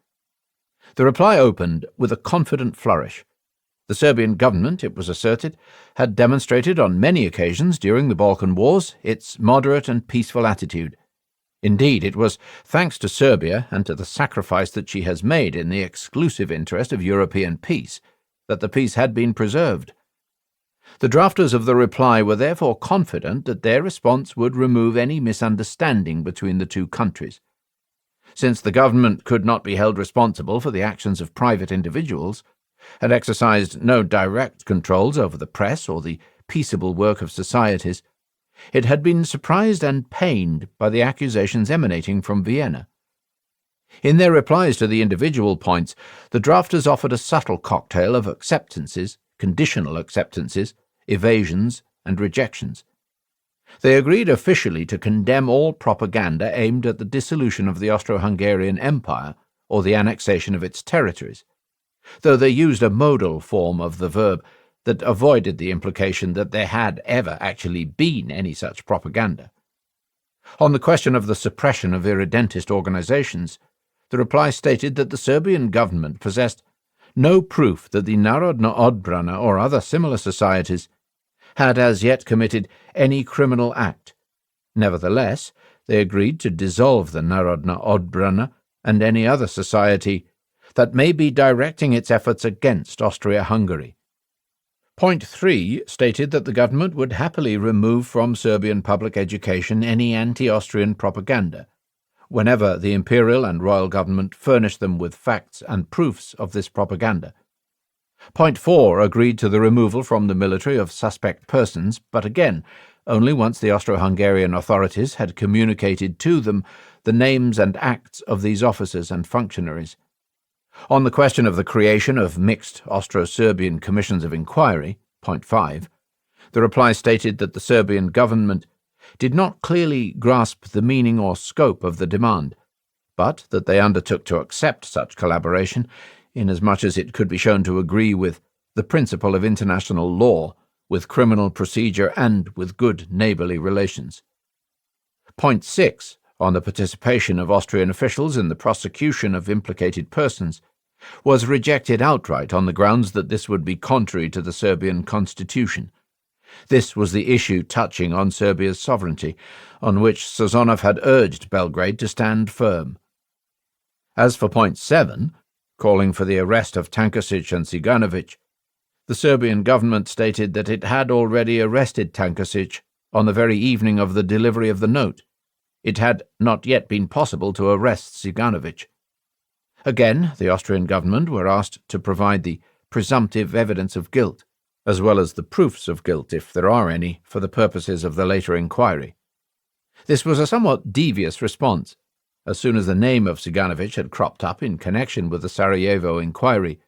S1: The reply opened with a confident flourish. The Serbian government, it was asserted, had demonstrated on many occasions during the Balkan Wars its moderate and peaceful attitude. Indeed, it was thanks to Serbia and to the sacrifice that she has made in the exclusive interest of European peace that the peace had been preserved. The drafters of the reply were therefore confident that their response would remove any misunderstanding between the two countries. Since the government could not be held responsible for the actions of private individuals, and exercised no direct controls over the press or the peaceable work of societies, it had been surprised and pained by the accusations emanating from Vienna. In their replies to the individual points, the drafters offered a subtle cocktail of acceptances, conditional acceptances, evasions, and rejections. They agreed officially to condemn all propaganda aimed at the dissolution of the Austro-Hungarian Empire or the annexation of its territories, though they used a modal form of the verb that avoided the implication that there had ever actually been any such propaganda. On the question of the suppression of irredentist organizations, the reply stated that the Serbian government possessed no proof that the Narodna Odbrana or other similar societies had as yet committed any criminal act. Nevertheless, they agreed to dissolve the Narodna Odbrana and any other society that may be directing its efforts against Austria-Hungary. Point 3 stated that the government would happily remove from Serbian public education any anti-Austrian propaganda, whenever the imperial and royal government furnished them with facts and proofs of this propaganda. Point 4 agreed to the removal from the military of suspect persons, but again, only once the Austro-Hungarian authorities had communicated to them the names and acts of these officers and functionaries. On the question of the creation of mixed Austro-Serbian commissions of inquiry, point 5, the reply stated that the Serbian government did not clearly grasp the meaning or scope of the demand, but that they undertook to accept such collaboration, inasmuch as it could be shown to agree with the principle of international law, with criminal procedure, and with good neighbourly relations. Point 6, on the participation of Austrian officials in the prosecution of implicated persons, was rejected outright on the grounds that this would be contrary to the Serbian constitution. This was the issue touching on Serbia's sovereignty, on which Sazonov had urged Belgrade to stand firm. As for point 7, calling for the arrest of Tankosic and Ciganovic, the Serbian government stated that it had already arrested Tankosic on the very evening of the delivery of the note. It had not yet been possible to arrest Ciganovic. Again, the Austrian government were asked to provide the presumptive evidence of guilt, as well as the proofs of guilt, if there are any, for the purposes of the later inquiry. This was a somewhat devious response. As soon as the name of Ciganovic had cropped up in connection with the Sarajevo inquiry,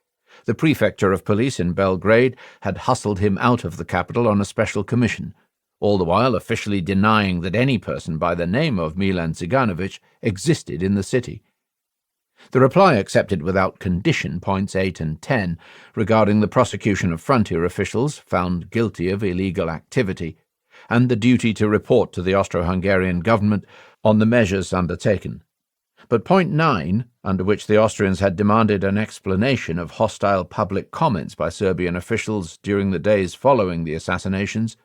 S1: the prefecture of police in Belgrade had hustled him out of the capital on a special commission, all the while officially denying that any person by the name of Milan Ciganovic existed in the city. The reply accepted without condition points 8 and 10 regarding the prosecution of frontier officials found guilty of illegal activity, and the duty to report to the Austro-Hungarian government on the measures undertaken. But point 9, under which the Austrians had demanded an explanation of hostile public comments by Serbian officials during the days following the assassinations,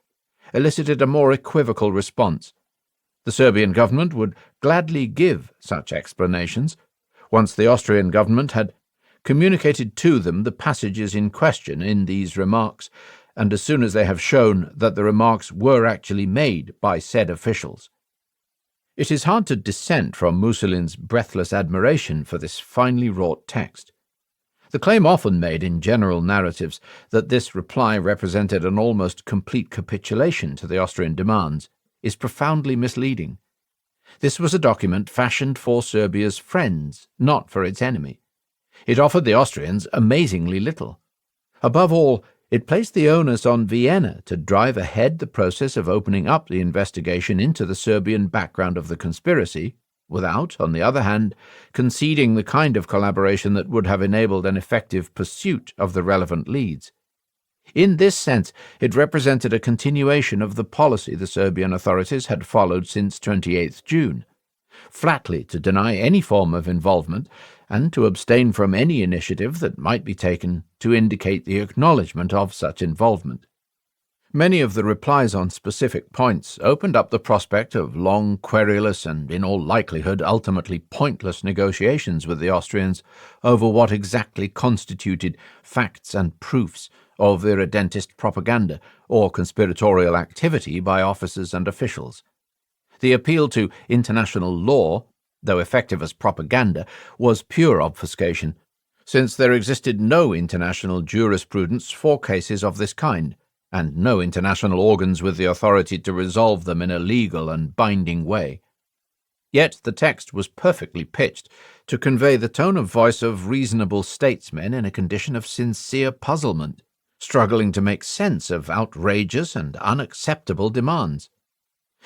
S1: elicited a more equivocal response. The Serbian government would gladly give such explanations, once the Austrian government had communicated to them the passages in question in these remarks, and as soon as they have shown that the remarks were actually made by said officials. It is hard to dissent from Mussolin's breathless admiration for this finely wrought text. The claim often made in general narratives that this reply represented an almost complete capitulation to the Austrian demands is profoundly misleading. This was a document fashioned for Serbia's friends, not for its enemy. It offered the Austrians amazingly little. Above all, it placed the onus on Vienna to drive ahead the process of opening up the investigation into the Serbian background of the conspiracy, without, on the other hand, conceding the kind of collaboration that would have enabled an effective pursuit of the relevant leads. In this sense, it represented a continuation of the policy the Serbian authorities had followed since 28 June, flatly to deny any form of involvement and to abstain from any initiative that might be taken to indicate the acknowledgement of such involvement. Many of the replies on specific points opened up the prospect of long, querulous, and in all likelihood ultimately pointless negotiations with the Austrians over what exactly constituted facts and proofs of irredentist propaganda or conspiratorial activity by officers and officials. The appeal to international law, though effective as propaganda, was pure obfuscation, since there existed no international jurisprudence for cases of this kind, and no international organs with the authority to resolve them in a legal and binding way. Yet the text was perfectly pitched to convey the tone of voice of reasonable statesmen in a condition of sincere puzzlement, struggling to make sense of outrageous and unacceptable demands.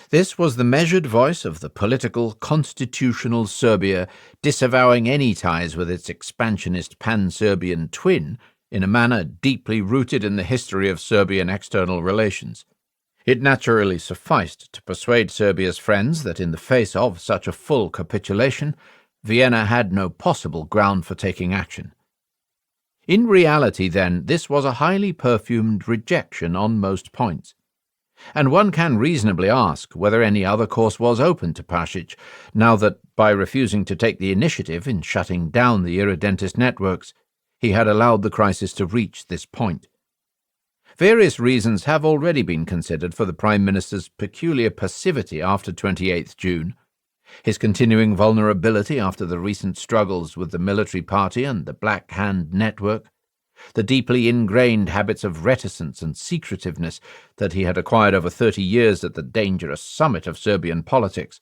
S1: This was the measured voice of the political, constitutional Serbia disavowing any ties with its expansionist pan-Serbian twin in a manner deeply rooted in the history of Serbian external relations. It naturally sufficed to persuade Serbia's friends that in the face of such a full capitulation, Vienna had no possible ground for taking action. In reality, then, this was a highly perfumed rejection on most points, and one can reasonably ask whether any other course was open to Pasic, now that, by refusing to take the initiative in shutting down the irredentist networks, he had allowed the crisis to reach this point. Various reasons have already been considered for the Prime Minister's peculiar passivity after 28 June, his continuing vulnerability after the recent struggles with the military party and the Black Hand network, the deeply ingrained habits of reticence and secretiveness that he had acquired over 30 years at the dangerous summit of Serbian politics,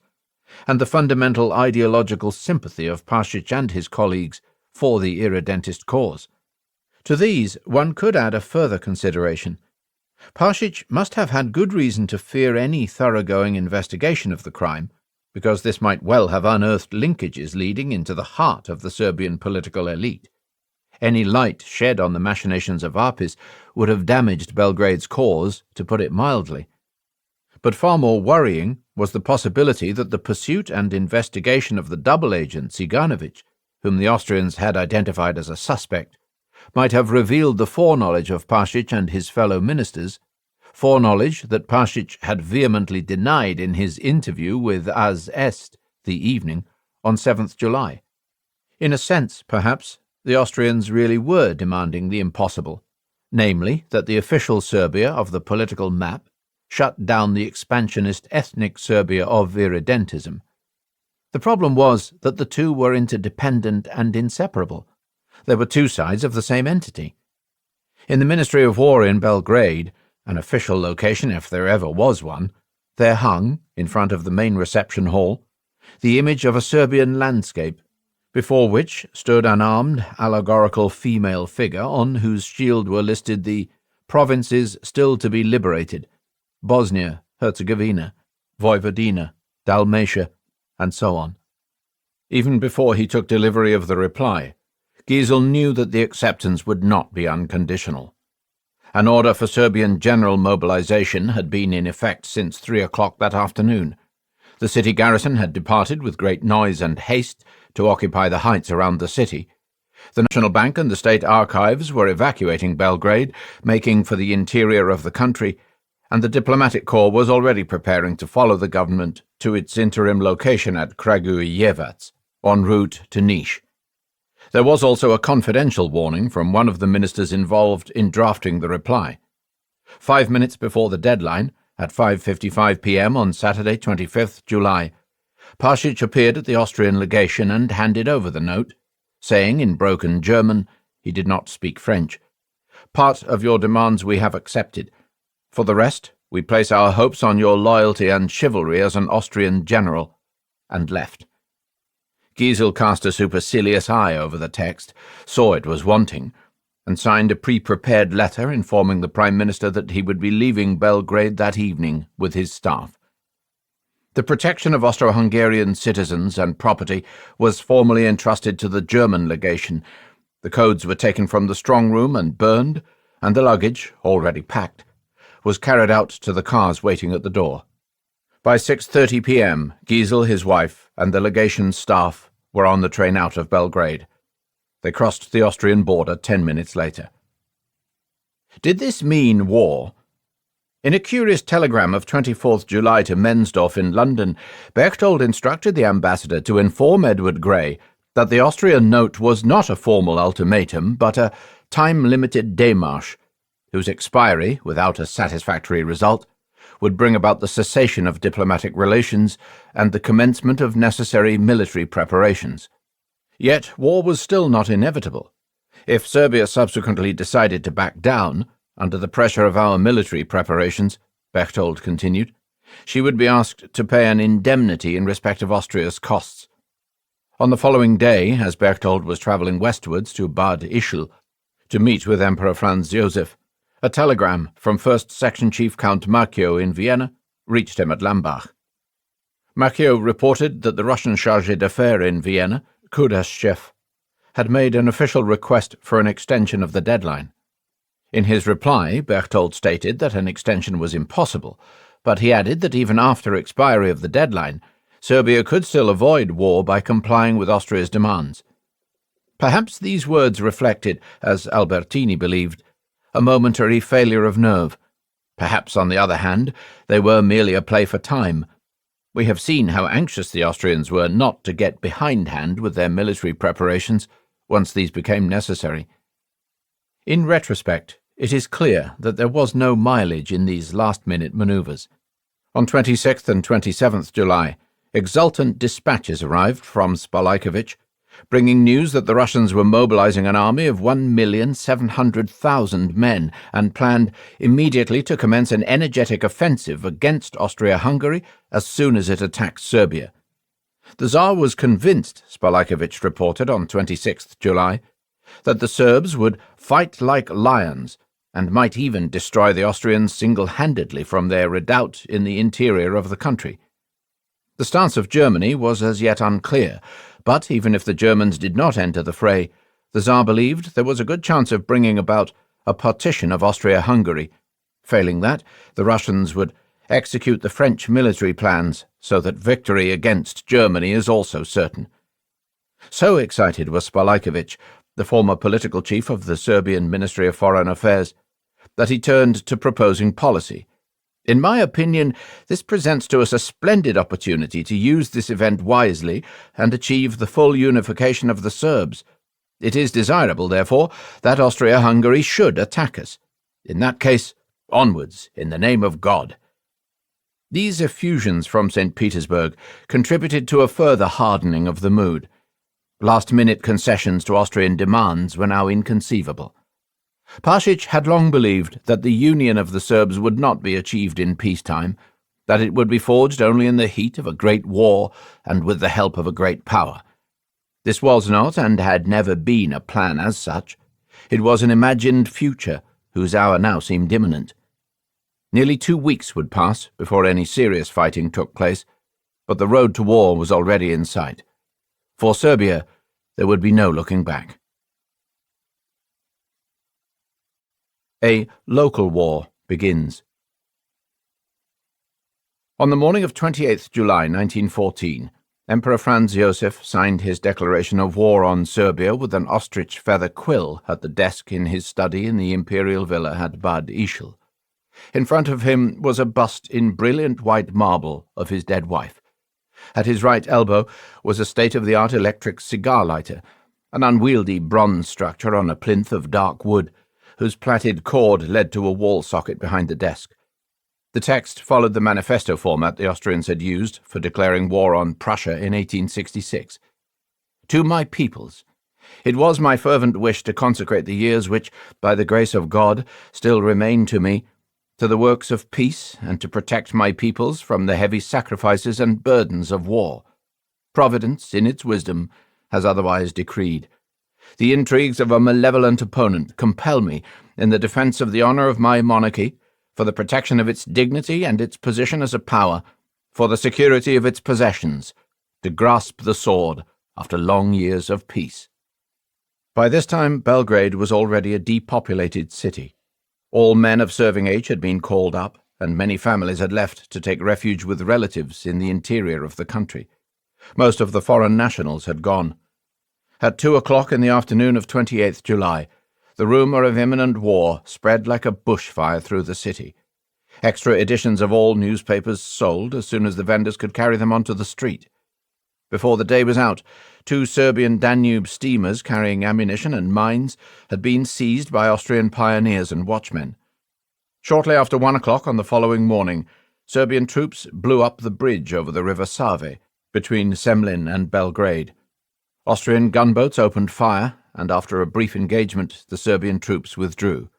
S1: and the fundamental ideological sympathy of Pasic and his colleagues for the irredentist cause. To these one could add a further consideration. Pašić must have had good reason to fear any thoroughgoing investigation of the crime, because this might well have unearthed linkages leading into the heart of the Serbian political elite. Any light shed on the machinations of Apis would have damaged Belgrade's cause, to put it mildly. But far more worrying was the possibility that the pursuit and investigation of the double agent Ciganovic, whom the Austrians had identified as a suspect, might have revealed the foreknowledge of Pašić and his fellow ministers, foreknowledge that Pašić had vehemently denied in his interview with Az Est, the evening, on 7th July. In a sense, perhaps, the Austrians really were demanding the impossible, namely that the official Serbia of the political map shut down the expansionist ethnic Serbia of irredentism. The problem was that the two were interdependent and inseparable. They were two sides of the same entity. In the Ministry of War in Belgrade, an official location if there ever was one, there hung, in front of the main reception hall, the image of a Serbian landscape, before which stood an armed, allegorical female figure on whose shield were listed the provinces still to be liberated, Bosnia, Herzegovina, Vojvodina, Dalmatia, and so on. Even before he took delivery of the reply, Giesel knew that the acceptance would not be unconditional. An order for Serbian general mobilization had been in effect since 3 o'clock that afternoon. The city garrison had departed with great noise and haste to occupy the heights around the city. The National Bank and the State Archives were evacuating Belgrade, making for the interior of the country, and the diplomatic corps was already preparing to follow the government to its interim location at Kragujevac, en route to Niš. There was also a confidential warning from one of the ministers involved in drafting the reply. 5 minutes before the deadline, at 5:55 p.m. on Saturday, 25th July, Pašić appeared at the Austrian legation and handed over the note, saying in broken German — he did not speak French — "Part of your demands we have accepted. For the rest, we place our hopes on your loyalty and chivalry as an Austrian general," and left. Giesel cast a supercilious eye over the text, saw it was wanting, and signed a pre-prepared letter informing the Prime Minister that he would be leaving Belgrade that evening with his staff. The protection of Austro-Hungarian citizens and property was formally entrusted to the German legation. The codes were taken from the strong room and burned, and the luggage, already packed, was carried out to the cars waiting at the door. By 6:30 p.m., Giesel, his wife, and the legation's staff were on the train out of Belgrade. They crossed the Austrian border 10 minutes later. Did this mean war? In a curious telegram of 24th July to Mensdorf in London, Berchtold instructed the ambassador to inform Edward Grey that the Austrian note was not a formal ultimatum, but a time-limited démarche, whose expiry, without a satisfactory result, would bring about the cessation of diplomatic relations and the commencement of necessary military preparations. Yet war was still not inevitable. If Serbia subsequently decided to back down, under the pressure of our military preparations, Berchtold continued, she would be asked to pay an indemnity in respect of Austria's costs. On the following day, as Berchtold was travelling westwards to Bad Ischl to meet with Emperor Franz Joseph, a telegram from First Section Chief Count Marchio in Vienna reached him at Lambach. Marchio reported that the Russian chargé d'affaires in Vienna, Kudashchev, had made an official request for an extension of the deadline. In his reply, Berchtold stated that an extension was impossible, but he added that even after expiry of the deadline, Serbia could still avoid war by complying with Austria's demands. Perhaps these words reflected, as Albertini believed, a momentary failure of nerve. Perhaps, on the other hand, they were merely a play for time. We have seen how anxious the Austrians were not to get behindhand with their military preparations once these became necessary. In retrospect, it is clear that there was no mileage in these last-minute manoeuvres. On 26th and 27th July, exultant dispatches arrived from Spalajkovic, bringing news that the Russians were mobilizing an army of 1,700,000 men and planned immediately to commence an energetic offensive against Austria-Hungary as soon as it attacked Serbia. The Tsar was convinced, Spalajkovic reported on 26th July, that the Serbs would fight like lions, and might even destroy the Austrians single-handedly from their redoubt in the interior of the country. The stance of Germany was as yet unclear, but even if the Germans did not enter the fray, the Tsar believed there was a good chance of bringing about a partition of Austria-Hungary. Failing that, the Russians would execute the French military plans so that victory against Germany is also certain. So excited was Spalajković, the former political chief of the Serbian Ministry of Foreign Affairs, that he turned to proposing policy. In my opinion, this presents to us a splendid opportunity to use this event wisely and achieve the full unification of the Serbs. It is desirable, therefore, that Austria-Hungary should attack us. In that case, onwards, in the name of God. These effusions from St. Petersburg contributed to a further hardening of the mood. Last-minute concessions to Austrian demands were now inconceivable. Pasic had long believed that the union of the Serbs would not be achieved in peacetime, that it would be forged only in the heat of a great war and with the help of a great power. This was not and had never been a plan as such. It was an imagined future whose hour now seemed imminent. Nearly 2 weeks would pass before any serious fighting took place, but the road to war was already in sight. For Serbia, there would be no looking back. A local war begins. On the morning of 28th July 1914, Emperor Franz Joseph signed his declaration of war on Serbia with an ostrich feather quill at the desk in his study in the imperial villa at Bad Ischl. In front of him was a bust in brilliant white marble of his dead wife. At his right elbow was a state-of-the-art electric cigar lighter, an unwieldy bronze structure on a plinth of dark wood, whose plaited cord led to a wall socket behind the desk. The text followed the manifesto format the Austrians had used for declaring war on Prussia in 1866. To my peoples, it was my fervent wish to consecrate the years which, by the grace of God, still remain to me, to the works of peace, and to protect my peoples from the heavy sacrifices and burdens of war. Providence, in its wisdom, has otherwise decreed. The intrigues of a malevolent opponent compel me, in the defence of the honour of my monarchy, for the protection of its dignity and its position as a power, for the security of its possessions, to grasp the sword after long years of peace. By this time, Belgrade was already a depopulated city. All men of serving age had been called up, and many families had left to take refuge with relatives in the interior of the country. Most of the foreign nationals had gone. At 2 o'clock in the afternoon of 28th July, the rumour of imminent war spread like a bushfire through the city. Extra editions of all newspapers sold as soon as the vendors could carry them onto the street. Before the day was out, 2 Serbian Danube steamers carrying ammunition and mines had been seized by Austrian pioneers and watchmen. Shortly after 1 o'clock on the following morning, Serbian troops blew up the bridge over the river Save, between Semlin and Belgrade. Austrian gunboats opened fire, and after a brief engagement, the Serbian troops withdrew.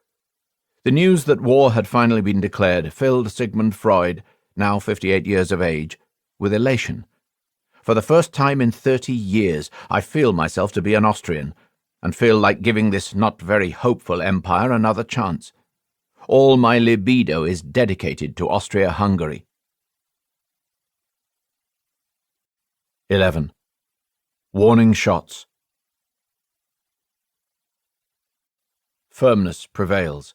S1: The news that war had finally been declared filled Sigmund Freud, now 58 years of age, with elation. For the first time in 30 years, I feel myself to be an Austrian, and feel like giving this not very hopeful empire another chance. All my libido is dedicated to Austria-Hungary. 11. Warning shots. Firmness prevails.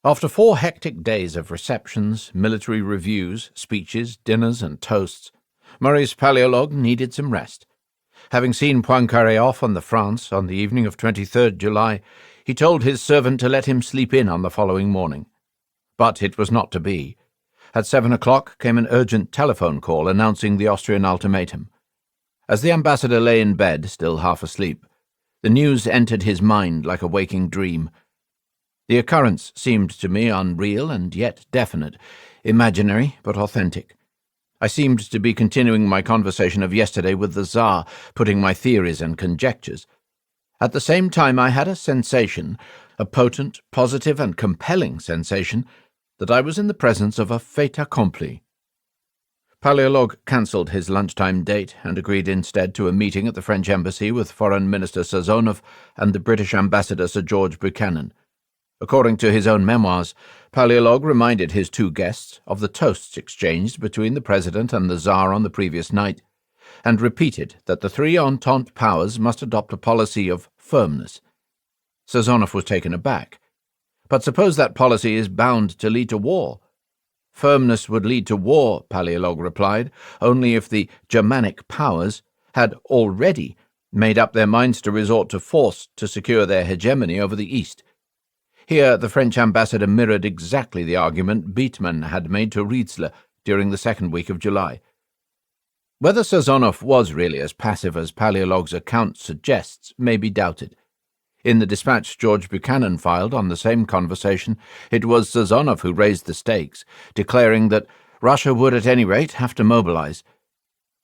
S1: After 4 hectic days of receptions, military reviews, speeches, dinners, and toasts, Maurice Palaiolog needed some rest. Having seen Poincaré off on the France on the evening of 23rd July, he told his servant to let him sleep in on the following morning. But it was not to be. At 7 o'clock came an urgent telephone call announcing the Austrian ultimatum. As the ambassador lay in bed, still half asleep, the news entered his mind like a waking dream. The occurrence seemed to me unreal and yet definite, imaginary but authentic. I seemed to be continuing my conversation of yesterday with the Tsar, putting my theories and conjectures. At the same time I had a sensation, a potent, positive and compelling sensation, that I was in the presence of a fait accompli. Paleolog cancelled his lunchtime date and agreed instead to a meeting at the French embassy with Foreign Minister Sazonov and the British ambassador Sir George Buchanan. According to his own memoirs, Paleolog reminded his two guests of the toasts exchanged between the President and the Tsar on the previous night, and repeated that the three Entente powers must adopt a policy of firmness. Sazonov was taken aback. But suppose that policy is bound to lead to war? Firmness would lead to war, Paleolog replied, only if the Germanic powers had already made up their minds to resort to force to secure their hegemony over the East. Here the French ambassador mirrored exactly the argument Beetman had made to Rietzler during the second week of July. Whether Sazonov was really as passive as Paleolog's account suggests may be doubted. In the dispatch George Buchanan filed on the same conversation, it was Sazonov who raised the stakes, declaring that Russia would at any rate have to mobilize.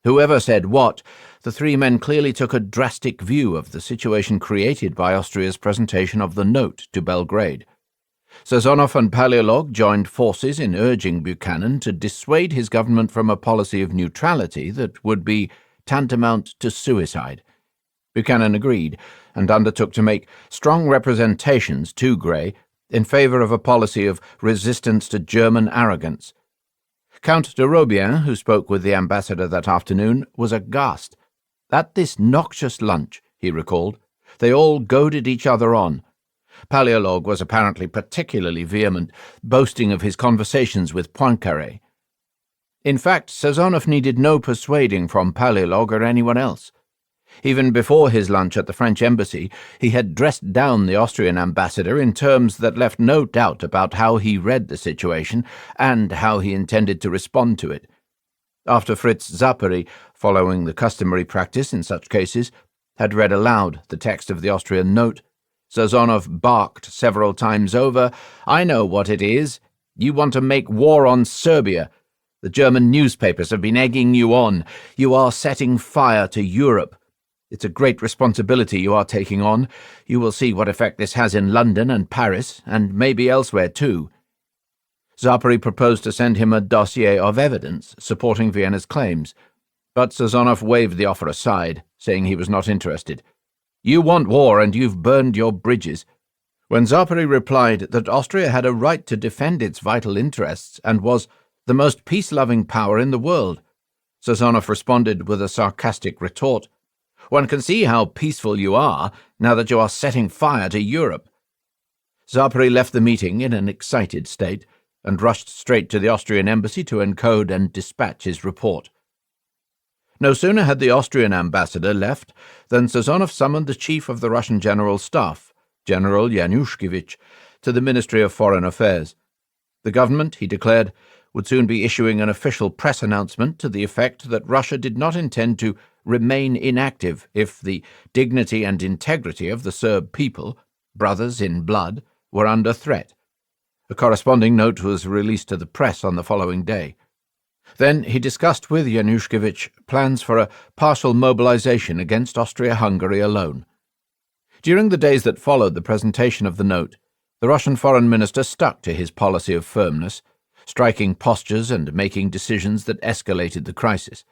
S1: Whoever said what, the three men clearly took a drastic view of the situation created by Austria's presentation of the note to Belgrade. Sazonov and Paleolog joined forces in urging Buchanan to dissuade his government from a policy of neutrality that would be tantamount to suicide. Buchanan agreed, and undertook to make strong representations to Grey in favour of a policy of resistance to German arrogance. Count de Robien, who spoke with the ambassador that afternoon, was aghast. At this noxious lunch, he recalled, they all goaded each other on. Paleolog was apparently particularly vehement, boasting of his conversations with Poincaré. In fact, Sazonov needed no persuading from Paleolog or anyone else. Even before his lunch at the French embassy, he had dressed down the Austrian ambassador in terms that left no doubt about how he read the situation and how he intended to respond to it. After Fritz Zappari, following the customary practice in such cases, had read aloud the text of the Austrian note, Sazonov barked several times over, "I know what it is. You want to make war on Serbia. The German newspapers have been egging you on. You are setting fire to Europe. It's a great responsibility you are taking on. You will see what effect this has in London and Paris, and maybe elsewhere too." Zappari proposed to send him a dossier of evidence supporting Vienna's claims, but Sazonov waved the offer aside, saying he was not interested. "You want war, and you've burned your bridges." When Zappari replied that Austria had a right to defend its vital interests and was the most peace-loving power in the world, Sazonov responded with a sarcastic retort. "One can see how peaceful you are now that you are setting fire to Europe." Zappari left the meeting in an excited state and rushed straight to the Austrian embassy to encode and dispatch his report. No sooner had the Austrian ambassador left than Sazonov summoned the chief of the Russian General Staff, General Yanushkevich, to the Ministry of Foreign Affairs. The government, he declared, would soon be issuing an official press announcement to the effect that Russia did not intend to remain inactive if the dignity and integrity of the Serb people, brothers in blood, were under threat. A corresponding note was released to the press on the following day. Then he discussed with Yanushkevich plans for a partial mobilization against Austria-Hungary alone. During the days that followed the presentation of the note, the Russian foreign minister stuck to his policy of firmness, striking postures and making decisions that escalated the crisis.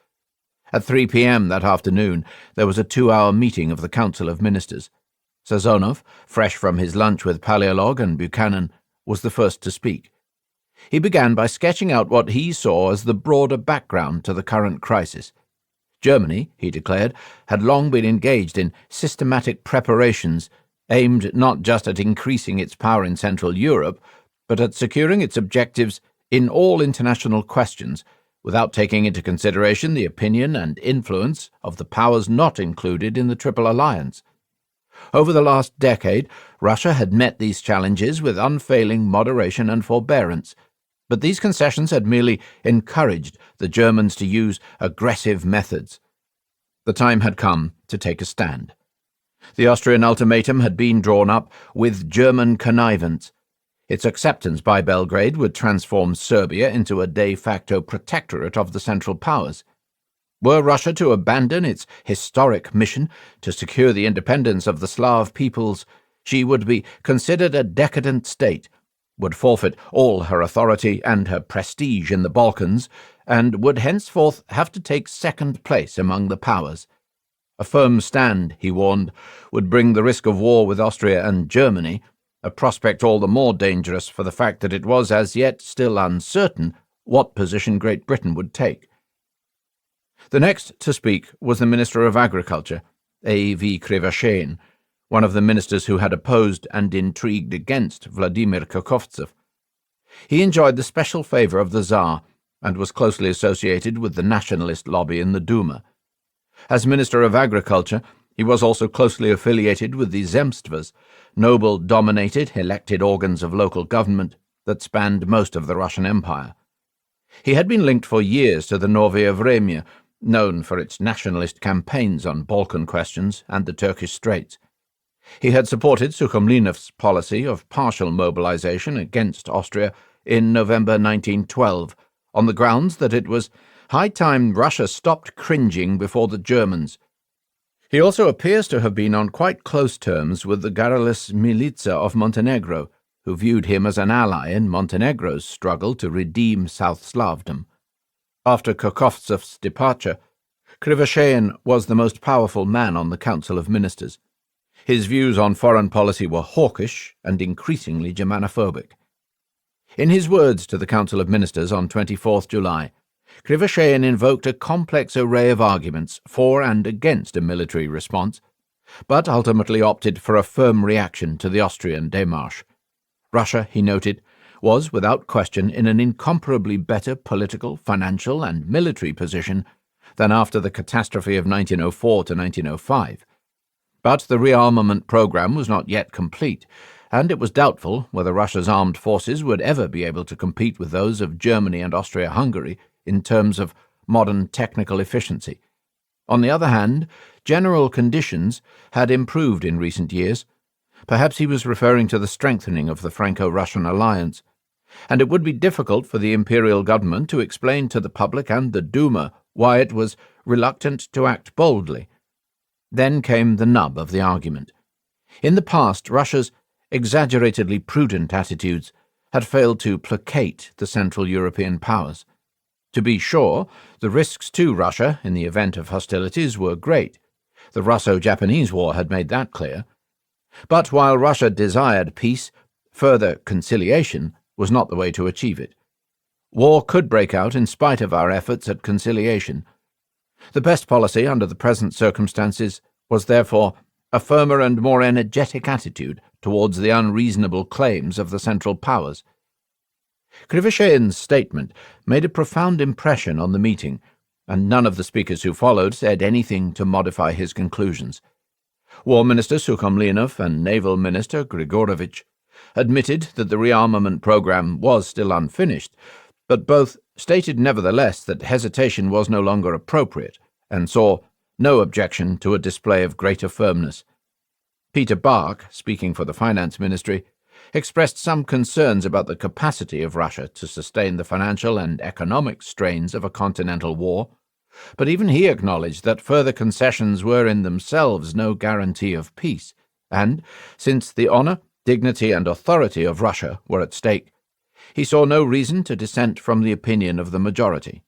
S1: At 3 p.m. that afternoon, there was a 2-hour meeting of the Council of Ministers. Sazonov, fresh from his lunch with Paleolog and Buchanan, was the first to speak. He began by sketching out what he saw as the broader background to the current crisis. Germany, he declared, had long been engaged in systematic preparations aimed not just at increasing its power in Central Europe, but at securing its objectives in all international questions, without taking into consideration the opinion and influence of the powers not included in the Triple Alliance. Over the last decade, Russia had met these challenges with unfailing moderation and forbearance, but these concessions had merely encouraged the Germans to use aggressive methods. The time had come to take a stand. The Austrian ultimatum had been drawn up with German connivance. Its acceptance by Belgrade would transform Serbia into a de facto protectorate of the Central Powers. Were Russia to abandon its historic mission to secure the independence of the Slav peoples, she would be considered a decadent state, would forfeit all her authority and her prestige in the Balkans, and would henceforth have to take second place among the powers. A firm stand, he warned, would bring the risk of war with Austria and Germany, a prospect all the more dangerous for the fact that it was as yet still uncertain what position Great Britain would take. The next to speak was the Minister of Agriculture, A.V. Krivoshein, one of the ministers who had opposed and intrigued against Vladimir Kakovtsev. He enjoyed the special favour of the Tsar and was closely associated with the nationalist lobby in the Duma. As Minister of Agriculture, he was also closely affiliated with the Zemstvas, noble-dominated, elected organs of local government that spanned most of the Russian Empire. He had been linked for years to the Novaya Vremya, known for its nationalist campaigns on Balkan questions and the Turkish Straits. He had supported Sukhomlinov's policy of partial mobilization against Austria in November 1912, on the grounds that it was high time Russia stopped cringing before the Germans. He also appears to have been on quite close terms with the garrulous militia of Montenegro, who viewed him as an ally in Montenegro's struggle to redeem South Slavdom. After Kakovtsev's departure, Krivoshein was the most powerful man on the Council of Ministers. His views on foreign policy were hawkish and increasingly Germanophobic. In his words to the Council of Ministers on 24th July, Krivoshein invoked a complex array of arguments for and against a military response, but ultimately opted for a firm reaction to the Austrian démarche. Russia, he noted, was without question in an incomparably better political, financial, and military position than after the catastrophe of 1904 to 1905. But the rearmament program was not yet complete, and it was doubtful whether Russia's armed forces would ever be able to compete with those of Germany and Austria-Hungary in terms of modern technical efficiency. On the other hand, general conditions had improved in recent years. Perhaps he was referring to the strengthening of the Franco-Russian alliance, and it would be difficult for the imperial government to explain to the public and the Duma why it was reluctant to act boldly. Then came the nub of the argument. In the past, Russia's exaggeratedly prudent attitudes had failed to placate the Central European powers. To be sure, the risks to Russia in the event of hostilities were great. The Russo-Japanese War had made that clear. But while Russia desired peace, further conciliation was not the way to achieve it. War could break out in spite of our efforts at conciliation. The best policy under the present circumstances was therefore a firmer and more energetic attitude towards the unreasonable claims of the Central Powers. Krivoshein's statement made a profound impression on the meeting, and none of the speakers who followed said anything to modify his conclusions. War Minister Sukhomlinov and Naval Minister Grigorovich admitted that the rearmament program was still unfinished, but both stated nevertheless that hesitation was no longer appropriate, and saw no objection to a display of greater firmness. Peter Bach, speaking for the Finance Ministry, expressed some concerns about the capacity of Russia to sustain the financial and economic strains of a continental war, but even he acknowledged that further concessions were in themselves no guarantee of peace, and, since the honour, dignity and authority of Russia were at stake, he saw no reason to dissent from the opinion of the majority.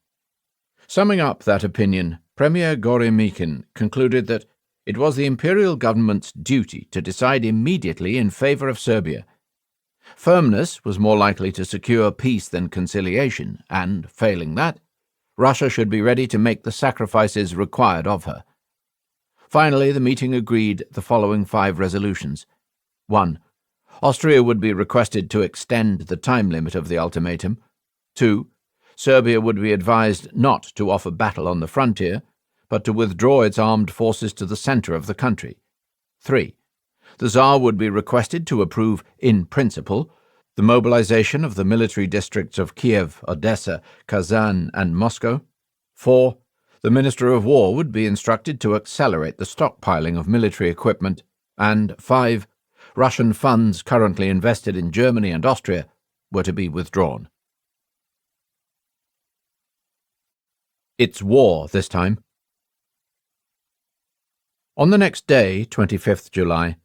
S1: Summing up that opinion, Premier Gorymykin concluded that it was the imperial government's duty to decide immediately in favour of Serbia. Firmness was more likely to secure peace than conciliation, and, failing that, Russia should be ready to make the sacrifices required of her. Finally, the meeting agreed the following 5 resolutions. 1. Austria would be requested to extend the time limit of the ultimatum. 2. Serbia would be advised not to offer battle on the frontier, but to withdraw its armed forces to the centre of the country. 3. The Tsar would be requested to approve, in principle, the mobilization of the military districts of Kiev, Odessa, Kazan, and Moscow. 4. The Minister of War would be instructed to accelerate the stockpiling of military equipment. And 5. Russian funds currently invested in Germany and Austria were to be withdrawn. It's war this time. On the next day, 25th July,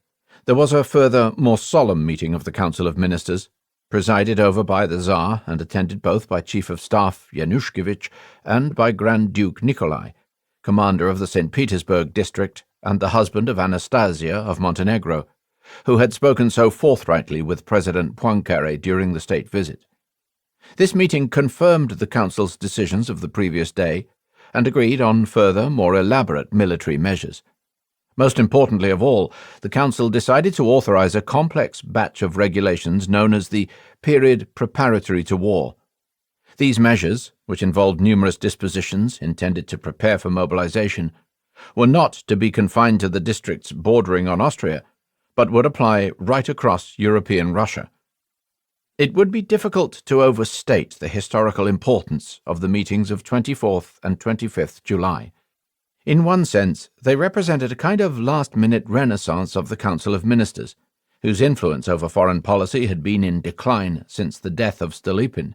S1: there was a further, more solemn meeting of the Council of Ministers. presided over by the Tsar and attended both by Chief of Staff Yanushkevich and by Grand Duke Nikolai, commander of the St. Petersburg district and the husband of Anastasia of Montenegro, who had spoken so forthrightly with President Poincaré during the state visit. This meeting confirmed the Council's decisions of the previous day and agreed on further, more elaborate military measures. Most importantly of all, the Council decided to authorize a complex batch of regulations known as the Period Preparatory to War. These measures, which involved numerous dispositions intended to prepare for mobilization, were not to be confined to the districts bordering on Austria, but would apply right across European Russia. It would be difficult to overstate the historical importance of the meetings of 24th and 25th July. In one sense, they represented a kind of last-minute renaissance of the Council of Ministers, whose influence over foreign policy had been in decline since the death of Stolypin.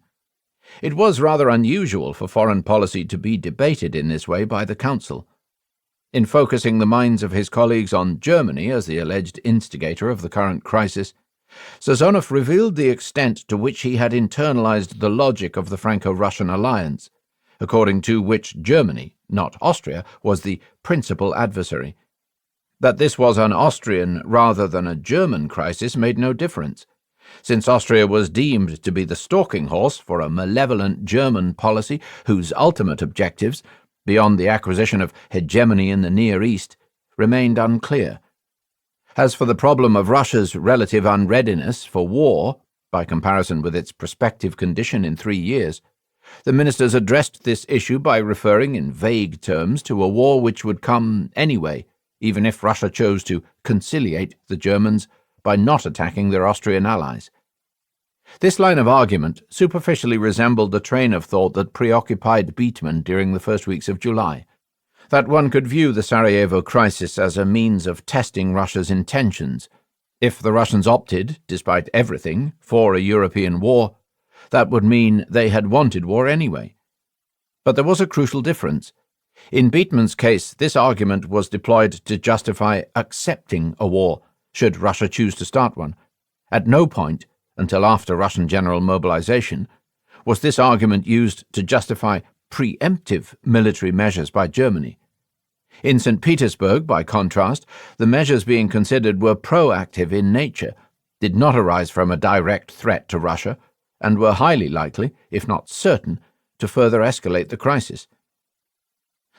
S1: It was rather unusual for foreign policy to be debated in this way by the Council. In focusing the minds of his colleagues on Germany as the alleged instigator of the current crisis, Sazonov revealed the extent to which he had internalized the logic of the Franco-Russian alliance, according to which Germany, not Austria, was the principal adversary. That this was an Austrian rather than a German crisis made no difference, since Austria was deemed to be the stalking horse for a malevolent German policy whose ultimate objectives, beyond the acquisition of hegemony in the Near East, remained unclear. As for the problem of Russia's relative unreadiness for war, by comparison with its prospective condition in 3 years, the ministers addressed this issue by referring in vague terms to a war which would come anyway, even if Russia chose to conciliate the Germans by not attacking their Austrian allies. This line of argument superficially resembled the train of thought that preoccupied Beetman during the first weeks of July, that one could view the Sarajevo crisis as a means of testing Russia's intentions. If the Russians opted, despite everything, for a European war, that would mean they had wanted war anyway. But there was a crucial difference. In Beetman's case, this argument was deployed to justify accepting a war, should Russia choose to start one. At no point, until after Russian general mobilization, was this argument used to justify preemptive military measures by Germany. In St. Petersburg, by contrast, the measures being considered were proactive in nature, did not arise from a direct threat to Russia, and were highly likely, if not certain, to further escalate the crisis.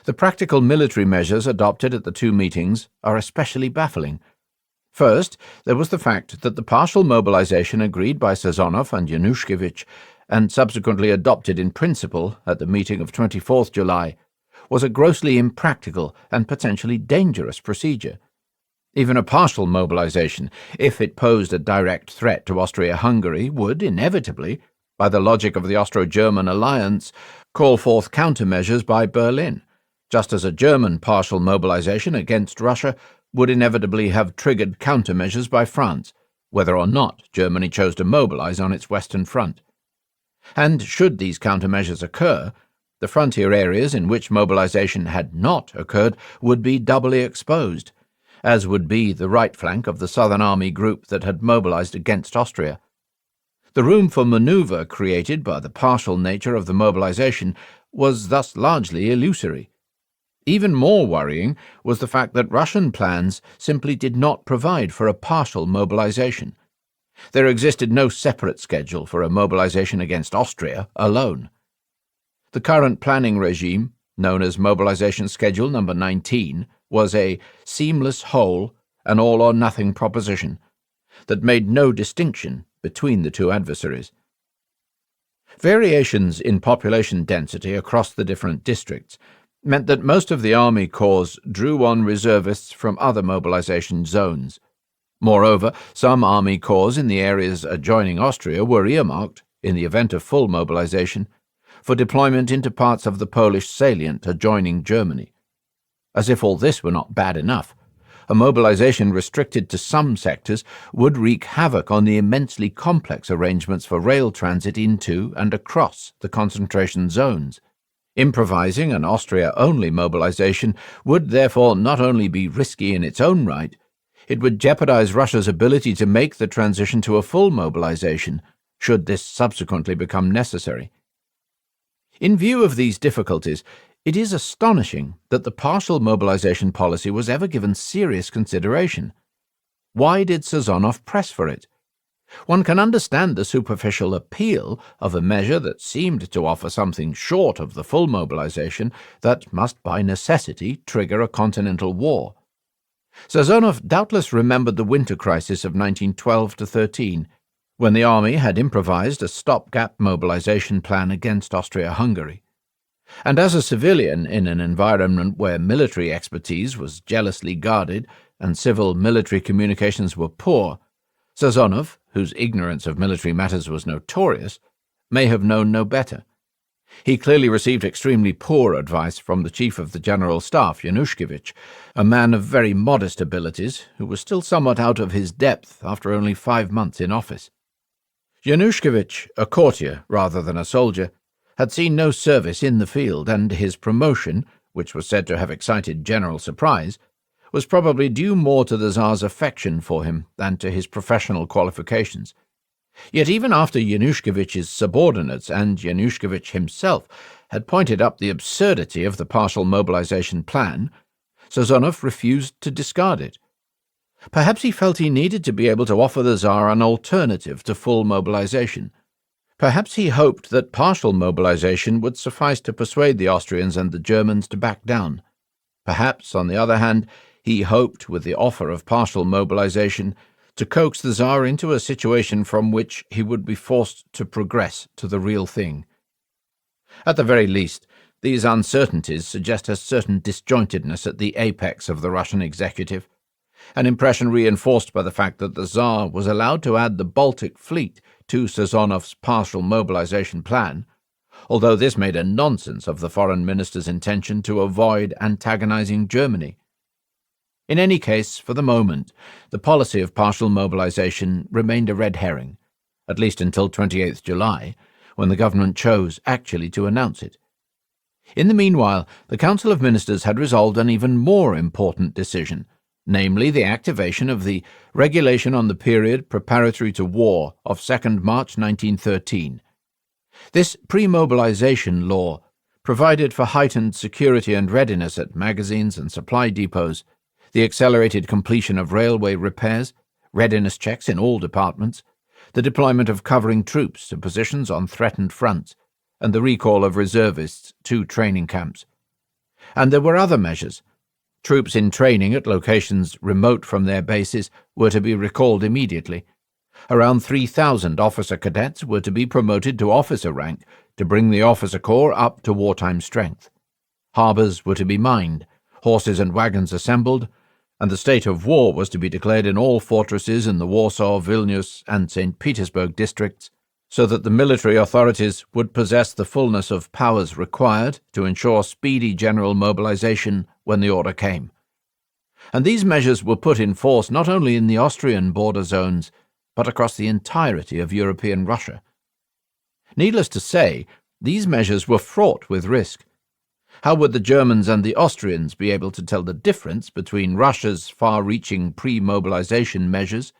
S1: The practical military measures adopted at the two meetings are especially baffling. First, there was the fact that the partial mobilization agreed by Sazonov and Yanushkevich, and subsequently adopted in principle at the meeting of 24th July, was a grossly impractical and potentially dangerous procedure. Even a partial mobilization, if it posed a direct threat to Austria-Hungary, would inevitably, by the logic of the Austro-German alliance, call forth countermeasures by Berlin, just as a German partial mobilization against Russia would inevitably have triggered countermeasures by France, whether or not Germany chose to mobilize on its western front. And should these countermeasures occur, the frontier areas in which mobilization had not occurred would be doubly exposed, as would be the right flank of the Southern Army group that had mobilized against Austria. The room for maneuver created by the partial nature of the mobilization was thus largely illusory. Even more worrying was the fact that Russian plans simply did not provide for a partial mobilization. There existed no separate schedule for a mobilization against Austria alone. The current planning regime, known as Mobilization Schedule No. 19, was a seamless whole, an all-or-nothing proposition that made no distinction between the two adversaries. Variations in population density across the different districts meant that most of the army corps drew on reservists from other mobilization zones. Moreover, some army corps in the areas adjoining Austria were earmarked, in the event of full mobilization, for deployment into parts of the Polish salient adjoining Germany. As if all this were not bad enough, a mobilization restricted to some sectors would wreak havoc on the immensely complex arrangements for rail transit into and across the concentration zones. Improvising an Austria-only mobilization would therefore not only be risky in its own right, it would jeopardize Russia's ability to make the transition to a full mobilization, should this subsequently become necessary. In view of these difficulties, it is astonishing that the partial mobilization policy was ever given serious consideration. Why did Sazonov press for it? One can understand the superficial appeal of a measure that seemed to offer something short of the full mobilization that must by necessity trigger a continental war. Sazonov doubtless remembered the winter crisis of 1912-13, when the army had improvised a stopgap mobilization plan against Austria-Hungary. And as a civilian in an environment where military expertise was jealously guarded and civil-military communications were poor, Sazonov, whose ignorance of military matters was notorious, may have known no better. He clearly received extremely poor advice from the Chief of the General Staff, Januszkiewicz, a man of very modest abilities who was still somewhat out of his depth after only 5 months in office. Januszkiewicz, a courtier rather than a soldier, had seen no service in the field, and his promotion, which was said to have excited general surprise, was probably due more to the Tsar's affection for him than to his professional qualifications. Yet even after Januszkiewicz's subordinates and Januszkiewicz himself had pointed up the absurdity of the partial mobilization plan, Sazonov refused to discard it. Perhaps he felt he needed to be able to offer the Tsar an alternative to full mobilization. Perhaps he hoped that partial mobilization would suffice to persuade the Austrians and the Germans to back down. Perhaps, on the other hand, he hoped, with the offer of partial mobilization, to coax the Tsar into a situation from which he would be forced to progress to the real thing. At the very least, these uncertainties suggest a certain disjointedness at the apex of the Russian executive, an impression reinforced by the fact that the Tsar was allowed to add the Baltic fleet to Sazonov's partial mobilization plan, although this made a nonsense of the foreign minister's intention to avoid antagonizing Germany. In any case, for the moment, the policy of partial mobilization remained a red herring, at least until 28th July, when the government chose actually to announce it. In the meanwhile, the Council of Ministers had resolved an even more important decision, namely the activation of the Regulation on the Period Preparatory to War of 2nd March 1913. This pre-mobilization law provided for heightened security and readiness at magazines and supply depots, the accelerated completion of railway repairs, readiness checks in all departments, the deployment of covering troops to positions on threatened fronts, and the recall of reservists to training camps. And there were other measures. Troops in training at locations remote from their bases were to be recalled immediately. Around 3,000 officer cadets were to be promoted to officer rank to bring the officer corps up to wartime strength. Harbours were to be mined, horses and wagons assembled, and the state of war was to be declared in all fortresses in the Warsaw, Vilnius, and St. Petersburg districts, so that the military authorities would possess the fullness of powers required to ensure speedy general mobilization when the order came. And these measures were put in force not only in the Austrian border zones, but across the entirety of European Russia. Needless to say, these measures were fraught with risk. How would the Germans and the Austrians be able to tell the difference between Russia's far-reaching pre-mobilization measures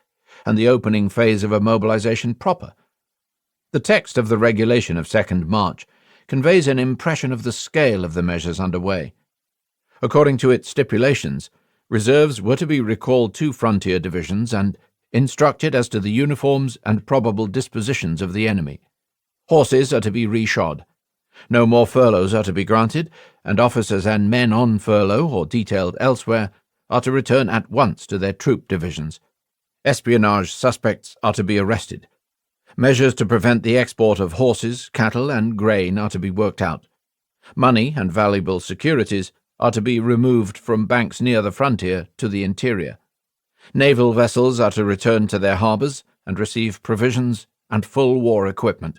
S1: and the opening phase of a mobilization proper? The text of the regulation of 2nd March conveys an impression of the scale of the measures underway. According to its stipulations, reserves were to be recalled to frontier divisions and instructed as to the uniforms and probable dispositions of the enemy. Horses are to be reshod. No more furloughs are to be granted, and officers and men on furlough or detailed elsewhere are to return at once to their troop divisions. Espionage suspects are to be arrested. Measures to prevent the export of horses, cattle, and grain are to be worked out. Money and valuable securities are to be removed from banks near the frontier to the interior. Naval vessels are to return to their harbours and receive provisions and full war equipment.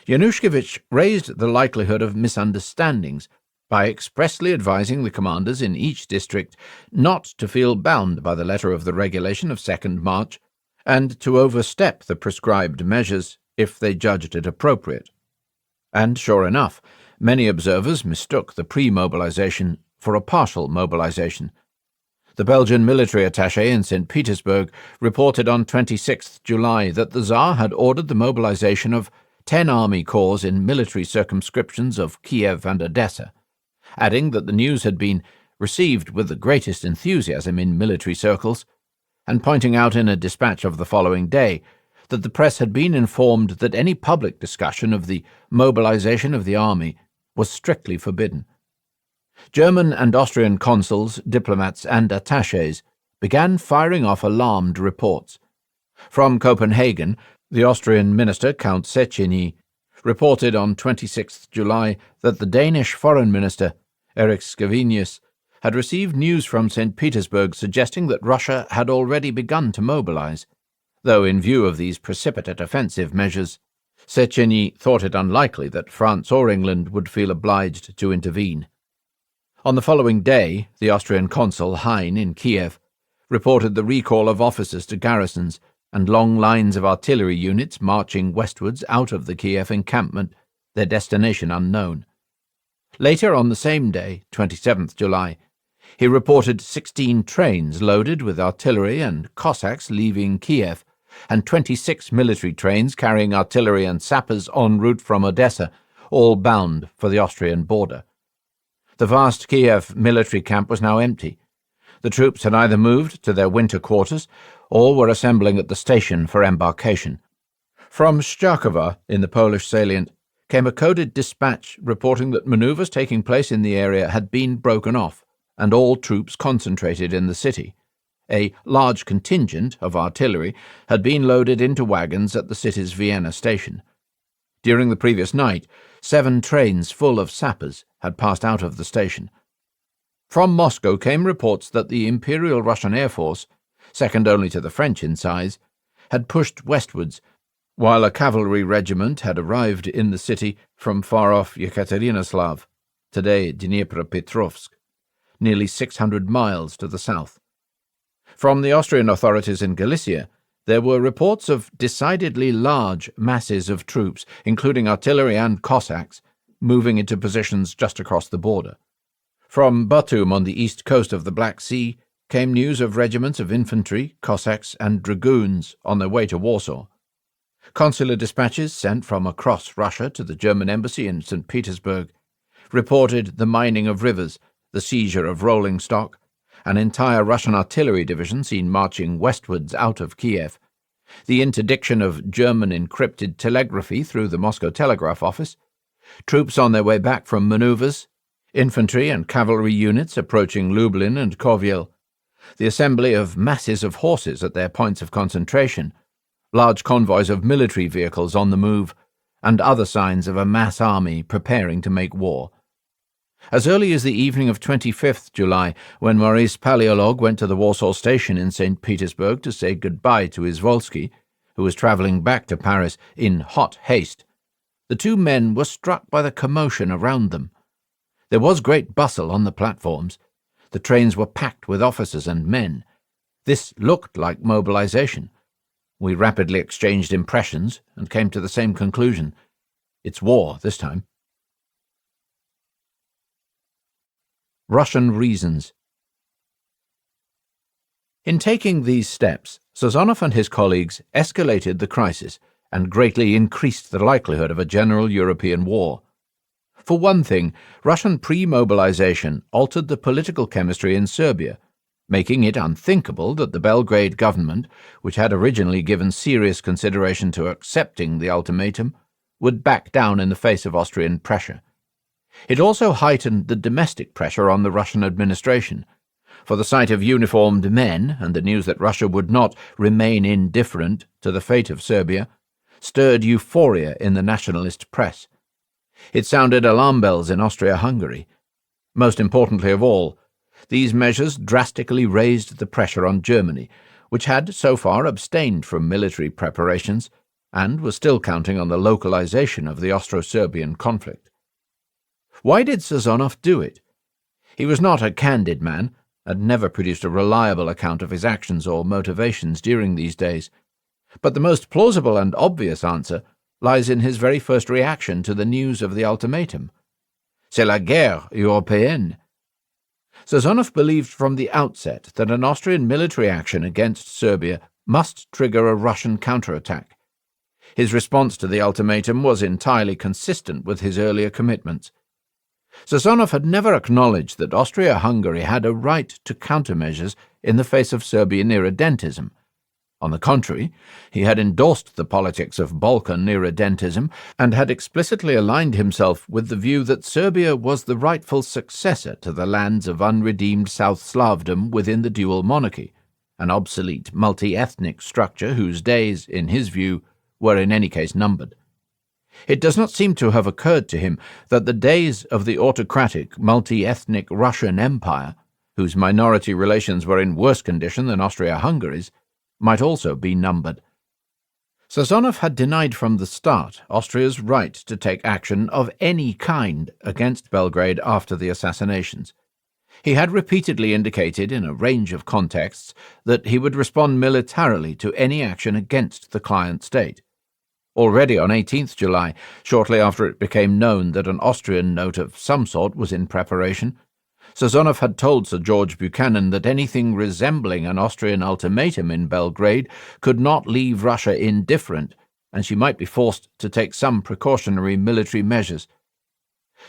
S1: Januszkiewicz raised the likelihood of misunderstandings by expressly advising the commanders in each district not to feel bound by the letter of the regulation of 2nd March and to overstep the prescribed measures if they judged it appropriate. And sure enough, many observers mistook the pre-mobilization for a partial mobilization. The Belgian military attaché in St. Petersburg reported on 26th July that the Tsar had ordered the mobilization of 10 army corps in military circumscriptions of Kiev and Odessa, adding that the news had been received with the greatest enthusiasm in military circles, and pointing out in a dispatch of the following day that the press had been informed that any public discussion of the mobilization of the army was strictly forbidden. German and Austrian consuls, diplomats, and attachés began firing off alarmed reports. From Copenhagen, the Austrian minister, Count Széchenyi, reported on 26 July that the Danish foreign minister, Erik Scavenius, had received news from St. Petersburg suggesting that Russia had already begun to mobilize, though in view of these precipitate offensive measures, Széchenyi thought it unlikely that France or England would feel obliged to intervene. On the following day, the Austrian consul Hein in Kiev reported the recall of officers to garrisons and long lines of artillery units marching westwards out of the Kiev encampment, their destination unknown. Later on the same day, 27th July, he reported 16 trains loaded with artillery and Cossacks leaving Kiev, and 26 military trains carrying artillery and sappers en route from Odessa, all bound for the Austrian border. The vast Kiev military camp was now empty. The troops had either moved to their winter quarters or were assembling at the station for embarkation. From Szczakowa, in the Polish salient, came a coded dispatch reporting that maneuvers taking place in the area had been broken off and all troops concentrated in the city. A large contingent of artillery had been loaded into wagons at the city's Vienna station. During the previous night, 7 trains full of sappers had passed out of the station. From Moscow came reports that the Imperial Russian Air Force, second only to the French in size, had pushed westwards, while a cavalry regiment had arrived in the city from far-off Yekaterinoslav, today Dnipropetrovsk, nearly 600 miles to the south. From the Austrian authorities in Galicia, there were reports of decidedly large masses of troops, including artillery and Cossacks, moving into positions just across the border. From Batum on the east coast of the Black Sea came news of regiments of infantry, Cossacks, and dragoons on their way to Warsaw. Consular dispatches sent from across Russia to the German embassy in St. Petersburg reported the mining of rivers, the seizure of rolling stock, an entire Russian artillery division seen marching westwards out of Kiev, the interdiction of German encrypted telegraphy through the Moscow telegraph office, troops on their way back from maneuvers, infantry and cavalry units approaching Lublin and Kovyl, the assembly of masses of horses at their points of concentration, large convoys of military vehicles on the move, and other signs of a mass army preparing to make war. As early as the evening of 25th July, when Maurice Paleolog went to the Warsaw station in St. Petersburg to say goodbye to Izvolsky, who was travelling back to Paris in hot haste, the two men were struck by the commotion around them. There was great bustle on the platforms. The trains were packed with officers and men. This looked like mobilization. We rapidly exchanged impressions and came to the same conclusion. It's war this time. Russian reasons. In taking these steps, Sazonov and his colleagues escalated the crisis and greatly increased the likelihood of a general European war. For one thing, Russian pre-mobilization altered the political chemistry in Serbia, making it unthinkable that the Belgrade government, which had originally given serious consideration to accepting the ultimatum, would back down in the face of Austrian pressure. It also heightened the domestic pressure on the Russian administration, for the sight of uniformed men and the news that Russia would not remain indifferent to the fate of Serbia stirred euphoria in the nationalist press. It sounded alarm bells in Austria-Hungary. Most importantly of all, these measures drastically raised the pressure on Germany, which had so far abstained from military preparations and was still counting on the localization of the Austro-Serbian conflict. Why did Sazonov do it? He was not a candid man, and never produced a reliable account of his actions or motivations during these days. But the most plausible and obvious answer lies in his very first reaction to the news of the ultimatum. C'est la guerre européenne. Sazonov believed from the outset that an Austrian military action against Serbia must trigger a Russian counterattack. His response to the ultimatum was entirely consistent with his earlier commitments. Sazonov had never acknowledged that Austria-Hungary had a right to countermeasures in the face of Serbian irredentism. On the contrary, he had endorsed the politics of Balkan irredentism and had explicitly aligned himself with the view that Serbia was the rightful successor to the lands of unredeemed South Slavdom within the dual monarchy, an obsolete multi-ethnic structure whose days, in his view, were in any case numbered. It does not seem to have occurred to him that the days of the autocratic, multi-ethnic Russian Empire, whose minority relations were in worse condition than Austria-Hungary's, might also be numbered. Sazonov had denied from the start Austria's right to take action of any kind against Belgrade after the assassinations. He had repeatedly indicated in a range of contexts that he would respond militarily to any action against the client state. Already on 18th July, shortly after it became known that an Austrian note of some sort was in preparation, Sazonov had told Sir George Buchanan that anything resembling an Austrian ultimatum in Belgrade could not leave Russia indifferent, and she might be forced to take some precautionary military measures.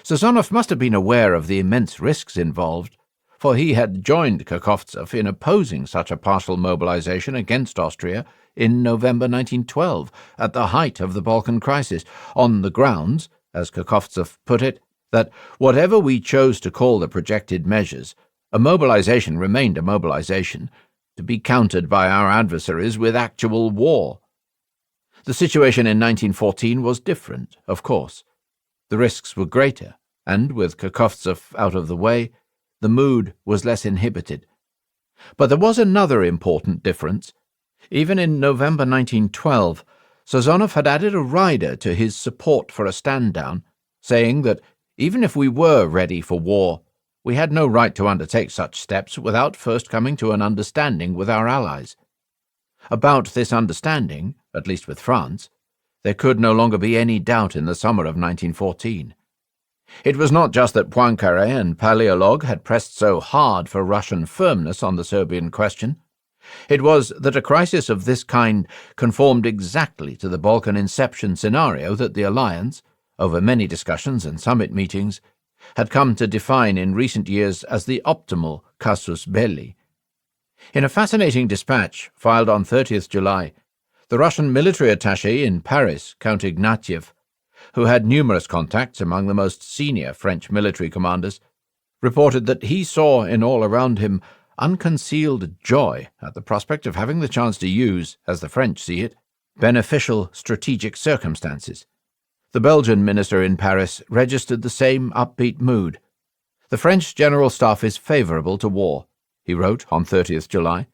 S1: Sazonov must have been aware of the immense risks involved, for he had joined Kakovtsev in opposing such a partial mobilization against Austria in November 1912, at the height of the Balkan crisis, on the grounds, as Kakovtsev put it, that whatever we chose to call the projected measures, a mobilization remained a mobilization, to be countered by our adversaries with actual war. The situation in 1914 was different, of course. The risks were greater, and with Kakovtsev out of the way, the mood was less inhibited. But there was another important difference. Even in November 1912, Sazonov had added a rider to his support for a stand-down, saying that even if we were ready for war, we had no right to undertake such steps without first coming to an understanding with our allies. About this understanding, at least with France, there could no longer be any doubt in the summer of 1914. It was not just that Poincaré and Paleolog had pressed so hard for Russian firmness on the Serbian question. It was that a crisis of this kind conformed exactly to the Balkan inception scenario that the alliance, over many discussions and summit meetings, had come to define in recent years as the optimal casus belli. In a fascinating dispatch filed on 30th July, the Russian military attaché in Paris, Count Ignatieff, who had numerous contacts among the most senior French military commanders, reported that he saw in all around him unconcealed joy at the prospect of having the chance to use, as the French see it, beneficial strategic circumstances. The Belgian minister in Paris registered the same upbeat mood. The French General Staff is favourable to war, he wrote on 30th July.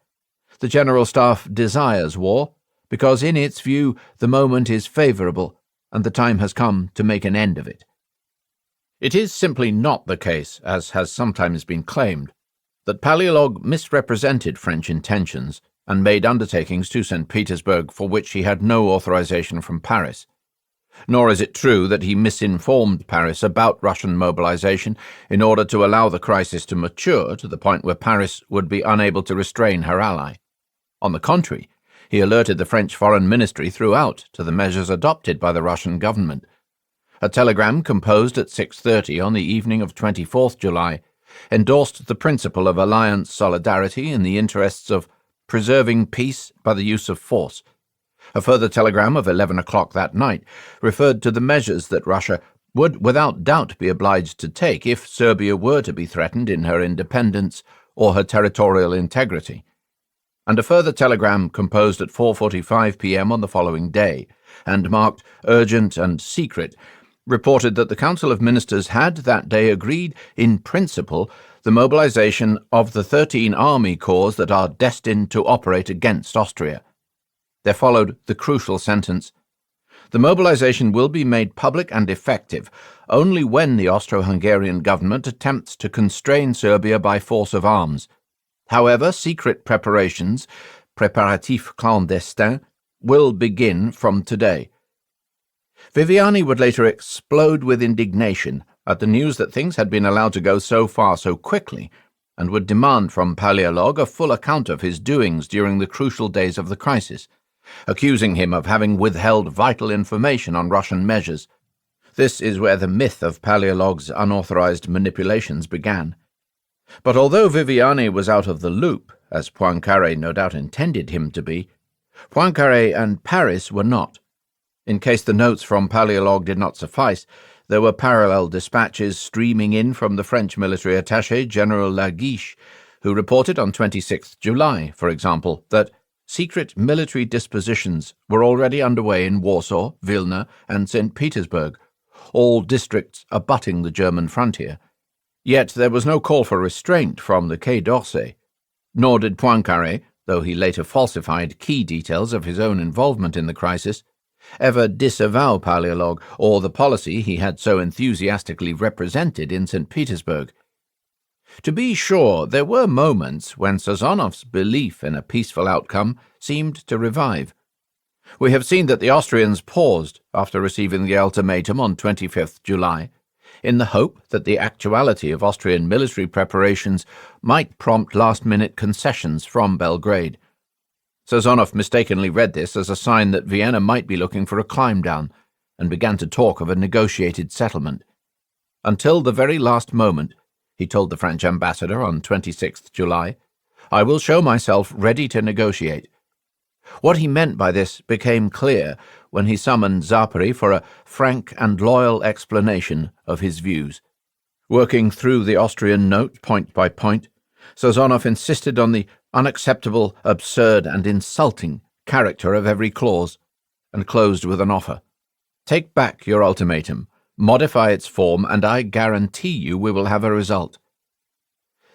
S1: The General Staff desires war, because in its view the moment is favourable, and the time has come to make an end of it. It is simply not the case, as has sometimes been claimed, that Paleolog misrepresented French intentions and made undertakings to St. Petersburg for which he had no authorization from Paris. Nor is it true that he misinformed Paris about Russian mobilization in order to allow the crisis to mature to the point where Paris would be unable to restrain her ally. On the contrary, he alerted the French Foreign Ministry throughout to the measures adopted by the Russian government. A telegram composed at 6:30 on the evening of 24th July endorsed the principle of alliance solidarity in the interests of preserving peace by the use of force. A further telegram of 11 o'clock that night referred to the measures that Russia would without doubt be obliged to take if Serbia were to be threatened in her independence or her territorial integrity. And a further telegram composed at 4:45 p.m. on the following day, and marked urgent and secret, reported that the Council of Ministers had that day agreed, in principle, the mobilization of the 13 army corps that are destined to operate against Austria. There followed the crucial sentence: "The mobilization will be made public and effective only when the Austro-Hungarian government attempts to constrain Serbia by force of arms. However, secret preparations, préparatifs clandestins, will begin from today." Viviani would later explode with indignation at the news that things had been allowed to go so far so quickly, and would demand from Paleolog a full account of his doings during the crucial days of the crisis, accusing him of having withheld vital information on Russian measures. This is where the myth of Paleolog's unauthorized manipulations began. But although Viviani was out of the loop, as Poincaré no doubt intended him to be, Poincaré and Paris were not. In case the notes from Paleolog did not suffice, there were parallel dispatches streaming in from the French military attaché, General Laguiche, who reported on 26 July, for example, that secret military dispositions were already underway in Warsaw, Vilna, and St. Petersburg, all districts abutting the German frontier. Yet there was no call for restraint from the Quai d'Orsay, nor did Poincaré, though he later falsified key details of his own involvement in the crisis, ever disavow Paleolog or the policy he had so enthusiastically represented in St. Petersburg. To be sure, there were moments when Sazonov's belief in a peaceful outcome seemed to revive. We have seen that the Austrians paused after receiving the ultimatum on 25th July, in the hope that the actuality of Austrian military preparations might prompt last-minute concessions from Belgrade. Sazonov mistakenly read this as a sign that Vienna might be looking for a climb-down, and began to talk of a negotiated settlement. Until the very last moment, he told the French ambassador on 26th July, "I will show myself ready to negotiate." What he meant by this became clear when he summoned Zapari for a frank and loyal explanation of his views. Working through the Austrian note point by point, Sazonov insisted on the unacceptable, absurd, and insulting character of every clause, and closed with an offer. Take back your ultimatum, modify its form, and I guarantee you we will have a result.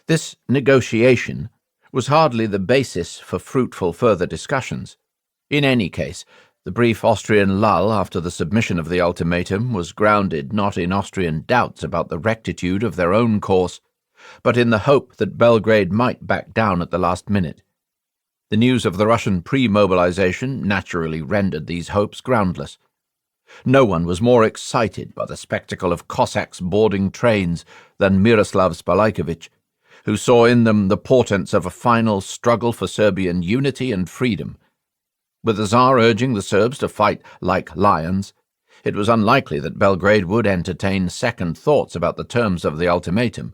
S1: This negotiation was hardly the basis for fruitful further discussions. In any case, the brief Austrian lull after the submission of the ultimatum was grounded not in Austrian doubts about the rectitude of their own course, but in the hope that Belgrade might back down at the last minute. The news of the Russian pre-mobilization naturally rendered these hopes groundless. No one was more excited by the spectacle of Cossacks boarding trains than Miroslav Spalajkovich, who saw in them the portents of a final struggle for Serbian unity and freedom. With the Tsar urging the Serbs to fight like lions, it was unlikely that Belgrade would entertain second thoughts about the terms of the ultimatum.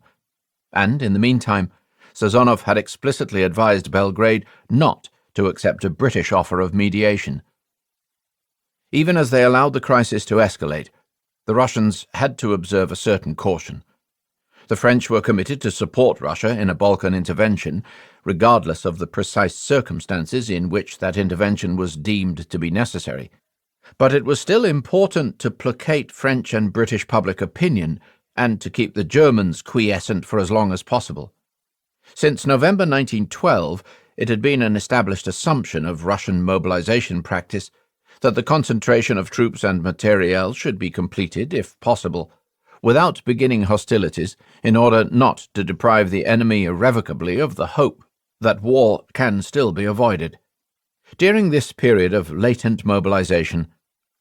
S1: And, in the meantime, Sazonov had explicitly advised Belgrade not to accept a British offer of mediation. Even as they allowed the crisis to escalate, the Russians had to observe a certain caution. The French were committed to support Russia in a Balkan intervention, regardless of the precise circumstances in which that intervention was deemed to be necessary. But it was still important to placate French and British public opinion and to keep the Germans quiescent for as long as possible. Since November 1912, it had been an established assumption of Russian mobilization practice that the concentration of troops and materiel should be completed, if possible, without beginning hostilities, in order not to deprive the enemy irrevocably of the hope that war can still be avoided. During this period of latent mobilization,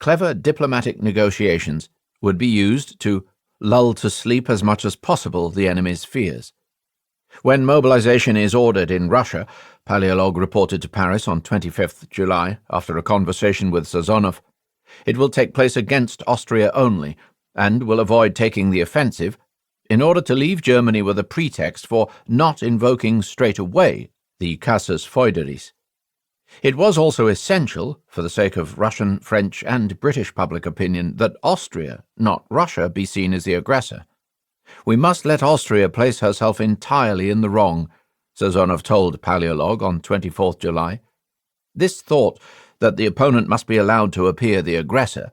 S1: clever diplomatic negotiations would be used to lull to sleep as much as possible the enemy's fears. When mobilization is ordered in Russia, Paleolog reported to Paris on 25th July after a conversation with Sazonov, it will take place against Austria only, and will avoid taking the offensive, in order to leave Germany with a pretext for not invoking straight away the casus foederis. It was also essential, for the sake of Russian, French, and British public opinion, that Austria, not Russia, be seen as the aggressor. We must let Austria place herself entirely in the wrong, Sazonov told Paleolog on 24th July. This thought, that the opponent must be allowed to appear the aggressor,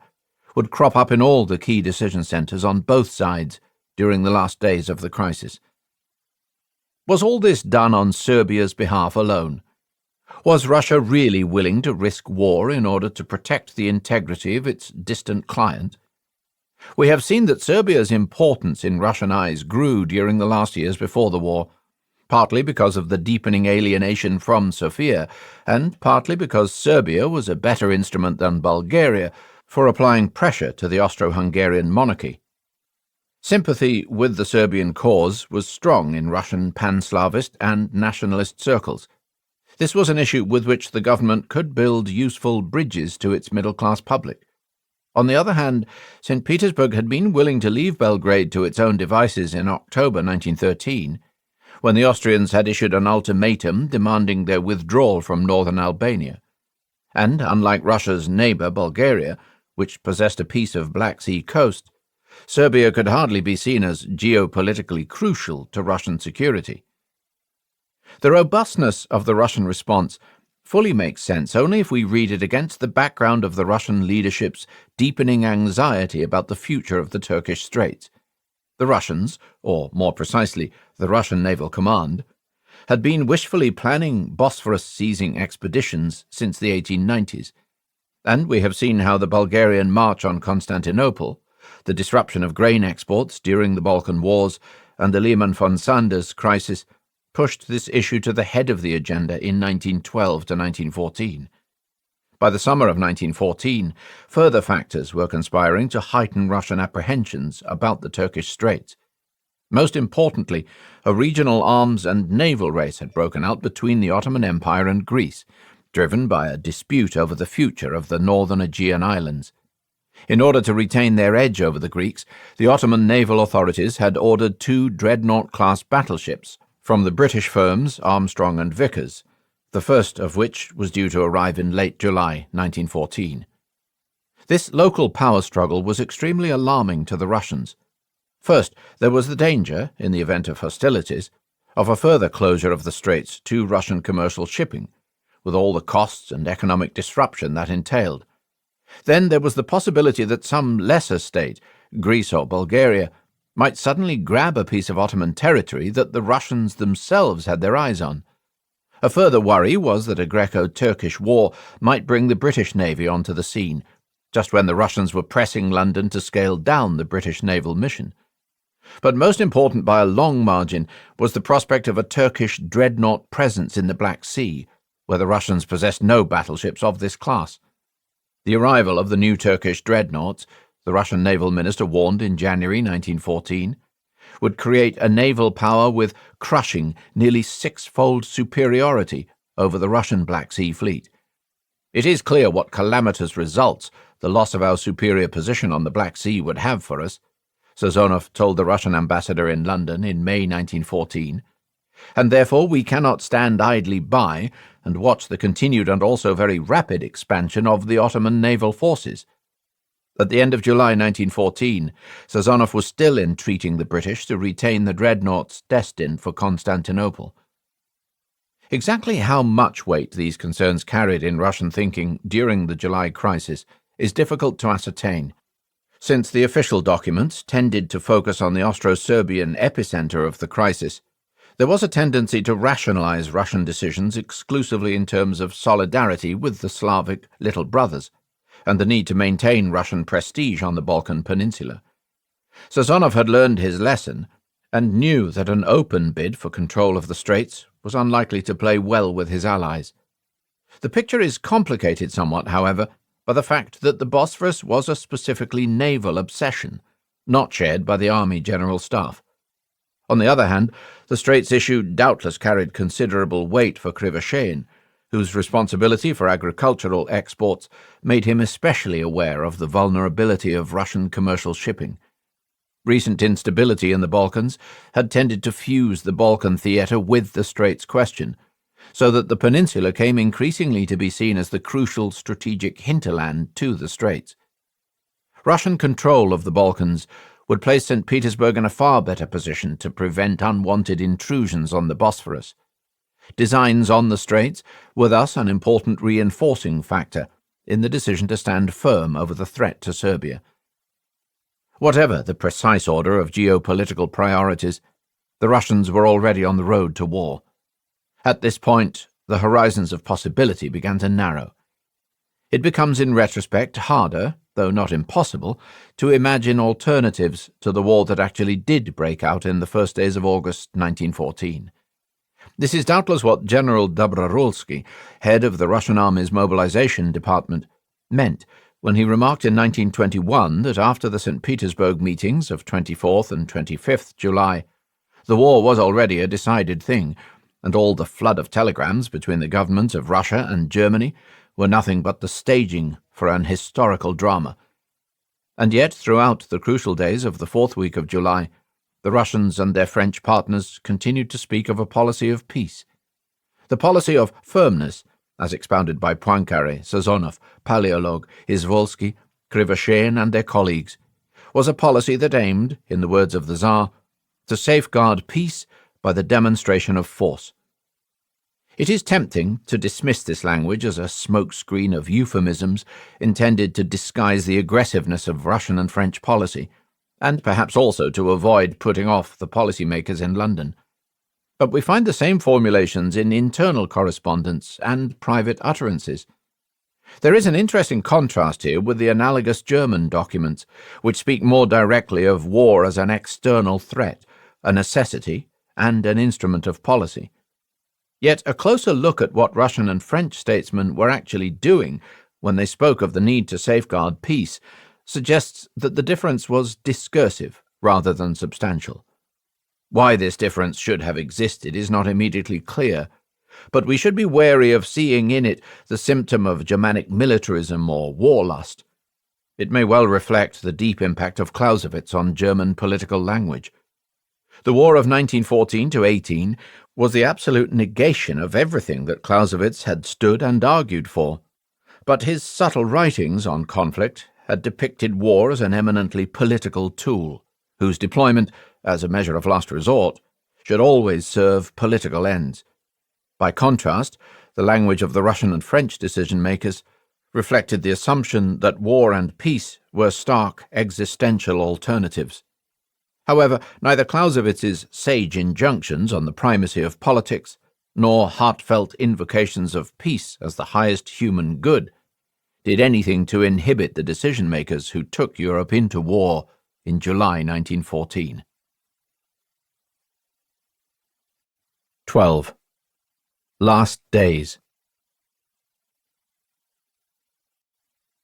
S1: would crop up in all the key decision centres on both sides during the last days of the crisis. Was all this done on Serbia's behalf alone? Was Russia really willing to risk war in order to protect the integrity of its distant client? We have seen that Serbia's importance in Russian eyes grew during the last years before the war, partly because of the deepening alienation from Sofia, and partly because Serbia was a better instrument than Bulgaria for applying pressure to the Austro-Hungarian monarchy. Sympathy with the Serbian cause was strong in Russian pan-Slavist and nationalist circles. This was an issue with which the government could build useful bridges to its middle-class public. On the other hand, St. Petersburg had been willing to leave Belgrade to its own devices in October 1913, when the Austrians had issued an ultimatum demanding their withdrawal from northern Albania. And, unlike Russia's neighbour Bulgaria, which possessed a piece of Black Sea coast, Serbia could hardly be seen as geopolitically crucial to Russian security. The robustness of the Russian response fully makes sense only if we read it against the background of the Russian leadership's deepening anxiety about the future of the Turkish Straits. The Russians, or more precisely, the Russian Naval Command, had been wishfully planning Bosphorus-seizing expeditions since the 1890s, and we have seen how the Bulgarian march on Constantinople, the disruption of grain exports during the Balkan Wars, and the Lehman von Sanders crisis pushed this issue to the head of the agenda in 1912 to 1914. By the summer of 1914, further factors were conspiring to heighten Russian apprehensions about the Turkish Straits. Most importantly, a regional arms and naval race had broken out between the Ottoman Empire and Greece, driven by a dispute over the future of the northern Aegean islands. In order to retain their edge over the Greeks, the Ottoman naval authorities had ordered 2 dreadnought-class battleships from the British firms Armstrong and Vickers, the first of which was due to arrive in late July 1914. This local power struggle was extremely alarming to the Russians. First, there was the danger, in the event of hostilities, of a further closure of the Straits to Russian commercial shipping, with all the costs and economic disruption that entailed. Then there was the possibility that some lesser state, Greece or Bulgaria, might suddenly grab a piece of Ottoman territory that the Russians themselves had their eyes on. A further worry was that a Greco-Turkish war might bring the British Navy onto the scene, just when the Russians were pressing London to scale down the British naval mission. But most important by a long margin was the prospect of a Turkish dreadnought presence in the Black Sea, where the Russians possessed no battleships of this class. The arrival of the new Turkish dreadnoughts, the Russian naval minister warned in January 1914, would create a naval power with crushing, nearly 6-fold superiority over the Russian Black Sea fleet. It is clear what calamitous results the loss of our superior position on the Black Sea would have for us, Sazonov told the Russian ambassador in London in May 1914, and therefore we cannot stand idly by and watch the continued and also very rapid expansion of the Ottoman naval forces. At the end of July 1914, Sazonov was still entreating the British to retain the dreadnoughts destined for Constantinople. Exactly how much weight these concerns carried in Russian thinking during the July crisis is difficult to ascertain, since the official documents tended to focus on the Austro-Serbian epicenter of the crisis. There was a tendency to rationalize Russian decisions exclusively in terms of solidarity with the Slavic little brothers, and the need to maintain Russian prestige on the Balkan Peninsula. Sazonov had learned his lesson, and knew that an open bid for control of the Straits was unlikely to play well with his allies. The picture is complicated somewhat, however, by the fact that the Bosphorus was a specifically naval obsession, not shared by the Army General Staff. On the other hand, the Straits issue doubtless carried considerable weight for Krivoshein, whose responsibility for agricultural exports made him especially aware of the vulnerability of Russian commercial shipping. Recent instability in the Balkans had tended to fuse the Balkan theatre with the Straits question, so that the peninsula came increasingly to be seen as the crucial strategic hinterland to the Straits. Russian control of the Balkans would place St. Petersburg in a far better position to prevent unwanted intrusions on the Bosphorus. Designs on the Straits were thus an important reinforcing factor in the decision to stand firm over the threat to Serbia. Whatever the precise order of geopolitical priorities, the Russians were already on the road to war. At this point, the horizons of possibility began to narrow. It becomes in retrospect harder, though not impossible, to imagine alternatives to the war that actually did break out in the first days of August 1914. This is doubtless what General Dobrorolsky, head of the Russian Army's mobilization department, meant when he remarked in 1921 that after the St. Petersburg meetings of 24th and 25th July, the war was already a decided thing, and all the flood of telegrams between the governments of Russia and Germany were nothing but the staging for an historical drama. And yet, throughout the crucial days of the fourth week of July, the Russians and their French partners continued to speak of a policy of peace. The policy of firmness, as expounded by Poincaré, Sazonov, Paleolog, Izvolsky, Krivoshein and their colleagues, was a policy that aimed, in the words of the Tsar, to safeguard peace by the demonstration of force. It is tempting to dismiss this language as a smokescreen of euphemisms intended to disguise the aggressiveness of Russian and French policy, and perhaps also to avoid putting off the policymakers in London. But we find the same formulations in internal correspondence and private utterances. There is an interesting contrast here with the analogous German documents, which speak more directly of war as an external threat, a necessity, and an instrument of policy. Yet a closer look at what Russian and French statesmen were actually doing when they spoke of the need to safeguard peace suggests that the difference was discursive rather than substantial. Why this difference should have existed is not immediately clear, but we should be wary of seeing in it the symptom of Germanic militarism or warlust. It may well reflect the deep impact of Clausewitz on German political language. The War of 1914-18 was the absolute negation of everything that Clausewitz had stood and argued for, but his subtle writings on conflict had depicted war as an eminently political tool, whose deployment, as a measure of last resort, should always serve political ends. By contrast, the language of the Russian and French decision-makers reflected the assumption that war and peace were stark existential alternatives. However, neither Clausewitz's sage injunctions on the primacy of politics, nor heartfelt invocations of peace as the highest human good, did anything to inhibit the decision-makers who took Europe into war in July 1914. 12. Last Days.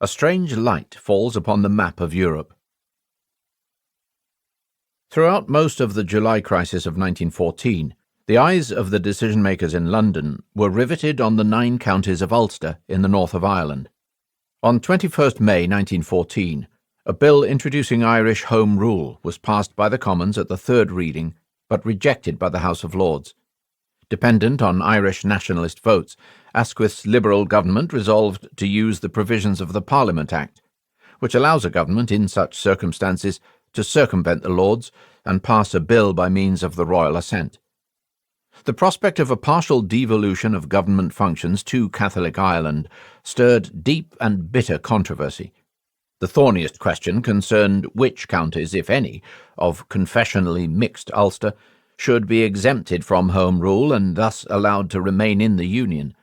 S1: A strange light falls upon the map of Europe. Throughout most of the July crisis of 1914, the eyes of the decision-makers in London were riveted on the 9 counties of Ulster in the north of Ireland. On 21st May 1914, a bill introducing Irish Home Rule was passed by the Commons at the third reading, but rejected by the House of Lords. Dependent on Irish nationalist votes, Asquith's Liberal government resolved to use the provisions of the Parliament Act, which allows a government in such circumstances to circumvent the Lords and pass a bill by means of the royal assent. The prospect of a partial devolution of government functions to Catholic Ireland stirred deep and bitter controversy. The thorniest question concerned which counties, if any, of confessionally mixed Ulster should be exempted from Home Rule and thus allowed to remain in the Union.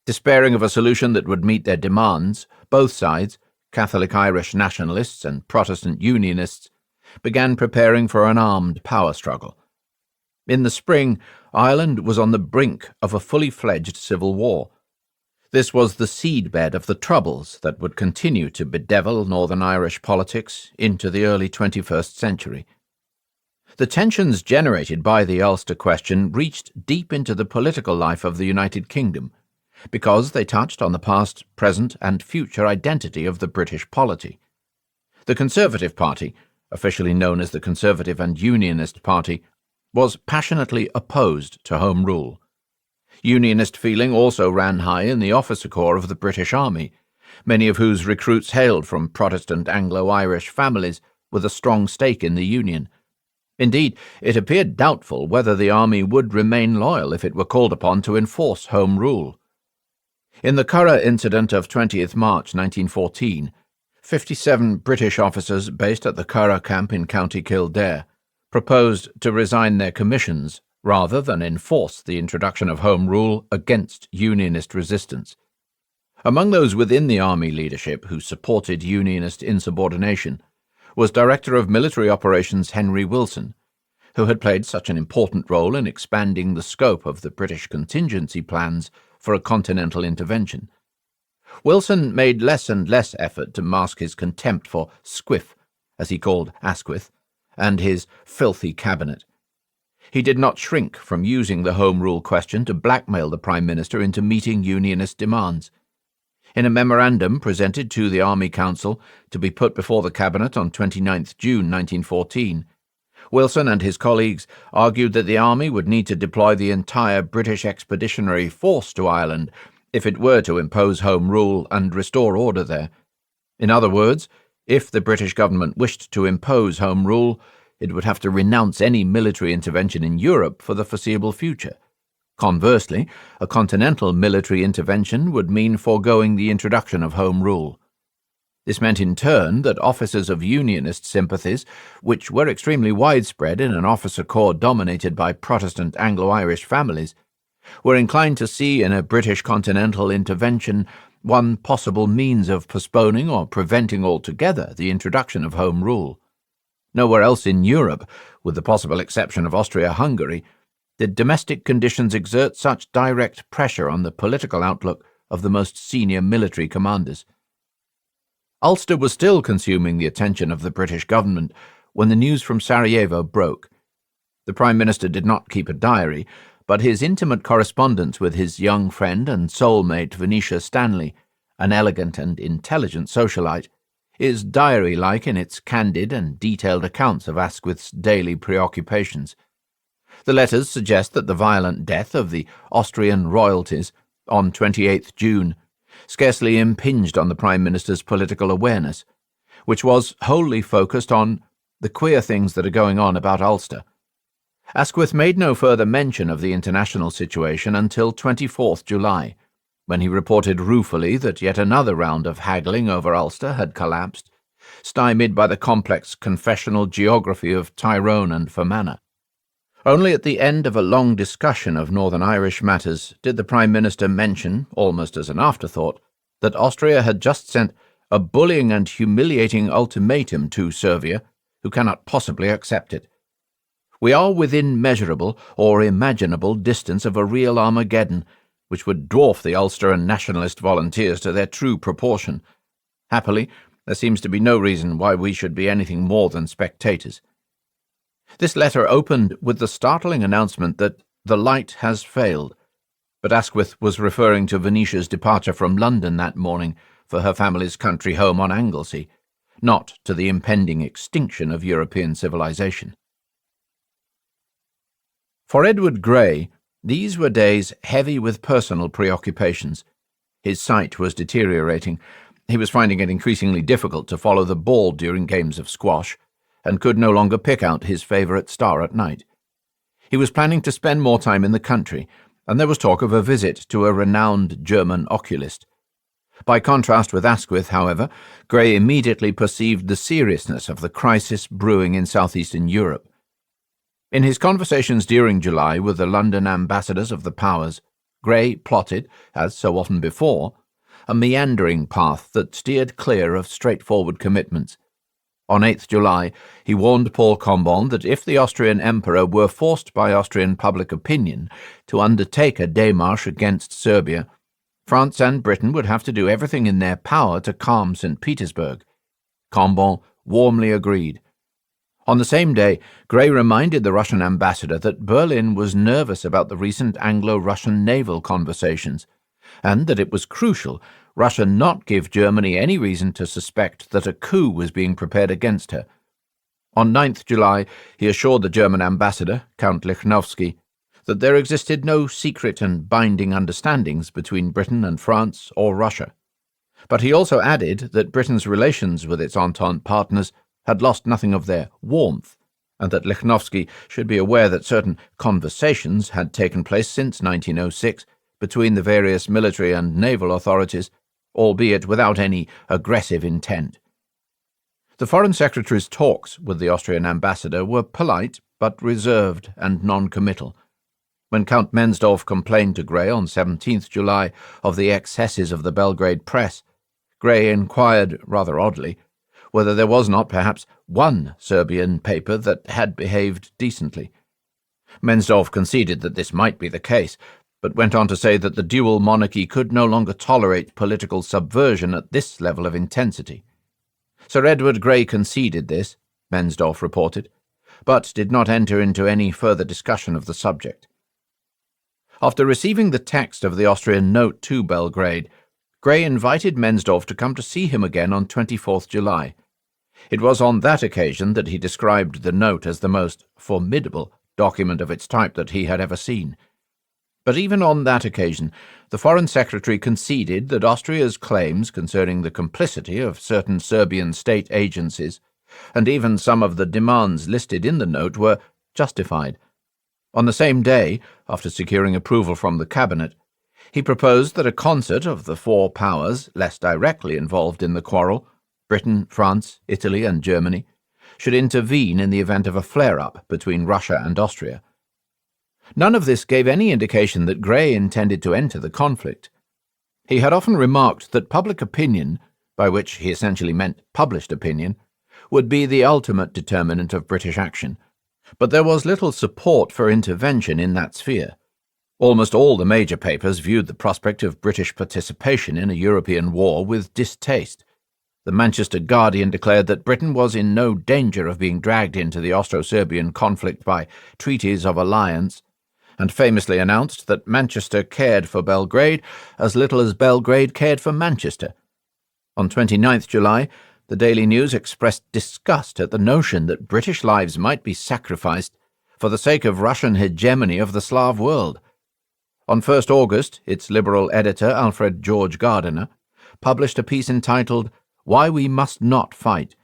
S1: Despairing of a solution that would meet their demands, both sides, Catholic Irish nationalists and Protestant Unionists, began preparing for an armed power struggle. In the spring, Ireland was on the brink of a fully fledged civil war. This was the seedbed of the troubles that would continue to bedevil Northern Irish politics into the early 21st century. The tensions generated by the Ulster question reached deep into the political life of the United Kingdom, because they touched on the past, present, and future identity of the British polity. The Conservative Party, officially known as the Conservative and Unionist Party, was passionately opposed to Home Rule. Unionist feeling also ran high in the officer corps of the British Army, many of whose recruits hailed from Protestant Anglo-Irish families with a strong stake in the Union. Indeed, it appeared doubtful whether the army would remain loyal if it were called upon to enforce Home Rule. In the Curragh incident of 20th March 1914, 57 British officers based at the Curragh camp in County Kildare proposed to resign their commissions rather than enforce the introduction of Home Rule against Unionist resistance. Among those within the army leadership who supported Unionist insubordination was Director of Military Operations Henry Wilson, who had played such an important role in expanding the scope of the British contingency plans for a continental intervention. Wilson made less and less effort to mask his contempt for Squiff, as he called Asquith, and his filthy cabinet. He did not shrink from using the Home Rule question to blackmail the Prime Minister into meeting Unionist demands. In a memorandum presented to the Army Council to be put before the Cabinet on 29th June 1914, Wilson and his colleagues argued that the Army would need to deploy the entire British Expeditionary Force to Ireland if it were to impose Home Rule and restore order there. In other words, if the British government wished to impose Home Rule, it would have to renounce any military intervention in Europe for the foreseeable future. Conversely, a continental military intervention would mean foregoing the introduction of Home Rule. This meant in turn that officers of Unionist sympathies, which were extremely widespread in an officer corps dominated by Protestant Anglo-Irish families, were inclined to see in a British continental intervention one possible means of postponing or preventing altogether the introduction of Home Rule. Nowhere else in Europe, with the possible exception of Austria-Hungary, did domestic conditions exert such direct pressure on the political outlook of the most senior military commanders. Ulster was still consuming the attention of the British government when the news from Sarajevo broke. The Prime Minister did not keep a diary, but his intimate correspondence with his young friend and soulmate Venetia Stanley, an elegant and intelligent socialite, is diary-like in its candid and detailed accounts of Asquith's daily preoccupations. The letters suggest that the violent death of the Austrian royalties on 28th June scarcely impinged on the Prime Minister's political awareness, which was wholly focused on the queer things that are going on about Ulster. Asquith made no further mention of the international situation until 24th July, when he reported ruefully that yet another round of haggling over Ulster had collapsed, stymied by the complex confessional geography of Tyrone and Fermanagh. Only at the end of a long discussion of Northern Irish matters did the Prime Minister mention, almost as an afterthought, that Austria had just sent a bullying and humiliating ultimatum to Serbia, who cannot possibly accept it. We are within measurable or imaginable distance of a real Armageddon, which would dwarf the Ulster and nationalist volunteers to their true proportion. Happily, there seems to be no reason why we should be anything more than spectators. This letter opened with the startling announcement that the light has failed, but Asquith was referring to Venetia's departure from London that morning for her family's country home on Anglesey, not to the impending extinction of European civilization. For Edward Grey, these were days heavy with personal preoccupations. His sight was deteriorating. He was finding it increasingly difficult to follow the ball during games of squash, and could no longer pick out his favourite star at night. He was planning to spend more time in the country, and there was talk of a visit to a renowned German oculist. By contrast with Asquith, however, Grey immediately perceived the seriousness of the crisis brewing in southeastern Europe. In his conversations during July with the London ambassadors of the powers, Grey plotted, as so often before, a meandering path that steered clear of straightforward commitments. On 8th July, he warned Paul Combon that if the Austrian Emperor were forced by Austrian public opinion to undertake a démarche against Serbia, France and Britain would have to do everything in their power to calm St. Petersburg. Combon warmly agreed. On the same day, Grey reminded the Russian ambassador that Berlin was nervous about the recent Anglo-Russian naval conversations, and that it was crucial Russia not give Germany any reason to suspect that a coup was being prepared against her. On 9th July, he assured the German ambassador, Count Lichnowsky, that there existed no secret and binding understandings between Britain and France or Russia. But he also added that Britain's relations with its Entente partners had lost nothing of their warmth, and that Lichnowsky should be aware that certain conversations had taken place since 1906 between the various military and naval authorities, albeit without any aggressive intent. The Foreign Secretary's talks with the Austrian ambassador were polite but reserved and non-committal. When Count Mensdorff complained to Grey on 17th July of the excesses of the Belgrade press, Grey inquired, rather oddly, whether there was not perhaps one Serbian paper that had behaved decently. Mensdorff conceded that this might be the case, but went on to say that the dual monarchy could no longer tolerate political subversion at this level of intensity. Sir Edward Grey conceded this, Mensdorf reported, but did not enter into any further discussion of the subject. After receiving the text of the Austrian note to Belgrade, Grey invited Mensdorf to come to see him again on 24th July. It was on that occasion that he described the note as the most formidable document of its type that he had ever seen. But even on that occasion, the Foreign Secretary conceded that Austria's claims concerning the complicity of certain Serbian state agencies, and even some of the demands listed in the note, were justified. On the same day, after securing approval from the cabinet, he proposed that a concert of the four powers less directly involved in the quarrel, Britain, France, Italy, and Germany, should intervene in the event of a flare-up between Russia and Austria. None of this gave any indication that Grey intended to enter the conflict. He had often remarked that public opinion, by which he essentially meant published opinion, would be the ultimate determinant of British action, but there was little support for intervention in that sphere. Almost all the major papers viewed the prospect of British participation in a European war with distaste. The Manchester Guardian declared that Britain was in no danger of being dragged into the Austro-Serbian conflict by treaties of alliance, and famously announced that Manchester cared for Belgrade as little as Belgrade cared for Manchester. On 29th July, the Daily News expressed disgust at the notion that British lives might be sacrificed for the sake of Russian hegemony of the Slav world. On 1st August, its liberal editor, Alfred George Gardiner, published a piece entitled "Why We Must Not Fight,"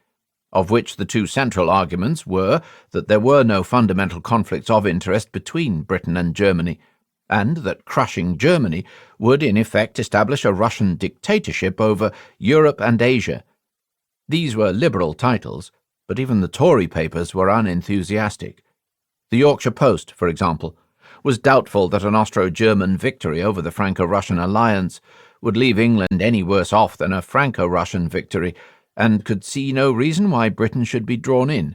S1: of which the two central arguments were that there were no fundamental conflicts of interest between Britain and Germany, and that crushing Germany would in effect establish a Russian dictatorship over Europe and Asia. These were liberal titles, but even the Tory papers were unenthusiastic. The Yorkshire Post, for example, was doubtful that an Austro-German victory over the Franco-Russian alliance would leave England any worse off than a Franco-Russian victory, and could see no reason why Britain should be drawn in.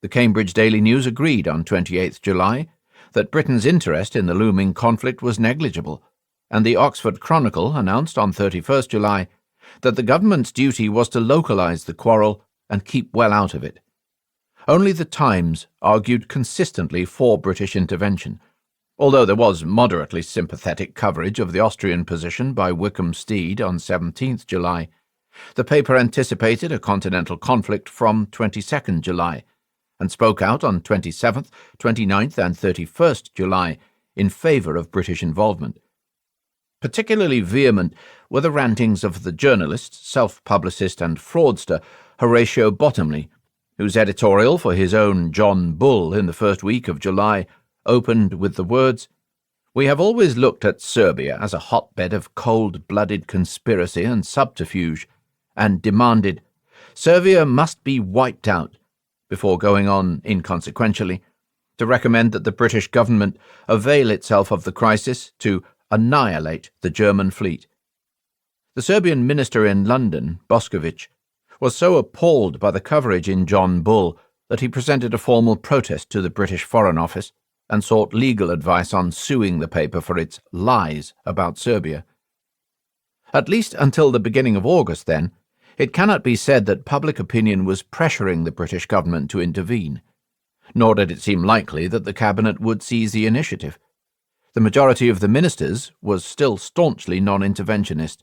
S1: The Cambridge Daily News agreed on 28th July that Britain's interest in the looming conflict was negligible, and the Oxford Chronicle announced on 31st July that the government's duty was to localise the quarrel and keep well out of it. Only the Times argued consistently for British intervention, although there was moderately sympathetic coverage of the Austrian position by Wickham Steed on 17th July. The paper anticipated a continental conflict from 22nd July, and spoke out on 27th, 29th and 31st July in favour of British involvement. Particularly vehement were the rantings of the journalist, self-publicist and fraudster Horatio Bottomley, whose editorial for his own John Bull in the first week of July opened with the words, "We have always looked at Serbia as a hotbed of cold-blooded conspiracy and subterfuge, and demanded, 'Serbia must be wiped out,' before going on, inconsequentially, to recommend that the British government avail itself of the crisis to annihilate the German fleet." The Serbian minister in London, Boskovic, was so appalled by the coverage in John Bull that he presented a formal protest to the British Foreign Office and sought legal advice on suing the paper for its lies about Serbia. At least until the beginning of August, then, it cannot be said that public opinion was pressuring the British government to intervene, nor did it seem likely that the cabinet would seize the initiative. The majority of the ministers was still staunchly non-interventionist.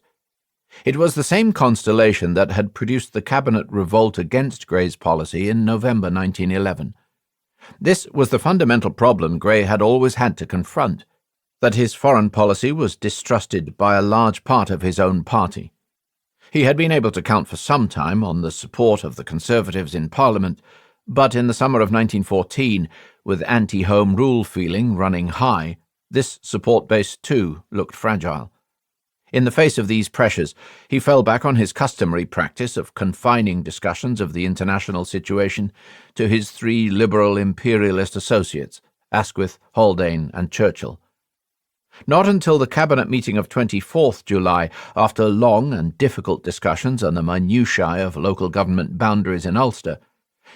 S1: It was the same constellation that had produced the cabinet revolt against Grey's policy in November 1911. This was the fundamental problem Grey had always had to confront, that his foreign policy was distrusted by a large part of his own party. He had been able to count for some time on the support of the Conservatives in Parliament, but in the summer of 1914, with anti-Home Rule feeling running high, this support base too looked fragile. In the face of these pressures, he fell back on his customary practice of confining discussions of the international situation to his three liberal imperialist associates, Asquith, Haldane and Churchill. Not until the cabinet meeting of 24th July, after long and difficult discussions on the minutiae of local government boundaries in Ulster,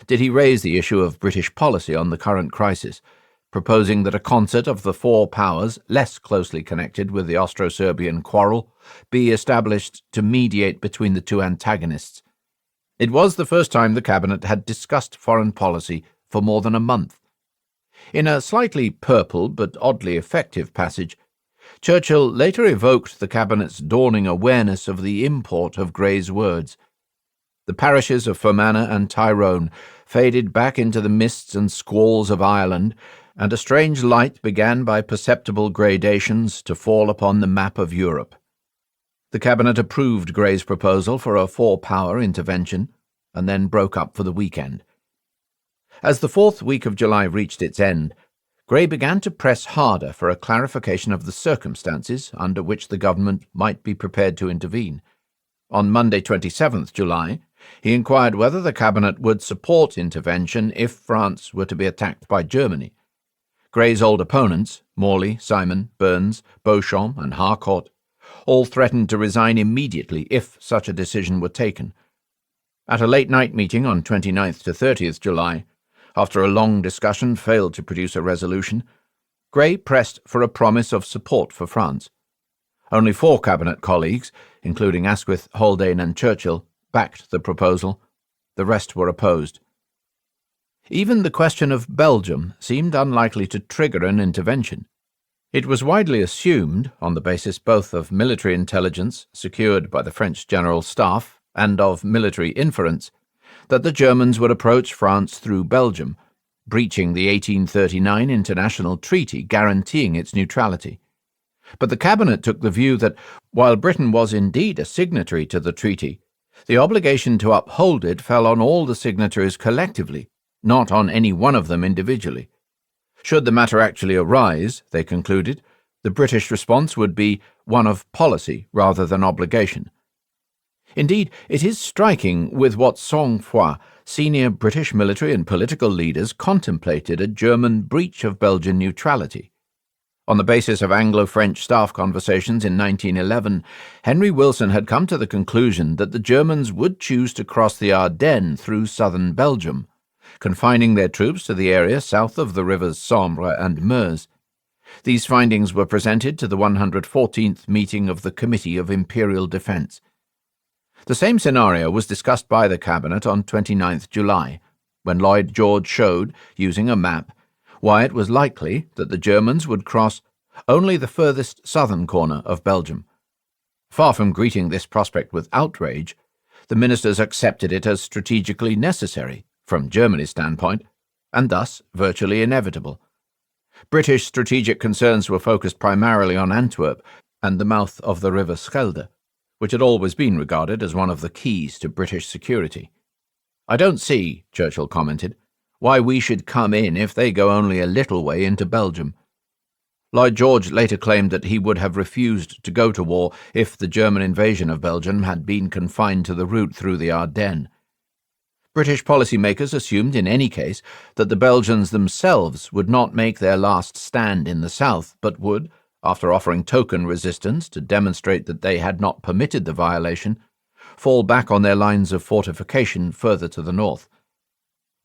S1: did he raise the issue of British policy on the current crisis, proposing that a concert of the four powers, less closely connected with the Austro-Serbian quarrel, be established to mediate between the two antagonists. It was the first time the cabinet had discussed foreign policy for more than a month. In a slightly purple but oddly effective passage, Churchill later evoked the cabinet's dawning awareness of the import of Grey's words. The parishes of Fermanagh and Tyrone faded back into the mists and squalls of Ireland, and a strange light began by perceptible gradations to fall upon the map of Europe. The cabinet approved Grey's proposal for a four-power intervention, and then broke up for the weekend. As the fourth week of July reached its end, Grey began to press harder for a clarification of the circumstances under which the government might be prepared to intervene. On Monday 27th July, he inquired whether the cabinet would support intervention if France were to be attacked by Germany. Grey's old opponents, Morley, Simon, Burns, Beauchamp, and Harcourt, all threatened to resign immediately if such a decision were taken. At a late-night meeting on 29th to 30th July, after a long discussion failed to produce a resolution, Grey pressed for a promise of support for France. Only 4 cabinet colleagues, including Asquith, Haldane, and Churchill, backed the proposal. The rest were opposed. Even the question of Belgium seemed unlikely to trigger an intervention. It was widely assumed, on the basis both of military intelligence secured by the French General Staff and of military inference, that the Germans would approach France through Belgium, breaching the 1839 international treaty guaranteeing its neutrality. But the cabinet took the view that, while Britain was indeed a signatory to the treaty, the obligation to uphold it fell on all the signatories collectively, not on any one of them individually. Should the matter actually arise, they concluded, the British response would be one of policy rather than obligation. Indeed, it is striking with what sang-froid senior British military and political leaders contemplated a German breach of Belgian neutrality. On the basis of Anglo-French staff conversations in 1911, Henry Wilson had come to the conclusion that the Germans would choose to cross the Ardennes through southern Belgium, confining their troops to the area south of the rivers Sambre and Meuse. These findings were presented to the 114th meeting of the Committee of Imperial Defence. The same scenario was discussed by the Cabinet on 29th July, when Lloyd George showed, using a map, why it was likely that the Germans would cross only the furthest southern corner of Belgium. Far from greeting this prospect with outrage, the ministers accepted it as strategically necessary, from Germany's standpoint, and thus virtually inevitable. British strategic concerns were focused primarily on Antwerp and the mouth of the River Schelde, which had always been regarded as one of the keys to British security. "I don't see," Churchill commented, "why we should come in if they go only a little way into Belgium." Lloyd George later claimed that he would have refused to go to war if the German invasion of Belgium had been confined to the route through the Ardennes. British policymakers assumed in any case that the Belgians themselves would not make their last stand in the south, but would, after offering token resistance to demonstrate that they had not permitted the violation, fall back on their lines of fortification further to the north.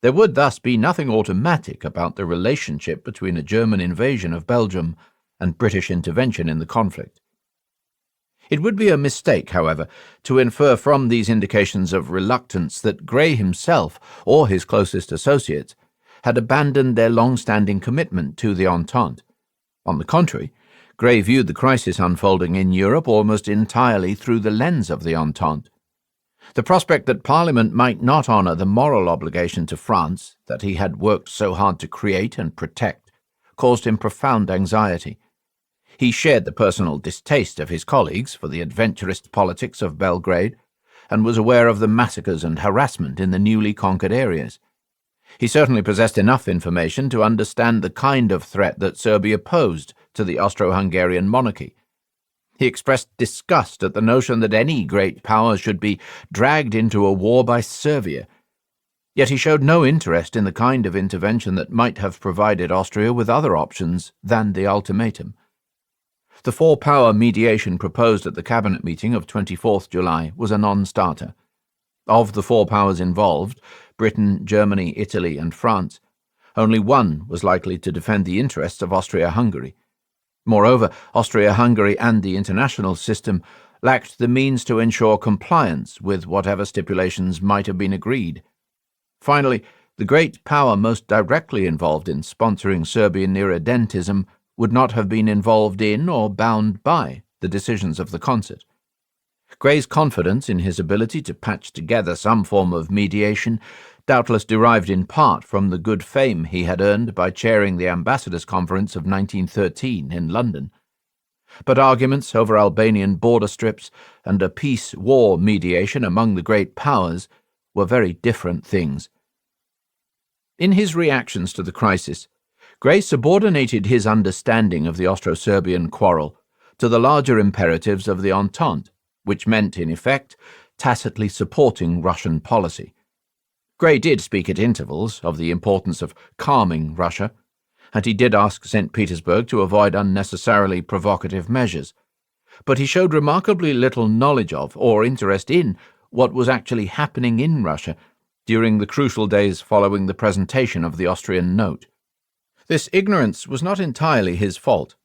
S1: There would thus be nothing automatic about the relationship between a German invasion of Belgium and British intervention in the conflict. It would be a mistake, however, to infer from these indications of reluctance that Grey himself, or his closest associates, had abandoned their long-standing commitment to the Entente. On the contrary, Grey viewed the crisis unfolding in Europe almost entirely through the lens of the Entente. The prospect that Parliament might not honour the moral obligation to France that he had worked so hard to create and protect caused him profound anxiety. He shared the personal distaste of his colleagues for the adventurist politics of Belgrade, and was aware of the massacres and harassment in the newly conquered areas. He certainly possessed enough information to understand the kind of threat that Serbia posed to the Austro-Hungarian monarchy. He expressed disgust at the notion that any great power should be dragged into a war by Serbia. Yet he showed no interest in the kind of intervention that might have provided Austria with other options than the ultimatum. The four-power mediation proposed at the Cabinet meeting of 24th July was a non-starter. Of the four powers involved, Britain, Germany, Italy, and France, Only one was likely to defend the interests of Austria-Hungary. Moreover, Austria-Hungary and the international system lacked the means to ensure compliance with whatever stipulations might have been agreed. Finally, the great power most directly involved in sponsoring Serbian irredentism would not have been involved in or bound by the decisions of the concert. Gray's confidence in his ability to patch together some form of mediation doubtless derived in part from the good fame he had earned by chairing the Ambassadors' Conference of 1913 in London. But arguments over Albanian border strips and a peace-war mediation among the great powers were very different things. In his reactions to the crisis, Gray subordinated his understanding of the Austro-Serbian quarrel to the larger imperatives of the Entente, which meant, in effect, tacitly supporting Russian policy. Gray did speak at intervals of the importance of calming Russia, and he did ask St. Petersburg to avoid unnecessarily provocative measures, but he showed remarkably little knowledge of or interest in what was actually happening in Russia during the crucial days following the presentation of the Austrian note. This ignorance was not entirely his fault,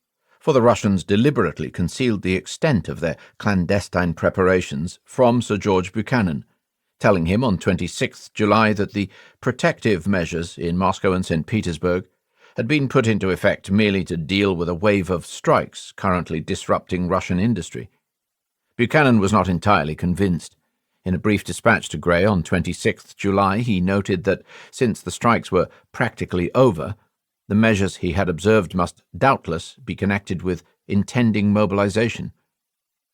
S1: for the Russians deliberately concealed the extent of their clandestine preparations from Sir George Buchanan, telling him on 26th July that the protective measures in Moscow and St. Petersburg had been put into effect merely to deal with a wave of strikes currently disrupting Russian industry. Buchanan was not entirely convinced. In a brief dispatch to Gray on 26th July, he noted that since the strikes were practically over, the measures he had observed must doubtless be connected with intending mobilization.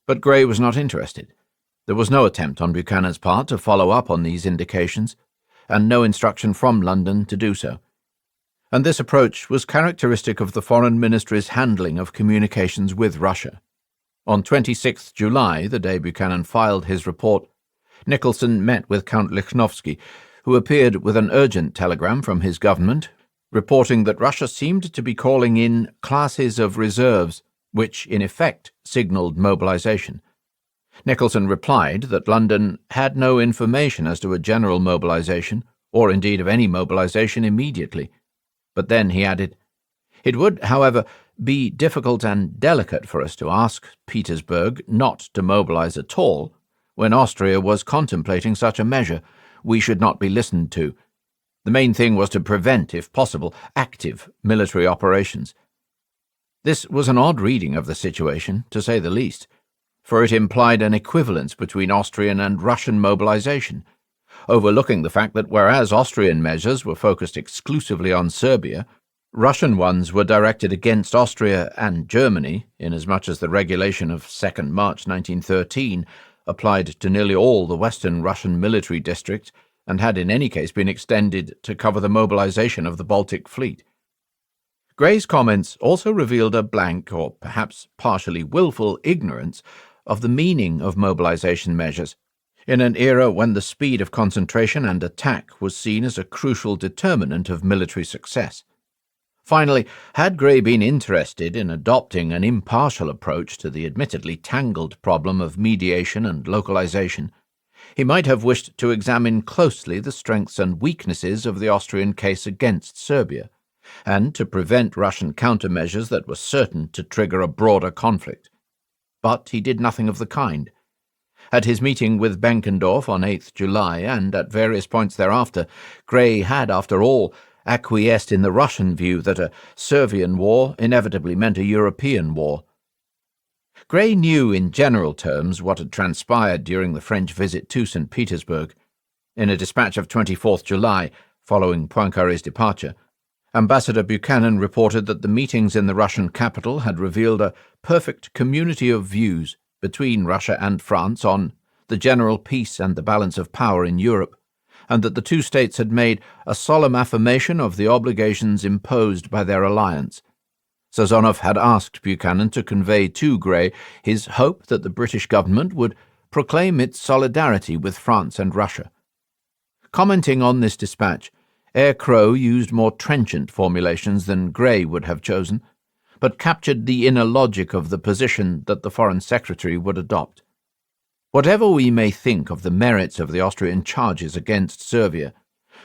S1: But Gray was not interested. There was no attempt on Buchanan's part to follow up on these indications, and no instruction from London to do so. And this approach was characteristic of the Foreign Ministry's handling of communications with Russia. On 26th July, the day Buchanan filed his report, Nicholson met with Count Lichnowsky, who appeared with an urgent telegram from his government, reporting that Russia seemed to be calling in classes of reserves, which in effect signalled mobilization. Nicholson replied that London had no information as to a general mobilization, or indeed of any mobilization immediately. But then he added, "It would, however, be difficult and delicate for us to ask Petersburg not to mobilize at all when Austria was contemplating such a measure. We should not be listened to. The main thing was to prevent, if possible, active military operations." This was an odd reading of the situation, to say the least, for it implied an equivalence between Austrian and Russian mobilization, overlooking the fact that whereas Austrian measures were focused exclusively on Serbia, Russian ones were directed against Austria and Germany, inasmuch as the regulation of 2nd March 1913 applied to nearly all the western Russian military districts and had in any case been extended to cover the mobilization of the Baltic Fleet. Gray's comments also revealed a blank, or perhaps partially willful, ignorance of the meaning of mobilization measures, in an era when the speed of concentration and attack was seen as a crucial determinant of military success. Finally, had Gray been interested in adopting an impartial approach to the admittedly tangled problem of mediation and localization, he might have wished to examine closely the strengths and weaknesses of the Austrian case against Serbia, and to prevent Russian countermeasures that were certain to trigger a broader conflict. But he did nothing of the kind. At his meeting with Benkendorf on 8th July, and at various points thereafter, Gray had, after all, acquiesced in the Russian view that a Servian war inevitably meant a European war. Gray knew in general terms what had transpired during the French visit to St. Petersburg. In a dispatch of 24th July, following Poincaré's departure, Ambassador Buchanan reported that the meetings in the Russian capital had revealed a perfect community of views between Russia and France on the general peace and the balance of power in Europe, and that the two states had made a solemn affirmation of the obligations imposed by their alliance. Sazonov had asked Buchanan to convey to Gray his hope that the British government would proclaim its solidarity with France and Russia. Commenting on this dispatch, Eyre Crowe used more trenchant formulations than Gray would have chosen, but captured the inner logic of the position that the Foreign Secretary would adopt. Whatever we may think of the merits of the Austrian charges against Serbia,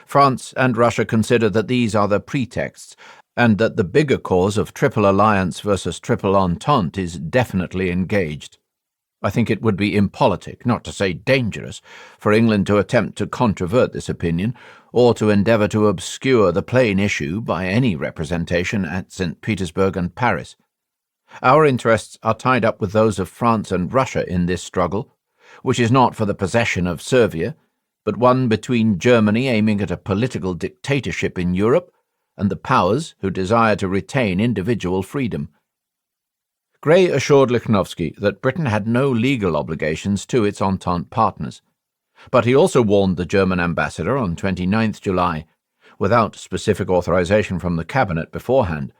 S1: France and Russia consider that these are the pretexts, and that the bigger cause of triple alliance versus triple entente is definitely engaged. I think it would be impolitic, not to say dangerous, for England to attempt to controvert this opinion, or to endeavour to obscure the plain issue by any representation at St. Petersburg and Paris. Our interests are tied up with those of France and Russia in this struggle, which is not for the possession of Serbia, but one between Germany aiming at a political dictatorship in Europe and the powers who desire to retain individual freedom. Grey assured Lichnowsky that Britain had no legal obligations to its Entente partners, but he also warned the German ambassador on 29th July, without specific authorization from the cabinet beforehand,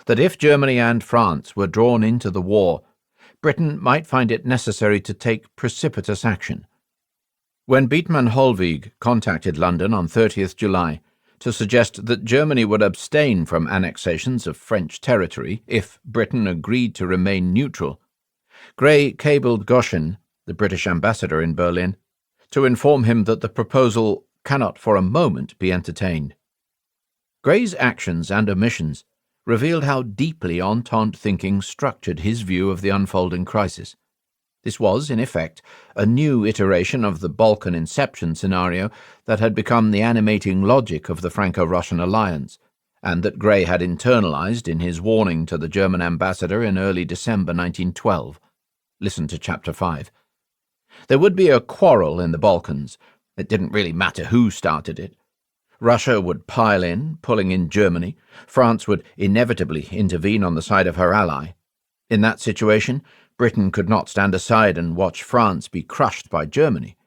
S1: that if Germany and France were drawn into the war, Britain might find it necessary to take precipitous action. When Beetman Holweg contacted London on 30th July to suggest that Germany would abstain from annexations of French territory if Britain agreed to remain neutral, Grey cabled Goshen, the British ambassador in Berlin, to inform him that the proposal cannot for a moment be entertained. Grey's actions and omissions revealed how deeply Entente thinking structured his view of the unfolding crisis. This was, in effect, a new iteration of the Balkan inception scenario that had become the animating logic of the Franco-Russian alliance, and that Grey had internalized in his warning to the German ambassador in early December 1912. Listen to Chapter 5. There would be a quarrel in the Balkans. It didn't really matter who started it. Russia would pile in, pulling in Germany. France would inevitably intervene on the side of her ally. In that situation, Britain could not stand aside and watch France be crushed by Germany.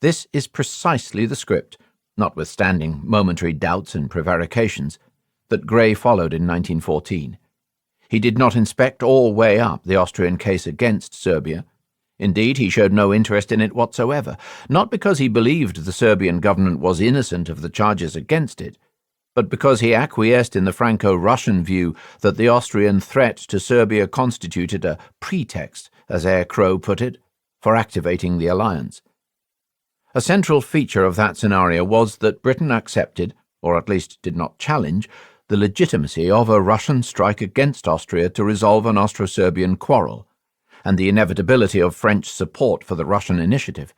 S1: This is precisely the script, notwithstanding momentary doubts and prevarications, that Grey followed in 1914. He did not inspect or weigh up the Austrian case against Serbia. Indeed, he showed no interest in it whatsoever, not because he believed the Serbian government was innocent of the charges against it, but because he acquiesced in the Franco-Russian view that the Austrian threat to Serbia constituted a pretext, as Eyre Crowe put it, for activating the alliance. A central feature of that scenario was that Britain accepted, or at least did not challenge, the legitimacy of a Russian strike against Austria to resolve an Austro-Serbian quarrel, and the inevitability of French support for the Russian initiative.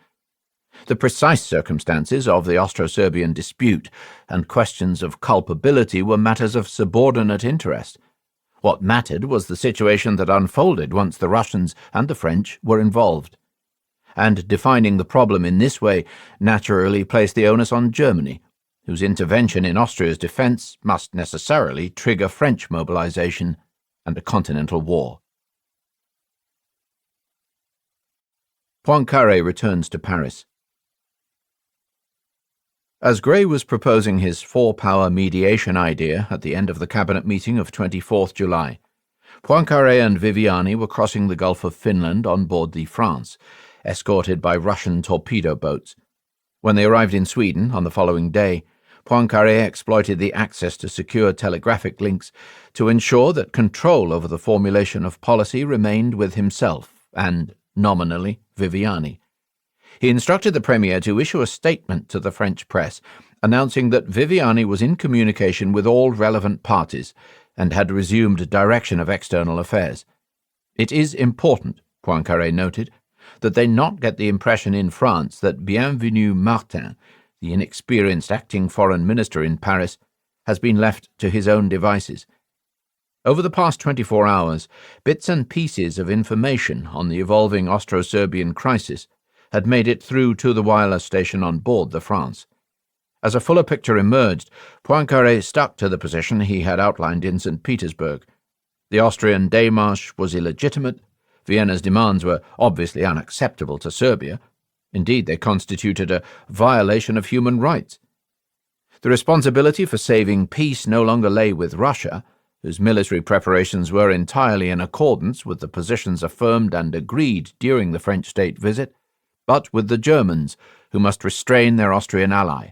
S1: The precise circumstances of the Austro-Serbian dispute and questions of culpability were matters of subordinate interest. What mattered was the situation that unfolded once the Russians and the French were involved. And defining the problem in this way naturally placed the onus on Germany, whose intervention in Austria's defence must necessarily trigger French mobilization and a continental war. Poincaré returns to Paris. As Grey was proposing his four-power mediation idea at the end of the cabinet meeting of 24th July, Poincaré and Viviani were crossing the Gulf of Finland on board the France, escorted by Russian torpedo boats. When they arrived in Sweden on the following day, Poincaré exploited the access to secure telegraphic links to ensure that control over the formulation of policy remained with himself and, nominally, Viviani. He instructed the Premier to issue a statement to the French press announcing that Viviani was in communication with all relevant parties and had resumed direction of external affairs. It is important, Poincaré noted, that they not get the impression in France that Bienvenu Martin, the inexperienced acting foreign minister in Paris, has been left to his own devices. Over the past 24 hours, bits and pieces of information on the evolving Austro-Serbian crisis had made it through to the wireless station on board the France. As a fuller picture emerged, Poincaré stuck to the position he had outlined in St. Petersburg. The Austrian démarche was illegitimate. Vienna's demands were obviously unacceptable to Serbia. Indeed, they constituted a violation of human rights. The responsibility for saving peace no longer lay with Russia, whose military preparations were entirely in accordance with the positions affirmed and agreed during the French state visit, but with the Germans, who must restrain their Austrian ally.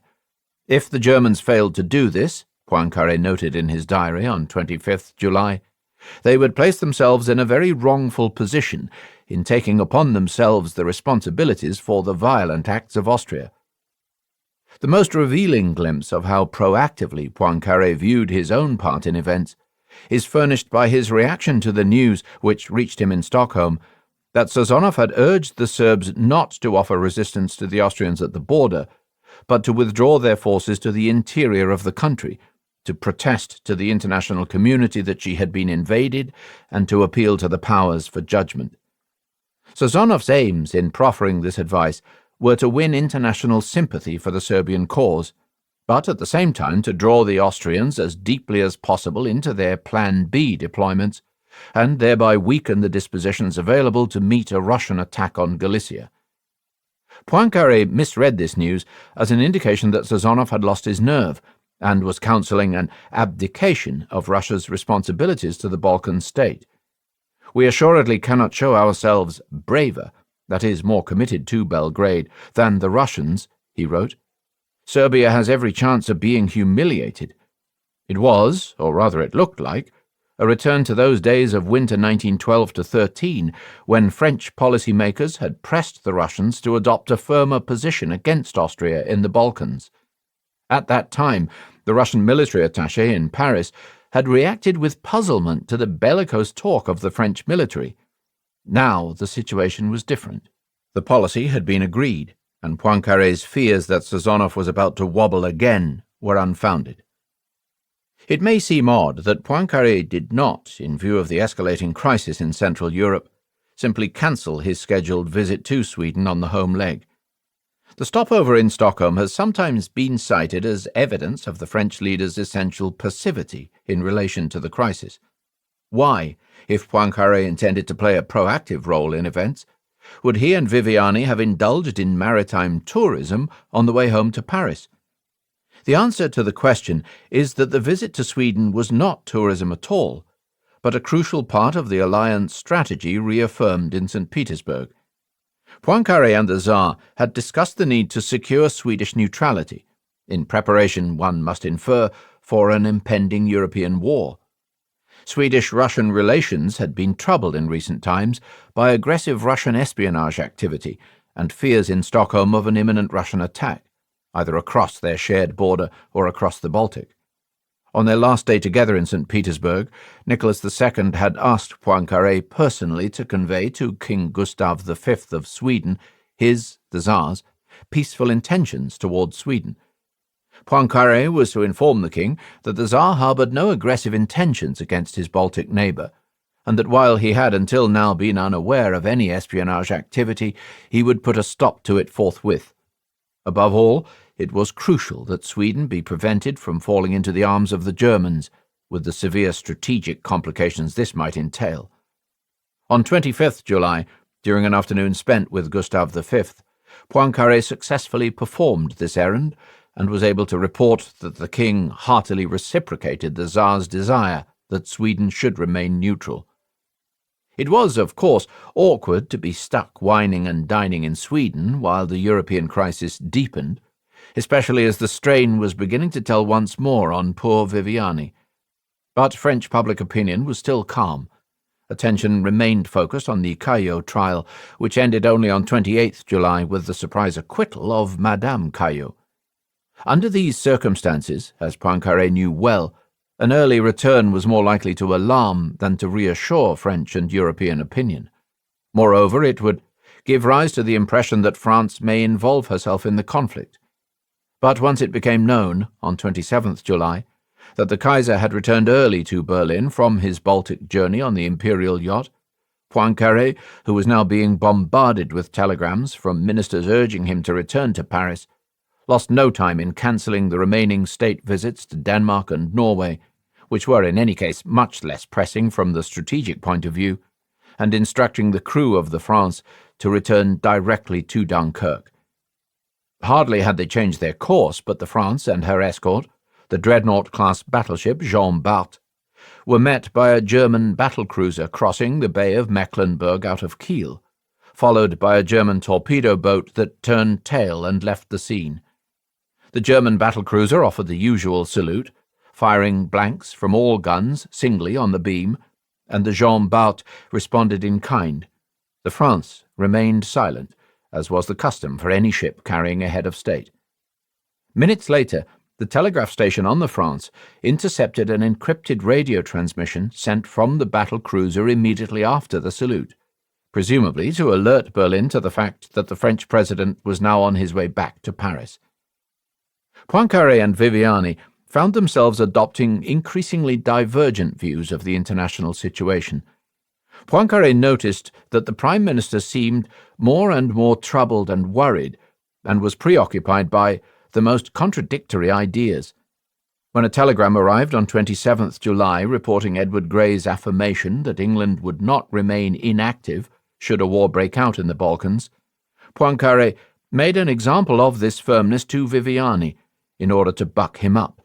S1: If the Germans failed to do this, Poincaré noted in his diary on 25th July, they would place themselves in a very wrongful position in taking upon themselves the responsibilities for the violent acts of Austria. The most revealing glimpse of how proactively Poincaré viewed his own part in events is furnished by his reaction to the news, which reached him in Stockholm, that Sazonov had urged the Serbs not to offer resistance to the Austrians at the border, but to withdraw their forces to the interior of the country, to protest to the international community that she had been invaded, and to appeal to the powers for judgment. Sazonov's aims in proffering this advice were to win international sympathy for the Serbian cause, but at the same time to draw the Austrians as deeply as possible into their Plan B deployments, and thereby weaken the dispositions available to meet a Russian attack on Galicia. Poincaré misread this news as an indication that Sazonov had lost his nerve and was counselling an abdication of Russia's responsibilities to the Balkan state. We assuredly cannot show ourselves braver, that is, more committed to Belgrade, than the Russians, he wrote. Serbia has every chance of being humiliated. It was, or rather it looked like, a return to those days of winter 1912-13, when French policymakers had pressed the Russians to adopt a firmer position against Austria in the Balkans. At that time, the Russian military attaché in Paris had reacted with puzzlement to the bellicose talk of the French military. Now the situation was different. The policy had been agreed, and Poincaré's fears that Sazonov was about to wobble again were unfounded. It may seem odd that Poincaré did not, in view of the escalating crisis in Central Europe, simply cancel his scheduled visit to Sweden on the home leg. The stopover in Stockholm has sometimes been cited as evidence of the French leader's essential passivity in relation to the crisis. Why, if Poincaré intended to play a proactive role in events, would he and Viviani have indulged in maritime tourism on the way home to Paris? The answer to the question is that the visit to Sweden was not tourism at all, but a crucial part of the alliance strategy reaffirmed in St. Petersburg. Poincaré and the Tsar had discussed the need to secure Swedish neutrality, in preparation, one must infer, for an impending European war. Swedish-Russian relations had been troubled in recent times by aggressive Russian espionage activity and fears in Stockholm of an imminent Russian attack, either across their shared border or across the Baltic. On their last day together in St. Petersburg, Nicholas II had asked Poincaré personally to convey to King Gustav V of Sweden his, the Tsar's, peaceful intentions towards Sweden. Poincaré was to inform the king that the Tsar harboured no aggressive intentions against his Baltic neighbour, and that while he had until now been unaware of any espionage activity, he would put a stop to it forthwith. Above all, it was crucial that Sweden be prevented from falling into the arms of the Germans, with the severe strategic complications this might entail. On 25th July, during an afternoon spent with Gustav V, Poincaré successfully performed this errand, and was able to report that the king heartily reciprocated the Tsar's desire that Sweden should remain neutral. It was, of course, awkward to be stuck whining and dining in Sweden while the European crisis deepened, especially as the strain was beginning to tell once more on poor Viviani. But French public opinion was still calm. Attention remained focused on the Caillaux trial, which ended only on 28th July with the surprise acquittal of Madame Caillaux. Under these circumstances, as Poincaré knew well, an early return was more likely to alarm than to reassure French and European opinion. Moreover, it would give rise to the impression that France may involve herself in the conflict. But once it became known, on 27th July, that the Kaiser had returned early to Berlin from his Baltic journey on the imperial yacht, Poincaré, who was now being bombarded with telegrams from ministers urging him to return to Paris, lost no time in cancelling the remaining state visits to Denmark and Norway, which were in any case much less pressing from the strategic point of view, and instructing the crew of the France to return directly to Dunkirk. Hardly had they changed their course, but the France and her escort, the dreadnought-class battleship Jean Bart, were met by a German battlecruiser crossing the Bay of Mecklenburg out of Kiel, followed by a German torpedo boat that turned tail and left the scene. The German battlecruiser offered the usual salute, firing blanks from all guns singly on the beam, and the Jean Bart responded in kind. The France remained silent, as was the custom for any ship carrying a head of state. Minutes later, the telegraph station on the France intercepted an encrypted radio transmission sent from the battle cruiser immediately after the salute, presumably to alert Berlin to the fact that the French president was now on his way back to Paris. Poincaré and Viviani found themselves adopting increasingly divergent views of the international situation. Poincaré noticed that the Prime Minister seemed more and more troubled and worried, and was preoccupied by the most contradictory ideas. When a telegram arrived on 27th July reporting Edward Grey's affirmation that England would not remain inactive should a war break out in the Balkans, Poincaré made an example of this firmness to Viviani in order to buck him up.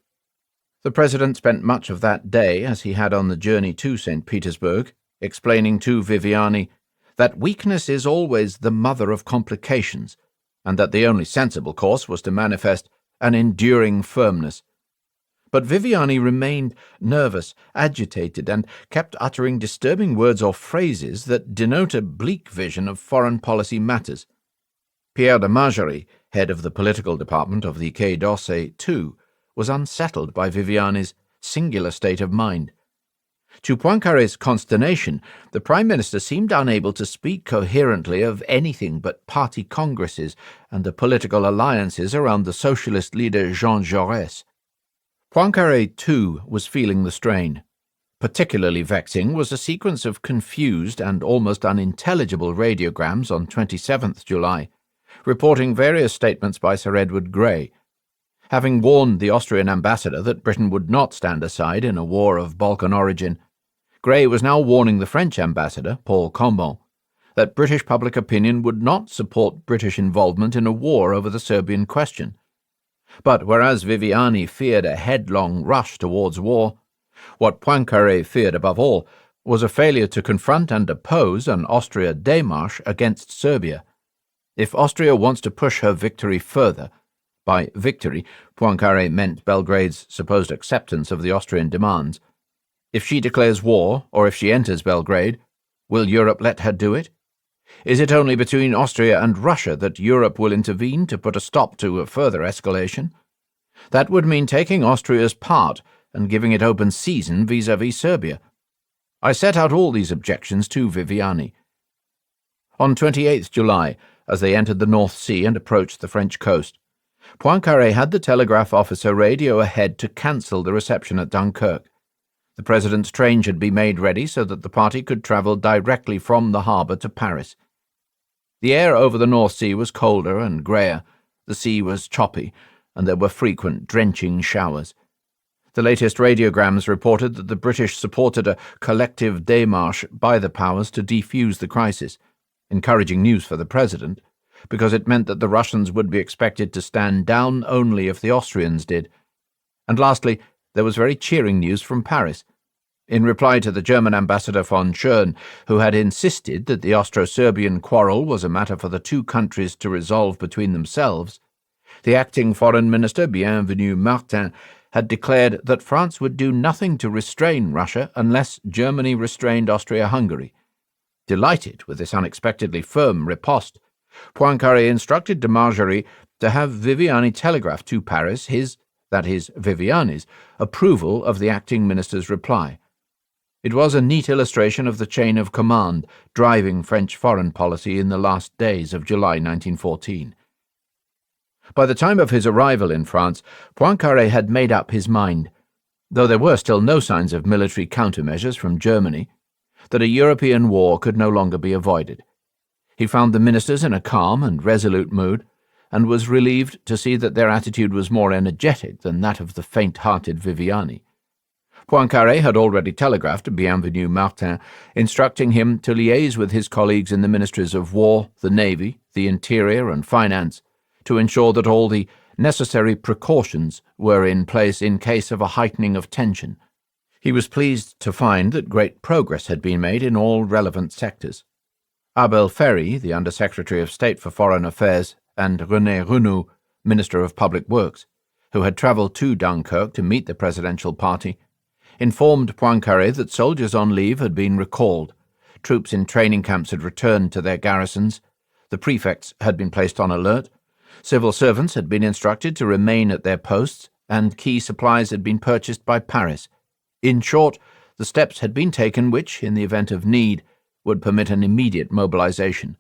S1: The President spent much of that day, as he had on the journey to St. Petersburg, explaining to Viviani that weakness is always the mother of complications, and that the only sensible course was to manifest an enduring firmness. But Viviani remained nervous, agitated, and kept uttering disturbing words or phrases that denote a bleak vision of foreign policy matters. Pierre de Margerie, head of the political department of the Quai d'Orsay, too, was unsettled by Viviani's singular state of mind. To Poincaré's consternation, the Prime Minister seemed unable to speak coherently of anything but party congresses and the political alliances around the socialist leader Jean Jaurès. Poincaré, too, was feeling the strain. Particularly vexing was a sequence of confused and almost unintelligible radiograms on 27th July, reporting various statements by Sir Edward Grey. Having warned the Austrian ambassador that Britain would not stand aside in a war of Balkan origin, Grey was now warning the French ambassador, Paul Combon, that British public opinion would not support British involvement in a war over the Serbian question. But whereas Viviani feared a headlong rush towards war, what Poincaré feared above all was a failure to confront and oppose an Austria démarche against Serbia. If Austria wants to push her victory further, by victory, Poincaré meant Belgrade's supposed acceptance of the Austrian demands. If she declares war, or if she enters Belgrade, will Europe let her do it? Is it only between Austria and Russia that Europe will intervene to put a stop to a further escalation? That would mean taking Austria's part and giving it open season vis-à-vis Serbia. I set out all these objections to Viviani. On 28th July, as they entered the North Sea and approached the French coast, Poincaré had the telegraph officer radio ahead to cancel the reception at Dunkirk. The President's train should be made ready so that the party could travel directly from the harbour to Paris. The air over the North Sea was colder and greyer, the sea was choppy, and there were frequent drenching showers. The latest radiograms reported that the British supported a collective démarche by the powers to defuse the crisis, encouraging news for the President, because it meant that the Russians would be expected to stand down only if the Austrians did. And lastly, there was very cheering news from Paris. In reply to the German ambassador von Schön, who had insisted that the Austro-Serbian quarrel was a matter for the two countries to resolve between themselves, the acting foreign minister, Bienvenu Martin, had declared that France would do nothing to restrain Russia unless Germany restrained Austria-Hungary. Delighted with this unexpectedly firm riposte, Poincaré instructed de Margerie to have Viviani telegraph to Paris his, that is, Viviani's, approval of the acting minister's reply. It was a neat illustration of the chain of command driving French foreign policy in the last days of July 1914. By the time of his arrival in France, Poincaré had made up his mind, though there were still no signs of military countermeasures from Germany, that a European war could no longer be avoided. He found the ministers in a calm and resolute mood, and was relieved to see that their attitude was more energetic than that of the faint-hearted Viviani. Poincaré had already telegraphed to Bienvenu Martin, instructing him to liaise with his colleagues in the ministries of War, the Navy, the Interior, and Finance, to ensure that all the necessary precautions were in place in case of a heightening of tension. He was pleased to find that great progress had been made in all relevant sectors. Abel Ferry, the Under-Secretary of State for Foreign Affairs, and René Renoux, Minister of Public Works, who had travelled to Dunkirk to meet the presidential party, informed Poincaré that soldiers on leave had been recalled, troops in training camps had returned to their garrisons, the prefects had been placed on alert, Civil servants had been instructed to remain at their posts, and key supplies had been purchased by Paris. In short, the steps had been taken which, in the event of need, would permit an immediate mobilization.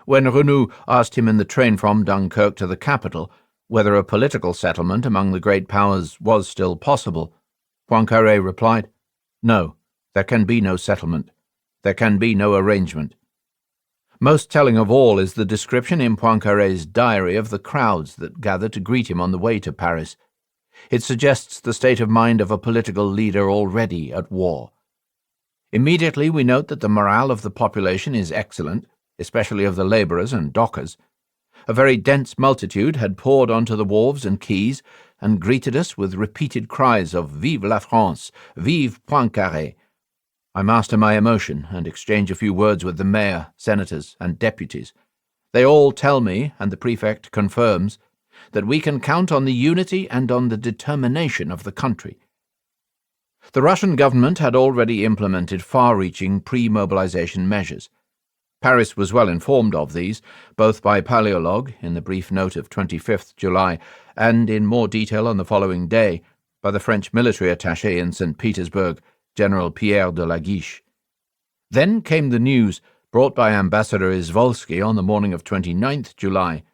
S1: When Renaud asked him in the train from Dunkirk to the capital whether a political settlement among the great powers was still possible, Poincaré replied, "No, there can be no settlement. There can be no arrangement." Most telling of all is the description in Poincaré's diary of the crowds that gathered to greet him on the way to Paris. It suggests the state of mind of a political leader already at war. Immediately we note that the morale of the population is excellent, especially of the labourers and dockers. A very dense multitude had poured onto the wharves and quays and greeted us with repeated cries of "Vive la France! Vive Poincaré!" I master my emotion and exchange a few words with the mayor, senators, and deputies. They all tell me, and the prefect confirms, that we can count on the unity and on the determination of the country. The Russian government had already implemented far-reaching pre-mobilization measures. Paris was well informed of these, both by Paléologue, in the brief note of 25th July, and in more detail on the following day, by the French military attaché in St. Petersburg, General Pierre de la Guiche. Then came the news, brought by Ambassador Izvolsky on the morning of 29th July,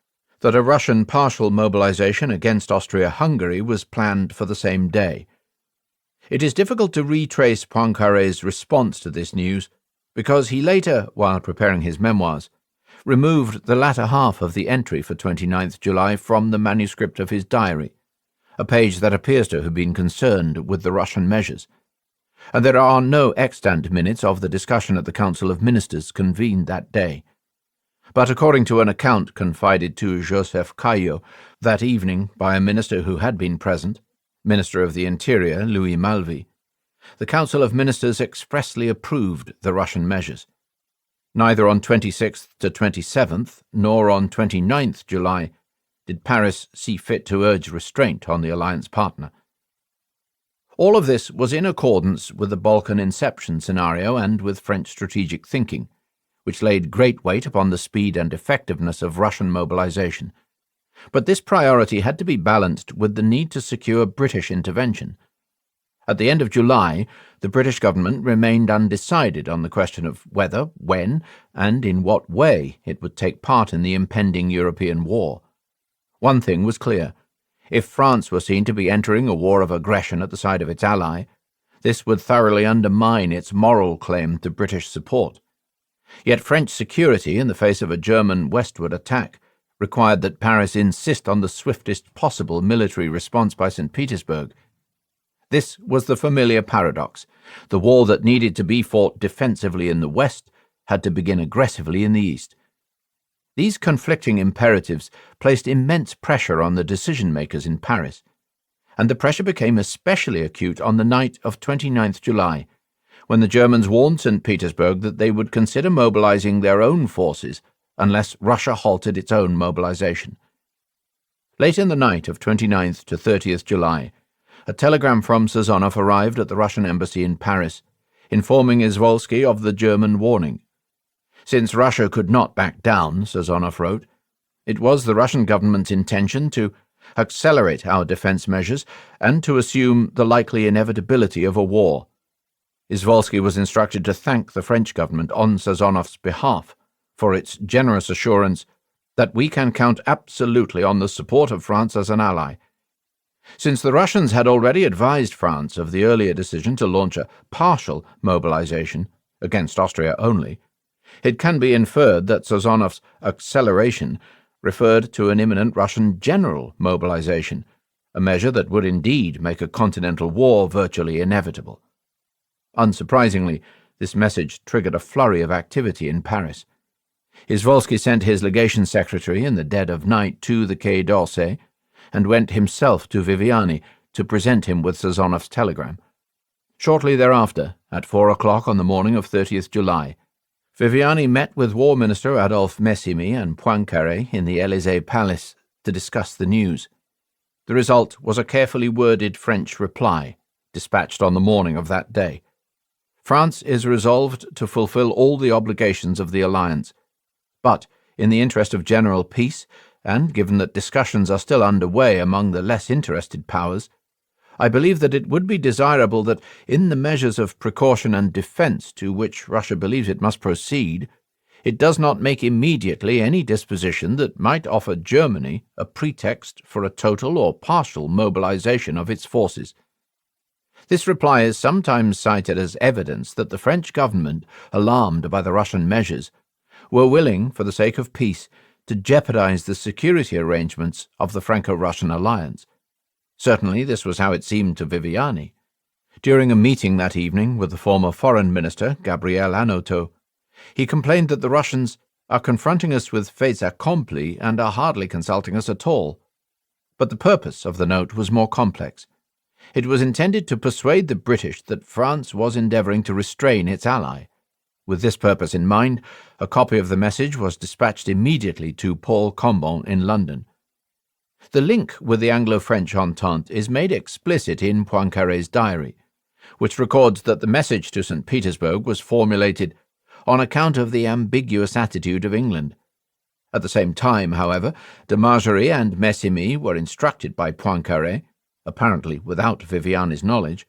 S1: that a Russian partial mobilization against Austria-Hungary was planned for the same day. It is difficult to retrace Poincaré's response to this news, because he later, while preparing his memoirs, removed the latter half of the entry for 29th July from the manuscript of his diary, a page that appears to have been concerned with the Russian measures, and there are no extant minutes of the discussion at the Council of Ministers convened that day. But according to an account confided to Joseph Caillot that evening by a minister who had been present, Minister of the Interior Louis Malvy, the Council of Ministers expressly approved the Russian measures. Neither on 26th to 27th nor on 29th July did Paris see fit to urge restraint on the alliance partner. All of this was in accordance with the Balkan inception scenario and with French strategic thinking, which laid great weight upon the speed and effectiveness of Russian mobilization. But this priority had to be balanced with the need to secure British intervention. At the end of July, the British government remained undecided on the question of whether, when, and in what way it would take part in the impending European war. One thing was clear. If France were seen to be entering a war of aggression at the side of its ally, this would thoroughly undermine its moral claim to British support. Yet French security in the face of a German westward attack required that Paris insist on the swiftest possible military response by St. Petersburg. This was the familiar paradox. The war that needed to be fought defensively in the west had to begin aggressively in the east. These conflicting imperatives placed immense pressure on the decision-makers in Paris, and the pressure became especially acute on the night of 29th July, when the Germans warned St. Petersburg that they would consider mobilizing their own forces unless Russia halted its own mobilization. Late in the night of 29th to 30th July, a telegram from Sazonov arrived at the Russian embassy in Paris, informing Izvolsky of the German warning. Since Russia could not back down, Sazonov wrote, it was the Russian government's intention to accelerate our defense measures and to assume the likely inevitability of a war. Izvolsky was instructed to thank the French government on Sazonov's behalf for its generous assurance that we can count absolutely on the support of France as an ally. Since the Russians had already advised France of the earlier decision to launch a partial mobilization, against Austria only, it can be inferred that Sazonov's acceleration referred to an imminent Russian general mobilization, a measure that would indeed make a continental war virtually inevitable. Unsurprisingly, this message triggered a flurry of activity in Paris. Izvolsky sent his legation secretary in the dead of night to the Quai d'Orsay, and went himself to Viviani to present him with Sazonov's telegram. Shortly thereafter, at 4 o'clock on the morning of 30th July, Viviani met with War Minister Adolphe Messimy and Poincaré in the Élysée Palace to discuss the news. The result was a carefully worded French reply, dispatched on the morning of that day. France is resolved to fulfill all the obligations of the alliance, but, in the interest of general peace, and given that discussions are still underway among the less interested powers, I believe that it would be desirable that in the measures of precaution and defence to which Russia believes it must proceed, it does not make immediately any disposition that might offer Germany a pretext for a total or partial mobilization of its forces. This reply is sometimes cited as evidence that the French government, alarmed by the Russian measures, were willing, for the sake of peace, to jeopardize the security arrangements of the Franco-Russian alliance. Certainly this was how it seemed to Viviani. During a meeting that evening with the former Foreign Minister, Gabriel Hanotaux, he complained that the Russians are confronting us with faits accomplis and are hardly consulting us at all. But the purpose of the note was more complex. It was intended to persuade the British that France was endeavouring to restrain its ally. With this purpose in mind, a copy of the message was dispatched immediately to Paul Combon in London. The link with the Anglo-French Entente is made explicit in Poincaré's diary, which records that the message to St. Petersburg was formulated on account of the ambiguous attitude of England. At the same time, however, de Margerie and Messimy were instructed by Poincaré, apparently without Viviani's knowledge,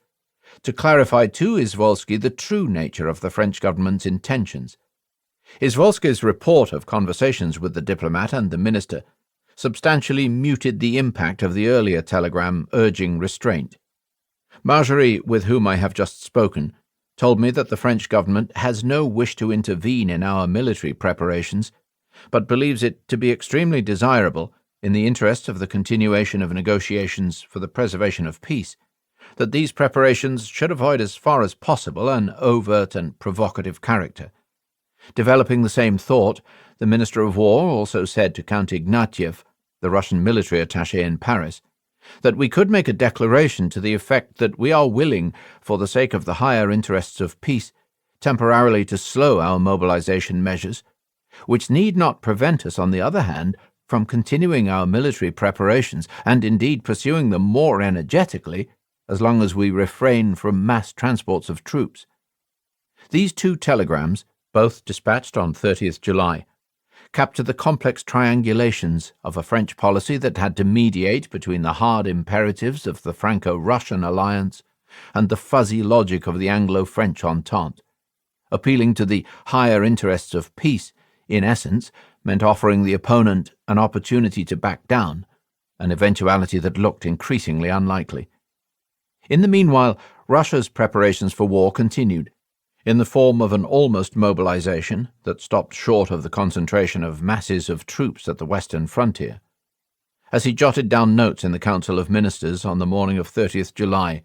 S1: to clarify to Izvolsky the true nature of the French government's intentions. Izvolsky's report of conversations with the diplomat and the minister substantially muted the impact of the earlier telegram urging restraint. Margerie, with whom I have just spoken, told me that the French government has no wish to intervene in our military preparations, but believes it to be extremely desirable, in the interest of the continuation of negotiations for the preservation of peace, that these preparations should avoid as far as possible an overt and provocative character. Developing the same thought, the Minister of War also said to Count Ignatieff, the Russian military attaché in Paris, that we could make a declaration to the effect that we are willing, for the sake of the higher interests of peace, temporarily to slow our mobilization measures, which need not prevent us, on the other hand, from continuing our military preparations and indeed pursuing them more energetically, as long as we refrain from mass transports of troops. These two telegrams, both dispatched on 30th July, capture the complex triangulations of a French policy that had to mediate between the hard imperatives of the Franco-Russian alliance and the fuzzy logic of the Anglo-French Entente. Appealing to the higher interests of peace, in essence, meant offering the opponent an opportunity to back down, an eventuality that looked increasingly unlikely. In the meanwhile, Russia's preparations for war continued, in the form of an almost mobilization that stopped short of the concentration of masses of troops at the western frontier. As he jotted down notes in the Council of Ministers on the morning of 30th July,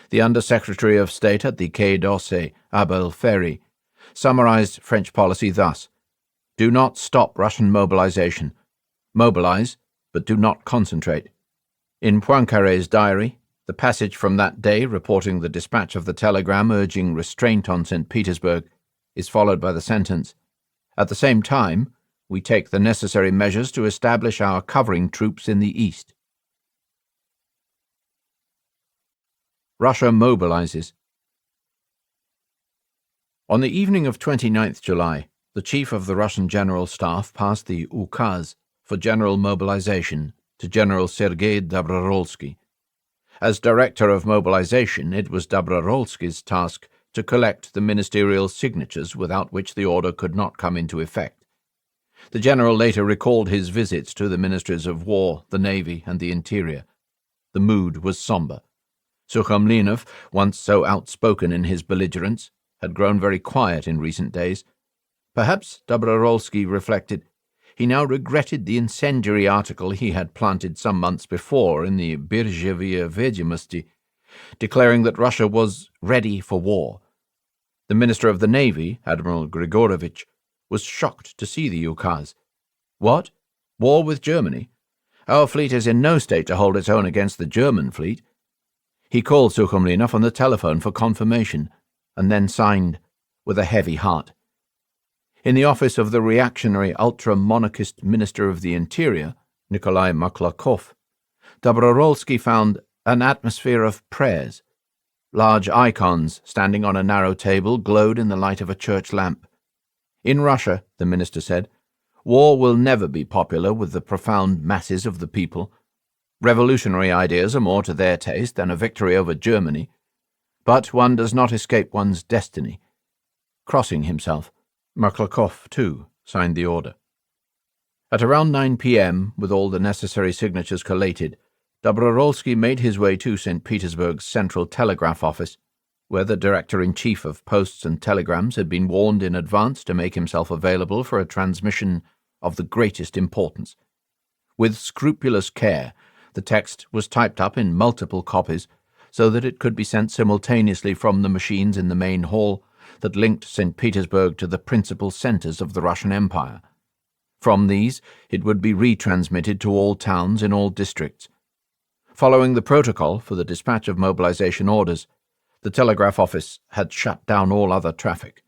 S1: the Under-Secretary of State at the Quai d'Orsay, Abel Ferry, summarized French policy thus: "Do not stop Russian mobilization. Mobilize, but do not concentrate." In Poincaré's diary, the passage from that day reporting the dispatch of the telegram urging restraint on St. Petersburg is followed by the sentence, "At the same time, we take the necessary measures to establish our covering troops in the east." Russia mobilizes. On the evening of 29th July, the chief of the Russian General Staff passed the ukaz for general mobilization to General Sergei Dobrorolsky. As Director of Mobilization, it was Dobrorolsky's task to collect the ministerial signatures without which the order could not come into effect. The general later recalled his visits to the Ministries of War, the Navy, and the Interior. The mood was sombre. Sukhomlinov, once so outspoken in his belligerence, had grown very quiet in recent days. Perhaps, Dobrorolsky reflected, he now regretted the incendiary article he had planted some months before in the Birjevye Vedomosti, declaring that Russia was ready for war. The Minister of the Navy, Admiral Grigorovich, was shocked to see the ukaz. What? War with Germany? Our fleet is in no state to hold its own against the German fleet. He called Sukhomlinov on the telephone for confirmation, and then signed, with a heavy heart. In the office of the reactionary ultra-monarchist Minister of the Interior, Nikolai Maklakov, Dobrorolsky found an atmosphere of prayers. Large icons standing on a narrow table glowed in the light of a church lamp. In Russia, the minister said, War will never be popular with the profound masses of the people. Revolutionary ideas are more to their taste than a victory over Germany. But one does not escape one's destiny. Crossing himself, Maklakov, too, signed the order. At around 9 p.m., with all the necessary signatures collated, Dobrorolski made his way to St. Petersburg's Central Telegraph Office, where the Director-in-Chief of Posts and Telegrams had been warned in advance to make himself available for a transmission of the greatest importance. With scrupulous care, the text was typed up in multiple copies so that it could be sent simultaneously from the machines in the main hall that linked St. Petersburg to the principal centers of the Russian Empire. From these, it would be retransmitted to all towns in all districts. Following the protocol for the dispatch of mobilization orders, the telegraph office had shut down all other traffic.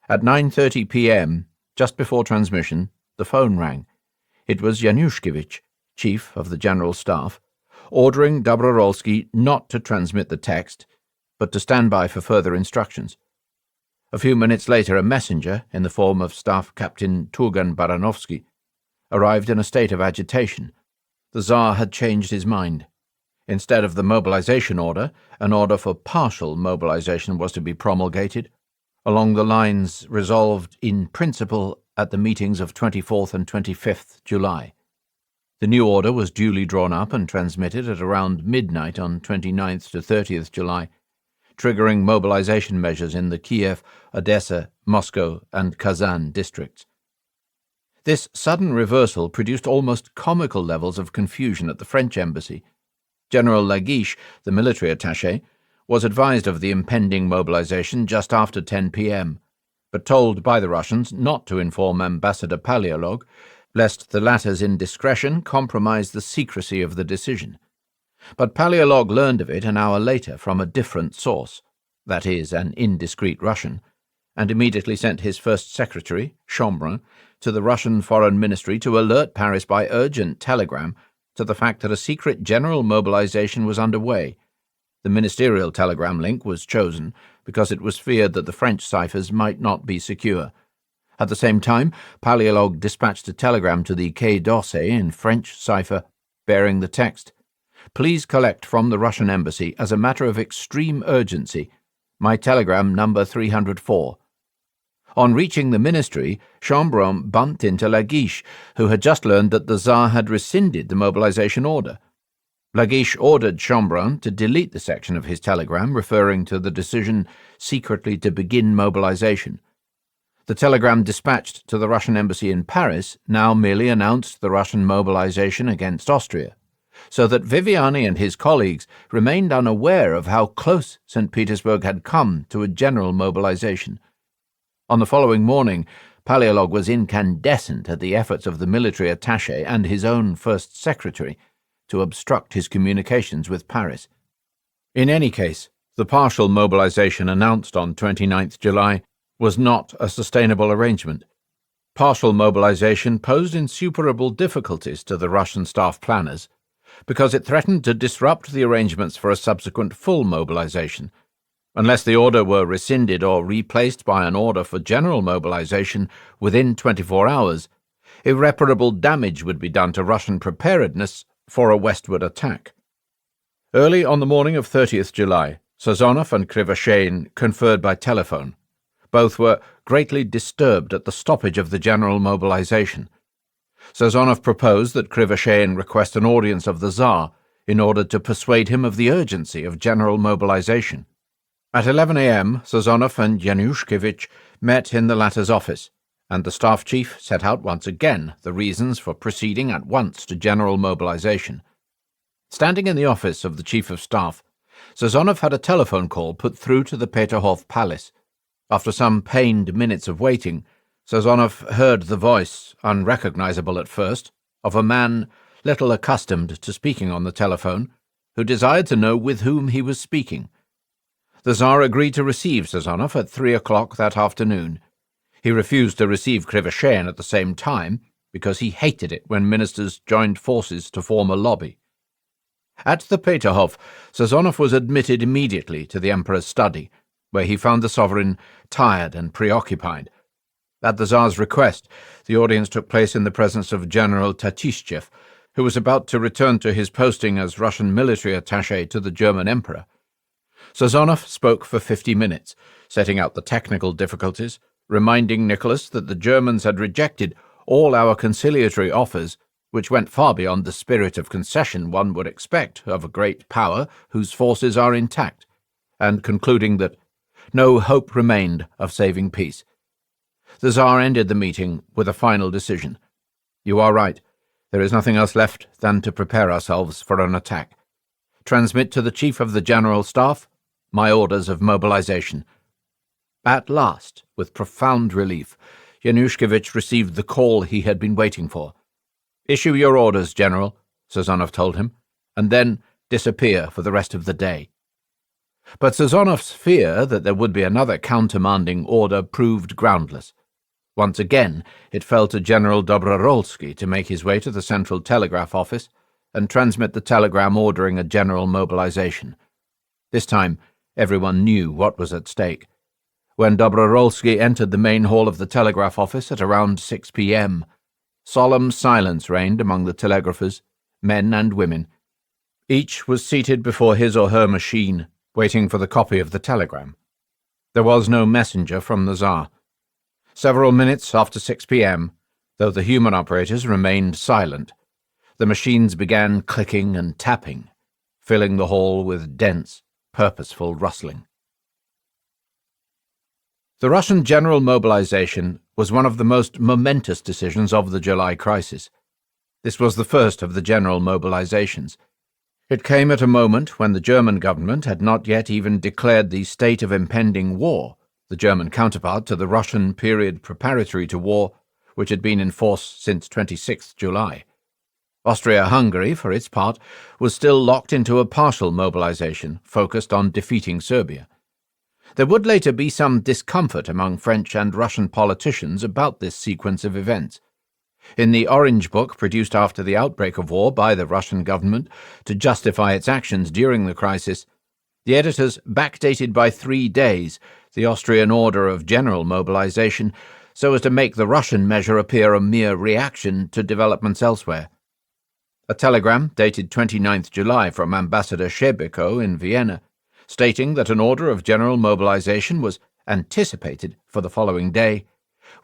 S1: At 9:30 p.m., just before transmission, the phone rang. It was Yanushkevich, chief of the General Staff, ordering Dobrorolski not to transmit the text, but to stand by for further instructions. A few minutes later, a messenger, in the form of Staff Captain Turgan Baranovsky, arrived in a state of agitation. The Tsar had changed his mind. Instead of the mobilization order, an order for partial mobilization was to be promulgated, along the lines resolved in principle at the meetings of 24th and 25th July. The new order was duly drawn up and transmitted at around midnight on 29th to 30th July, triggering mobilization measures in the Kiev, Odessa, Moscow, and Kazan districts. This sudden reversal produced almost comical levels of confusion at the French embassy. General Laguiche, the military attaché, was advised of the impending mobilization just after 10 p.m., but told by the Russians not to inform Ambassador Paleolog, lest the latter's indiscretion compromise the secrecy of the decision. But Paleolog learned of it an hour later from a different source, that is, an indiscreet Russian, and immediately sent his first secretary, Chambrin, to the Russian Foreign Ministry to alert Paris by urgent telegram to the fact that a secret general mobilization was underway. The ministerial telegram link was chosen because it was feared that the French ciphers might not be secure. At the same time, Paleolog dispatched a telegram to the Quai d'Orsay in French cipher bearing the text, "Please collect from the Russian embassy, as a matter of extreme urgency, my telegram number 304. On reaching the ministry, Chambron bumped into Laguiche, who had just learned that the Tsar had rescinded the mobilization order. Laguiche ordered Chambron to delete the section of his telegram referring to the decision secretly to begin mobilization. The telegram dispatched to the Russian embassy in Paris now merely announced the Russian mobilization against Austria, so that Viviani and his colleagues remained unaware of how close St. Petersburg had come to a general mobilization. On the following morning, Paleolog was incandescent at the efforts of the military attaché and his own first secretary to obstruct his communications with Paris. In any case, the partial mobilization announced on 29th July was not a sustainable arrangement. Partial mobilization posed insuperable difficulties to the Russian staff planners, because it threatened to disrupt the arrangements for a subsequent full mobilization. Unless the order were rescinded or replaced by an order for general mobilization within 24 hours, irreparable damage would be done to Russian preparedness for a westward attack. Early on the morning of 30th July, Sazonov and Krivoshein conferred by telephone. Both were greatly disturbed at the stoppage of the general mobilization. Sazonov proposed that Krivoshein request an audience of the Tsar in order to persuade him of the urgency of general mobilization. At 11 a.m., Sazonov and Yanushkevich met in the latter's office, and the staff chief set out once again the reasons for proceeding at once to general mobilization. Standing in the office of the chief of staff, Sazonov had a telephone call put through to the Peterhof Palace. After some pained minutes of waiting, Sazonov heard the voice, unrecognizable at first, of a man little accustomed to speaking on the telephone, who desired to know with whom he was speaking. The Tsar agreed to receive Sazonov at 3 o'clock that afternoon. He refused to receive Krivoshein at the same time, because he hated it when ministers joined forces to form a lobby. At the Peterhof, Sazonov was admitted immediately to the Emperor's study, where he found the sovereign tired and preoccupied. At the Tsar's request, the audience took place in the presence of General Tatistchev, who was about to return to his posting as Russian military attaché to the German Emperor. Sazonov spoke for 50 minutes, setting out the technical difficulties, reminding Nicholas that the Germans had rejected all our conciliatory offers, which went far beyond the spirit of concession one would expect of a great power whose forces are intact, and concluding that no hope remained of saving peace. The Tsar ended the meeting with a final decision. "You are right. There is nothing else left than to prepare ourselves for an attack. Transmit to the Chief of the General Staff my orders of mobilization." At last, with profound relief, Yanushkevich received the call he had been waiting for. "Issue your orders, General," Sazonov told him, "and then disappear for the rest of the day." But Sazonov's fear that there would be another countermanding order proved groundless. Once again, it fell to General Dobrorolski to make his way to the Central Telegraph Office and transmit the telegram ordering a general mobilization. This time, everyone knew what was at stake. When Dobrorolski entered the main hall of the telegraph office at around 6 p.m., solemn silence reigned among the telegraphers, men and women. Each was seated before his or her machine, waiting for the copy of the telegram. There was no messenger from the Tsar. Several minutes after 6 p.m., though the human operators remained silent, the machines began clicking and tapping, filling the hall with dense, purposeful rustling. The Russian general mobilization was one of the most momentous decisions of the July crisis. This was the first of the general mobilizations. It came at a moment when the German government had not yet even declared the state of impending war, the German counterpart to the Russian period preparatory to war, which had been in force since 26 July. Austria-Hungary, for its part, was still locked into a partial mobilization focused on defeating Serbia. There would later be some discomfort among French and Russian politicians about this sequence of events. In the Orange Book produced after the outbreak of war by the Russian government to justify its actions during the crisis, the editors backdated by 3 days the Austrian order of general mobilization so as to make the Russian measure appear a mere reaction to developments elsewhere. A telegram dated 29th July from Ambassador Shebeko in Vienna, stating that an order of general mobilization was anticipated for the following day,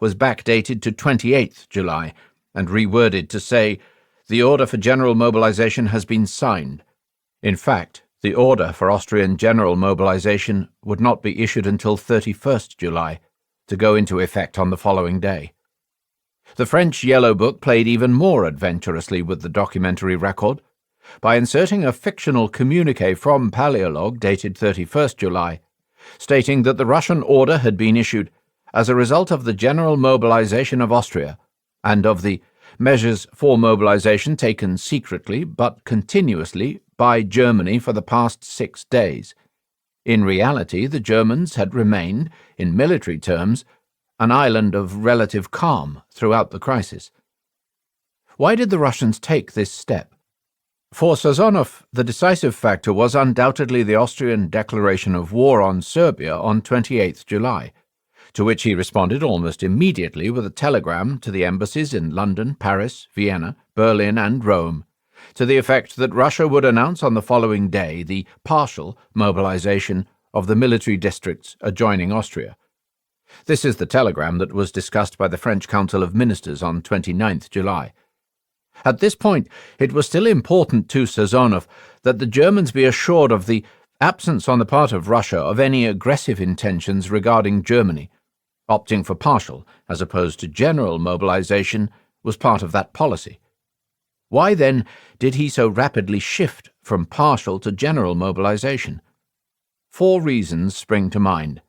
S1: was backdated to 28th July and reworded to say, "The order for general mobilization has been signed." In fact, the order for Austrian general mobilization would not be issued until 31st July, to go into effect on the following day. The French Yellow Book played even more adventurously with the documentary record by inserting a fictional communiqué from Paleolog dated 31st July, stating that the Russian order had been issued as a result of the general mobilization of Austria and of the measures for mobilization taken secretly but continuously by Germany for the past 6 days. In reality, the Germans had remained, in military terms, an island of relative calm throughout the crisis. Why did the Russians take this step? For Sazonov, the decisive factor was undoubtedly the Austrian declaration of war on Serbia on 28th July, to which he responded almost immediately with a telegram to the embassies in London, Paris, Vienna, Berlin, and Rome, to the effect that Russia would announce on the following day the partial mobilization of the military districts adjoining Austria. This is the telegram that was discussed by the French Council of Ministers on 29th July. At this point, it was still important to Sazonov that the Germans be assured of the absence on the part of Russia of any aggressive intentions regarding Germany. Opting for partial, as opposed to general mobilization, was part of that policy. Why, then, did he so rapidly shift from partial to general mobilization? 4 reasons spring to mind.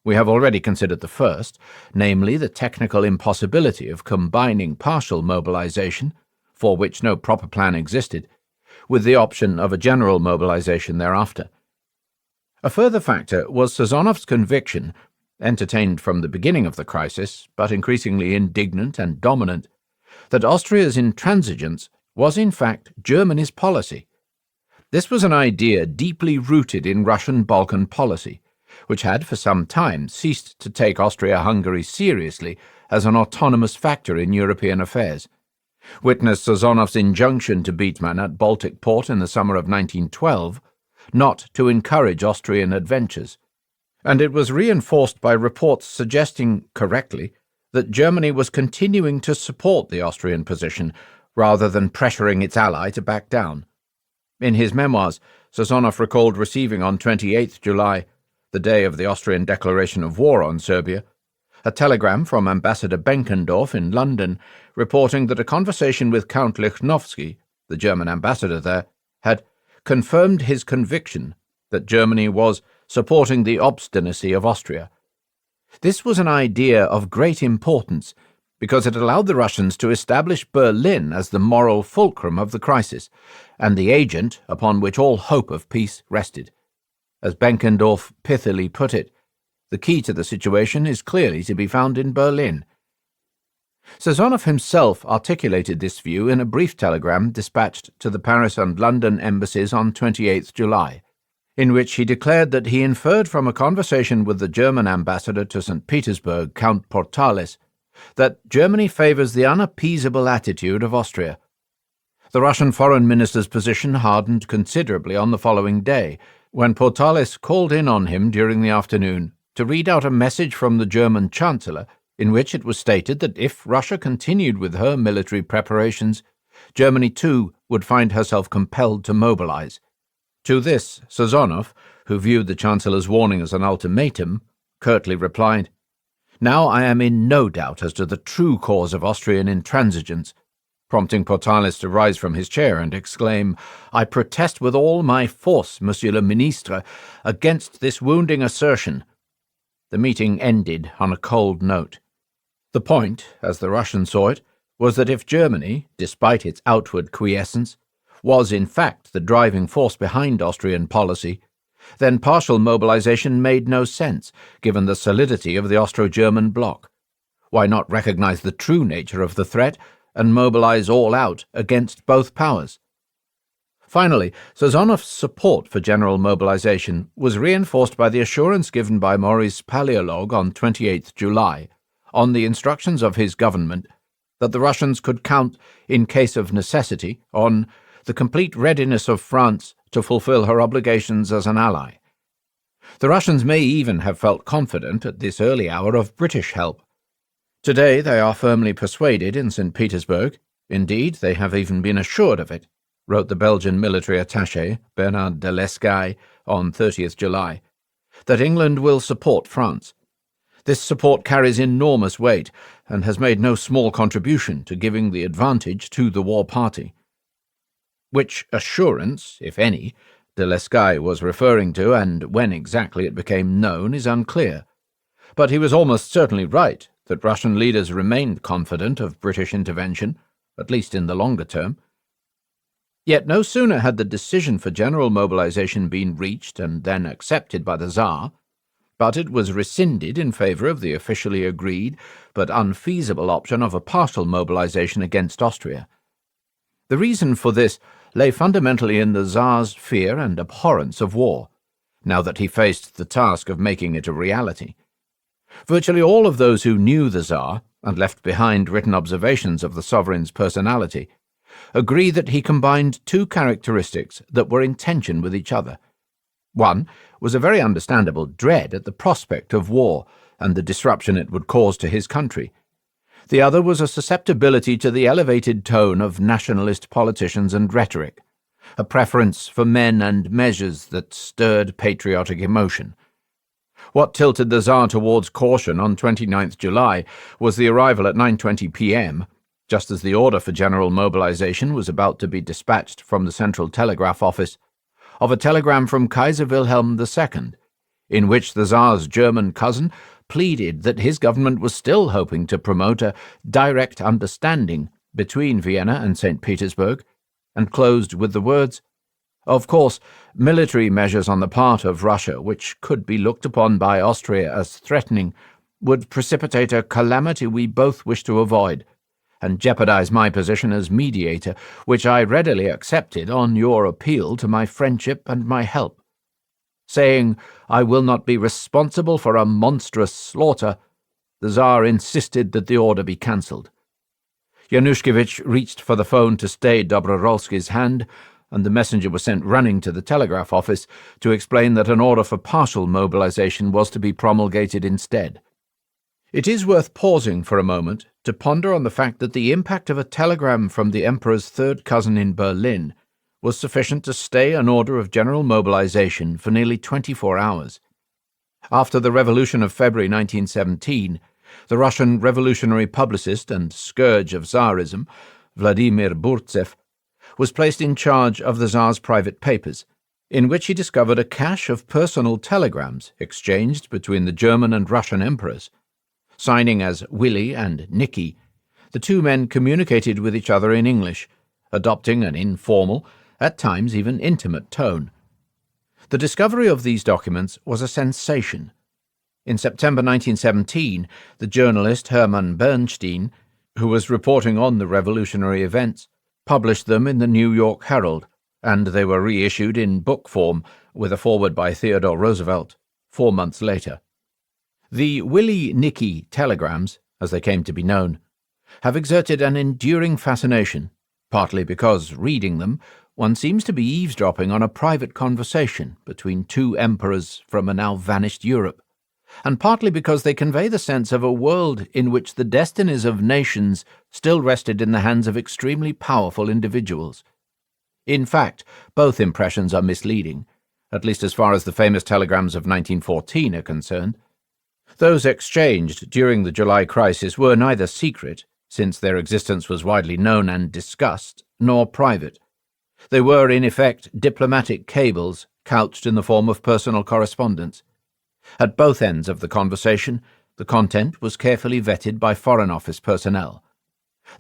S1: We have already considered the first, namely the technical impossibility of combining partial mobilization, for which no proper plan existed, with the option of a general mobilization thereafter. A further factor was Sazonov's conviction, entertained from the beginning of the crisis, but increasingly indignant and dominant, that Austria's intransigence was in fact Germany's policy. This was an idea deeply rooted in Russian Balkan policy, which had for some time ceased to take Austria-Hungary seriously as an autonomous factor in European affairs. Witness Sazonov's injunction to Beetman at Baltic Port in the summer of 1912 not to encourage Austrian adventures, and it was reinforced by reports suggesting, correctly, that Germany was continuing to support the Austrian position rather than pressuring its ally to back down. In his memoirs, Sazonov recalled receiving on 28 July, the day of the Austrian declaration of war on Serbia, a telegram from Ambassador Benkendorf in London reporting that a conversation with Count Lichnowsky, the German ambassador there, had confirmed his conviction that Germany was supporting the obstinacy of Austria. This was an idea of great importance because it allowed the Russians to establish Berlin as the moral fulcrum of the crisis and the agent upon which all hope of peace rested. As Benkendorf pithily put it, the key to the situation is clearly to be found in Berlin. Sazonov himself articulated this view in a brief telegram dispatched to the Paris and London embassies on 28 July, in which he declared that he inferred from a conversation with the German ambassador to St. Petersburg, Count Portales, that Germany favours the unappeasable attitude of Austria. The Russian foreign minister's position hardened considerably on the following day, when Portales called in on him during the afternoon to read out a message from the German Chancellor in which it was stated that if Russia continued with her military preparations, Germany too would find herself compelled to mobilize. To this, Sazonov, who viewed the Chancellor's warning as an ultimatum, curtly replied, "Now I am in no doubt as to the true cause of Austrian intransigence," prompting Portales to rise from his chair and exclaim, "I protest with all my force, Monsieur le Ministre, against this wounding assertion." The meeting ended on a cold note. The point, as the Russians saw it, was that if Germany, despite its outward quiescence, was in fact the driving force behind Austrian policy, then partial mobilization made no sense, given the solidity of the Austro-German bloc. Why not recognize the true nature of the threat and mobilize all out against both powers? Finally, Sazonov's support for general mobilization was reinforced by the assurance given by Maurice Palaiolog on 28 July, on the instructions of his government, that the Russians could count, in case of necessity, on the complete readiness of France to fulfill her obligations as an ally. The Russians may even have felt confident at this early hour of British help. Today they are firmly persuaded in St. Petersburg, indeed they have even been assured of it, wrote the Belgian military attaché, Bernard de Lescaille, on 30th July, that England will support France. This support carries enormous weight and has made no small contribution to giving the advantage to the war party. Which assurance, if any, de Lescaille was referring to, and when exactly it became known, is unclear. But he was almost certainly right that Russian leaders remained confident of British intervention, at least in the longer term. Yet no sooner had the decision for general mobilization been reached and then accepted by the Tsar, but it was rescinded in favor of the officially agreed but unfeasible option of a partial mobilization against Austria. The reason for this lay fundamentally in the Tsar's fear and abhorrence of war, now that he faced the task of making it a reality. Virtually all of those who knew the Tsar, and left behind written observations of the sovereign's personality, agree that he combined two characteristics that were in tension with each other. One was a very understandable dread at the prospect of war and the disruption it would cause to his country. The other was a susceptibility to the elevated tone of nationalist politicians and rhetoric, a preference for men and measures that stirred patriotic emotion. What tilted the Tsar towards caution on 29th July was the arrival at 9:20 p.m., just as the order for general mobilization was about to be dispatched from the Central Telegraph Office, of a telegram from Kaiser Wilhelm II, in which the Tsar's German cousin pleaded that his government was still hoping to promote a direct understanding between Vienna and St. Petersburg, and closed with the words, "Of course, military measures on the part of Russia, which could be looked upon by Austria as threatening, would precipitate a calamity we both wish to avoid, and jeopardize my position as mediator, which I readily accepted on your appeal to my friendship and my help. Saying I will not be responsible for a monstrous slaughter, the Tsar insisted that the order be cancelled. Yanushkevich reached for the phone to stay Dobrorolsky's hand, and the messenger was sent running to the telegraph office to explain that an order for partial mobilization was to be promulgated instead. It is worth pausing for a moment to ponder on the fact that the impact of a telegram from the Emperor's third cousin in Berlin was sufficient to stay an order of general mobilization for nearly 24 hours. After the Revolution of February 1917, the Russian revolutionary publicist and scourge of Tsarism, Vladimir Burtsev, was placed in charge of the Tsar's private papers, in which he discovered a cache of personal telegrams exchanged between the German and Russian emperors. Signing as Willy and Nicky, the two men communicated with each other in English, adopting an informal, at times even intimate tone. The discovery of these documents was a sensation. In September 1917, the journalist Hermann Bernstein, who was reporting on the revolutionary events, published them in the New York Herald, and they were reissued in book form with a foreword by Theodore Roosevelt 4 months later. The Willy-Nicky telegrams, as they came to be known, have exerted an enduring fascination, partly because, reading them, one seems to be eavesdropping on a private conversation between two emperors from a now vanished Europe, and partly because they convey the sense of a world in which the destinies of nations still rested in the hands of extremely powerful individuals. In fact, both impressions are misleading, at least as far as the famous telegrams of 1914 are concerned. Those exchanged during the July crisis were neither secret, since their existence was widely known and discussed, nor private. They were, in effect, diplomatic cables couched in the form of personal correspondence. At both ends of the conversation, the content was carefully vetted by Foreign Office personnel.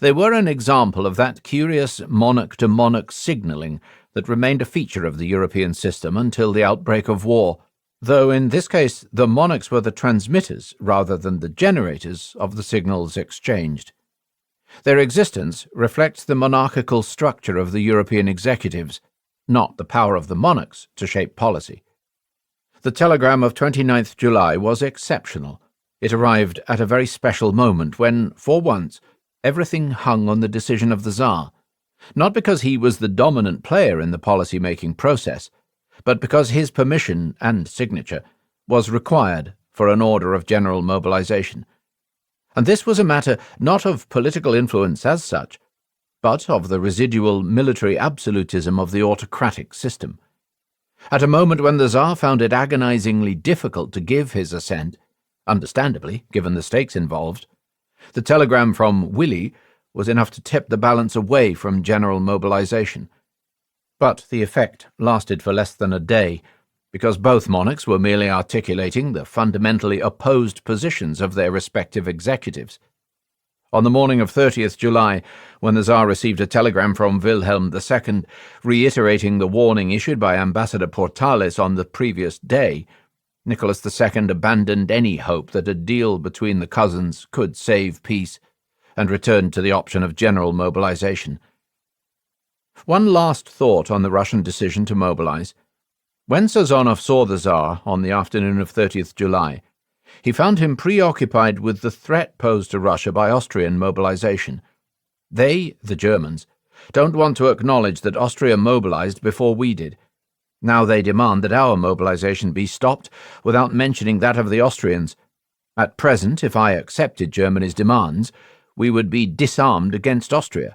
S1: They were an example of that curious monarch-to-monarch signalling that remained a feature of the European system until the outbreak of war, though in this case the monarchs were the transmitters rather than the generators of the signals exchanged. Their existence reflects the monarchical structure of the European executives, not the power of the monarchs to shape policy. The telegram of 29th July was exceptional. It arrived at a very special moment when, for once, everything hung on the decision of the Tsar, not because he was the dominant player in the policy-making process, but because his permission and signature was required for an order of general mobilization. And this was a matter not of political influence as such, but of the residual military absolutism of the autocratic system. At a moment when the Tsar found it agonizingly difficult to give his assent, understandably, given the stakes involved, the telegram from Willy was enough to tip the balance away from general mobilization. But the effect lasted for less than a day, because both monarchs were merely articulating the fundamentally opposed positions of their respective executives. On the morning of 30th July, when the Tsar received a telegram from Wilhelm II reiterating the warning issued by Ambassador Portales on the previous day, Nicholas II abandoned any hope that a deal between the cousins could save peace and returned to the option of general mobilization. One last thought on the Russian decision to mobilize. When Sazonov saw the Tsar on the afternoon of 30th July, he found him preoccupied with the threat posed to Russia by Austrian mobilization. They, the Germans, don't want to acknowledge that Austria mobilized before we did. Now they demand that our mobilization be stopped without mentioning that of the Austrians. At present, if I accepted Germany's demands, we would be disarmed against Austria.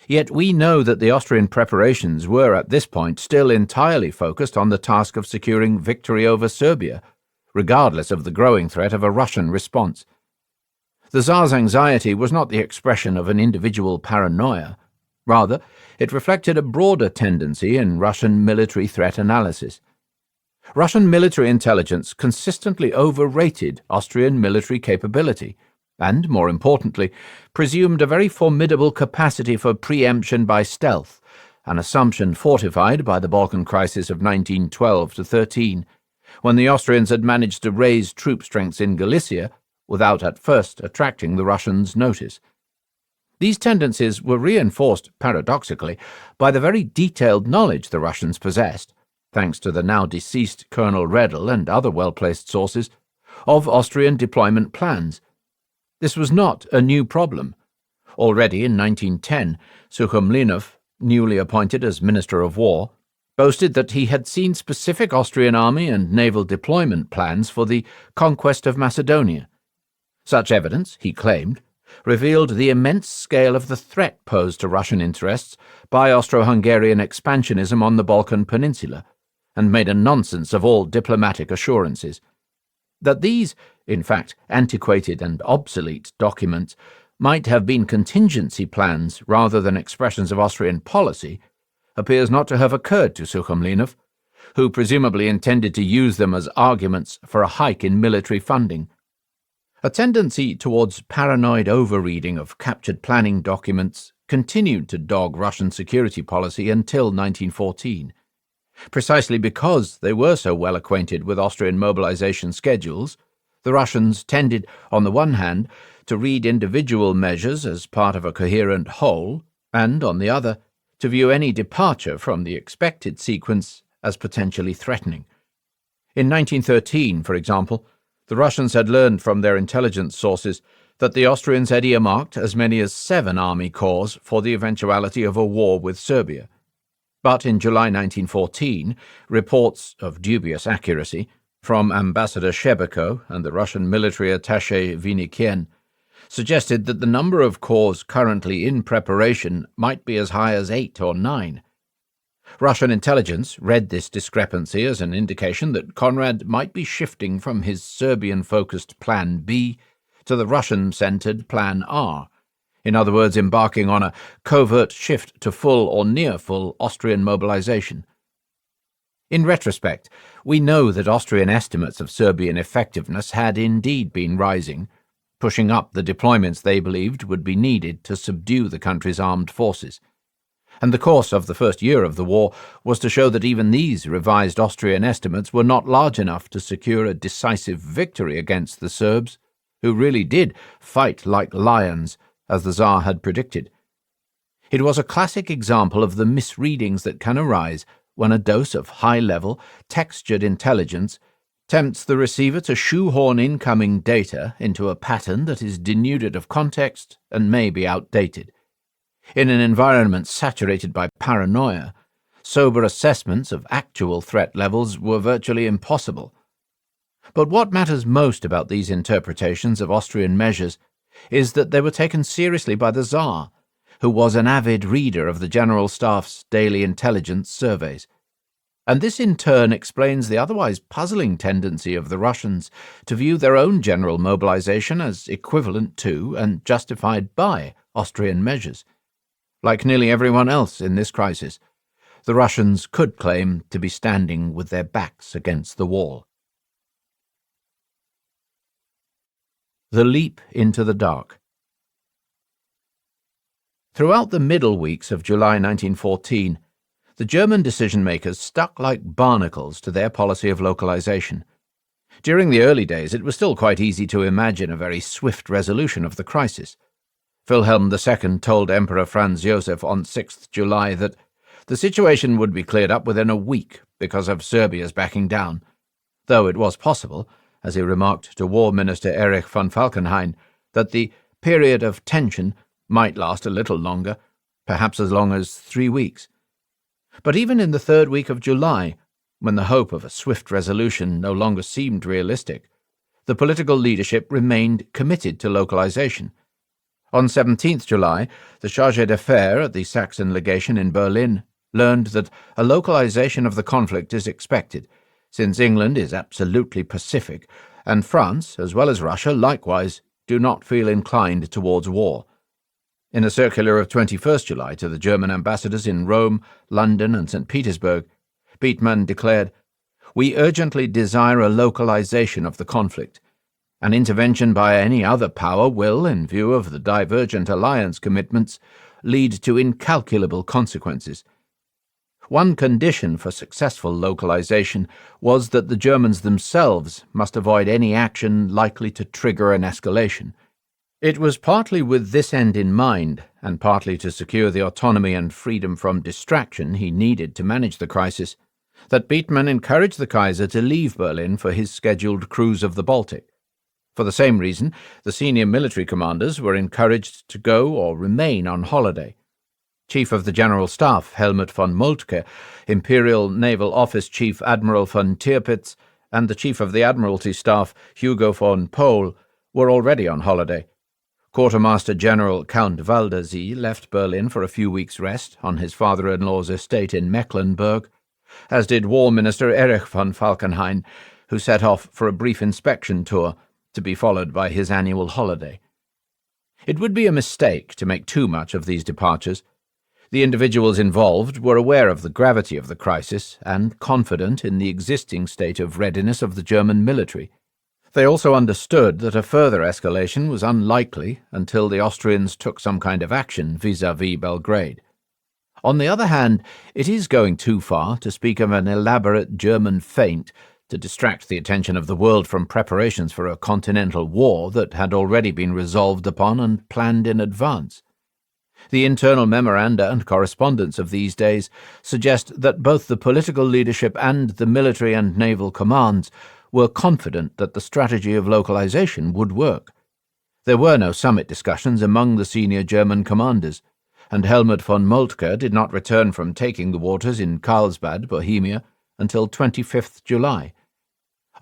S1: Yet we know that the Austrian preparations were at this point still entirely focused on the task of securing victory over Serbia, regardless of the growing threat of a Russian response. The Tsar's anxiety was not the expression of an individual paranoia. Rather, it reflected a broader tendency in Russian military threat analysis. Russian military intelligence consistently overrated Austrian military capability, and, more importantly, presumed a very formidable capacity for preemption by stealth, an assumption fortified by the Balkan crisis of 1912-13, when the Austrians had managed to raise troop strengths in Galicia without at first attracting the Russians' notice. These tendencies were reinforced, paradoxically, by the very detailed knowledge the Russians possessed, thanks to the now deceased Colonel Redl and other well-placed sources, of Austrian deployment plans. This was not a new problem. Already in 1910, Suchomlinov, newly appointed as Minister of War, boasted that he had seen specific Austrian army and naval deployment plans for the conquest of Macedonia. Such evidence, he claimed, revealed the immense scale of the threat posed to Russian interests by Austro-Hungarian expansionism on the Balkan Peninsula, and made a nonsense of all diplomatic assurances. That these, in fact, antiquated and obsolete documents might have been contingency plans rather than expressions of Austrian policy appears not to have occurred to Suchomlinov, who presumably intended to use them as arguments for a hike in military funding. A tendency towards paranoid overreading of captured planning documents continued to dog Russian security policy until 1914. Precisely because they were so well acquainted with Austrian mobilization schedules, the Russians tended, on the one hand, to read individual measures as part of a coherent whole, and, on the other, to view any departure from the expected sequence as potentially threatening. In 1913, for example, the Russians had learned from their intelligence sources that the Austrians had earmarked as many as 7 army corps for the eventuality of a war with Serbia. But in July 1914, reports of dubious accuracy from Ambassador Shebeko and the Russian military attaché Vinikien suggested that the number of corps currently in preparation might be as high as 8 or 9. Russian intelligence read this discrepancy as an indication that Conrad might be shifting from his Serbian-focused Plan B to the Russian-centered Plan R, in other words, embarking on a covert shift to full or near-full Austrian mobilization. In retrospect, we know that Austrian estimates of Serbian effectiveness had indeed been rising, pushing up the deployments they believed would be needed to subdue the country's armed forces. And the course of the first year of the war was to show that even these revised Austrian estimates were not large enough to secure a decisive victory against the Serbs, who really did fight like lions, as the Tsar had predicted. It was a classic example of the misreadings that can arise when a dose of high-level, textured intelligence tempts the receiver to shoehorn incoming data into a pattern that is denuded of context and may be outdated. In an environment saturated by paranoia, sober assessments of actual threat levels were virtually impossible. But what matters most about these interpretations of Austrian measures is that they were taken seriously by the Tsar, who was an avid reader of the General Staff's daily intelligence surveys. And this in turn explains the otherwise puzzling tendency of the Russians to view their own general mobilization as equivalent to and justified by Austrian measures. Like nearly everyone else in this crisis, the Russians could claim to be standing with their backs against the wall. The leap into the dark. Throughout the middle weeks of July 1914, the German decision-makers stuck like barnacles to their policy of localization. During the early days, it was still quite easy to imagine a very swift resolution of the crisis. Wilhelm II told Emperor Franz Joseph on 6th July that the situation would be cleared up within a week because of Serbia's backing down, though it was possible, as he remarked to War Minister Erich von Falkenhayn, that the period of tension might last a little longer, perhaps as long as 3 weeks. But even in the 3rd week of July, when the hope of a swift resolution no longer seemed realistic, the political leadership remained committed to localization. On 17th July, the chargé d'affaires at the Saxon legation in Berlin learned that a localization of the conflict is expected, since England is absolutely pacific, and France, as well as Russia, likewise, do not feel inclined towards war. In a circular of 21st July to the German ambassadors in Rome, London, and St. Petersburg, Beetman declared, "We urgently desire a localization of the conflict. An intervention by any other power will, in view of the divergent alliance commitments, lead to incalculable consequences." One condition for successful localization was that the Germans themselves must avoid any action likely to trigger an escalation. It was partly with this end in mind, and partly to secure the autonomy and freedom from distraction he needed to manage the crisis, that Beetman encouraged the Kaiser to leave Berlin for his scheduled cruise of the Baltic. For the same reason, the senior military commanders were encouraged to go or remain on holiday. Chief of the General Staff Helmut von Moltke, Imperial Naval Office Chief Admiral von Tirpitz, and the Chief of the Admiralty Staff Hugo von Pohl were already on holiday. Quartermaster General Count Waldersee left Berlin for a few weeks' rest on his father-in-law's estate in Mecklenburg, as did War Minister Erich von Falkenhayn, who set off for a brief inspection tour, to be followed by his annual holiday. It would be a mistake to make too much of these departures. The individuals involved were aware of the gravity of the crisis and confident in the existing state of readiness of the German military. They also understood that a further escalation was unlikely until the Austrians took some kind of action vis-à-vis Belgrade. On the other hand, it is going too far to speak of an elaborate German feint to distract the attention of the world from preparations for a continental war that had already been resolved upon and planned in advance. The internal memoranda and correspondence of these days suggest that both the political leadership and the military and naval commands were confident that the strategy of localization would work. There were no summit discussions among the senior German commanders, and Helmut von Moltke did not return from taking the waters in Carlsbad, Bohemia, until 25th July.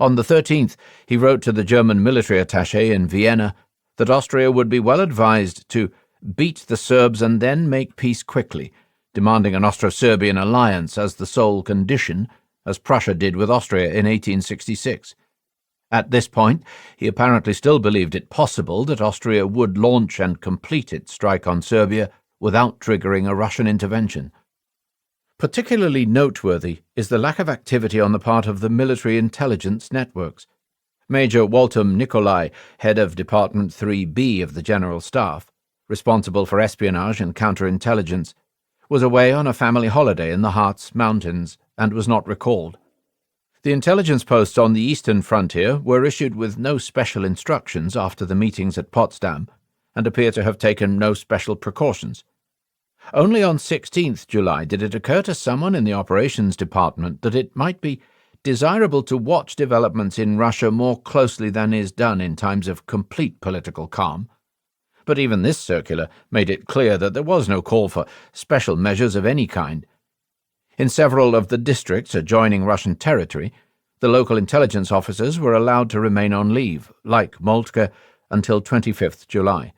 S1: On the 13th, he wrote to the German military attaché in Vienna that Austria would be well advised to beat the Serbs and then make peace quickly, demanding an Austro-Serbian alliance as the sole condition, as Prussia did with Austria in 1866. At this point, he apparently still believed it possible that Austria would launch and complete its strike on Serbia without triggering a Russian intervention. Particularly noteworthy is the lack of activity on the part of the military intelligence networks. Major Waltham Nicolai, head of Department 3B of the General Staff, responsible for espionage and counterintelligence, was away on a family holiday in the Harz Mountains and was not recalled. The intelligence posts on the eastern frontier were issued with no special instructions after the meetings at Potsdam and appear to have taken no special precautions. Only on 16th July did it occur to someone in the operations department that it might be desirable to watch developments in Russia more closely than is done in times of complete political calm. But even this circular made it clear that there was no call for special measures of any kind. In several of the districts adjoining Russian territory, the local intelligence officers were allowed to remain on leave, like Moltke, until 25th July.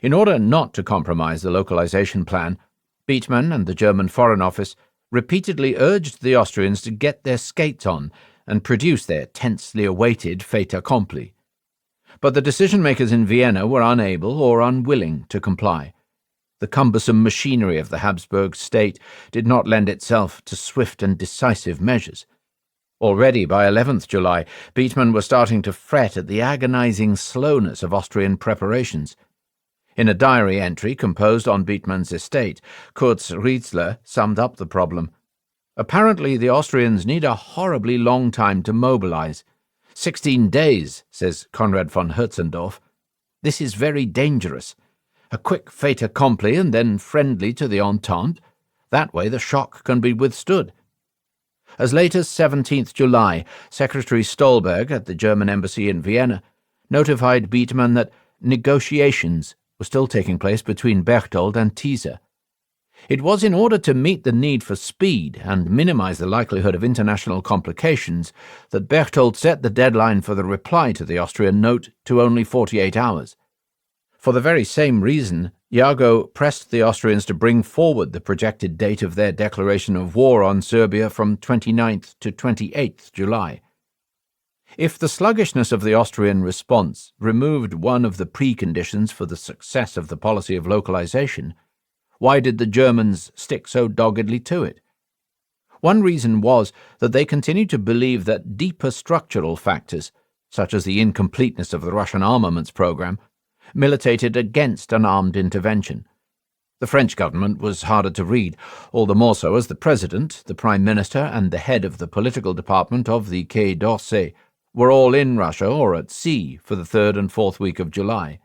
S1: In order not to compromise the localization plan, Beetman and the German Foreign Office repeatedly urged the Austrians to get their skates on and produce their tensely awaited fait accompli. But the decision-makers in Vienna were unable or unwilling to comply. The cumbersome machinery of the Habsburg state did not lend itself to swift and decisive measures. Already by 11th July, Beetman was starting to fret at the agonizing slowness of Austrian preparations. In a diary entry composed on Beetman's estate, Kurz Rietzler summed up the problem. Apparently the Austrians need a horribly long time to mobilize. 16 days, says Konrad von Hertzendorf. This is very dangerous. A quick fait accompli and then friendly to the Entente. That way the shock can be withstood. As late as 17th July, Secretary Stolberg at the German embassy in Vienna notified Beetman that negotiations were still taking place between Berchtold and Thiese. It was in order to meet the need for speed and minimize the likelihood of international complications that Berchtold set the deadline for the reply to the Austrian note to only 48 hours. For the very same reason, Jago pressed the Austrians to bring forward the projected date of their declaration of war on Serbia from 29th to 28th July. If the sluggishness of the Austrian response removed one of the preconditions for the success of the policy of localization, why did the Germans stick so doggedly to it? One reason was that they continued to believe that deeper structural factors, such as the incompleteness of the Russian armaments program, militated against an armed intervention. The French government was harder to read, all the more so as the President, the Prime Minister, and the head of the political department of the Quai d'Orsay were all in Russia or at sea for the 3rd and 4th week of July.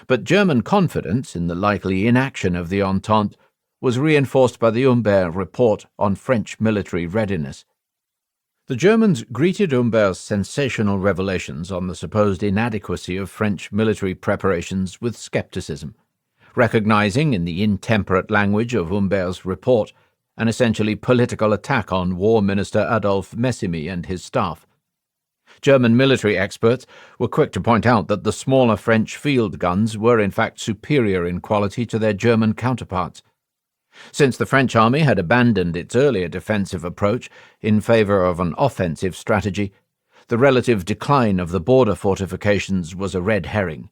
S1: But German confidence in the likely inaction of the Entente was reinforced by the Humbert report on French military readiness. The Germans greeted Humbert's sensational revelations on the supposed inadequacy of French military preparations with skepticism, recognizing in the intemperate language of Humbert's report an essentially political attack on War Minister Adolphe Messimy and his staff. German military experts were quick to point out that the smaller French field guns were in fact superior in quality to their German counterparts. Since the French army had abandoned its earlier defensive approach in favor of an offensive strategy, the relative decline of the border fortifications was a red herring.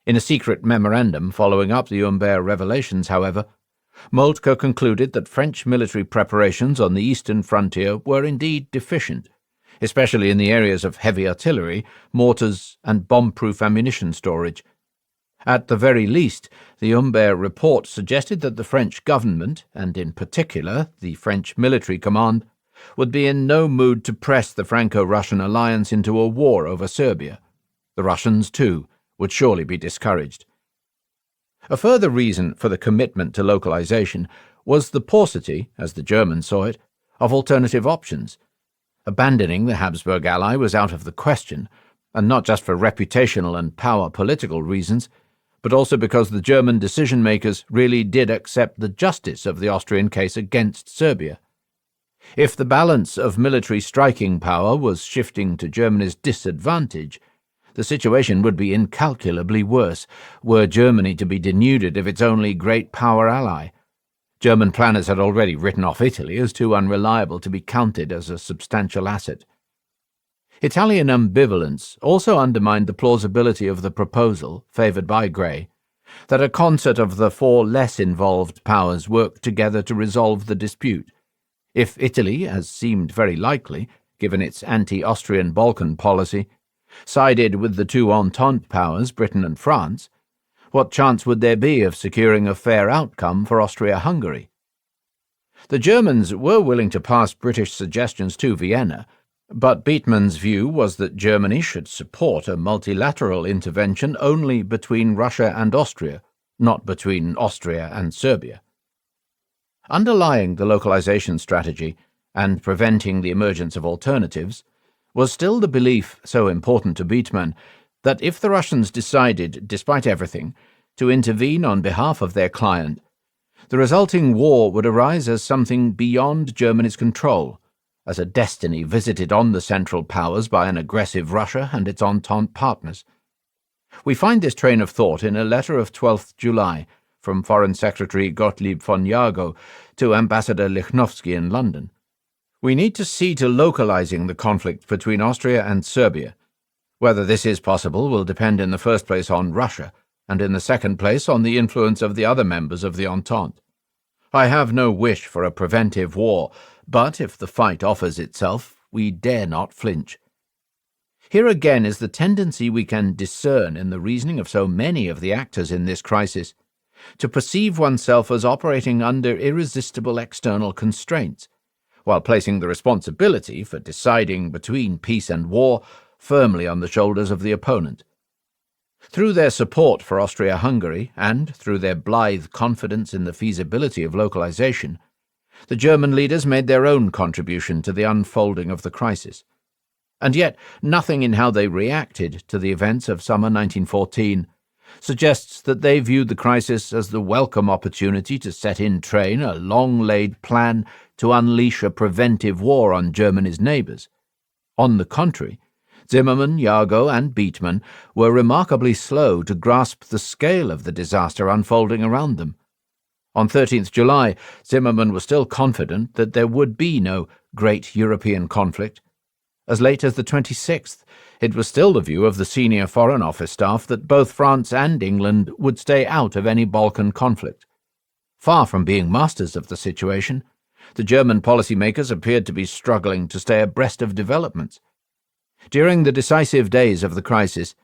S1: In a secret memorandum following up the Humbert revelations, however, Moltke concluded that French military preparations on the eastern frontier were indeed deficient, especially in the areas of heavy artillery, mortars, and bomb-proof ammunition storage. At the very least, the Humbert report suggested that the French government, and in particular the French military command, would be in no mood to press the Franco-Russian alliance into a war over Serbia. The Russians, too, would surely be discouraged. A further reason for the commitment to localization was the paucity, as the Germans saw it, of alternative options. Abandoning the Habsburg ally was out of the question, and not just for reputational and power-political reasons, but also because the German decision-makers really did accept the justice of the Austrian case against Serbia. If the balance of military striking power was shifting to Germany's disadvantage, the situation would be incalculably worse were Germany to be denuded of its only great power ally. German planners had already written off Italy as too unreliable to be counted as a substantial asset. Italian ambivalence also undermined the plausibility of the proposal, favoured by Grey, that a concert of the four less involved powers work together to resolve the dispute. If Italy, as seemed very likely, given its anti-Austrian Balkan policy, sided with the two Entente powers, Britain and France, what chance would there be of securing a fair outcome for Austria-Hungary? The Germans were willing to pass British suggestions to Vienna, but Beetman's view was that Germany should support a multilateral intervention only between Russia and Austria, not between Austria and Serbia. Underlying the localization strategy and preventing the emergence of alternatives was still the belief, so important to Beetman, that if the Russians decided, despite everything, to intervene on behalf of their client, the resulting war would arise as something beyond Germany's control, as a destiny visited on the Central Powers by an aggressive Russia and its Entente partners. We find this train of thought in a letter of 12th July from Foreign Secretary Gottlieb von Jagow to Ambassador Lichnowsky in London. We need to see to localizing the conflict between Austria and Serbia. Whether this is possible will depend in the first place on Russia, and in the second place on the influence of the other members of the Entente. I have no wish for a preventive war, but if the fight offers itself, we dare not flinch. Here again is the tendency we can discern in the reasoning of so many of the actors in this crisis, to perceive oneself as operating under irresistible external constraints, while placing the responsibility for deciding between peace and war firmly on the shoulders of the opponent. Through their support for Austria-Hungary, and through their blithe confidence in the feasibility of localization, the German leaders made their own contribution to the unfolding of the crisis. And yet nothing in how they reacted to the events of summer 1914 suggests that they viewed the crisis as the welcome opportunity to set in train a long-laid plan to unleash a preventive war on Germany's neighbours. On the contrary, Zimmermann, Jagow, and Beetman were remarkably slow to grasp the scale of the disaster unfolding around them. On 13th July, Zimmermann was still confident that there would be no great European conflict. As late as the 26th, it was still the view of the senior Foreign Office staff that both France and England would stay out of any Balkan conflict. Far from being masters of the situation, the German policymakers appeared to be struggling to stay abreast of developments. During the decisive days of the crisis,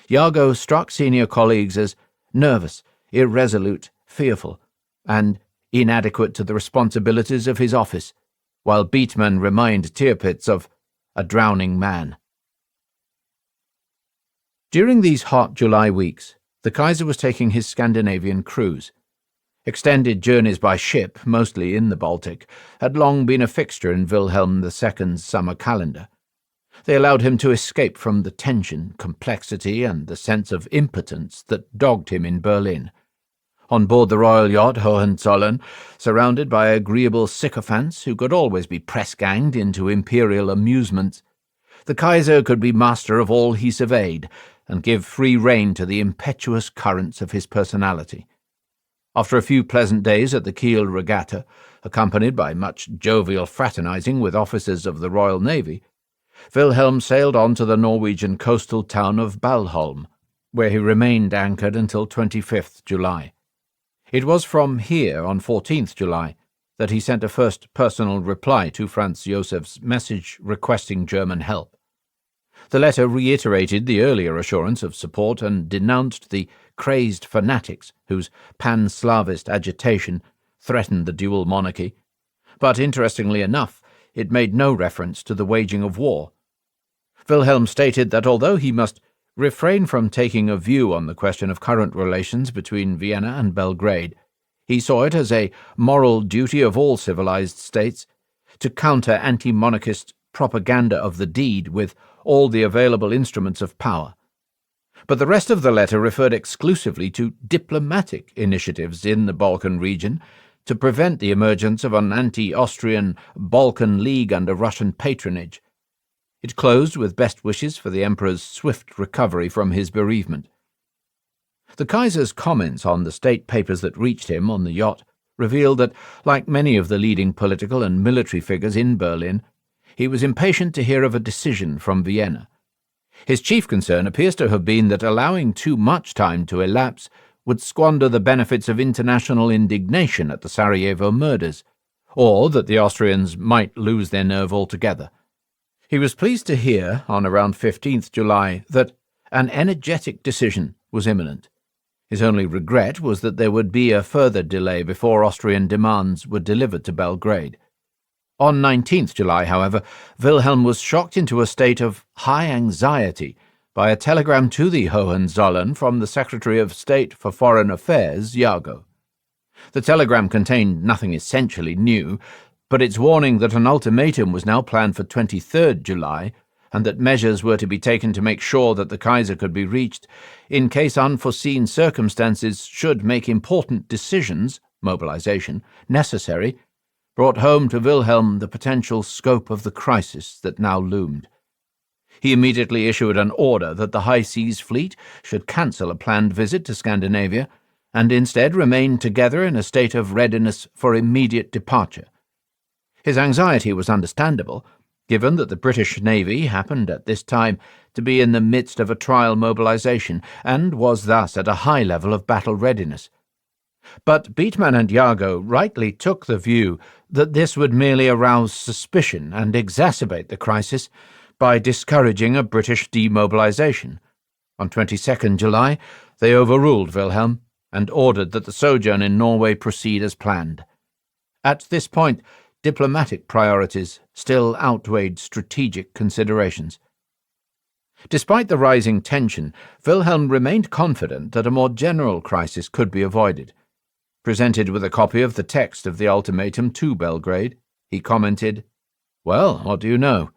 S1: Jagow struck senior colleagues as nervous, irresolute, fearful, and inadequate to the responsibilities of his office, while Beetman reminded Tirpitz of a drowning man. During these hot July weeks, the Kaiser was taking his Scandinavian cruise. Extended journeys by ship, mostly in the Baltic, had long been a fixture in Wilhelm II's summer calendar. They allowed him to escape from the tension, complexity, and the sense of impotence that dogged him in Berlin. On board the royal yacht Hohenzollern, surrounded by agreeable sycophants who could always be press-ganged into imperial amusements, the Kaiser could be master of all he surveyed and give free rein to the impetuous currents of his personality. After a few pleasant days at the Kiel regatta, accompanied by much jovial fraternizing with officers of the Royal Navy, Wilhelm sailed on to the Norwegian coastal town of Balholm, where he remained anchored until 25th July. It was from here, on 14th July, that he sent a first personal reply to Franz Josef's message requesting German help. The letter reiterated the earlier assurance of support and denounced the crazed fanatics whose pan-Slavist agitation threatened the dual monarchy, but interestingly enough, it made no reference to the waging of war. Wilhelm stated that although he must refrain from taking a view on the question of current relations between Vienna and Belgrade, he saw it as a moral duty of all civilized states to counter anti-monarchist propaganda of the deed with all the available instruments of power. But the rest of the letter referred exclusively to diplomatic initiatives in the Balkan region to prevent the emergence of an anti-Austrian Balkan League under Russian patronage. It closed with best wishes for the Emperor's swift recovery from his bereavement. The Kaiser's comments on the state papers that reached him on the yacht revealed that, like many of the leading political and military figures in Berlin, he was impatient to hear of a decision from Vienna. His chief concern appears to have been that allowing too much time to elapse would squander the benefits of international indignation at the Sarajevo murders, or that the Austrians might lose their nerve altogether. He was pleased to hear, on around 15th July, that an energetic decision was imminent. His only regret was that there would be a further delay before Austrian demands were delivered to Belgrade. On 19th July, however, Wilhelm was shocked into a state of high anxiety by a telegram to the Hohenzollern from the Secretary of State for Foreign Affairs, Jago. The telegram contained nothing essentially new, but its warning that an ultimatum was now planned for 23rd July, and that measures were to be taken to make sure that the Kaiser could be reached in case unforeseen circumstances should make important decisions, mobilization, necessary, brought home to Wilhelm the potential scope of the crisis that now loomed. He immediately issued an order that the High Seas Fleet should cancel a planned visit to Scandinavia and instead remain together in a state of readiness for immediate departure. His anxiety was understandable, given that the British Navy happened at this time to be in the midst of a trial mobilization and was thus at a high level of battle readiness. But Beetman and Jago rightly took the view that this would merely arouse suspicion and exacerbate the crisis by discouraging a British demobilization. On 22nd July, they overruled Wilhelm and ordered that the sojourn in Norway proceed as planned. At this point, diplomatic priorities still outweighed strategic considerations. Despite the rising tension, Wilhelm remained confident that a more general crisis could be avoided. Presented with a copy of the text of the ultimatum to Belgrade, he commented, "Well, what do you know?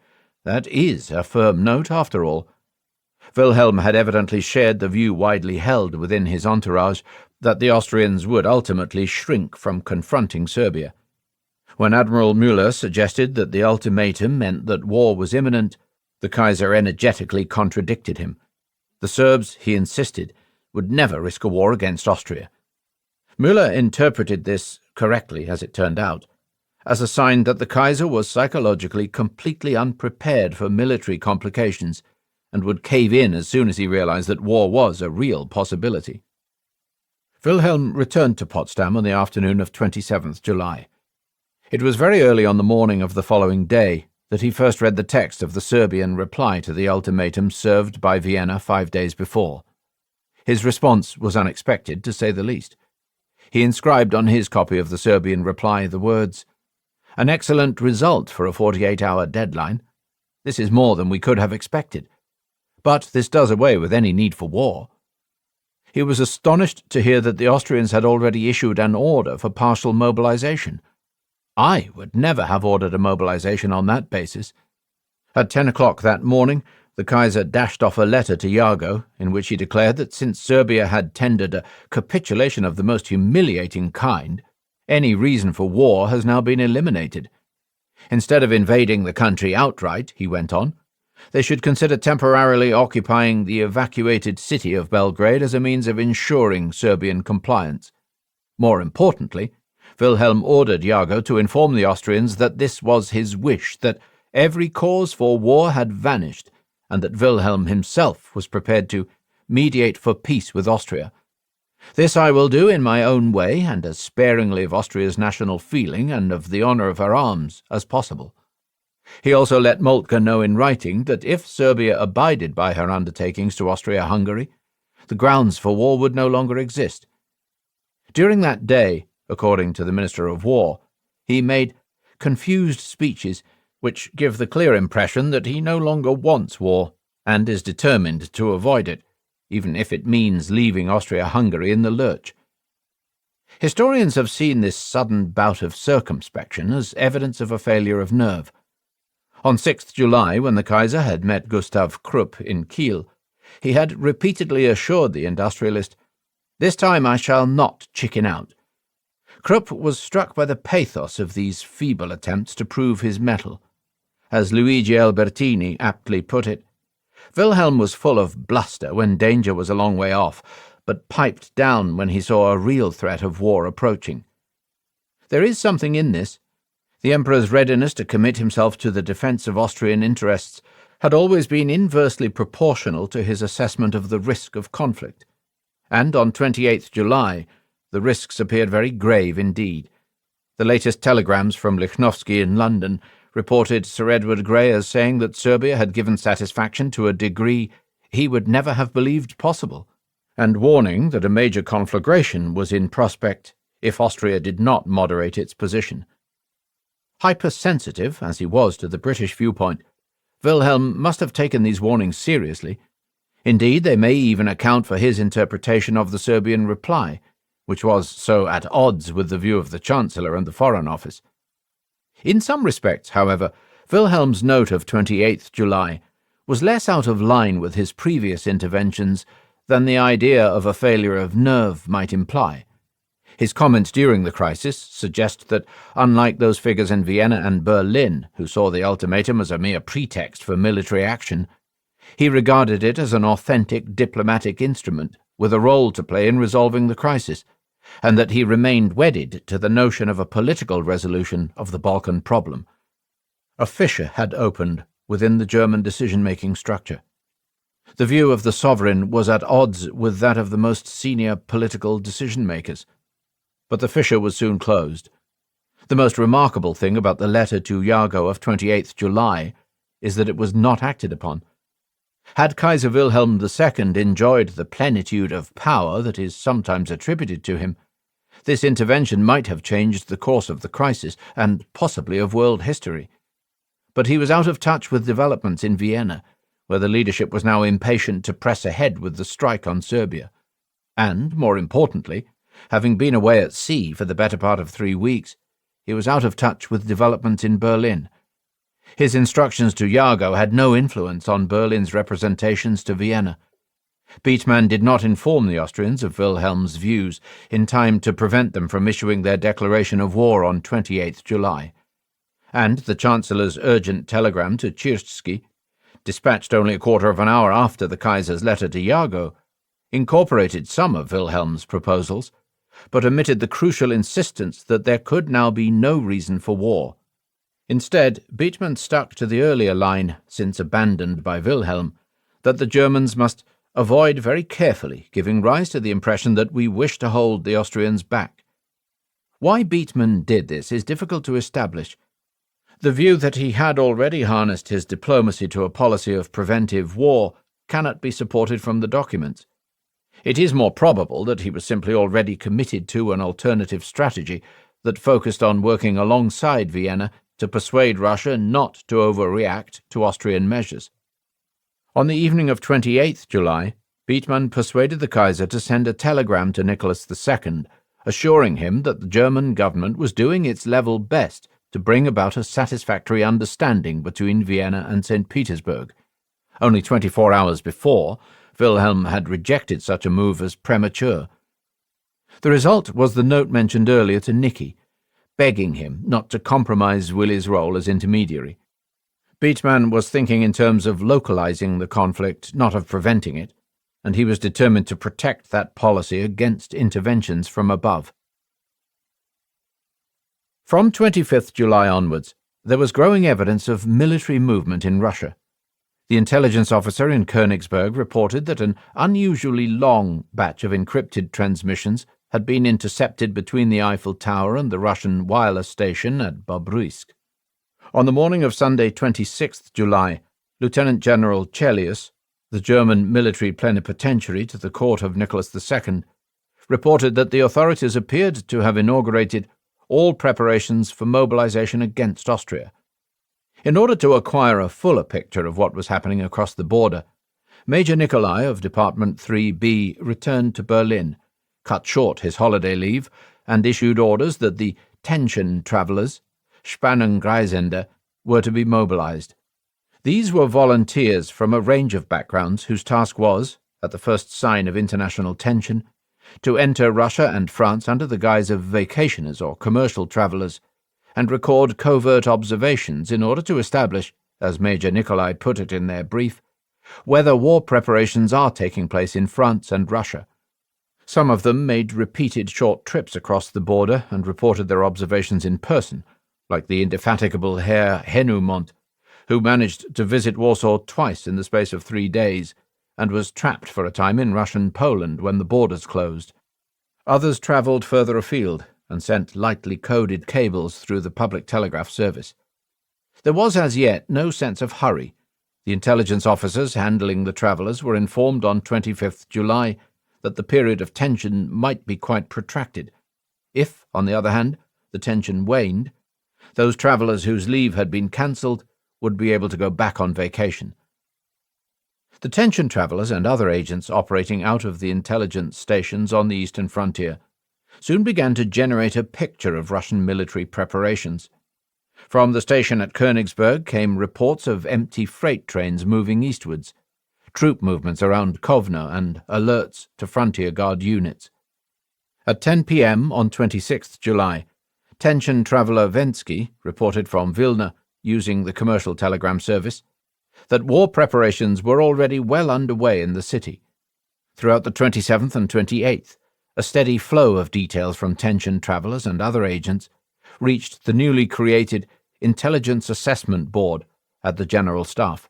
S1: That is a firm note, after all." Wilhelm had evidently shared the view widely held within his entourage that the Austrians would ultimately shrink from confronting Serbia. When Admiral Müller suggested that the ultimatum meant that war was imminent, the Kaiser energetically contradicted him. The Serbs, he insisted, would never risk a war against Austria. Müller interpreted this, correctly as it turned out, as a sign that the Kaiser was psychologically completely unprepared for military complications and would cave in as soon as he realized that war was a real possibility. Wilhelm returned to Potsdam on the afternoon of 27th July. It was very early on the morning of the following day that he first read the text of the Serbian reply to the ultimatum served by Vienna 5 days before. His response was unexpected, to say the least. He inscribed on his copy of the Serbian reply the words, "An excellent result for a 48-hour deadline. This is more than we could have expected. But this does away with any need for war." He was astonished to hear that the Austrians had already issued an order for partial mobilization. I would never have ordered a mobilization on that basis. At 10 o'clock that morning, the Kaiser dashed off a letter to Jago, in which he declared that since Serbia had tendered a capitulation of the most humiliating kind, any reason for war has now been eliminated. Instead of invading the country outright, he went on, they should consider temporarily occupying the evacuated city of Belgrade as a means of ensuring Serbian compliance. More importantly, Wilhelm ordered Jago to inform the Austrians that this was his wish, that every cause for war had vanished, and that Wilhelm himself was prepared to mediate for peace with Austria. This I will do in my own way, and as sparingly of Austria's national feeling and of the honour of her arms as possible. He also let Moltke know in writing that if Serbia abided by her undertakings to Austria-Hungary, the grounds for war would no longer exist. During that day, according to the Minister of War, he made confused speeches which give the clear impression that he no longer wants war and is determined to avoid it, even if it means leaving Austria-Hungary in the lurch. Historians have seen this sudden bout of circumspection as evidence of a failure of nerve. On 6th July, when the Kaiser had met Gustav Krupp in Kiel, he had repeatedly assured the industrialist, "This time I shall not chicken out." Krupp was struck by the pathos of these feeble attempts to prove his mettle. As Luigi Albertini aptly put it, Wilhelm was full of bluster when danger was a long way off, but piped down when he saw a real threat of war approaching. There is something in this. The Emperor's readiness to commit himself to the defence of Austrian interests had always been inversely proportional to his assessment of the risk of conflict. And on 28th July, the risks appeared very grave indeed. The latest telegrams from Lichnowsky in London reported Sir Edward Grey as saying that Serbia had given satisfaction to a degree he would never have believed possible, and warning that a major conflagration was in prospect if Austria did not moderate its position. Hypersensitive as he was to the British viewpoint, Wilhelm must have taken these warnings seriously. Indeed, they may even account for his interpretation of the Serbian reply, which was so at odds with the view of the Chancellor and the Foreign Office. In some respects, however, Wilhelm's note of 28th July was less out of line with his previous interventions than the idea of a failure of nerve might imply. His comments during the crisis suggest that, unlike those figures in Vienna and Berlin who saw the ultimatum as a mere pretext for military action, he regarded it as an authentic diplomatic instrument with a role to play in resolving the crisis, and that he remained wedded to the notion of a political resolution of the Balkan problem. A fissure had opened within the German decision-making structure. The view of the sovereign was at odds with that of the most senior political decision-makers. But the fissure was soon closed. The most remarkable thing about the letter to Jago of 28th July is that it was not acted upon. Had Kaiser Wilhelm II enjoyed the plenitude of power that is sometimes attributed to him, this intervention might have changed the course of the crisis and possibly of world history. But he was out of touch with developments in Vienna, where the leadership was now impatient to press ahead with the strike on Serbia. And, more importantly, having been away at sea for the better part of 3 weeks, he was out of touch with developments in Berlin. His instructions to Jago had no influence on Berlin's representations to Vienna. Bethmann did not inform the Austrians of Wilhelm's views in time to prevent them from issuing their declaration of war on 28th July. And the Chancellor's urgent telegram to Tschirschky, dispatched only a quarter of an hour after the Kaiser's letter to Jago, incorporated some of Wilhelm's proposals, but omitted the crucial insistence that there could now be no reason for war. Instead, Bethmann stuck to the earlier line, since abandoned by Wilhelm, that the Germans must avoid very carefully giving rise to the impression that we wish to hold the Austrians back. Why Bethmann did this is difficult to establish. The view that he had already harnessed his diplomacy to a policy of preventive war cannot be supported from the documents. It is more probable that he was simply already committed to an alternative strategy that focused on working alongside Vienna to persuade Russia not to overreact to Austrian measures. On the evening of 28th July, Bethmann persuaded the Kaiser to send a telegram to Nicholas II, assuring him that the German government was doing its level best to bring about a satisfactory understanding between Vienna and St. Petersburg. Only 24 hours before, Wilhelm had rejected such a move as premature. The result was the note mentioned earlier to Nicky, begging him not to compromise Willy's role as intermediary. Bethmann was thinking in terms of localizing the conflict, not of preventing it, and he was determined to protect that policy against interventions from above. From 25th July onwards, there was growing evidence of military movement in Russia. The intelligence officer in Königsberg reported that an unusually long batch of encrypted transmissions had been intercepted between the Eiffel Tower and the Russian wireless station at Bobruisk. On the morning of Sunday, 26th July, Lieutenant General Chelius, the German military plenipotentiary to the court of Nicholas II, reported that the authorities appeared to have inaugurated all preparations for mobilization against Austria. In order to acquire a fuller picture of what was happening across the border, Major Nikolai of Department 3B returned to Berlin, cut short his holiday leave, and issued orders that the tension travellers, Spannungsreisende, were to be mobilized. These were volunteers from a range of backgrounds whose task was, at the first sign of international tension, to enter Russia and France under the guise of vacationers or commercial travellers, and record covert observations in order to establish, as Major Nikolai put it in their brief, whether war preparations are taking place in France and Russia. Some of them made repeated short trips across the border and reported their observations in person, like the indefatigable Herr Henumont, who managed to visit Warsaw twice in the space of 3 days, and was trapped for a time in Russian Poland when the borders closed. Others travelled further afield and sent lightly coded cables through the public telegraph service. There was as yet no sense of hurry. The intelligence officers handling the travellers were informed on 25th July that the period of tension might be quite protracted. If, on the other hand, the tension waned, those travellers whose leave had been cancelled would be able to go back on vacation. The tension travellers and other agents operating out of the intelligence stations on the eastern frontier soon began to generate a picture of Russian military preparations. From the station at Königsberg came reports of empty freight trains moving eastwards, troop movements around Kovno, and alerts to frontier guard units. At 10 p.m. on 26th July, tension traveller Vensky reported from Vilna, using the commercial telegram service, that war preparations were already well underway in the city. Throughout the 27th and 28th, a steady flow of details from tension travellers and other agents reached the newly created Intelligence Assessment Board at the General Staff.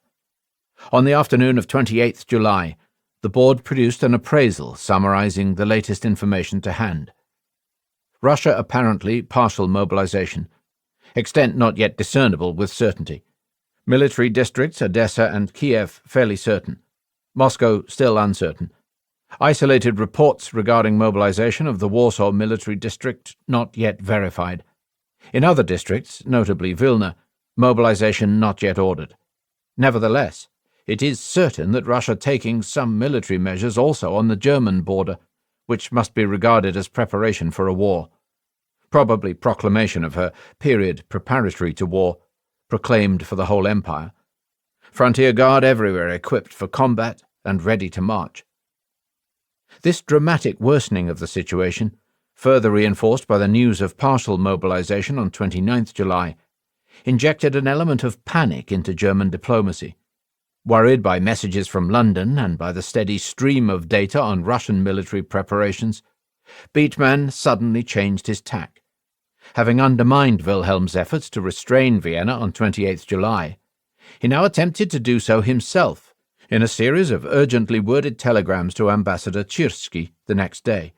S1: On the afternoon of 28th July, the board produced an appraisal summarizing the latest information to hand. Russia apparently partial mobilization, extent not yet discernible with certainty. Military districts Odessa and Kiev fairly certain. Moscow still uncertain. Isolated reports regarding mobilization of the Warsaw military district not yet verified. In other districts, notably Vilna, mobilization not yet ordered. Nevertheless, it is certain that Russia taking some military measures also on the German border, which must be regarded as preparation for a war. Probably proclamation of her period preparatory to war, proclaimed for the whole empire. Frontier guard everywhere equipped for combat and ready to march. This dramatic worsening of the situation, further reinforced by the news of partial mobilization on 29th July, injected an element of panic into German diplomacy. Worried by messages from London and by the steady stream of data on Russian military preparations, Bethmann suddenly changed his tack. Having undermined Wilhelm's efforts to restrain Vienna on 28th July, he now attempted to do so himself in a series of urgently worded telegrams to Ambassador Tchirski the next day.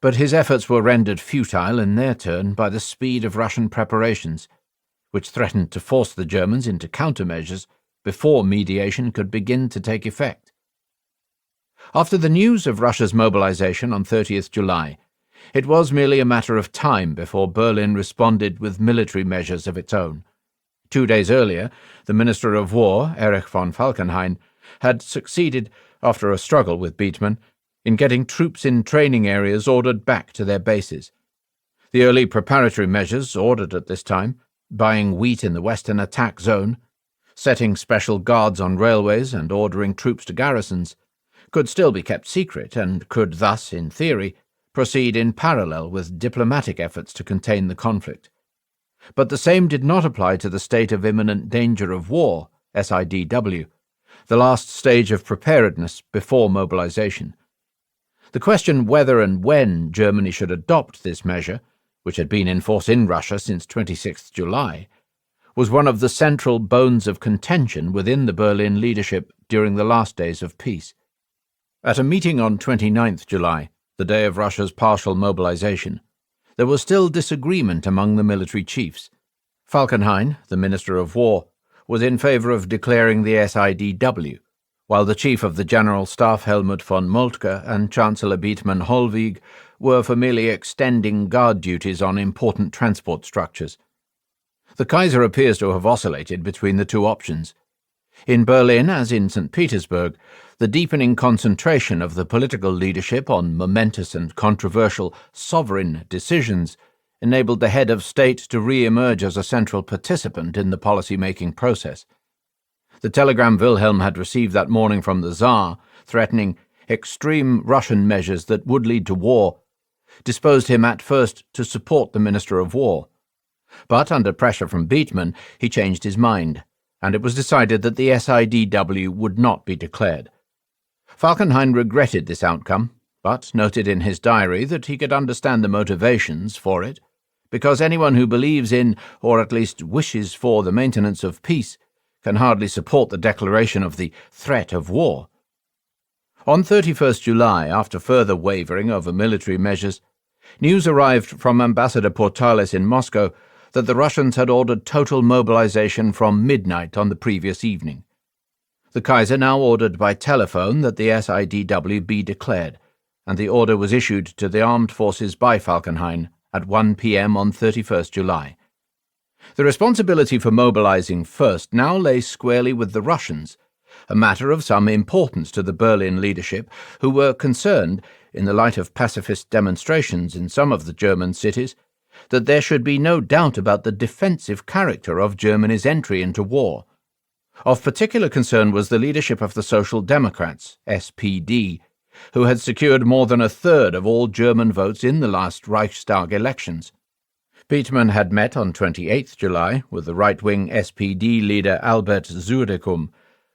S1: But his efforts were rendered futile in their turn by the speed of Russian preparations, which threatened to force the Germans into countermeasures before mediation could begin to take effect. After the news of Russia's mobilization on 30th July, it was merely a matter of time before Berlin responded with military measures of its own. 2 days earlier, the Minister of War, Erich von Falkenhayn, had succeeded after a struggle with Beetman, in getting troops in training areas ordered back to their bases. The early preparatory measures ordered at this time, buying wheat in the Western Attack Zone, setting special guards on railways and ordering troops to garrisons, could still be kept secret and could thus, in theory, proceed in parallel with diplomatic efforts to contain the conflict. But the same did not apply to the state of imminent danger of war, SIDW, the last stage of preparedness before mobilization. The question whether and when Germany should adopt this measure, which had been in force in Russia since 26th July, was one of the central bones of contention within the Berlin leadership during the last days of peace. At a meeting on 29th July, the day of Russia's partial mobilization, there was still disagreement among the military chiefs. Falkenhayn, the Minister of War, was in favor of declaring the SIDW, while the Chief of the General Staff Helmut von Moltke and Chancellor Beetman Hollweg were for merely extending guard duties on important transport structures. The Kaiser appears to have oscillated between the two options. In Berlin, as in St. Petersburg, the deepening concentration of the political leadership on momentous and controversial sovereign decisions enabled the head of state to re-emerge as a central participant in the policy-making process. The telegram Wilhelm had received that morning from the Tsar, threatening extreme Russian measures that would lead to war, disposed him at first to support the Minister of War. But under pressure from Beetman, he changed his mind, and it was decided that the SIDW would not be declared. Falkenhayn regretted this outcome, but noted in his diary that he could understand the motivations for it, because anyone who believes in, or at least wishes for, the maintenance of peace can hardly support the declaration of the threat of war. On 31st July, after further wavering over military measures, news arrived from Ambassador Portales in Moscow that the Russians had ordered total mobilization from midnight on the previous evening. The Kaiser now ordered by telephone that the SIDW be declared, and the order was issued to the armed forces by Falkenhayn at 1 p.m. on 31st July. The responsibility for mobilizing first now lay squarely with the Russians, a matter of some importance to the Berlin leadership, who were concerned, in the light of pacifist demonstrations in some of the German cities, that there should be no doubt about the defensive character of Germany's entry into war. Of particular concern was the leadership of the Social Democrats, SPD, who had secured more than a third of all German votes in the last Reichstag elections. Beetman had met on 28th July with the right-wing SPD leader Albert Zurekum,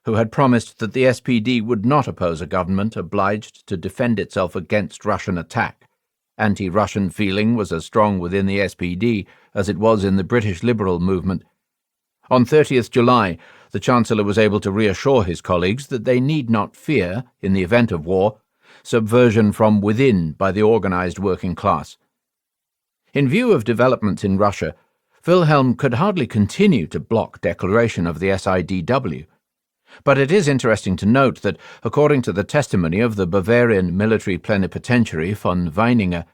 S1: who had promised that the SPD would not oppose a government obliged to defend itself against Russian attack. Anti-Russian feeling was as strong within the SPD as it was in the British Liberal movement. On 30th July, the Chancellor was able to reassure his colleagues that they need not fear, in the event of war, subversion from within by the organized working class. In view of developments in Russia, Wilhelm could hardly continue to block declaration of the SIDW. But it is interesting to note that, according to the testimony of the Bavarian military plenipotentiary von Weininger,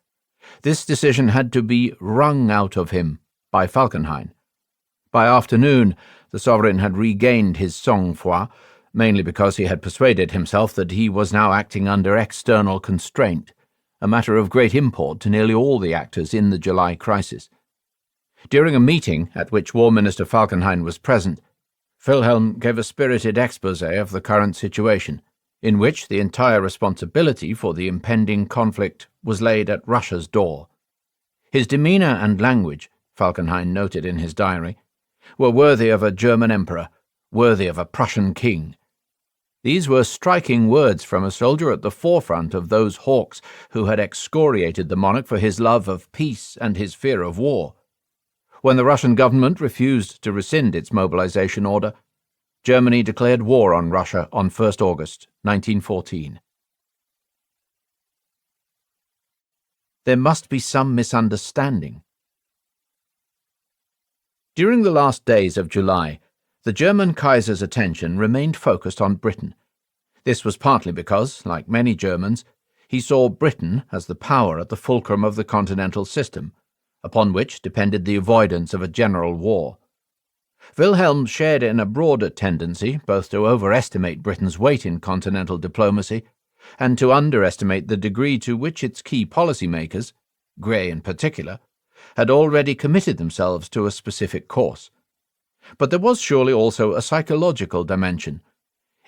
S1: this decision had to be wrung out of him by Falkenhayn. By afternoon, the sovereign had regained his sang-froid, mainly because he had persuaded himself that he was now acting under external constraint, a matter of great import to nearly all the actors in the July crisis. During a meeting at which War Minister Falkenhayn was present, Wilhelm gave a spirited exposé of the current situation, in which the entire responsibility for the impending conflict was laid at Russia's door. His demeanour and language, Falkenhayn noted in his diary, were worthy of a German emperor, worthy of a Prussian king. These were striking words from a soldier at the forefront of those hawks who had excoriated the monarch for his love of peace and his fear of war. When the Russian government refused to rescind its mobilization order, Germany declared war on Russia on 1st August 1914. There must be some misunderstanding. During the last days of July, the German Kaiser's attention remained focused on Britain. This was partly because, like many Germans, he saw Britain as the power at the fulcrum of the continental system, upon which depended the avoidance of a general war. Wilhelm shared in a broader tendency both to overestimate Britain's weight in continental diplomacy and to underestimate the degree to which its key policymakers, Grey in particular, had already committed themselves to a specific course. But there was surely also a psychological dimension.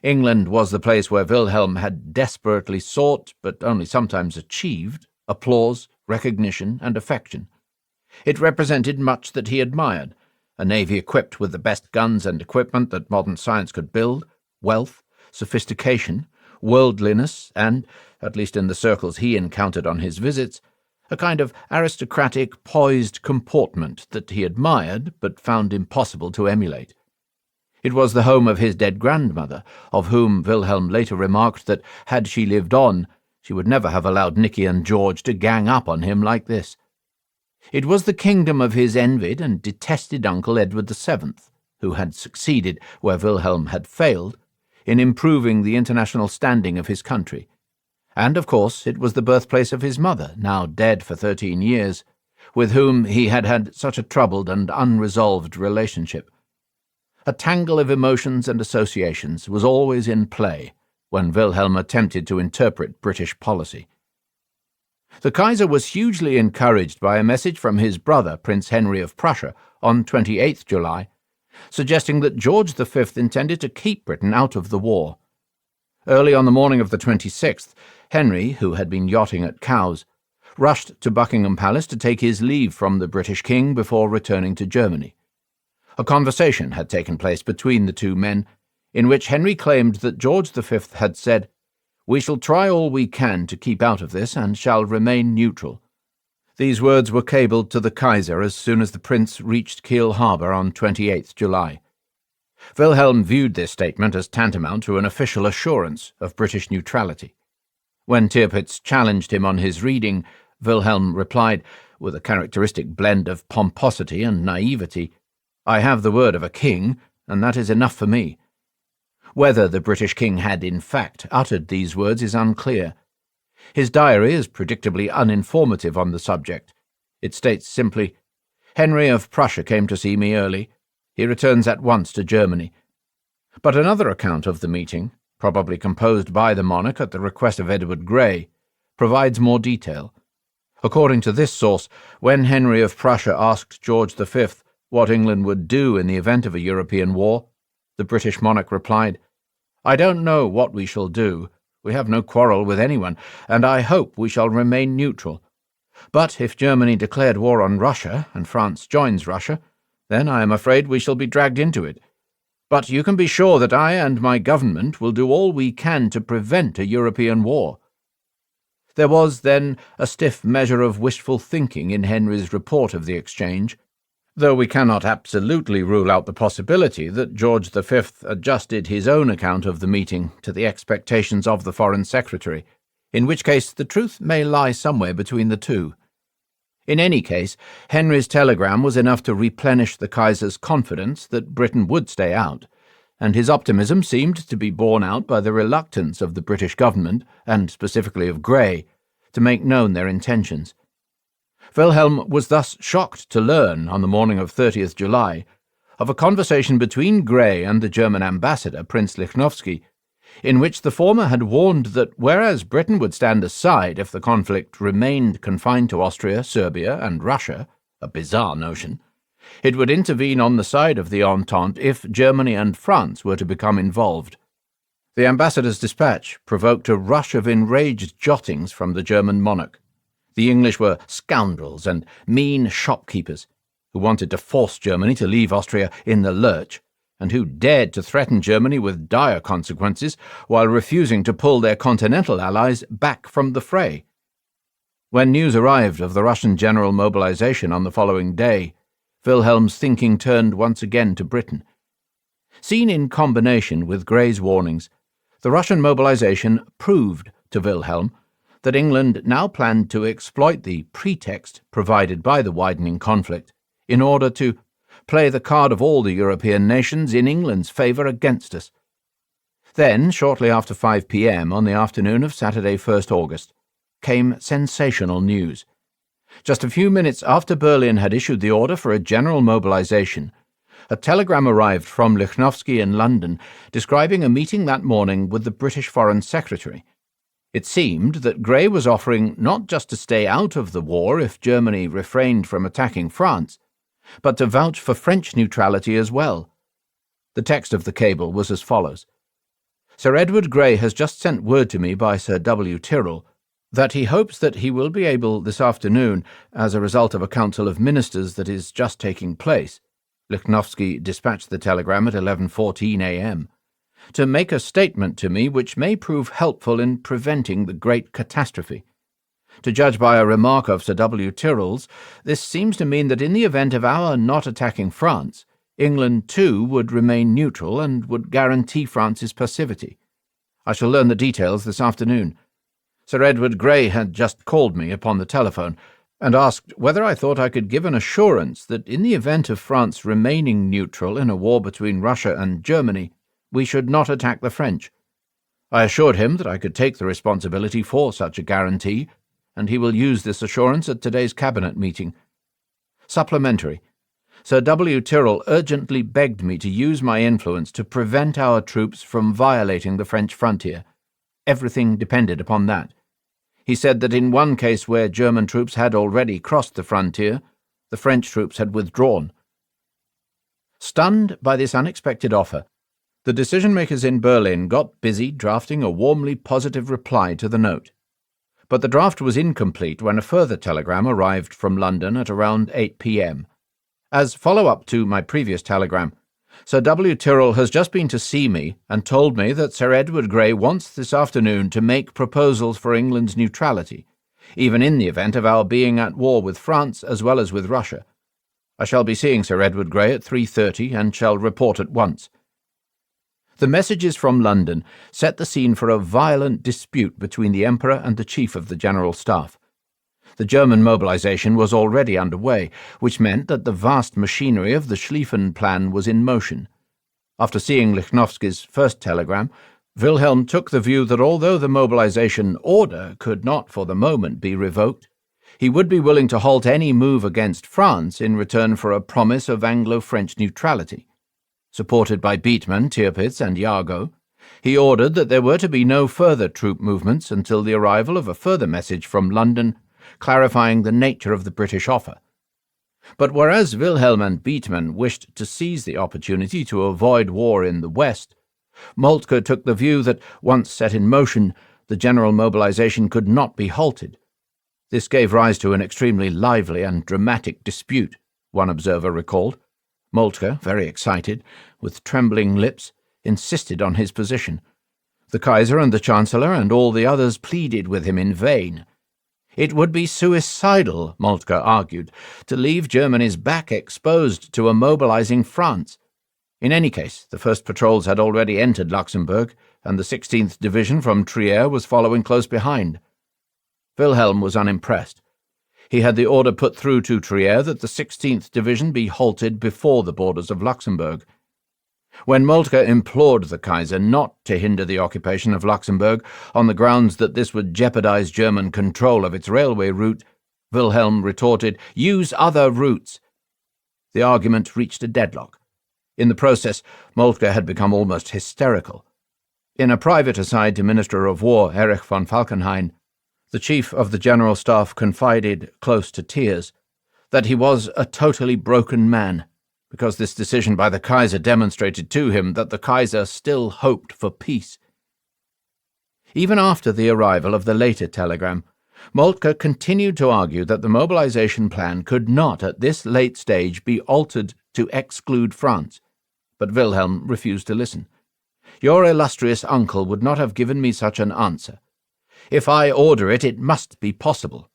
S1: England was the place where Wilhelm had desperately sought, but only sometimes achieved, applause, recognition, and affection. It represented much that he admired: a navy equipped with the best guns and equipment that modern science could build, wealth, sophistication, worldliness, and, at least in the circles he encountered on his visits, a kind of aristocratic, poised comportment that he admired but found impossible to emulate. It was the home of his dead grandmother, of whom Wilhelm later remarked that, had she lived on, she would never have allowed Nicky and George to gang up on him like this. It was the kingdom of his envied and detested uncle Edward VII, who had succeeded where Wilhelm had failed, in improving the international standing of his country. And, of course, it was the birthplace of his mother, now dead for 13 years, with whom he had had such a troubled and unresolved relationship. A tangle of emotions and associations was always in play when Wilhelm attempted to interpret British policy. The Kaiser was hugely encouraged by a message from his brother, Prince Henry of Prussia, on 28th July, suggesting that George V intended to keep Britain out of the war. Early on the morning of the 26th, Henry, who had been yachting at Cowes, rushed to Buckingham Palace to take his leave from the British king before returning to Germany. A conversation had taken place between the two men, in which Henry claimed that George V had said, "We shall try all we can to keep out of this and shall remain neutral." These words were cabled to the Kaiser as soon as the prince reached Kiel Harbour on 28th July. Wilhelm viewed this statement as tantamount to an official assurance of British neutrality. When Tirpitz challenged him on his reading, Wilhelm replied, with a characteristic blend of pomposity and naivety, "I have the word of a king, and that is enough for me." Whether the British king had in fact uttered these words is unclear. His diary is predictably uninformative on the subject. It states simply, "Henry of Prussia came to see me early. He returns at once to Germany." But another account of the meeting, probably composed by the monarch at the request of Edward Grey, provides more detail. According to this source, when Henry of Prussia asked George V what England would do in the event of a European war, the British monarch replied, "I don't know what we shall do. We have no quarrel with anyone, and I hope we shall remain neutral. But if Germany declared war on Russia, and France joins Russia, then I am afraid we shall be dragged into it. But you can be sure that I and my government will do all we can to prevent a European war." There was, then, a stiff measure of wishful thinking in Henry's report of the exchange, though we cannot absolutely rule out the possibility that George V adjusted his own account of the meeting to the expectations of the Foreign Secretary, in which case the truth may lie somewhere between the two. In any case, Henry's telegram was enough to replenish the Kaiser's confidence that Britain would stay out, and his optimism seemed to be borne out by the reluctance of the British government, and specifically of Grey, to make known their intentions. Wilhelm was thus shocked to learn, on the morning of 30th July, of a conversation between Grey and the German ambassador, Prince Lichnowsky, in which the former had warned that whereas Britain would stand aside if the conflict remained confined to Austria, Serbia, and Russia, a bizarre notion, it would intervene on the side of the Entente if Germany and France were to become involved. The ambassador's dispatch provoked a rush of enraged jottings from the German monarch. The English were scoundrels and mean shopkeepers, who wanted to force Germany to leave Austria in the lurch, and who dared to threaten Germany with dire consequences while refusing to pull their continental allies back from the fray. When news arrived of the Russian general mobilization on the following day, Wilhelm's thinking turned once again to Britain. Seen in combination with Grey's warnings, the Russian mobilization proved to Wilhelm that England now planned to exploit the pretext provided by the widening conflict in order to play the card of all the European nations in England's favour against us. Then, shortly after 5 p.m. on the afternoon of Saturday 1st August, came sensational news. Just a few minutes after Berlin had issued the order for a general mobilization, A telegram arrived from Lichnowsky in London describing a meeting that morning with the British Foreign Secretary. It seemed that Grey was offering not just to stay out of the war if Germany refrained from attacking France, but to vouch for French neutrality as well. The text of the cable was as follows. Sir Edward Grey has just sent word to me by Sir W. Tyrrell that he hopes that he will be able this afternoon, as a result of a council of ministers that is just taking place, Lichnowsky dispatched the telegram at 11:14 a.m., to make a statement to me which may prove helpful in preventing the great catastrophe. To judge by a remark of Sir W. Tyrrell's, this seems to mean that in the event of our not attacking France, England too would remain neutral and would guarantee France's passivity. I shall learn the details this afternoon. Sir Edward Grey had just called me upon the telephone and asked whether I thought I could give an assurance that in the event of France remaining neutral in a war between Russia and Germany, we should not attack the French. I assured him that I could take the responsibility for such a guarantee, and he will use this assurance at today's cabinet meeting. Supplementary. Sir W. Tyrrell urgently begged me to use my influence to prevent our troops from violating the French frontier. Everything depended upon that. He said that in one case where German troops had already crossed the frontier, the French troops had withdrawn. Stunned by this unexpected offer, the decision-makers in Berlin got busy drafting a warmly positive reply to the note. But the draft was incomplete when a further telegram arrived from London at around 8 p.m. As follow-up to my previous telegram, Sir W. Tyrrell has just been to see me and told me that Sir Edward Grey wants this afternoon to make proposals for England's neutrality, even in the event of our being at war with France as well as with Russia. I shall be seeing Sir Edward Grey at 3:30 and shall report at once. The messages from London set the scene for a violent dispute between the Emperor and the Chief of the General Staff. The German mobilization was already underway, which meant that the vast machinery of the Schlieffen Plan was in motion. After seeing Lichnowsky's first telegram, Wilhelm took the view that although the mobilization order could not for the moment be revoked, he would be willing to halt any move against France in return for a promise of Anglo-French neutrality. Supported by Beetman, Tirpitz, and Jago, he ordered that there were to be no further troop movements until the arrival of a further message from London clarifying the nature of the British offer. But whereas Wilhelm and Beetman wished to seize the opportunity to avoid war in the West, Moltke took the view that, once set in motion, the general mobilization could not be halted. This gave rise to an extremely lively and dramatic dispute, one observer recalled. Moltke, very excited, with trembling lips, insisted on his position. The Kaiser and the Chancellor and all the others pleaded with him in vain. It would be suicidal, Moltke argued, to leave Germany's back exposed to a mobilizing France. In any case, the first patrols had already entered Luxembourg, and the 16th Division from Trier was following close behind. Wilhelm was unimpressed. He had the order put through to Trier that the 16th Division be halted before the borders of Luxembourg. When Moltke implored the Kaiser not to hinder the occupation of Luxembourg on the grounds that this would jeopardize German control of its railway route, Wilhelm retorted, "Use other routes." The argument reached a deadlock. In the process, Moltke had become almost hysterical. In a private aside to Minister of War Erich von Falkenhayn, the Chief of the General Staff confided, close to tears, that he was a totally broken man, because this decision by the Kaiser demonstrated to him that the Kaiser still hoped for peace. Even after the arrival of the later telegram, Moltke continued to argue that the mobilization plan could not at this late stage be altered to exclude France, but Wilhelm refused to listen. "Your illustrious uncle would not have given me such an answer. If I order it, it must be possible."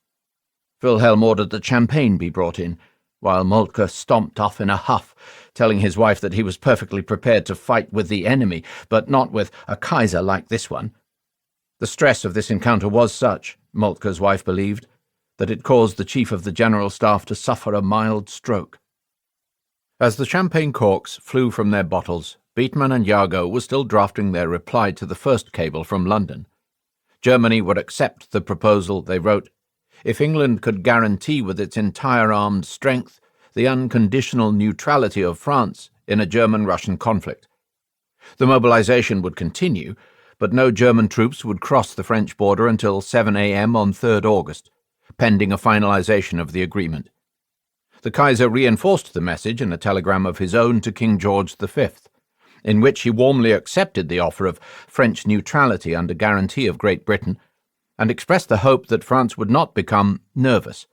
S1: Wilhelm ordered that champagne be brought in, while Moltke stomped off in a huff, telling his wife that he was perfectly prepared to fight with the enemy, but not with a Kaiser like this one. The stress of this encounter was such, Moltke's wife believed, that it caused the Chief of the General Staff to suffer a mild stroke. As the champagne corks flew from their bottles, Beetman and Jago were still drafting their reply to the first cable from London. Germany would accept the proposal, they wrote, if England could guarantee with its entire armed strength the unconditional neutrality of France in a German-Russian conflict. The mobilization would continue, but no German troops would cross the French border until 7 a.m. on 3rd August, pending a finalization of the agreement. The Kaiser reinforced the message in a telegram of his own to King George V, in which he warmly accepted the offer of French neutrality under guarantee of Great Britain, and expressed the hope that France would not become nervous.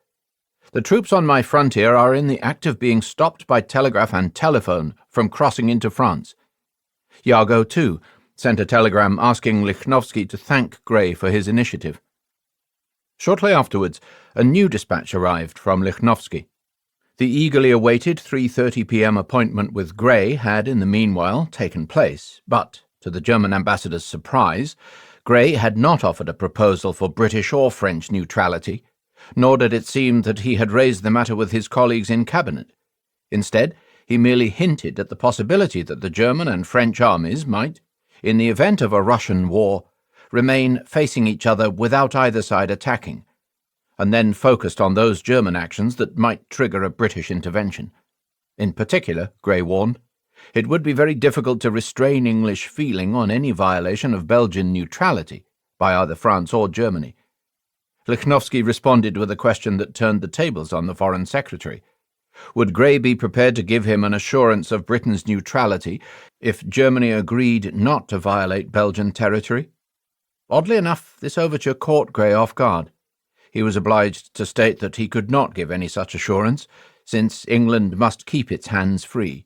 S1: "The troops on my frontier are in the act of being stopped by telegraph and telephone from crossing into France." Jago, too, sent a telegram asking Lichnowsky to thank Grey for his initiative. Shortly afterwards, a new dispatch arrived from Lichnowsky. The eagerly awaited 3:30 p.m. appointment with Grey had, in the meanwhile, taken place, but, to the German ambassador's surprise, Grey had not offered a proposal for British or French neutrality, nor did it seem that he had raised the matter with his colleagues in cabinet. Instead, he merely hinted at the possibility that the German and French armies might, in the event of a Russian war, remain facing each other without either side attacking, and then focused on those German actions that might trigger a British intervention. In particular, Grey warned, it would be very difficult to restrain English feeling on any violation of Belgian neutrality by either France or Germany. Lichnowsky responded with a question that turned the tables on the Foreign Secretary. Would Grey be prepared to give him an assurance of Britain's neutrality if Germany agreed not to violate Belgian territory? Oddly enough, this overture caught Grey off guard. He was obliged to state that he could not give any such assurance, since England must keep its hands free.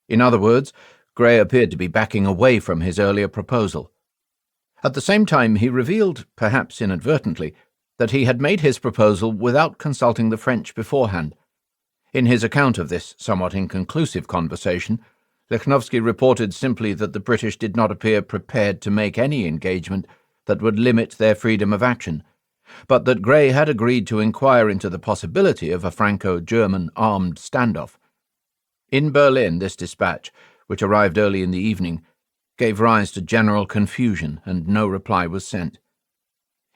S1: In other words, Grey appeared to be backing away from his earlier proposal. At the same time, he revealed, perhaps inadvertently, that he had made his proposal without consulting the French beforehand. In his account of this somewhat inconclusive conversation, Lichnowsky reported simply that the British did not appear prepared to make any engagement that would limit their freedom of action, but that Grey had agreed to inquire into the possibility of a Franco-German armed standoff. In Berlin, this dispatch, which arrived early in the evening, gave rise to general confusion, and no reply was sent.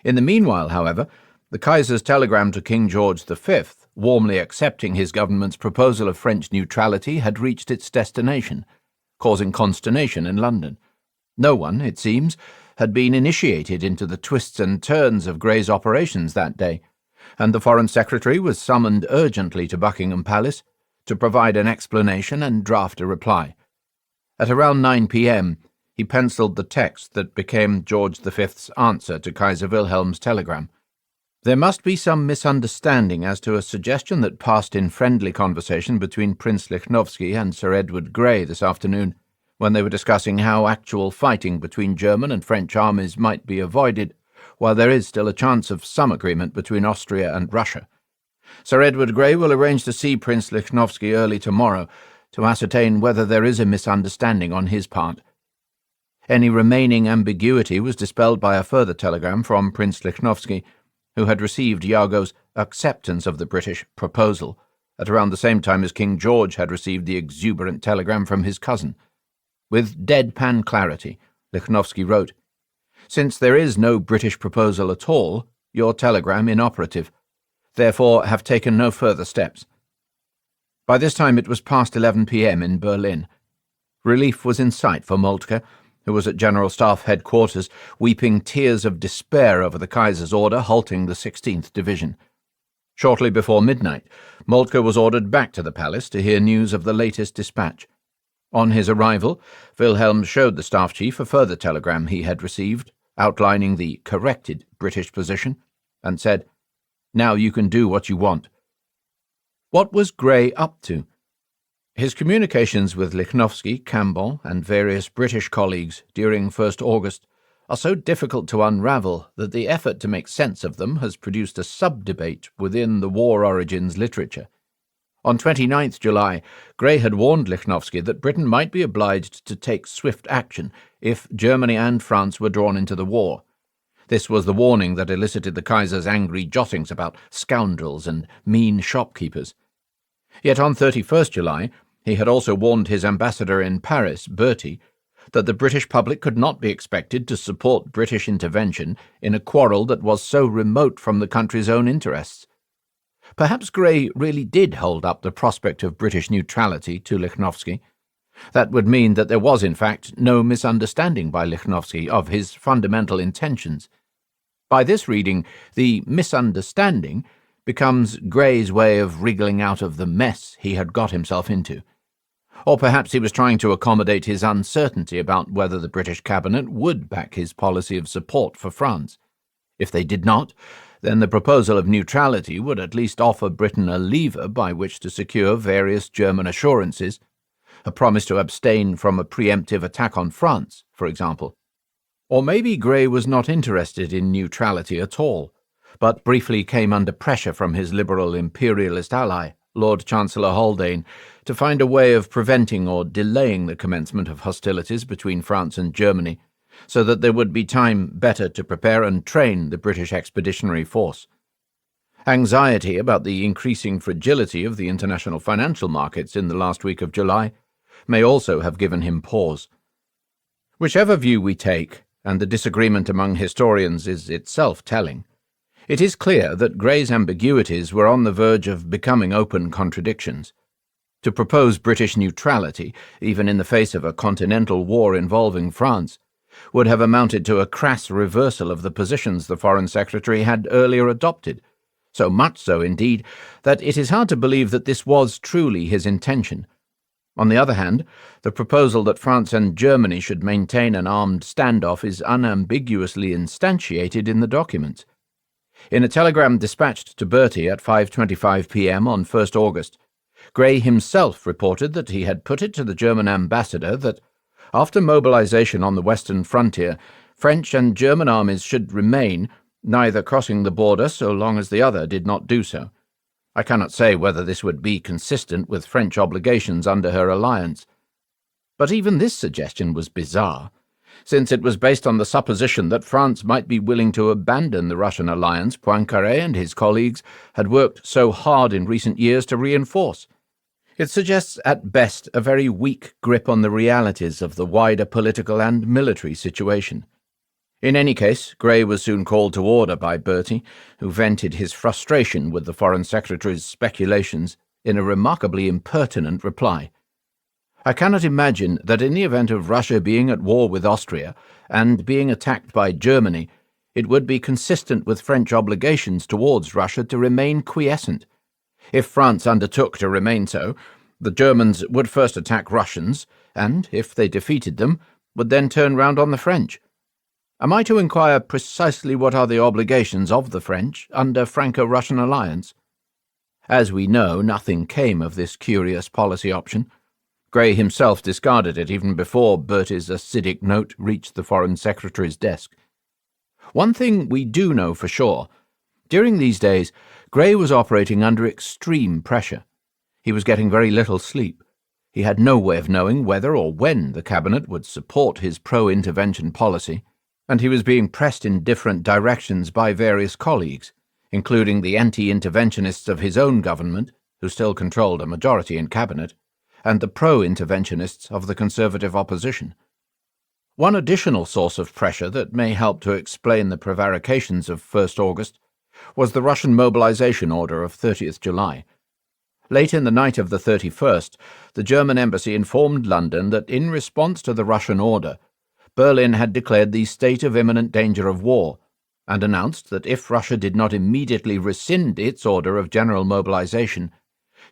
S1: In the meanwhile, however, the Kaiser's telegram to King George V, warmly accepting his government's proposal of French neutrality, had reached its destination, causing consternation in London. No one, it seems, had been initiated into the twists and turns of Grey's operations that day, and the Foreign Secretary was summoned urgently to Buckingham Palace to provide an explanation and draft a reply. At around 9 p.m., he penciled the text that became George V's answer to Kaiser Wilhelm's telegram. There must be some misunderstanding as to a suggestion that passed in friendly conversation between Prince Lichnowsky and Sir Edward Grey this afternoon, when they were discussing how actual fighting between German and French armies might be avoided, while there is still a chance of some agreement between Austria and Russia. Sir Edward Grey will arrange to see Prince Lichnowsky early tomorrow to ascertain whether there is a misunderstanding on his part. Any remaining ambiguity was dispelled by a further telegram from Prince Lichnowsky, who had received Jago's acceptance of the British proposal at around the same time as King George had received the exuberant telegram from his cousin. With deadpan clarity, Lichnowsky wrote, "Since there is no British proposal at all, your telegram inoperative. Therefore have taken no further steps." By this time it was past 11 p.m. in Berlin. Relief was in sight for Moltke, who was at General Staff headquarters, weeping tears of despair over the Kaiser's order halting the 16th Division. Shortly before midnight, Moltke was ordered back to the palace to hear news of the latest dispatch. On his arrival, Wilhelm showed the staff chief a further telegram he had received, outlining the corrected British position, and said, "Now you can do what you want." What was Grey up to? His communications with Lichnowsky, Campbell, and various British colleagues during 1st August are so difficult to unravel that the effort to make sense of them has produced a sub-debate within the war origins literature. On 29th July, Grey had warned Lichnowsky that Britain might be obliged to take swift action if Germany and France were drawn into the war. This was the warning that elicited the Kaiser's angry jottings about scoundrels and mean shopkeepers. Yet on 31st July, he had also warned his ambassador in Paris, Bertie, that the British public could not be expected to support British intervention in a quarrel that was so remote from the country's own interests. Perhaps Grey really did hold up the prospect of British neutrality to Lichnowsky, That would mean that there was, in fact, no misunderstanding by Lichnowsky of his fundamental intentions. By this reading, the misunderstanding becomes Gray's way of wriggling out of the mess he had got himself into. Or perhaps he was trying to accommodate his uncertainty about whether the British cabinet would back his policy of support for France. If they did not, then the proposal of neutrality would at least offer Britain a lever by which to secure various German assurances, a promise to abstain from a preemptive attack on France, for example. Or maybe Gray was not interested in neutrality at all, but briefly came under pressure from his liberal imperialist ally, Lord Chancellor Haldane, to find a way of preventing or delaying the commencement of hostilities between France and Germany, so that there would be time better to prepare and train the British Expeditionary Force. Anxiety about the increasing fragility of the international financial markets in the last week of July may also have given him pause. Whichever view we take, and the disagreement among historians is itself telling, it is clear that Gray's ambiguities were on the verge of becoming open contradictions. To propose British neutrality, even in the face of a continental war involving France, would have amounted to a crass reversal of the positions the Foreign Secretary had earlier adopted, so much so, indeed, that it is hard to believe that this was truly his intention. On the other hand, the proposal that France and Germany should maintain an armed standoff is unambiguously instantiated in the documents. In a telegram dispatched to Bertie at 5:25 p.m. on 1st August, Gray himself reported that he had put it to the German ambassador that, after mobilization on the western frontier, French and German armies should remain, neither crossing the border so long as the other did not do so. I cannot say whether this would be consistent with French obligations under her alliance. But even this suggestion was bizarre, since it was based on the supposition that France might be willing to abandon the Russian alliance Poincaré and his colleagues had worked so hard in recent years to reinforce. It suggests at best a very weak grip on the realities of the wider political and military situation. In any case, Gray was soon called to order by Bertie, who vented his frustration with the Foreign Secretary's speculations in a remarkably impertinent reply. I cannot imagine that in the event of Russia being at war with Austria and being attacked by Germany, it would be consistent with French obligations towards Russia to remain quiescent. If France undertook to remain so, the Germans would first attack Russians, and, if they defeated them, would then turn round on the French. Am I to inquire precisely what are the obligations of the French under Franco-Russian alliance? As we know, nothing came of this curious policy option. Gray himself discarded it even before Bertie's acidic note reached the Foreign Secretary's desk. One thing we do know for sure. During these days, Gray was operating under extreme pressure. He was getting very little sleep. He had no way of knowing whether or when the cabinet would support his pro-intervention policy, and he was being pressed in different directions by various colleagues, including the anti-interventionists of his own government, who still controlled a majority in cabinet, and the pro-interventionists of the Conservative opposition. One additional source of pressure that may help to explain the prevarications of 1st August was the Russian mobilization order of 30th July. Late in the night of the 31st, the German embassy informed London that in response to the Russian order, Berlin had declared the state of imminent danger of war, and announced that if Russia did not immediately rescind its order of general mobilization,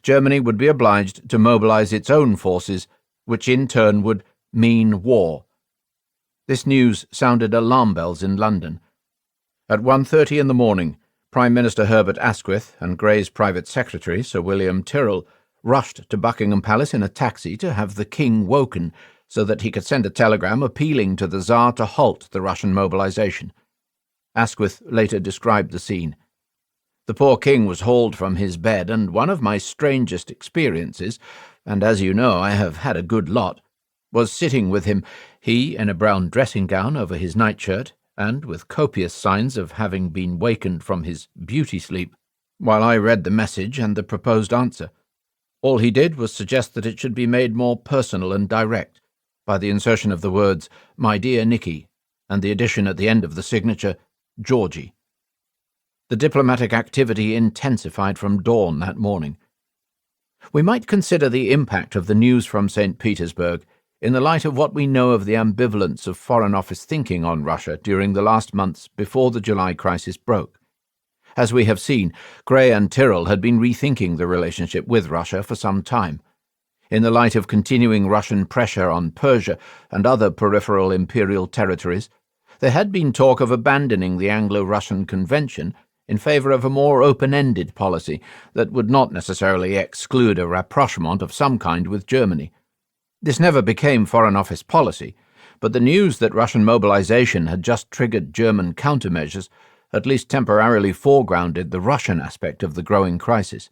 S1: Germany would be obliged to mobilize its own forces, which in turn would mean war. This news sounded alarm bells in London. At 1:30 in the morning, Prime Minister Herbert Asquith and Gray's private secretary, Sir William Tyrrell, rushed to Buckingham Palace in a taxi to have the King woken, so that he could send a telegram appealing to the Tsar to halt the Russian mobilization. Asquith later described the scene. The poor king was hauled from his bed, and one of my strangest experiences, and as you know I have had a good lot, was sitting with him, he in a brown dressing-gown over his nightshirt, and with copious signs of having been wakened from his beauty sleep, while I read the message and the proposed answer. All he did was suggest that it should be made more personal and direct, by the insertion of the words, "My dear Nicky," and the addition at the end of the signature, "Georgie." The diplomatic activity intensified from dawn that morning. We might consider the impact of the news from St. Petersburg in the light of what we know of the ambivalence of Foreign Office thinking on Russia during the last months before the July crisis broke. As we have seen, Gray and Tyrrell had been rethinking the relationship with Russia for some time. In the light of continuing Russian pressure on Persia and other peripheral imperial territories, there had been talk of abandoning the Anglo-Russian Convention in favour of a more open-ended policy that would not necessarily exclude a rapprochement of some kind with Germany. This never became Foreign Office policy, but the news that Russian mobilization had just triggered German countermeasures at least temporarily foregrounded the Russian aspect of the growing crisis.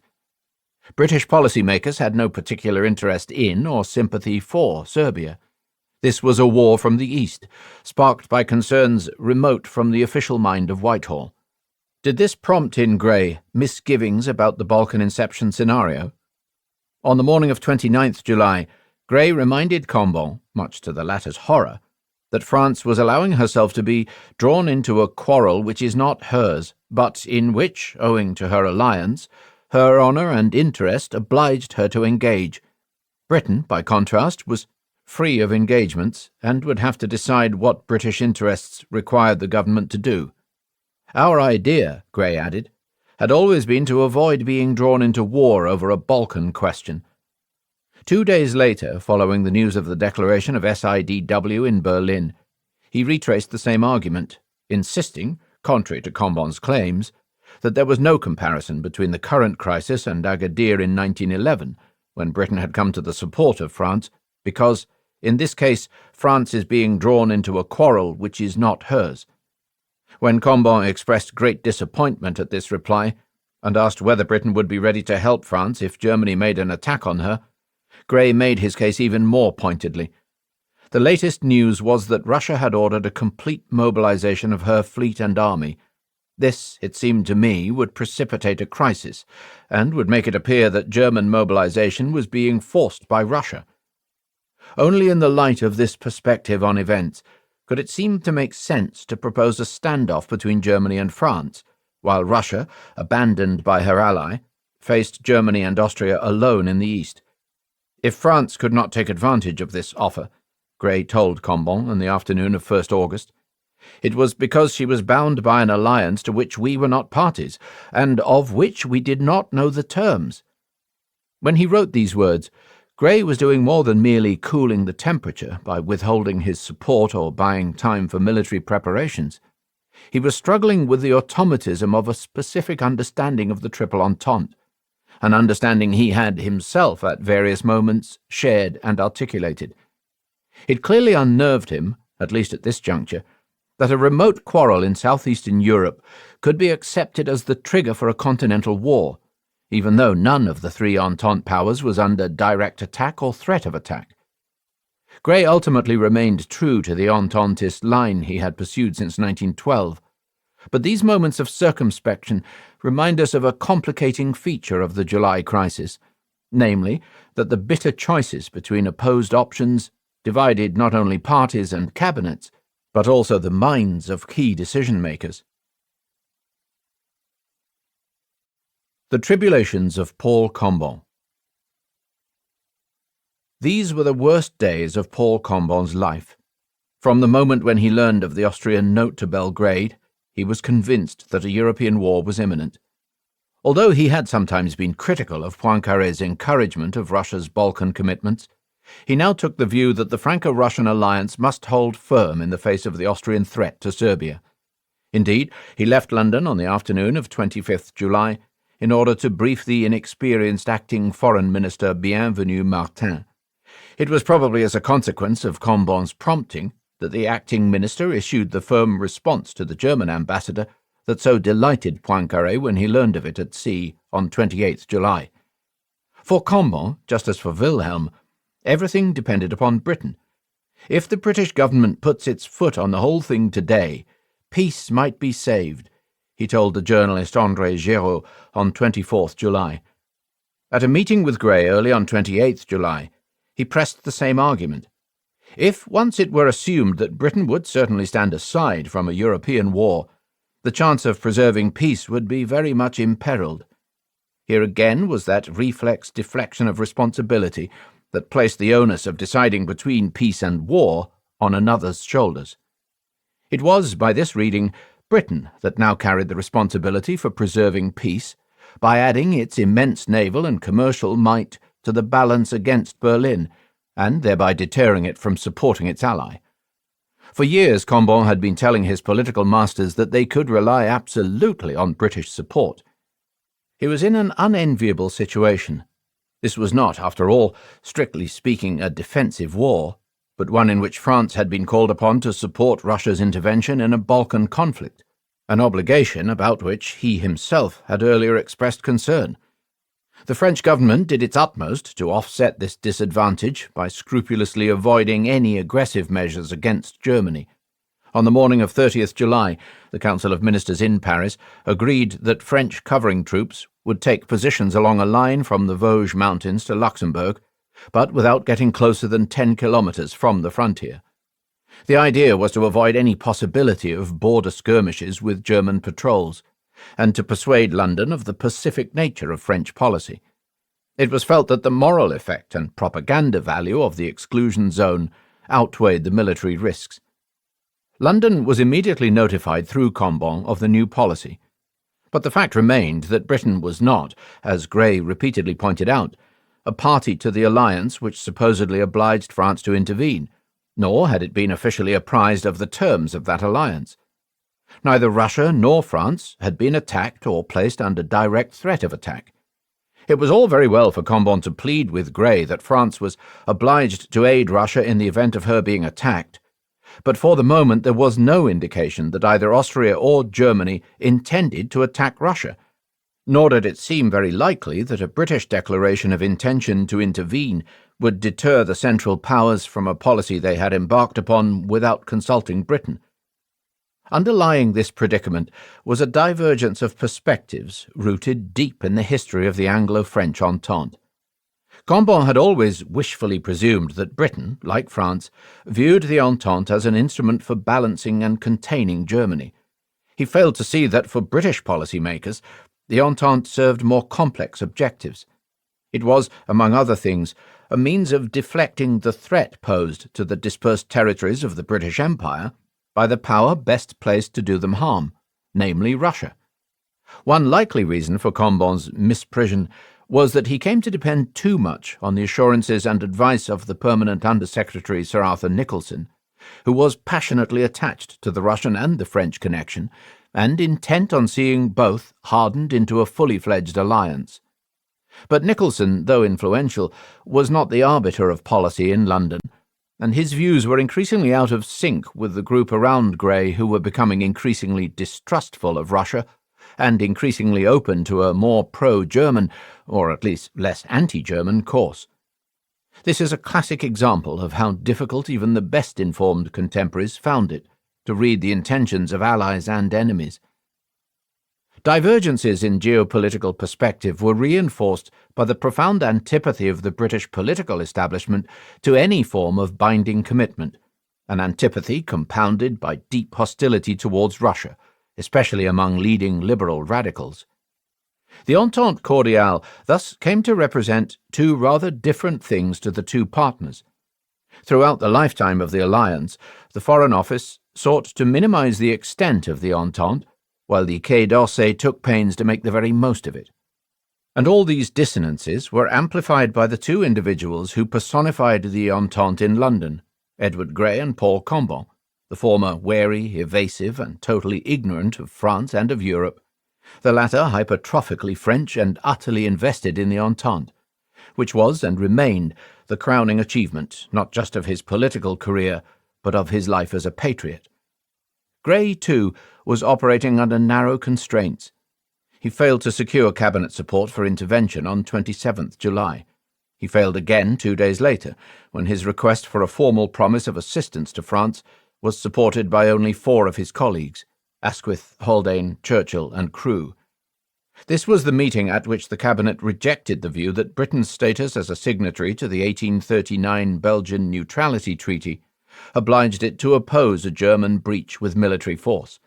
S1: British policymakers had no particular interest in or sympathy for Serbia. This was a war from the east, sparked by concerns remote from the official mind of Whitehall. Did this prompt in Gray misgivings about the Balkan inception scenario? On the morning of 29th July, Gray reminded Combon, much to the latter's horror, that France was allowing herself to be drawn into a quarrel which is not hers, but in which, owing to her alliance, her honour and interest obliged her to engage. Britain, by contrast, was free of engagements and would have to decide what British interests required the government to do. Our idea, Gray added, had always been to avoid being drawn into war over a Balkan question. 2 days later, following the news of the declaration of SIDW in Berlin, he retraced the same argument, insisting, contrary to Combon's claims, that there was no comparison between the current crisis and Agadir in 1911, when Britain had come to the support of France, because, in this case, France is being drawn into a quarrel which is not hers. When Combon expressed great disappointment at this reply, and asked whether Britain would be ready to help France if Germany made an attack on her, Gray made his case even more pointedly. The latest news was that Russia had ordered a complete mobilization of her fleet and army. This, it seemed to me, would precipitate a crisis, and would make it appear that German mobilization was being forced by Russia. Only in the light of this perspective on events could it seem to make sense to propose a standoff between Germany and France, while Russia, abandoned by her ally, faced Germany and Austria alone in the east. If France could not take advantage of this offer, Gray told Combon in the afternoon of 1st August, it was because she was bound by an alliance to which we were not parties, and of which we did not know the terms. When he wrote these words, Gray was doing more than merely cooling the temperature by withholding his support or buying time for military preparations. He was struggling with the automatism of a specific understanding of the Triple Entente, an understanding he had himself at various moments shared and articulated. It clearly unnerved him, at least at this juncture, that a remote quarrel in southeastern Europe could be accepted as the trigger for a continental war, even though none of the three Entente powers was under direct attack or threat of attack. Gray ultimately remained true to the Ententist line he had pursued since 1912, but these moments of circumspection remind us of a complicating feature of the July crisis, namely that the bitter choices between opposed options divided not only parties and cabinets, but also the minds of key decision-makers. The Tribulations of Paul Combon. These were the worst days of Paul Combon's life. From the moment when he learned of the Austrian note to Belgrade, he was convinced that a European war was imminent. Although he had sometimes been critical of Poincaré's encouragement of Russia's Balkan commitments, he now took the view that the Franco-Russian alliance must hold firm in the face of the Austrian threat to Serbia. Indeed, he left London on the afternoon of 25th July in order to brief the inexperienced acting Foreign Minister Bienvenu Martin. It was probably as a consequence of Combon's prompting that the acting minister issued the firm response to the German ambassador that so delighted Poincaré when he learned of it at sea on 28th July. For Combon, just as for Wilhelm, everything depended upon Britain. If the British government puts its foot on the whole thing today, peace might be saved, he told the journalist André Géraud on 24th July. At a meeting with Gray early on 28th July, he pressed the same argument. If once it were assumed that Britain would certainly stand aside from a European war, the chance of preserving peace would be very much imperilled. Here again was that reflex deflection of responsibility that placed the onus of deciding between peace and war on another's shoulders. It was, by this reading, Britain that now carried the responsibility for preserving peace by adding its immense naval and commercial might to the balance against Berlin, and thereby deterring it from supporting its ally. For years, Cambon had been telling his political masters that they could rely absolutely on British support. He was in an unenviable situation. This was not, after all, strictly speaking, a defensive war, but one in which France had been called upon to support Russia's intervention in a Balkan conflict, an obligation about which he himself had earlier expressed concern. The French government did its utmost to offset this disadvantage by scrupulously avoiding any aggressive measures against Germany. On the morning of 30th July, the Council of Ministers in Paris agreed that French covering troops would take positions along a line from the Vosges Mountains to Luxembourg, but without getting closer than 10 kilometres from the frontier. The idea was to avoid any possibility of border skirmishes with German patrols, and to persuade London of the pacific nature of French policy. It was felt that the moral effect and propaganda value of the exclusion zone outweighed the military risks. London was immediately notified through Cambon of the new policy, but the fact remained that Britain was not, as Grey repeatedly pointed out, a party to the alliance which supposedly obliged France to intervene, nor had it been officially apprised of the terms of that alliance. Neither Russia nor France had been attacked or placed under direct threat of attack. It was all very well for Cambon to plead with Grey that France was obliged to aid Russia in the event of her being attacked, but for the moment there was no indication that either Austria or Germany intended to attack Russia, nor did it seem very likely that a British declaration of intention to intervene would deter the Central Powers from a policy they had embarked upon without consulting Britain. Underlying this predicament was a divergence of perspectives rooted deep in the history of the Anglo-French Entente. Cambon had always wishfully presumed that Britain, like France, viewed the Entente as an instrument for balancing and containing Germany. He failed to see that for British policymakers, the Entente served more complex objectives. It was, among other things, a means of deflecting the threat posed to the dispersed territories of the British Empire by the power best placed to do them harm, namely Russia. One likely reason for Cambon's misprision was that he came to depend too much on the assurances and advice of the permanent Under-Secretary Sir Arthur Nicholson, who was passionately attached to the Russian and the French connection, and intent on seeing both hardened into a fully-fledged alliance. But Nicholson, though influential, was not the arbiter of policy in London, and his views were increasingly out of sync with the group around Grey, who were becoming increasingly distrustful of Russia and increasingly open to a more pro-German, or at least less anti-German, course. This is a classic example of how difficult even the best-informed contemporaries found it to read the intentions of allies and enemies. Divergences in geopolitical perspective were reinforced by the profound antipathy of the British political establishment to any form of binding commitment, an antipathy compounded by deep hostility towards Russia, especially among leading liberal radicals. The Entente Cordiale thus came to represent two rather different things to the two partners. Throughout the lifetime of the alliance, the Foreign Office sought to minimize the extent of the Entente, while the Quai d'Orsay took pains to make the very most of it. And all these dissonances were amplified by the two individuals who personified the Entente in London, Edward Grey and Paul Cambon, the former wary, evasive, and totally ignorant of France and of Europe, the latter hypertrophically French and utterly invested in the Entente, which was and remained the crowning achievement not just of his political career, but of his life as a patriot. Grey, too, was operating under narrow constraints. He failed to secure cabinet support for intervention on 27th July. He failed again 2 days later, when his request for a formal promise of assistance to France was supported by only 4 of his colleagues, Asquith, Haldane, Churchill, and Crewe. This was the meeting at which the cabinet rejected the view that Britain's status as a signatory to the 1839 Belgian Neutrality Treaty obliged it to oppose a German breach with military force.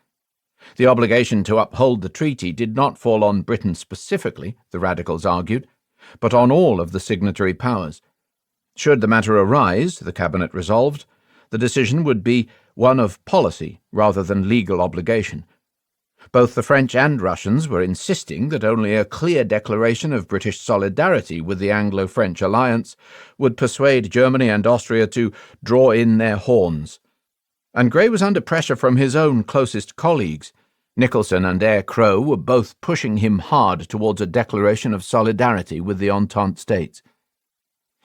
S1: The obligation to uphold the treaty did not fall on Britain specifically, the radicals argued, but on all of the signatory powers. Should the matter arise, the cabinet resolved, the decision would be one of policy rather than legal obligation. Both the French and Russians were insisting that only a clear declaration of British solidarity with the Anglo-French alliance would persuade Germany and Austria to draw in their horns. And Grey was under pressure from his own closest colleagues. Nicholson and Eyre Crowe were both pushing him hard towards a declaration of solidarity with the Entente states.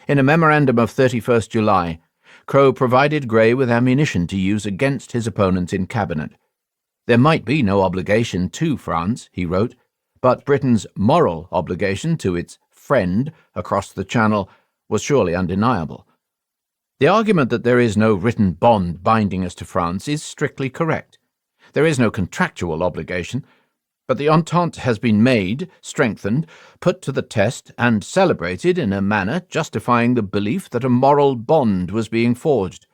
S1: In a memorandum of 31st July, Crowe provided Grey with ammunition to use against his opponents in cabinet. There might be no obligation to France, he wrote, but Britain's moral obligation to its friend across the Channel was surely undeniable. The argument that there is no written bond binding us to France is strictly correct. There is no contractual obligation, but the Entente has been made, strengthened, put to the test, and celebrated in a manner justifying the belief that a moral bond was being forged.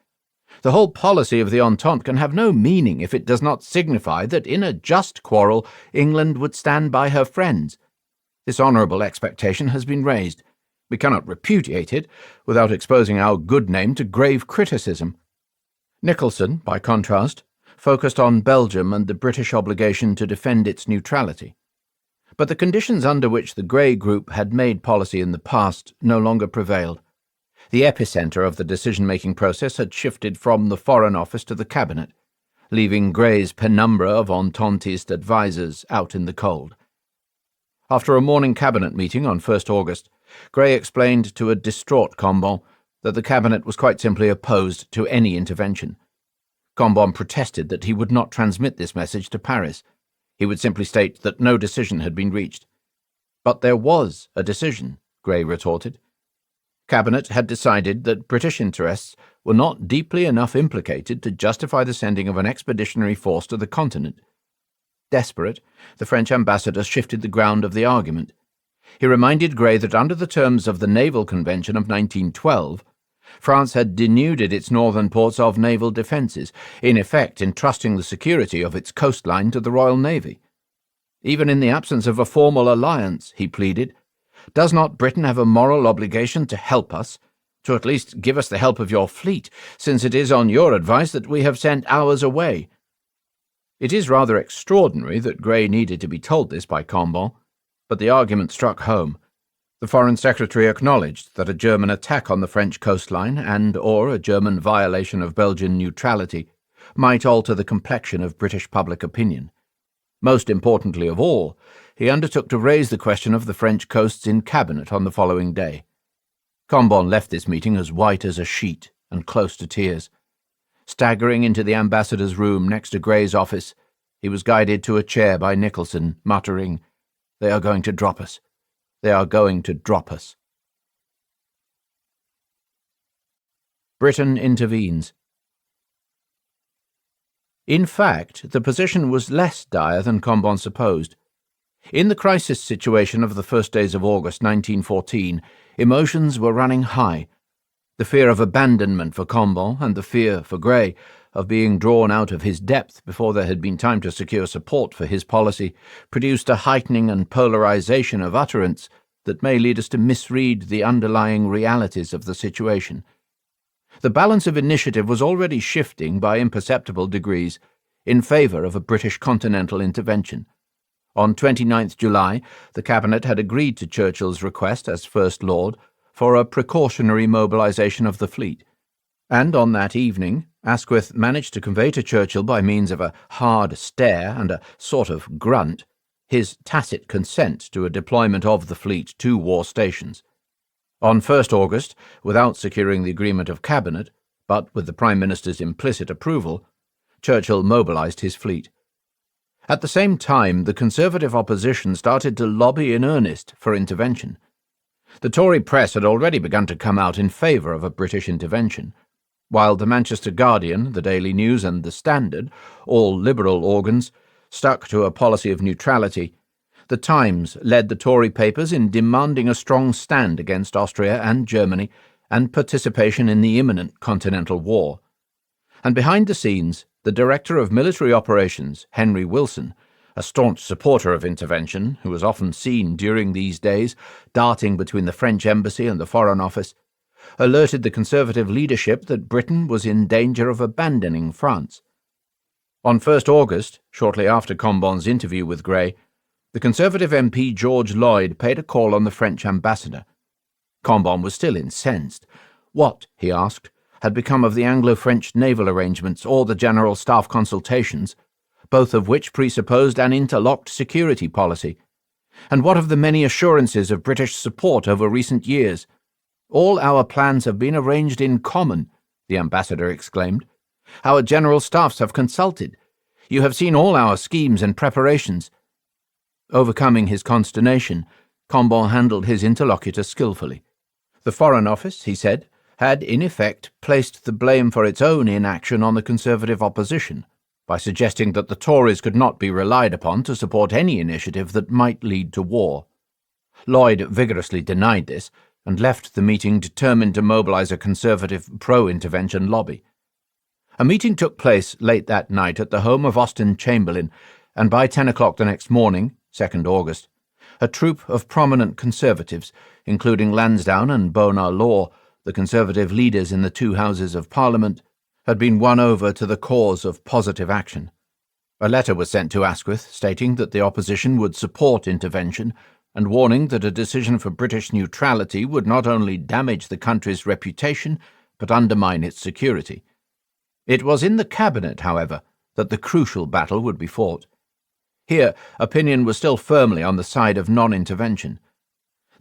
S1: The whole policy of the Entente can have no meaning if it does not signify that in a just quarrel England would stand by her friends. This honourable expectation has been raised. We cannot repudiate it without exposing our good name to grave criticism. Nicholson, by contrast, focused on Belgium and the British obligation to defend its neutrality. But the conditions under which the Grey Group had made policy in the past no longer prevailed. The epicentre of the decision-making process had shifted from the Foreign Office to the Cabinet, leaving Grey's penumbra of Ententist advisers out in the cold. After a morning Cabinet meeting on 1st August, Grey explained to a distraught Combon that the Cabinet was quite simply opposed to any intervention. Combon protested that he would not transmit this message to Paris. He would simply state that no decision had been reached. But there was a decision, Grey retorted. Cabinet had decided that British interests were not deeply enough implicated to justify the sending of an expeditionary force to the continent. Desperate, the French ambassador shifted the ground of the argument. He reminded Grey that under the terms of the Naval Convention of 1912, France had denuded its northern ports of naval defences, in effect entrusting the security of its coastline to the Royal Navy. Even in the absence of a formal alliance, he pleaded, does not Britain have a moral obligation to help us, to at least give us the help of your fleet, since it is on your advice that we have sent ours away? It is rather extraordinary that Grey needed to be told this by Combon, but the argument struck home. The Foreign Secretary acknowledged that a German attack on the French coastline and/or a German violation of Belgian neutrality might alter the complexion of British public opinion. Most importantly of all, he undertook to raise the question of the French coasts in Cabinet on the following day. Combon left this meeting as white as a sheet and close to tears. Staggering into the ambassador's room next to Grey's office, he was guided to a chair by Nicholson, muttering, "They are going to drop us. They are going to drop us." Britain intervenes. In fact, the position was less dire than Combon supposed. In the crisis situation of the first days of August 1914, emotions were running high. The fear of abandonment for Combon and the fear for Grey of being drawn out of his depth before there had been time to secure support for his policy produced a heightening and polarization of utterance that may lead us to misread the underlying realities of the situation. The balance of initiative was already shifting by imperceptible degrees in favour of a British continental intervention. On 29th July, the Cabinet had agreed to Churchill's request as First Lord for a precautionary mobilisation of the fleet, and on that evening Asquith managed to convey to Churchill by means of a hard stare and a sort of grunt his tacit consent to a deployment of the fleet to war stations. On 1st August, without securing the agreement of Cabinet, but with the Prime Minister's implicit approval, Churchill mobilised his fleet. At the same time, the Conservative opposition started to lobby in earnest for intervention. The Tory press had already begun to come out in favour of a British intervention, while the Manchester Guardian, the Daily News and the Standard, all Liberal organs, stuck to a policy of neutrality. The Times led the Tory papers in demanding a strong stand against Austria and Germany and participation in the imminent continental war. And behind the scenes, the Director of Military Operations, Henry Wilson, a staunch supporter of intervention, who was often seen during these days darting between the French embassy and the Foreign Office, alerted the Conservative leadership that Britain was in danger of abandoning France. On 1st August, shortly after Combon's interview with Grey, the Conservative MP George Lloyd paid a call on the French ambassador. Combon was still incensed. What, he asked, had become of the Anglo-French naval arrangements or the General Staff consultations, both of which presupposed an interlocked security policy? And what of the many assurances of British support over recent years? All our plans have been arranged in common, the ambassador exclaimed. Our general staffs have consulted. You have seen all our schemes and preparations. Overcoming his consternation, Combon handled his interlocutor skillfully. The Foreign Office, he said, had in effect placed the blame for its own inaction on the Conservative opposition, by suggesting that the Tories could not be relied upon to support any initiative that might lead to war. Lloyd vigorously denied this, and left the meeting determined to mobilize a Conservative pro-intervention lobby. A meeting took place late that night at the home of Austen Chamberlain, and by 10 o'clock the next morning, 2nd August, a troop of prominent Conservatives, including Lansdowne and Bonar Law, the Conservative leaders in the two Houses of Parliament, had been won over to the cause of positive action. A letter was sent to Asquith stating that the opposition would support intervention and warning that a decision for British neutrality would not only damage the country's reputation but undermine its security. It was in the Cabinet, however, that the crucial battle would be fought. Here, opinion was still firmly on the side of non-intervention.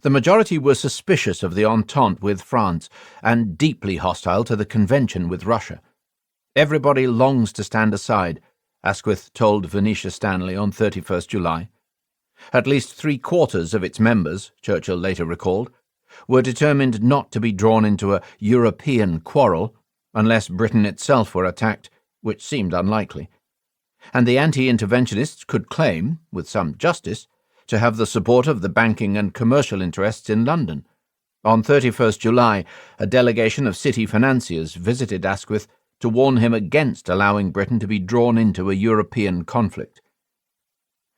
S1: The majority were suspicious of the entente with France and deeply hostile to the convention with Russia. Everybody longs to stand aside, Asquith told Venetia Stanley on 31st July. At least 3/4 of its members, Churchill later recalled, were determined not to be drawn into a European quarrel unless Britain itself were attacked, which seemed unlikely. And the anti-interventionists could claim, with some justice, to have the support of the banking and commercial interests in London. On 31st July, a delegation of city financiers visited Asquith to warn him against allowing Britain to be drawn into a European conflict.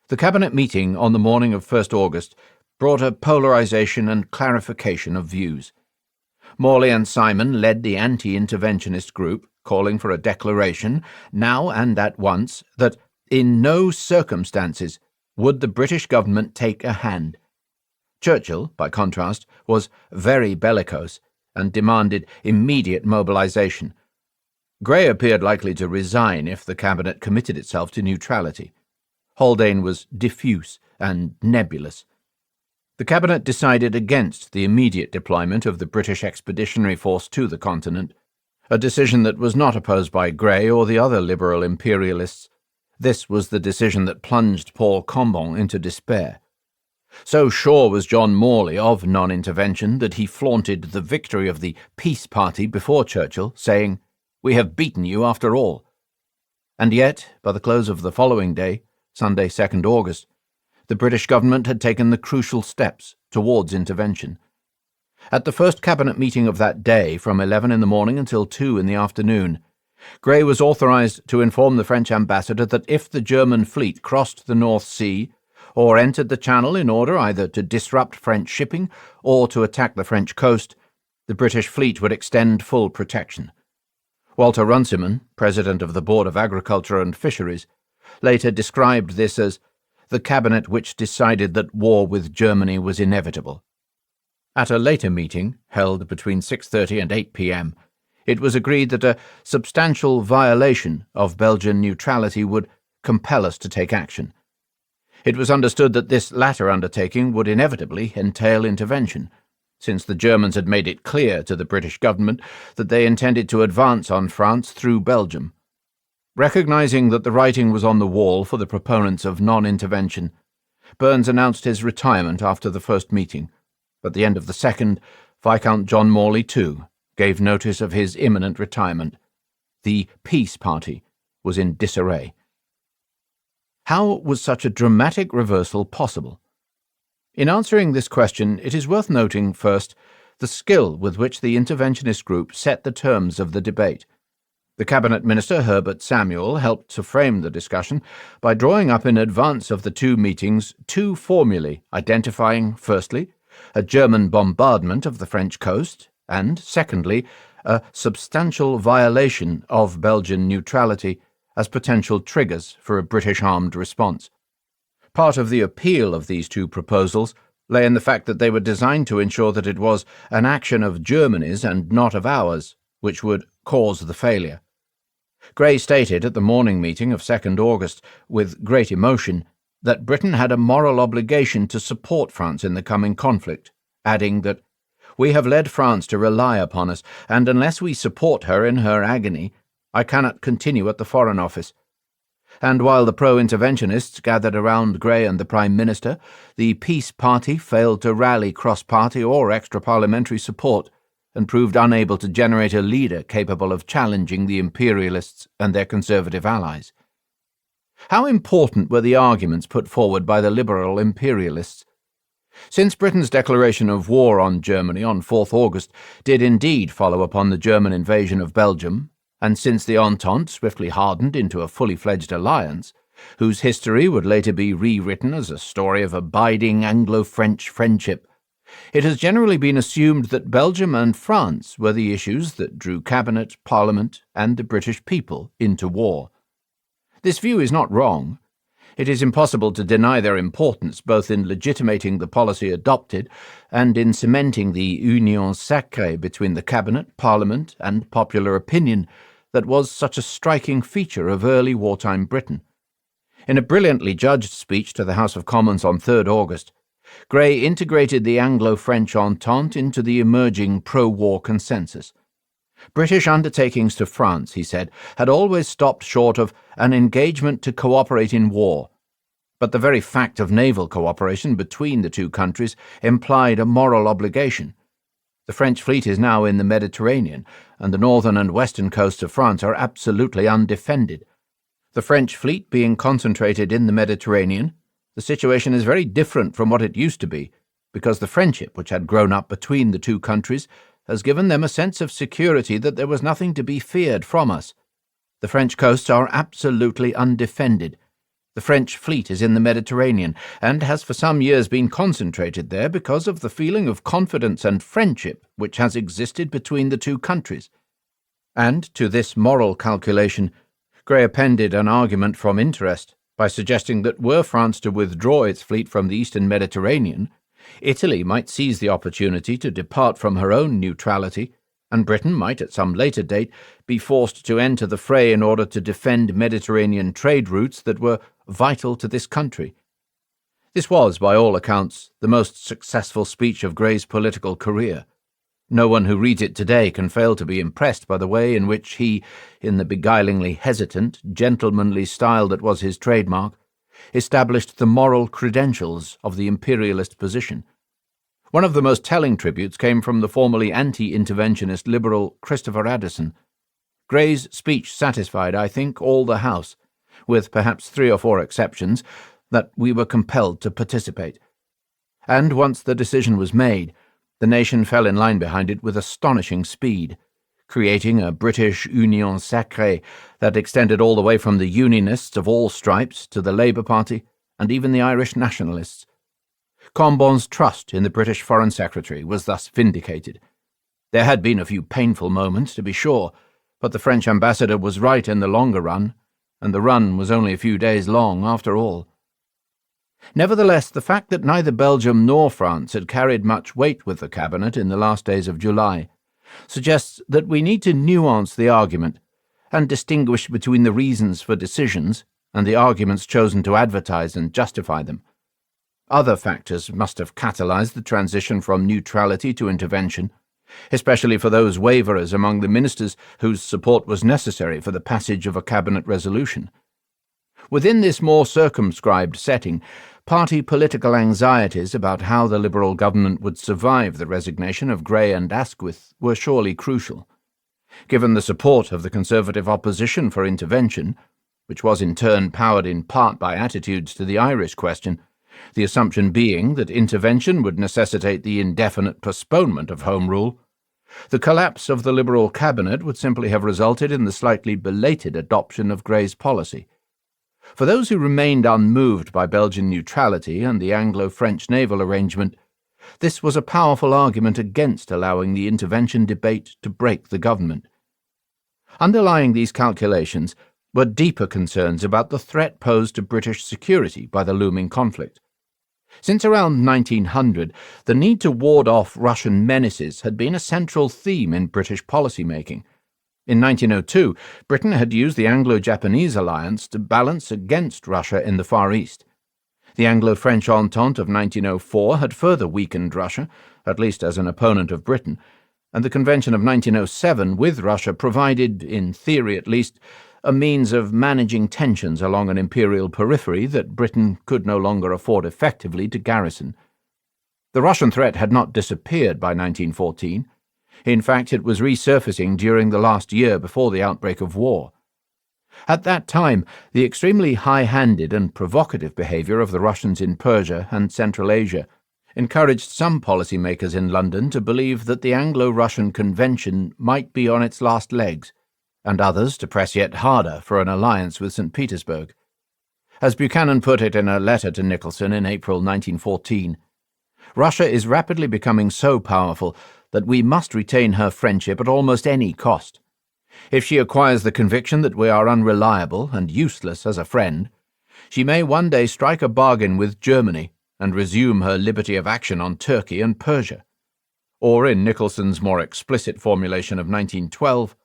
S1: The Cabinet meeting on the morning of 1st August brought a polarization and clarification of views. Morley and Simon led the anti-interventionist group, calling for a declaration, now and at once, that in no circumstances would the British government take a hand. Churchill, by contrast, was very bellicose and demanded immediate mobilization. Grey appeared likely to resign if the Cabinet committed itself to neutrality. Haldane was diffuse and nebulous. The Cabinet decided against the immediate deployment of the British Expeditionary Force to the continent, a decision that was not opposed by Grey or the other liberal imperialists. This was the decision that plunged Paul Combon into despair. So sure was John Morley of non-intervention that he flaunted the victory of the peace party before Churchill, saying, "We have beaten you after all." And yet, by the close of the following day, Sunday 2nd August, the British government had taken the crucial steps towards intervention. At the first Cabinet meeting of that day, from 11 in the morning until 2 in the afternoon, Grey was authorized to inform the French ambassador that if the German fleet crossed the North Sea or entered the Channel in order either to disrupt French shipping or to attack the French coast, the British fleet would extend full protection. Walter Runciman, president of the Board of Agriculture and Fisheries, later described this as the cabinet which decided that war with Germany was inevitable. At a later meeting, held between 6:30 and 8 p.m., it was agreed that a substantial violation of Belgian neutrality would compel us to take action. It was understood that this latter undertaking would inevitably entail intervention, since the Germans had made it clear to the British government that they intended to advance on France through Belgium. Recognizing that the writing was on the wall for the proponents of non-intervention, Burns announced his retirement after the first meeting. At the end of the second, Viscount John Morley, too, gave notice of his imminent retirement. The peace party was in disarray. How was such a dramatic reversal possible? In answering this question, it is worth noting, first, the skill with which the interventionist group set the terms of the debate. The cabinet minister, Herbert Samuel, helped to frame the discussion by drawing up in advance of the two meetings two formulae identifying, firstly, a German bombardment of the French coast, and, secondly, a substantial violation of Belgian neutrality as potential triggers for a British armed response. Part of the appeal of these two proposals lay in the fact that they were designed to ensure that it was an action of Germany's and not of ours which would cause the failure. Grey stated at the morning meeting of 2nd August, with great emotion, that Britain had a moral obligation to support France in the coming conflict, adding that, "We have led France to rely upon us, and unless we support her in her agony, I cannot continue at the Foreign Office." And while the pro-interventionists gathered around Grey and the Prime Minister, the Peace Party failed to rally cross-party or extra-parliamentary support, and proved unable to generate a leader capable of challenging the imperialists and their conservative allies. How important were the arguments put forward by the liberal imperialists? Since Britain's declaration of war on Germany on 4th August did indeed follow upon the German invasion of Belgium, and since the Entente swiftly hardened into a fully fledged alliance, whose history would later be rewritten as a story of abiding Anglo-French friendship, it has generally been assumed that Belgium and France were the issues that drew Cabinet, Parliament, and the British people into war. This view is not wrong. It is impossible to deny their importance both in legitimating the policy adopted and in cementing the union sacrée between the Cabinet, Parliament, and popular opinion that was such a striking feature of early wartime Britain. In a brilliantly judged speech to the House of Commons on 3rd August, Grey integrated the Anglo-French Entente into the emerging pro-war consensus. British undertakings to France, he said, had always stopped short of an engagement to cooperate in war, but the very fact of naval cooperation between the two countries implied a moral obligation. The French fleet is now in the Mediterranean, and the northern and western coasts of France are absolutely undefended. The French fleet being concentrated in the Mediterranean, the situation is very different from what it used to be, because the friendship which had grown up between the two countries has given them a sense of security that there was nothing to be feared from us. The French coasts are absolutely undefended. The French fleet is in the Mediterranean, and has for some years been concentrated there because of the feeling of confidence and friendship which has existed between the two countries. And to this moral calculation, Grey appended an argument from interest by suggesting that were France to withdraw its fleet from the eastern Mediterranean, Italy might seize the opportunity to depart from her own neutrality, and Britain might at some later date be forced to enter the fray in order to defend Mediterranean trade routes that were vital to this country. This was, by all accounts, the most successful speech of Grey's political career. No one who reads it today can fail to be impressed by the way in which he, in the beguilingly hesitant, gentlemanly style that was his trademark, established the moral credentials of the imperialist position. One of the most telling tributes came from the formerly anti-interventionist liberal Christopher Addison. Grey's speech satisfied, I think, all the House, with perhaps 3 or 4 exceptions, that we were compelled to participate. And once the decision was made, the nation fell in line behind it with astonishing speed, creating a British union sacrée that extended all the way from the Unionists of all stripes to the Labour Party and even the Irish nationalists. Cambon's trust in the British Foreign Secretary was thus vindicated. There had been a few painful moments, to be sure, but the French ambassador was right in the longer run, and the run was only a few days long after all. Nevertheless, the fact that neither Belgium nor France had carried much weight with the Cabinet in the last days of July suggests that we need to nuance the argument and distinguish between the reasons for decisions and the arguments chosen to advertise and justify them. Other factors must have catalyzed the transition from neutrality to intervention, especially for those waverers among the ministers whose support was necessary for the passage of a cabinet resolution. Within this more circumscribed setting, party political anxieties about how the Liberal government would survive the resignation of Grey and Asquith were surely crucial. Given the support of the Conservative opposition for intervention, which was in turn powered in part by attitudes to the Irish question, the assumption being that intervention would necessitate the indefinite postponement of Home Rule, The collapse of the Liberal cabinet would simply have resulted in the slightly belated adoption of Grey's policy. For those who remained unmoved by Belgian neutrality and the Anglo-French naval arrangement, this was a powerful argument against allowing the intervention debate to break the government. Underlying these calculations were deeper concerns about the threat posed to British security by the looming conflict. Since around 1900, the need to ward off Russian menaces had been a central theme in British policy-making. In 1902, Britain had used the Anglo-Japanese alliance to balance against Russia in the Far East. The Anglo-French Entente of 1904 had further weakened Russia, at least as an opponent of Britain, and the Convention of 1907 with Russia provided, in theory at least, a means of managing tensions along an imperial periphery that Britain could no longer afford effectively to garrison. The Russian threat had not disappeared by 1914. In fact, it was resurfacing during the last year before the outbreak of war. At that time, the extremely high-handed and provocative behaviour of the Russians in Persia and Central Asia encouraged some policymakers in London to believe that the Anglo-Russian Convention might be on its last legs, and others to press yet harder for an alliance with St. Petersburg. As Buchanan put it in a letter to Nicholson in April 1914, Russia is rapidly becoming so powerful that we must retain her friendship at almost any cost. If she acquires the conviction that we are unreliable and useless as a friend, she may one day strike a bargain with Germany and resume her liberty of action on Turkey and Persia. Or, in Nicholson's more explicit formulation of 1912,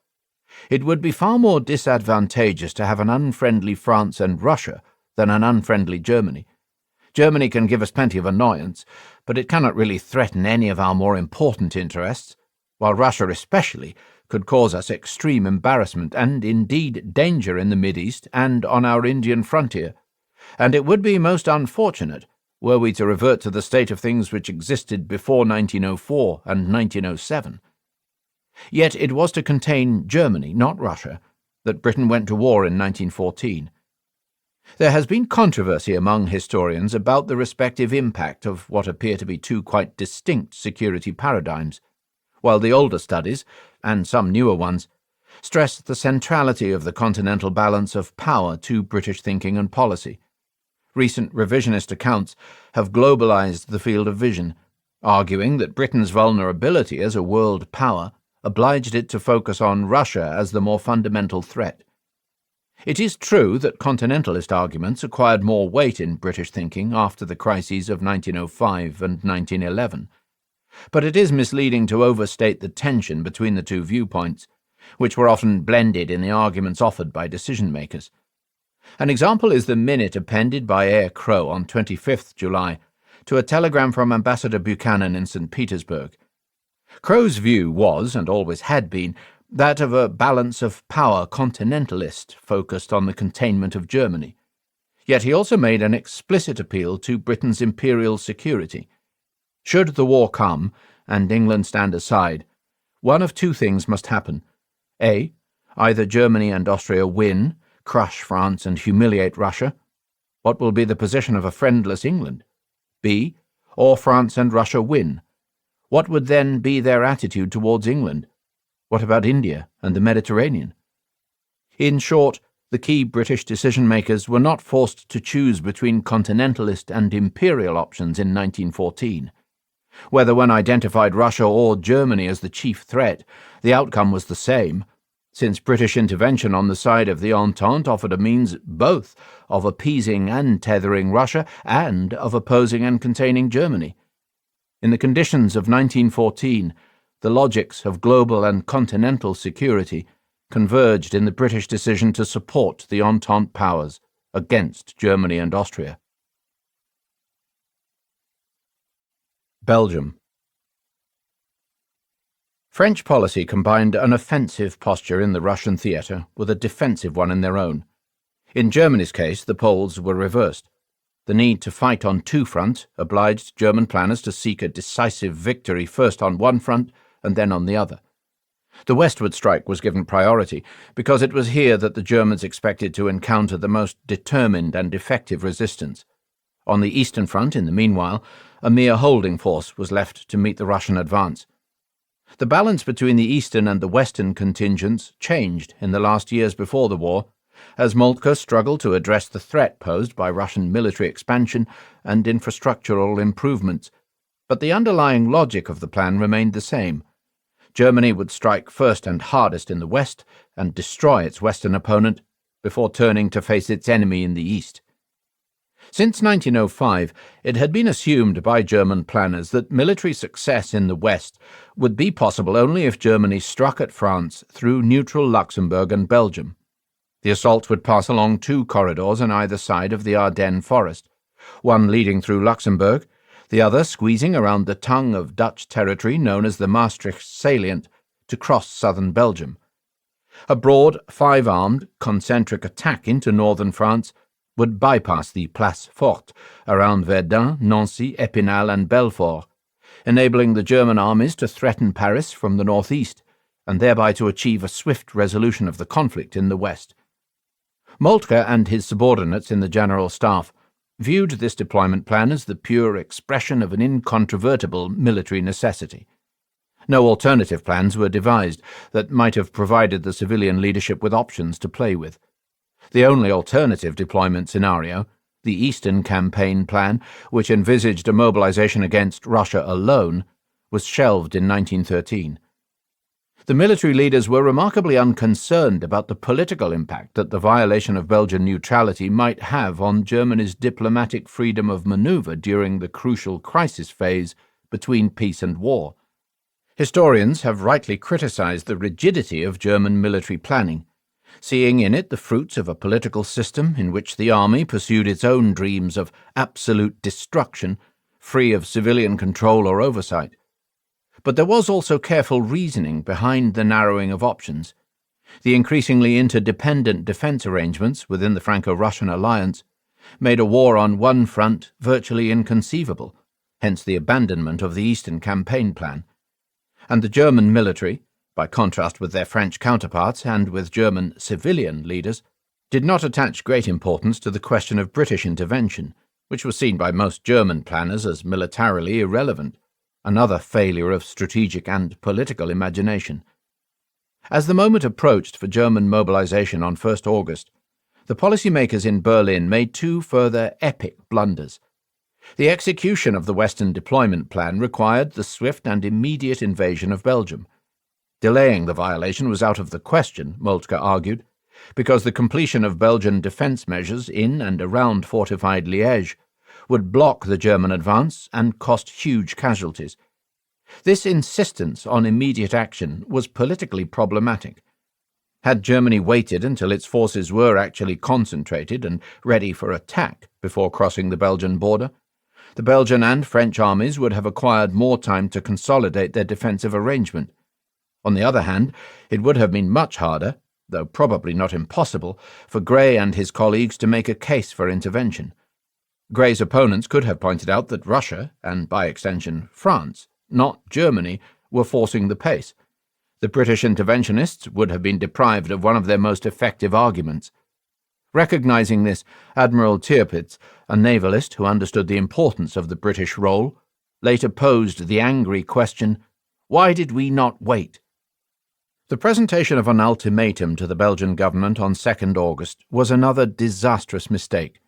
S1: it would be far more disadvantageous to have an unfriendly France and Russia than an unfriendly Germany. Germany can give us plenty of annoyance, but it cannot really threaten any of our more important interests, while Russia especially could cause us extreme embarrassment and indeed danger in the Mideast and on our Indian frontier, and it would be most unfortunate were we to revert to the state of things which existed before 1904 and 1907. Yet it was to contain Germany, not Russia, that Britain went to war in 1914. There has been controversy among historians about the respective impact of what appear to be two quite distinct security paradigms, while the older studies, and some newer ones, stress the centrality of the continental balance of power to British thinking and policy. Recent revisionist accounts have globalized the field of vision, arguing that Britain's vulnerability as a world power obliged it to focus on Russia as the more fundamental threat. It is true that continentalist arguments acquired more weight in British thinking after the crises of 1905 and 1911, but it is misleading to overstate the tension between the two viewpoints, which were often blended in the arguments offered by decision-makers. An example is the minute appended by Eyre Crowe on 25th July to a telegram from Ambassador Buchanan in St. Petersburg. Crowe's view was, and always had been, that of a balance of power continentalist focused on the containment of Germany. Yet he also made an explicit appeal to Britain's imperial security. Should the war come, and England stand aside, one of two things must happen. A. Either Germany and Austria win, crush France and humiliate Russia. What will be the position of a friendless England? B. Or France and Russia win. What would then be their attitude towards England? What about India and the Mediterranean? In short, the key British decision-makers were not forced to choose between continentalist and imperial options in 1914. Whether one identified Russia or Germany as the chief threat, the outcome was the same, since British intervention on the side of the Entente offered a means both of appeasing and tethering Russia and of opposing and containing Germany. In the conditions of 1914, the logics of global and continental security converged in the British decision to support the Entente powers against Germany and Austria. Belgium. French policy combined an offensive posture in the Russian theatre with a defensive one in their own. In Germany's case, the poles were reversed. The need to fight on two fronts obliged German planners to seek a decisive victory first on one front and then on the other. The westward strike was given priority because it was here that the Germans expected to encounter the most determined and effective resistance. On the eastern front, in the meanwhile, a mere holding force was left to meet the Russian advance. The balance between the eastern and the western contingents changed in the last years before the war, as Moltke struggled to address the threat posed by Russian military expansion and infrastructural improvements, but the underlying logic of the plan remained the same. Germany would strike first and hardest in the west and destroy its western opponent before turning to face its enemy in the east. Since 1905, it had been assumed by German planners that military success in the west would be possible only if Germany struck at France through neutral Luxembourg and Belgium. The assault would pass along two corridors on either side of the Ardennes forest, one leading through Luxembourg, the other squeezing around the tongue of Dutch territory known as the Maastricht salient to cross southern Belgium. A broad, five-armed, concentric attack into northern France would bypass the Place Forte around Verdun, Nancy, Epinal and Belfort, enabling the German armies to threaten Paris from the northeast and thereby to achieve a swift resolution of the conflict in the west. Moltke and his subordinates in the General Staff viewed this deployment plan as the pure expression of an incontrovertible military necessity. No alternative plans were devised that might have provided the civilian leadership with options to play with. The only alternative deployment scenario, the Eastern Campaign Plan, which envisaged a mobilization against Russia alone, was shelved in 1913. The military leaders were remarkably unconcerned about the political impact that the violation of Belgian neutrality might have on Germany's diplomatic freedom of maneuver during the crucial crisis phase between peace and war. Historians have rightly criticized the rigidity of German military planning, seeing in it the fruits of a political system in which the army pursued its own dreams of absolute destruction, free of civilian control or oversight. But there was also careful reasoning behind the narrowing of options. The increasingly interdependent defense arrangements within the Franco-Russian alliance made a war on one front virtually inconceivable, hence the abandonment of the Eastern Campaign Plan. And the German military, by contrast with their French counterparts and with German civilian leaders, did not attach great importance to the question of British intervention, which was seen by most German planners as militarily irrelevant, another failure of strategic and political imagination. As the moment approached for German mobilization on 1st August, the policymakers in Berlin made two further epic blunders. The execution of the Western deployment plan required the swift and immediate invasion of Belgium. Delaying the violation was out of the question, Moltke argued, because the completion of Belgian defense measures in and around fortified Liège would block the German advance and cost huge casualties. This insistence on immediate action was politically problematic. Had Germany waited until its forces were actually concentrated and ready for attack before crossing the Belgian border, the Belgian and French armies would have acquired more time to consolidate their defensive arrangement. On the other hand, it would have been much harder, though probably not impossible, for Grey and his colleagues to make a case for intervention. Grey's opponents could have pointed out that Russia, and by extension France, not Germany, were forcing the pace. The British interventionists would have been deprived of one of their most effective arguments. Recognizing this, Admiral Tirpitz, a navalist who understood the importance of the British role, later posed the angry question, "Why did we not wait?" The presentation of an ultimatum to the Belgian government on 2nd August was another disastrous mistake.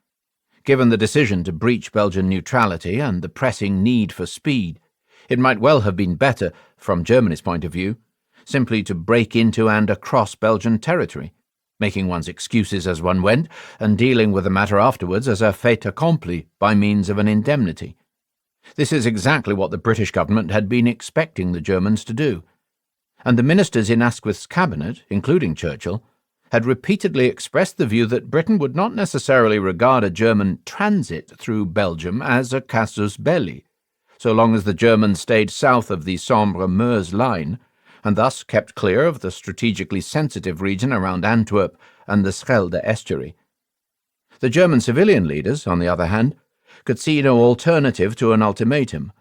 S1: Given the decision to breach Belgian neutrality and the pressing need for speed, it might well have been better, from Germany's point of view, simply to break into and across Belgian territory, making one's excuses as one went and dealing with the matter afterwards as a fait accompli by means of an indemnity. This is exactly what the British government had been expecting the Germans to do, and the ministers in Asquith's cabinet, including Churchill, had repeatedly expressed the view that Britain would not necessarily regard a German transit through Belgium as a casus belli, so long as the Germans stayed south of the Sambre-Meuse line, and thus kept clear of the strategically sensitive region around Antwerp and the Schelde estuary. The German civilian leaders, on the other hand, could see no alternative to an ultimatum,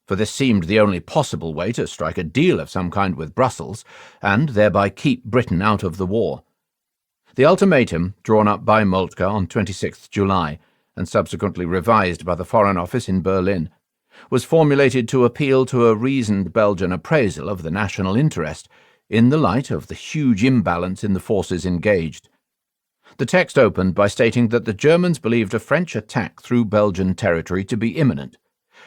S1: for this seemed the only possible way to strike a deal of some kind with Brussels, and thereby keep Britain out of the war. The ultimatum, drawn up by Moltke on 26 July, and subsequently revised by the Foreign Office in Berlin, was formulated to appeal to a reasoned Belgian appraisal of the national interest in the light of the huge imbalance in the forces engaged. The text opened by stating that the Germans believed a French attack through Belgian territory to be imminent,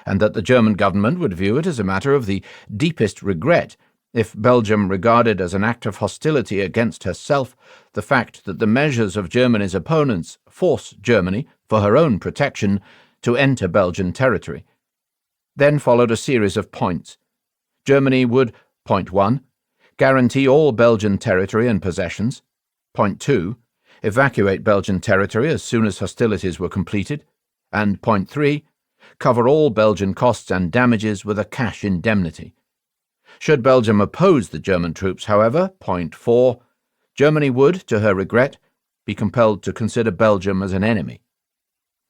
S1: and that the German government would view it as a matter of the deepest regret if Belgium regarded as an act of hostility against herself the fact that the measures of Germany's opponents force Germany, for her own protection, to enter Belgian territory. Then followed a series of points. Germany would, point 1, guarantee all Belgian territory and possessions. Point 2, evacuate Belgian territory as soon as hostilities were completed. And point 3, cover all Belgian costs and damages with a cash indemnity. Should Belgium oppose the German troops, however, point 4, Germany would, to her regret, be compelled to consider Belgium as an enemy.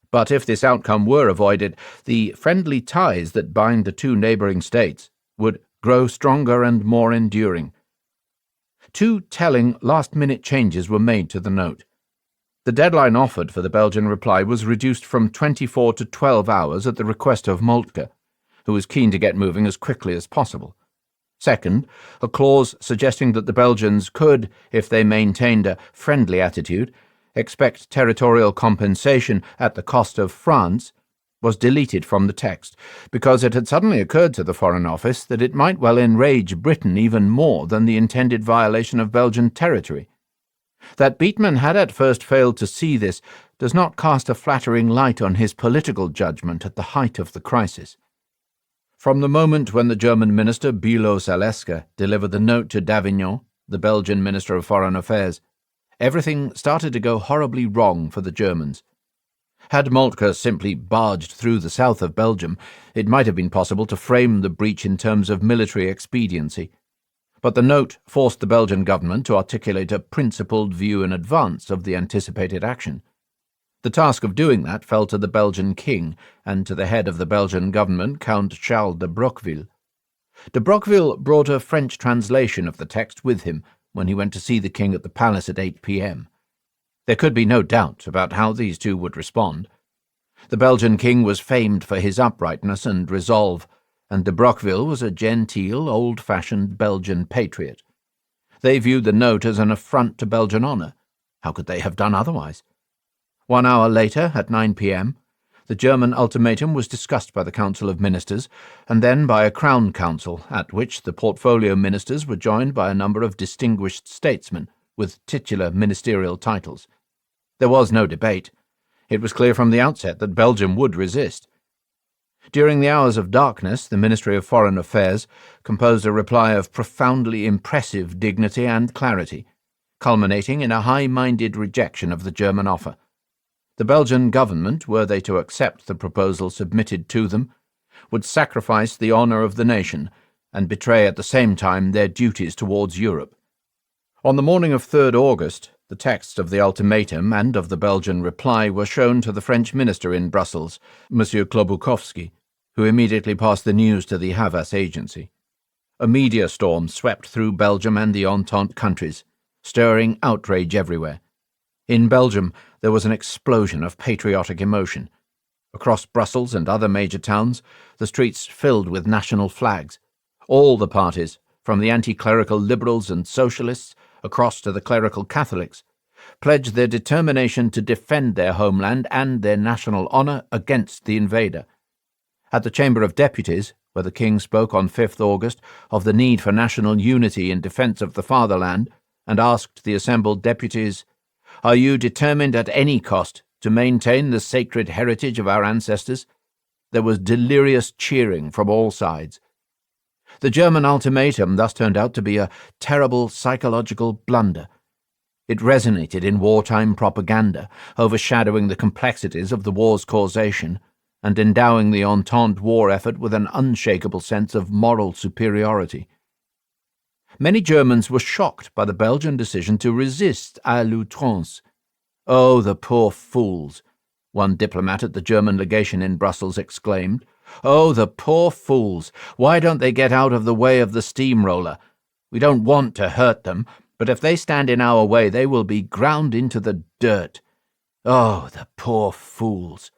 S1: But if this outcome were avoided, the friendly ties that bind the two neighbouring states would grow stronger and more enduring. 2 telling last-minute changes were made to the note. The deadline offered for the Belgian reply was reduced from 24 to 12 hours at the request of Moltke, who was keen to get moving as quickly as possible. Second, a clause suggesting that the Belgians could, if they maintained a friendly attitude, expect territorial compensation at the cost of France, was deleted from the text, because it had suddenly occurred to the Foreign Office that it might well enrage Britain even more than the intended violation of Belgian territory. That Beetman had at first failed to see this does not cast a flattering light on his political judgment at the height of the crisis. From the moment when the German minister Bülow-Saleske delivered the note to Davignon, the Belgian Minister of Foreign Affairs, everything started to go horribly wrong for the Germans. Had Moltke simply barged through the south of Belgium, it might have been possible to frame the breach in terms of military expediency. But the note forced the Belgian government to articulate a principled view in advance of the anticipated action. The task of doing that fell to the Belgian king and to the head of the Belgian government, Count Charles de Broqueville. De Broqueville brought a French translation of the text with him when he went to see the king at the palace at 8 p.m. There could be no doubt about how these two would respond. The Belgian king was famed for his uprightness and resolve, and de Broqueville was a genteel, old-fashioned Belgian patriot. They viewed the note as an affront to Belgian honour. How could they have done otherwise? 1 hour later, at 9 p.m., the German ultimatum was discussed by the Council of Ministers, and then by a Crown Council, at which the portfolio ministers were joined by a number of distinguished statesmen with titular ministerial titles. There was no debate. It was clear from the outset that Belgium would resist. During the hours of darkness, the Ministry of Foreign Affairs composed a reply of profoundly impressive dignity and clarity, culminating in a high-minded rejection of the German offer. The Belgian government, were they to accept the proposal submitted to them, would sacrifice the honour of the nation and betray at the same time their duties towards Europe. On the morning of 3rd August, the texts of the ultimatum and of the Belgian reply were shown to the French minister in Brussels, M. Klobuchowski, who immediately passed the news to the Havas agency. A media storm swept through Belgium and the Entente countries, stirring outrage everywhere. In Belgium, there was an explosion of patriotic emotion. Across Brussels and other major towns, the streets filled with national flags. All the parties, from the anti-clerical liberals and socialists across to the clerical Catholics, pledged their determination to defend their homeland and their national honour against the invader. At the Chamber of Deputies, where the King spoke on 5th August of the need for national unity in defence of the fatherland, and asked the assembled deputies, "Are you determined at any cost to maintain the sacred heritage of our ancestors?" There was delirious cheering from all sides. The German ultimatum thus turned out to be a terrible psychological blunder. It resonated in wartime propaganda, overshadowing the complexities of the war's causation, and endowing the Entente war effort with an unshakable sense of moral superiority. Many Germans were shocked by the Belgian decision to resist à l'outrance. "Oh, the poor fools," one diplomat at the German legation in Brussels exclaimed. "Oh, the poor fools! Why don't they get out of the way of the steamroller? We don't want to hurt them, but if they stand in our way they will be ground into the dirt. Oh, the poor fools!"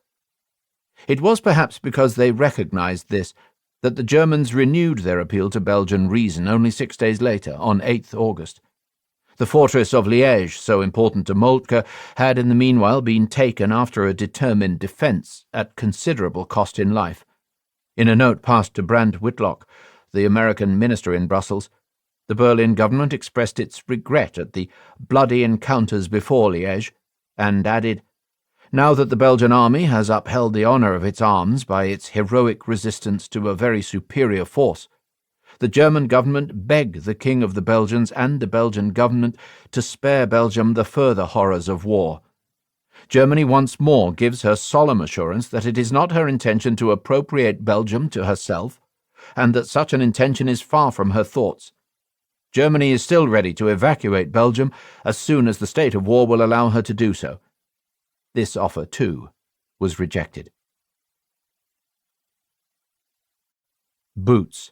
S1: It was perhaps because they recognized this that the Germans renewed their appeal to Belgian reason only 6 days later, on 8th August. The fortress of Liège, so important to Moltke, had in the meanwhile been taken after a determined defence at considerable cost in life. In a note passed to Brandt Whitlock, the American minister in Brussels, the Berlin government expressed its regret at the bloody encounters before Liège, and added, "Now that the Belgian army has upheld the honour of its arms by its heroic resistance to a very superior force, the German government beg the King of the Belgians and the Belgian government to spare Belgium the further horrors of war. Germany once more gives her solemn assurance that it is not her intention to appropriate Belgium to herself, and that such an intention is far from her thoughts. Germany is still ready to evacuate Belgium as soon as the state of war will allow her to do so." This offer, too, was rejected. Boots.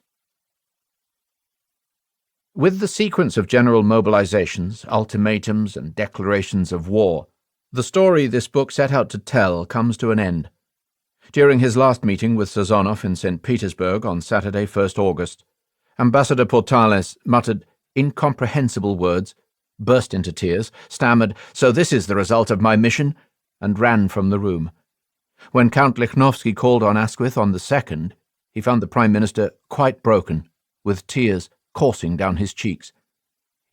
S1: With the sequence of general mobilizations, ultimatums, and declarations of war, the story this book set out to tell comes to an end. During his last meeting with Sazonov in St. Petersburg on Saturday, 1st August, Ambassador Portales muttered incomprehensible words, burst into tears, stammered, "So this is the result of my mission," and ran from the room. When Count Lichnowsky called on Asquith on the 2nd, he found the Prime Minister quite broken, with tears coursing down his cheeks.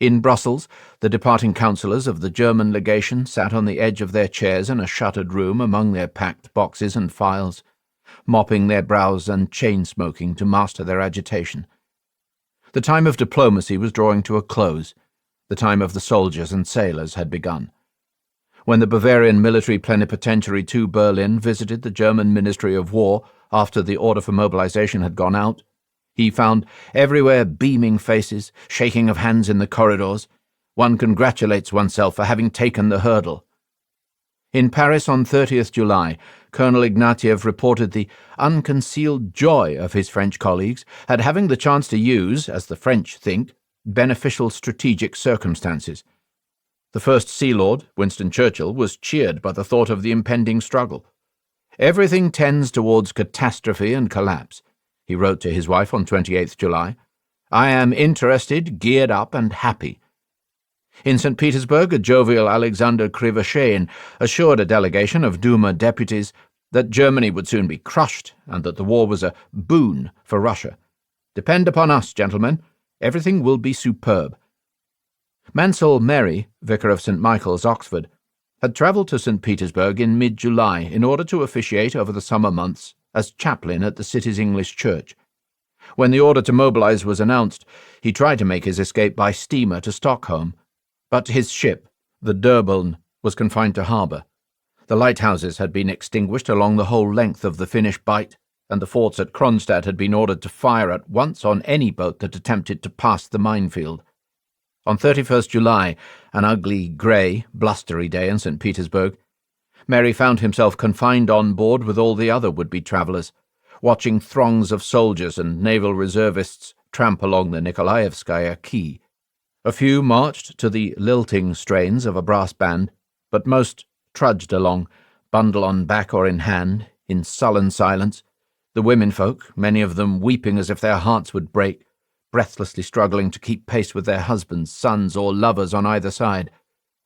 S1: In Brussels, the departing councillors of the German legation sat on the edge of their chairs in a shuttered room among their packed boxes and files, mopping their brows and chain-smoking to master their agitation. The time of diplomacy was drawing to a close. The time of the soldiers and sailors had begun. When the Bavarian military plenipotentiary to Berlin visited the German Ministry of War after the order for mobilization had gone out, he found everywhere beaming faces, shaking of hands in the corridors. One congratulates oneself for having taken the hurdle. In Paris on 30th July, Colonel Ignatieff reported the unconcealed joy of his French colleagues at having the chance to use, as the French think, beneficial strategic circumstances. The First Sea Lord, Winston Churchill, was cheered by the thought of the impending struggle. "Everything tends towards catastrophe and collapse," he wrote to his wife on 28th July. "I am interested, geared up, and happy." In St. Petersburg, a jovial Alexander Krivoshein assured a delegation of Duma deputies that Germany would soon be crushed and that the war was a boon for Russia. "Depend upon us, gentlemen. Everything will be superb." Mansell Merry, vicar of St. Michael's, Oxford, had travelled to St. Petersburg in mid-July in order to officiate over the summer months as chaplain at the city's English church. When the order to mobilize was announced, he tried to make his escape by steamer to Stockholm, but his ship, the Döbeln, was confined to harbour. The lighthouses had been extinguished along the whole length of the Finnish bight, and the forts at Kronstadt had been ordered to fire at once on any boat that attempted to pass the minefield. On 31st July, an ugly, grey, blustery day in St. Petersburg, Mary found himself confined on board with all the other would-be travellers, watching throngs of soldiers and naval reservists tramp along the Nikolaevskaya quay. A few marched to the lilting strains of a brass band, but most trudged along, bundle on back or in hand, in sullen silence, the womenfolk, many of them weeping as if their hearts would break, breathlessly struggling to keep pace with their husbands, sons, or lovers on either side,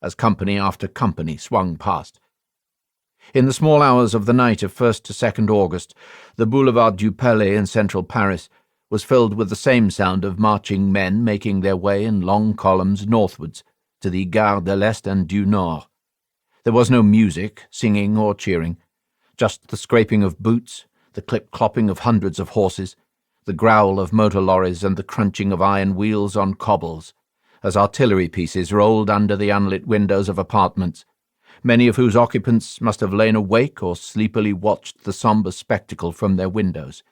S1: as company after company swung past. In the small hours of the night of 1st to 2nd August, the Boulevard du Palais in central Paris was filled with the same sound of marching men making their way in long columns northwards to the Gare de l'Est and du Nord. There was no music, singing, or cheering, just the scraping of boots, the clip-clopping of hundreds of horses, the growl of motor lorries and the crunching of iron wheels on cobbles, as artillery pieces rolled under the unlit windows of apartments, many of whose occupants must have lain awake or sleepily watched the sombre spectacle from their windows.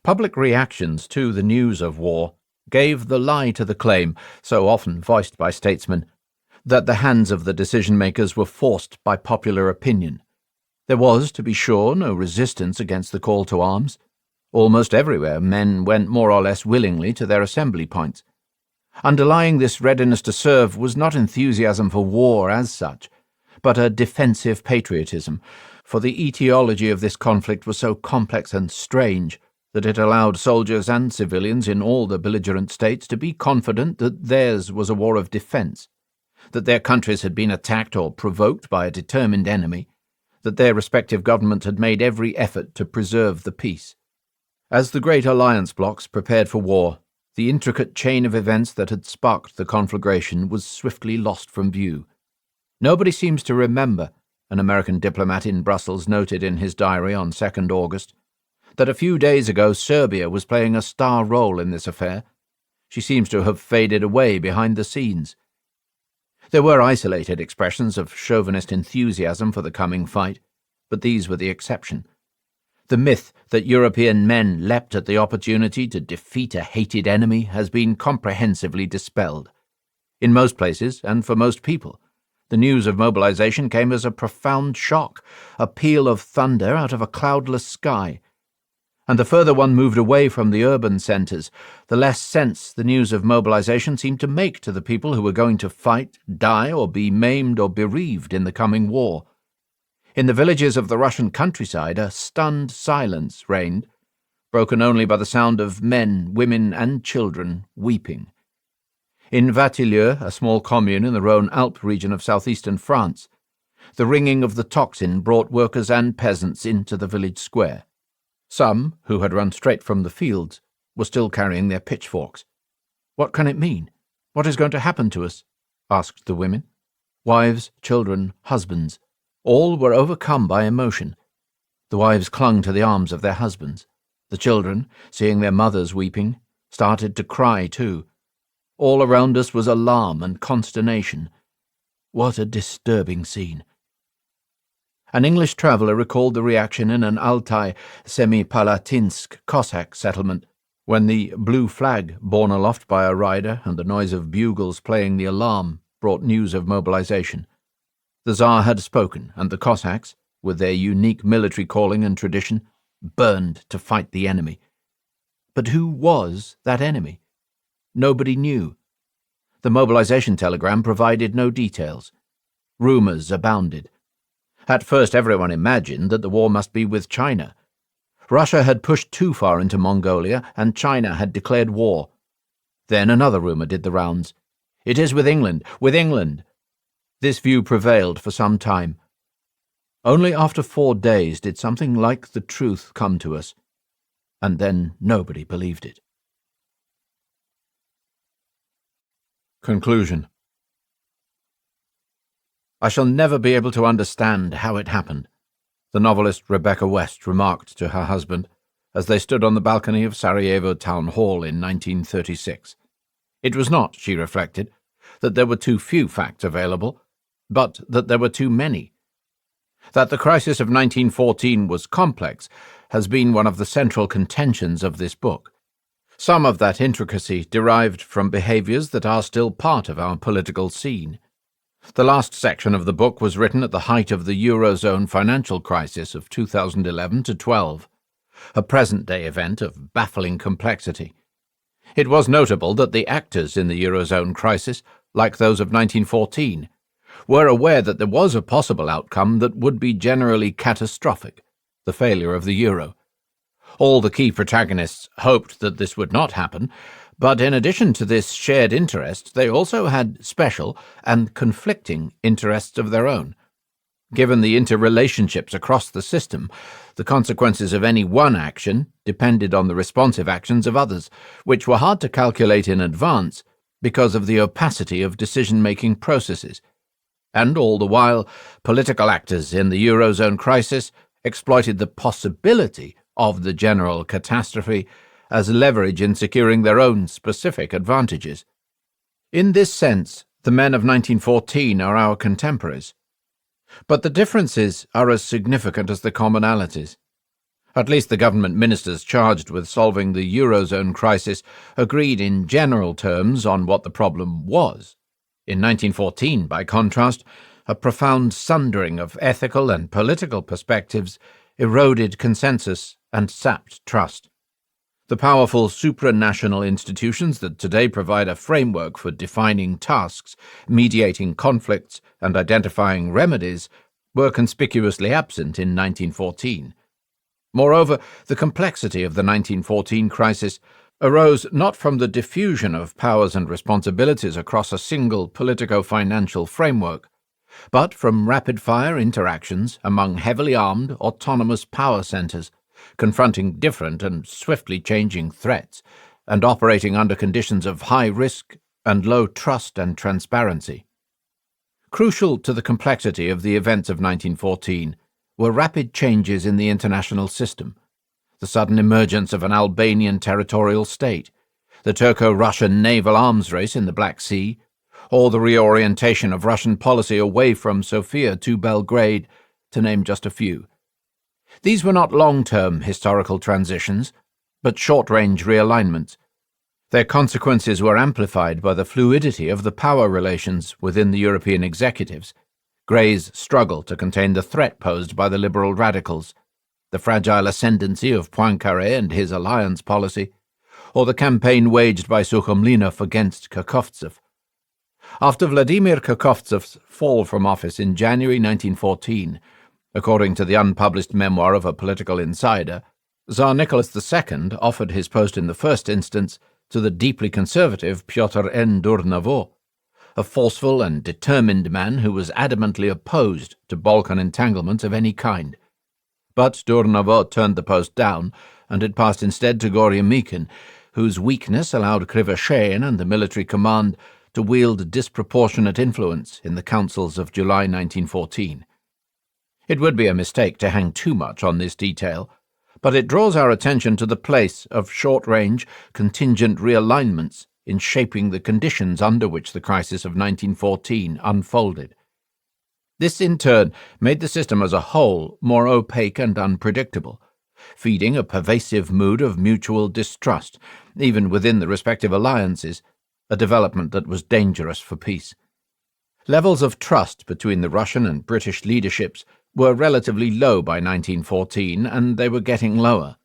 S1: Public reactions to the news of war gave the lie to the claim, so often voiced by statesmen, that the hands of the decision-makers were forced by popular opinion. There was, to be sure, no resistance against the call to arms. Almost everywhere men went more or less willingly to their assembly points. Underlying this readiness to serve was not enthusiasm for war as such, but a defensive patriotism, for the etiology of this conflict was so complex and strange that it allowed soldiers and civilians in all the belligerent states to be confident that theirs was a war of defense, that their countries had been attacked or provoked by a determined enemy, that their respective governments had made every effort to preserve the peace. As the great alliance blocs prepared for war, the intricate chain of events that had sparked the conflagration was swiftly lost from view. Nobody seems to remember, an American diplomat in Brussels noted in his diary on 2nd August, that a few days ago Serbia was playing a star role in this affair. She seems to have faded away behind the scenes. There were isolated expressions of chauvinist enthusiasm for the coming fight, but these were the exception. The myth that European men leapt at the opportunity to defeat a hated enemy has been comprehensively dispelled. In most places, and for most people, the news of mobilization came as a profound shock, a peal of thunder out of a cloudless sky. And the further one moved away from the urban centres, the less sense the news of mobilization seemed to make to the people who were going to fight, die, or be maimed or bereaved in the coming war. In the villages of the Russian countryside, a stunned silence reigned, broken only by the sound of men, women, and children weeping. In Vatilleux, a small commune in the Rhône-Alpes region of southeastern France, the ringing of the tocsin brought workers and peasants into the village square. Some, who had run straight from the fields, were still carrying their pitchforks. "What can it mean? What is going to happen to us?" asked the women. Wives, children, husbands, all were overcome by emotion. The wives clung to the arms of their husbands. The children, seeing their mothers weeping, started to cry too. All around us was alarm and consternation. What a disturbing scene. An English traveller recalled the reaction in an Altai Semipalatinsk Cossack settlement when the blue flag borne aloft by a rider and the noise of bugles playing the alarm brought news of mobilization. The Tsar had spoken, and the Cossacks, with their unique military calling and tradition, burned to fight the enemy. But who was that enemy? Nobody knew. The mobilization telegram provided no details. Rumours abounded. At first everyone imagined that the war must be with China. Russia had pushed too far into Mongolia, and China had declared war. Then another rumour did the rounds. "It is with England, with England." This view prevailed for some time. Only after 4 days did something like the truth come to us, and then nobody believed it. Conclusion. I shall never be able to understand how it happened, the novelist Rebecca West remarked to her husband as they stood on the balcony of Sarajevo Town Hall in 1936. It was not, she reflected, that there were too few facts available, but that there were too many. That the crisis of 1914 was complex has been one of the central contentions of this book. Some of that intricacy derived from behaviours that are still part of our political scene. The last section of the book was written at the height of the Eurozone financial crisis of 2011-12, a present-day event of baffling complexity. It was notable that the actors in the Eurozone crisis, like those of 1914, were aware that there was a possible outcome that would be generally catastrophic, the failure of the euro. All the key protagonists hoped that this would not happen, but in addition to this shared interest, they also had special and conflicting interests of their own. Given the interrelationships across the system, the consequences of any one action depended on the responsive actions of others, which were hard to calculate in advance because of the opacity of decision-making processes. And all the while, political actors in the Eurozone crisis exploited the possibility of the general catastrophe as leverage in securing their own specific advantages. In this sense, the men of 1914 are our contemporaries. But the differences are as significant as the commonalities. At least the government ministers charged with solving the Eurozone crisis agreed in general terms on what the problem was. In 1914, by contrast, a profound sundering of ethical and political perspectives eroded consensus and sapped trust. The powerful supranational institutions that today provide a framework for defining tasks, mediating conflicts, and identifying remedies were conspicuously absent in 1914. Moreover, the complexity of the 1914 crisis arose not from the diffusion of powers and responsibilities across a single politico-financial framework, but from rapid-fire interactions among heavily armed, autonomous power centers, confronting different and swiftly changing threats, and operating under conditions of high risk and low trust and transparency. Crucial to the complexity of the events of 1914 were rapid changes in the international system, the sudden emergence of an Albanian territorial state, the Turco-Russian naval arms race in the Black Sea, or the reorientation of Russian policy away from Sofia to Belgrade, to name just a few. These were not long-term historical transitions, but short-range realignments. Their consequences were amplified by the fluidity of the power relations within the European executives, Gray's struggle to contain the threat posed by the liberal radicals, the fragile ascendancy of Poincaré and his alliance policy, or the campaign waged by Sukhomlinov against Kakovtsev. After Vladimir Kakovtsev's fall from office in January 1914, according to the unpublished memoir of a political insider, Tsar Nicholas II offered his post in the first instance to the deeply conservative Pyotr N. Durnavo, a forceful and determined man who was adamantly opposed to Balkan entanglements of any kind. But Durnavo turned the post down, and it passed instead to Gorjamikin, whose weakness allowed Krivoshein and the military command to wield disproportionate influence in the councils of July 1914. It would be a mistake to hang too much on this detail, but it draws our attention to the place of short-range, contingent realignments in shaping the conditions under which the crisis of 1914 unfolded. This, in turn, made the system as a whole more opaque and unpredictable, feeding a pervasive mood of mutual distrust, even within the respective alliances, a development that was dangerous for peace. Levels of trust between the Russian and British leaderships were relatively low by 1914, and they were getting lower.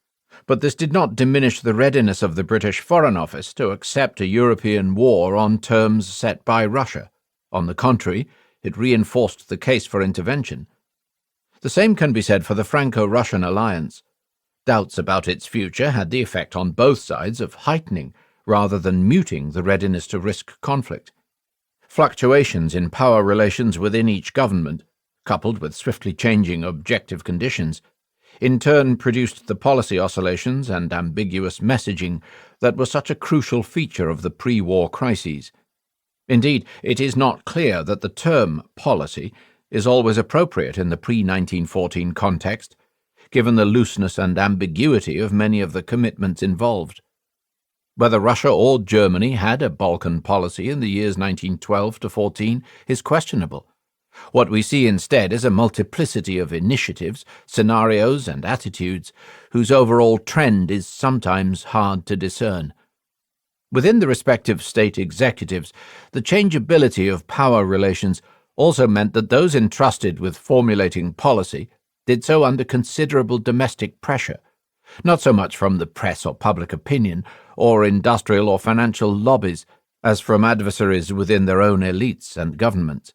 S1: But this did not diminish the readiness of the British Foreign Office to accept a European war on terms set by Russia. On the contrary, it reinforced the case for intervention. The same can be said for the Franco-Russian alliance. Doubts about its future had the effect on both sides of heightening rather than muting the readiness to risk conflict. Fluctuations in power relations within each government, coupled with swiftly changing objective conditions, in turn produced the policy oscillations and ambiguous messaging that were such a crucial feature of the pre-war crises. Indeed, it is not clear that the term policy is always appropriate in the pre-1914 context, given the looseness and ambiguity of many of the commitments involved. Whether Russia or Germany had a Balkan policy in the years 1912 to 14 is questionable. What we see instead is a multiplicity of initiatives, scenarios, and attitudes whose overall trend is sometimes hard to discern. Within the respective state executives, the changeability of power relations also meant that those entrusted with formulating policy did so under considerable domestic pressure, not so much from the press or public opinion, or industrial or financial lobbies, as from adversaries within their own elites and governments.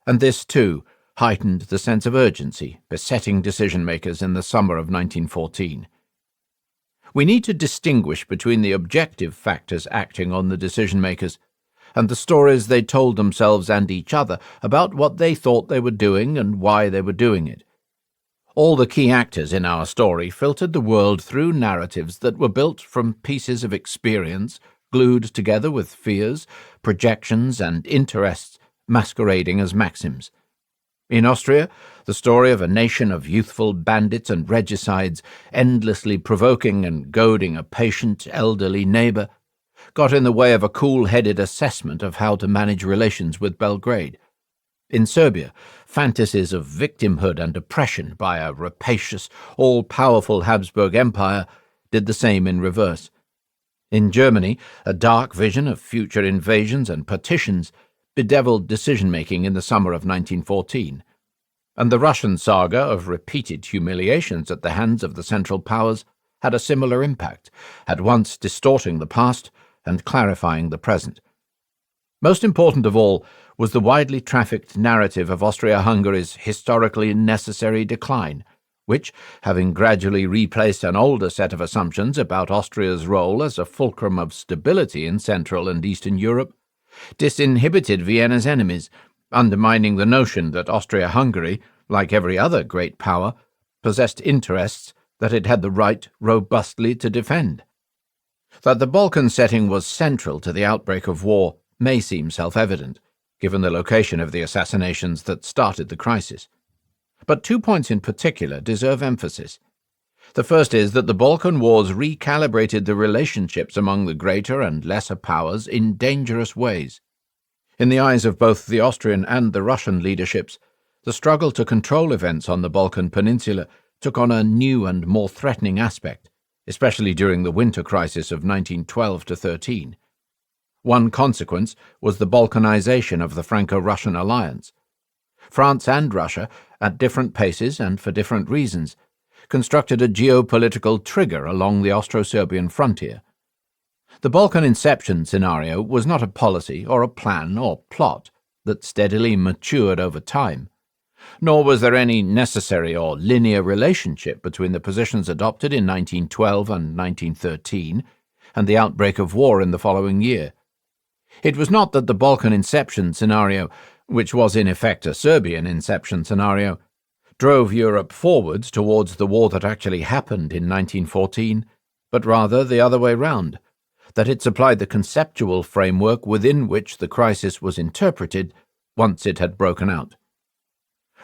S1: And this, too, heightened the sense of urgency besetting decision-makers in the summer of 1914. We need to distinguish between the objective factors acting on the decision-makers and the stories they told themselves and each other about what they thought they were doing and why they were doing it. All the key actors in our story filtered the world through narratives that were built from pieces of experience, glued together with fears, projections, and interests masquerading as maxims. In Austria, the story of a nation of youthful bandits and regicides endlessly provoking and goading a patient, elderly neighbour got in the way of a cool-headed assessment of how to manage relations with Belgrade. In Serbia, fantasies of victimhood and oppression by a rapacious, all-powerful Habsburg Empire did the same in reverse. In Germany, a dark vision of future invasions and partitions bedeviled decision-making in the summer of 1914, and the Russian saga of repeated humiliations at the hands of the Central Powers had a similar impact, at once distorting the past and clarifying the present. Most important of all was the widely trafficked narrative of Austria-Hungary's historically necessary decline, which, having gradually replaced an older set of assumptions about Austria's role as a fulcrum of stability in Central and Eastern Europe, disinhibited Vienna's enemies, undermining the notion that Austria-Hungary, like every other great power, possessed interests that it had the right robustly to defend. That the Balkan setting was central to the outbreak of war may seem self-evident, given the location of the assassinations that started the crisis. But 2 points in particular deserve emphasis. The first is that the Balkan Wars recalibrated the relationships among the greater and lesser powers in dangerous ways. In the eyes of both the Austrian and the Russian leaderships, the struggle to control events on the Balkan Peninsula took on a new and more threatening aspect, especially during the winter crisis of 1912-13. One consequence was the Balkanization of the Franco-Russian alliance. France and Russia, at different paces and for different reasons, constructed a geopolitical trigger along the Austro-Serbian frontier. The Balkan inception scenario was not a policy or a plan or plot that steadily matured over time, nor was there any necessary or linear relationship between the positions adopted in 1912 and 1913 and the outbreak of war in the following year. It was not that the Balkan inception scenario, which was in effect a Serbian inception scenario, drove Europe forwards towards the war that actually happened in 1914, but rather the other way round, that it supplied the conceptual framework within which the crisis was interpreted once it had broken out.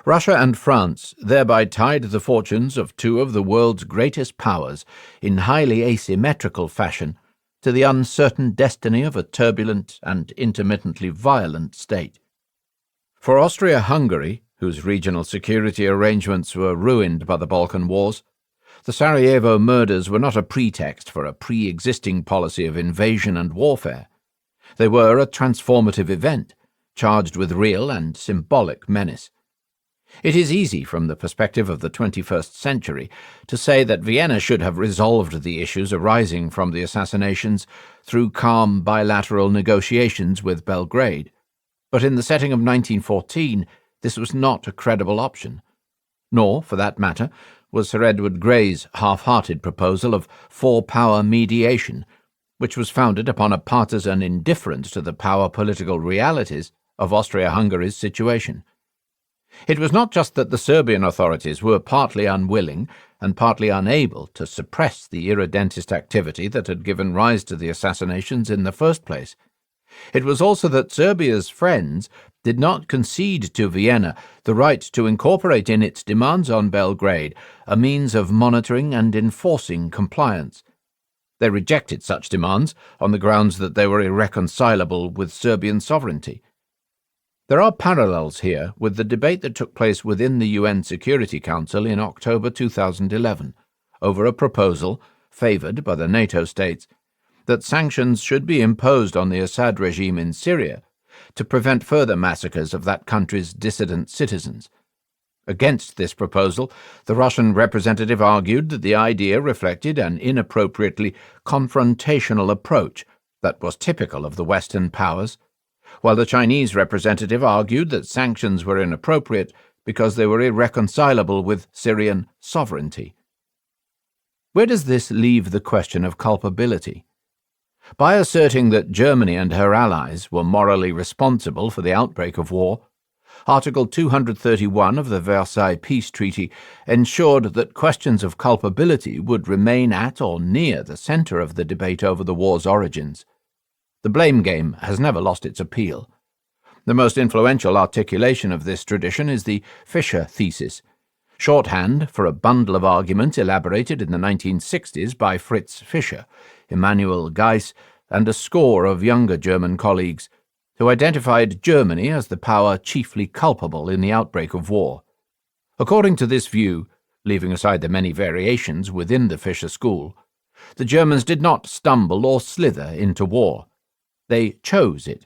S1: Russia and France thereby tied the fortunes of two of the world's greatest powers in highly asymmetrical fashion to the uncertain destiny of a turbulent and intermittently violent state. For Austria-Hungary, whose regional security arrangements were ruined by the Balkan Wars, the Sarajevo murders were not a pretext for a pre-existing policy of invasion and warfare. They were a transformative event, charged with real and symbolic menace. It is easy from the perspective of the 21st century to say that Vienna should have resolved the issues arising from the assassinations through calm bilateral negotiations with Belgrade. But in the setting of 1914, this was not a credible option. Nor, for that matter, was Sir Edward Grey's half-hearted proposal of four-power mediation, which was founded upon a partisan indifference to the power-political realities of Austria-Hungary's situation. It was not just that the Serbian authorities were partly unwilling and partly unable to suppress the irredentist activity that had given rise to the assassinations in the first place. It was also that Serbia's friends did not concede to Vienna the right to incorporate in its demands on Belgrade a means of monitoring and enforcing compliance. They rejected such demands on the grounds that they were irreconcilable with Serbian sovereignty. There are parallels here with the debate that took place within the UN Security Council in October 2011 over a proposal, favoured by the NATO states, that sanctions should be imposed on the Assad regime in Syria to prevent further massacres of that country's dissident citizens. Against this proposal, the Russian representative argued that the idea reflected an inappropriately confrontational approach that was typical of the Western powers, while the Chinese representative argued that sanctions were inappropriate because they were irreconcilable with Syrian sovereignty. Where does this leave the question of culpability? By asserting that Germany and her allies were morally responsible for the outbreak of war, Article 231 of the Versailles Peace Treaty ensured that questions of culpability would remain at or near the centre of the debate over the war's origins. The blame game has never lost its appeal. The most influential articulation of this tradition is the Fischer thesis, shorthand for a bundle of arguments elaborated in the 1960s by Fritz Fischer, Emanuel Geiss, and a score of younger German colleagues, who identified Germany as the power chiefly culpable in the outbreak of war. According to this view, leaving aside the many variations within the Fischer school, the Germans did not stumble or slither into war. They chose it.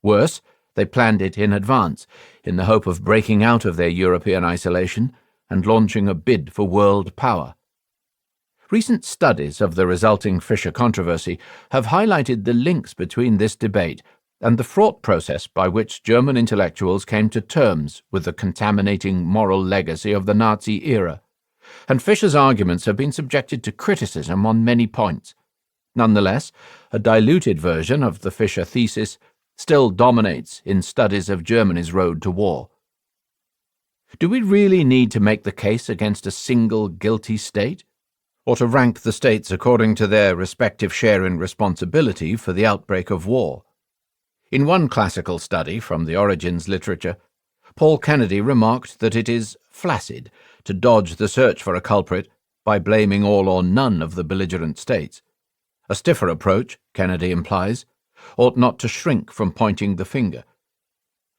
S1: Worse, they planned it in advance, in the hope of breaking out of their European isolation and launching a bid for world power. Recent studies of the resulting Fischer controversy have highlighted the links between this debate and the fraught process by which German intellectuals came to terms with the contaminating moral legacy of the Nazi era, and Fischer's arguments have been subjected to criticism on many points. Nonetheless, a diluted version of the Fischer thesis still dominates in studies of Germany's road to war. Do we really need to make the case against a single guilty state, or to rank the states according to their respective share in responsibility for the outbreak of war? In one classical study from the Origins literature, Paul Kennedy remarked that it is flaccid to dodge the search for a culprit by blaming all or none of the belligerent states. A stiffer approach, Kennedy implies, ought not to shrink from pointing the finger.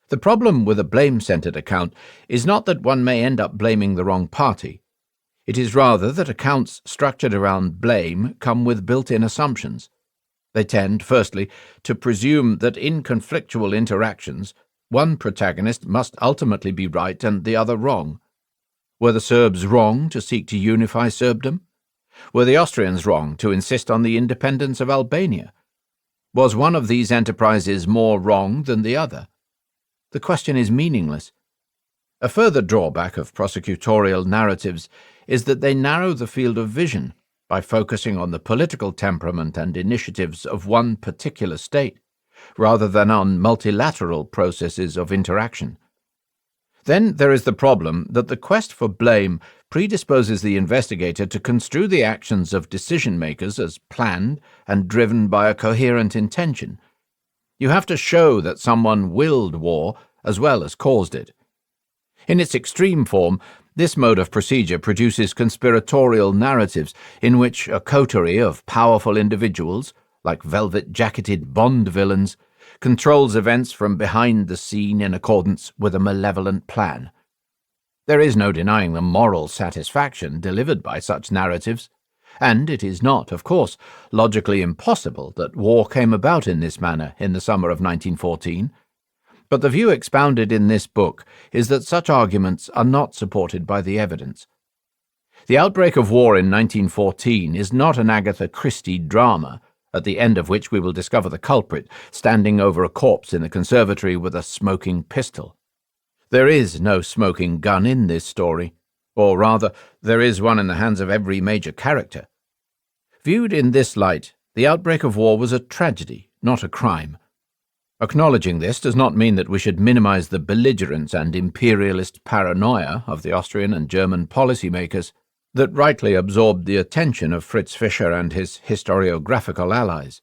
S1: The problem with a blame-centered account is not that one may end up blaming the wrong party. It is rather that accounts structured around blame come with built-in assumptions. They tend, firstly, to presume that in conflictual interactions, one protagonist must ultimately be right and the other wrong. Were the Serbs wrong to seek to unify Serbdom? Were the Austrians wrong to insist on the independence of Albania? Was one of these enterprises more wrong than the other? The question is meaningless. A further drawback of prosecutorial narratives is that they narrow the field of vision by focusing on the political temperament and initiatives of one particular state, rather than on multilateral processes of interaction. Then there is the problem that the quest for blame predisposes the investigator to construe the actions of decision-makers as planned and driven by a coherent intention. You have to show that someone willed war as well as caused it. In its extreme form, this mode of procedure produces conspiratorial narratives in which a coterie of powerful individuals, like velvet-jacketed Bond villains, controls events from behind the scene in accordance with a malevolent plan. There is no denying the moral satisfaction delivered by such narratives, and it is not, of course, logically impossible that war came about in this manner in the summer of 1914. But the view expounded in this book is that such arguments are not supported by the evidence. The outbreak of war in 1914 is not an Agatha Christie drama, at the end of which we will discover the culprit standing over a corpse in the conservatory with a smoking pistol. There is no smoking gun in this story, or rather, there is one in the hands of every major character. Viewed in this light, the outbreak of war was a tragedy, not a crime. Acknowledging this does not mean that we should minimize the belligerence and imperialist paranoia of the Austrian and German policymakers that rightly absorbed the attention of Fritz Fischer and his historiographical allies.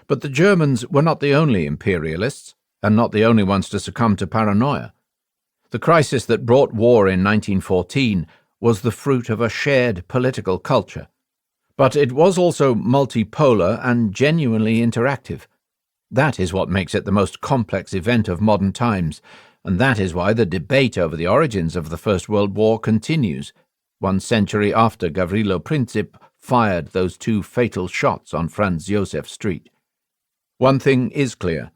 S1: But the Germans were not the only imperialists, and not the only ones to succumb to paranoia. The crisis that brought war in 1914 was the fruit of a shared political culture. But it was also multipolar and genuinely interactive. That is what makes it the most complex event of modern times, and that is why the debate over the origins of the First World War continues, 1 century after Gavrilo Princip fired those 2 fatal shots on Franz Josef Street. One thing is clear.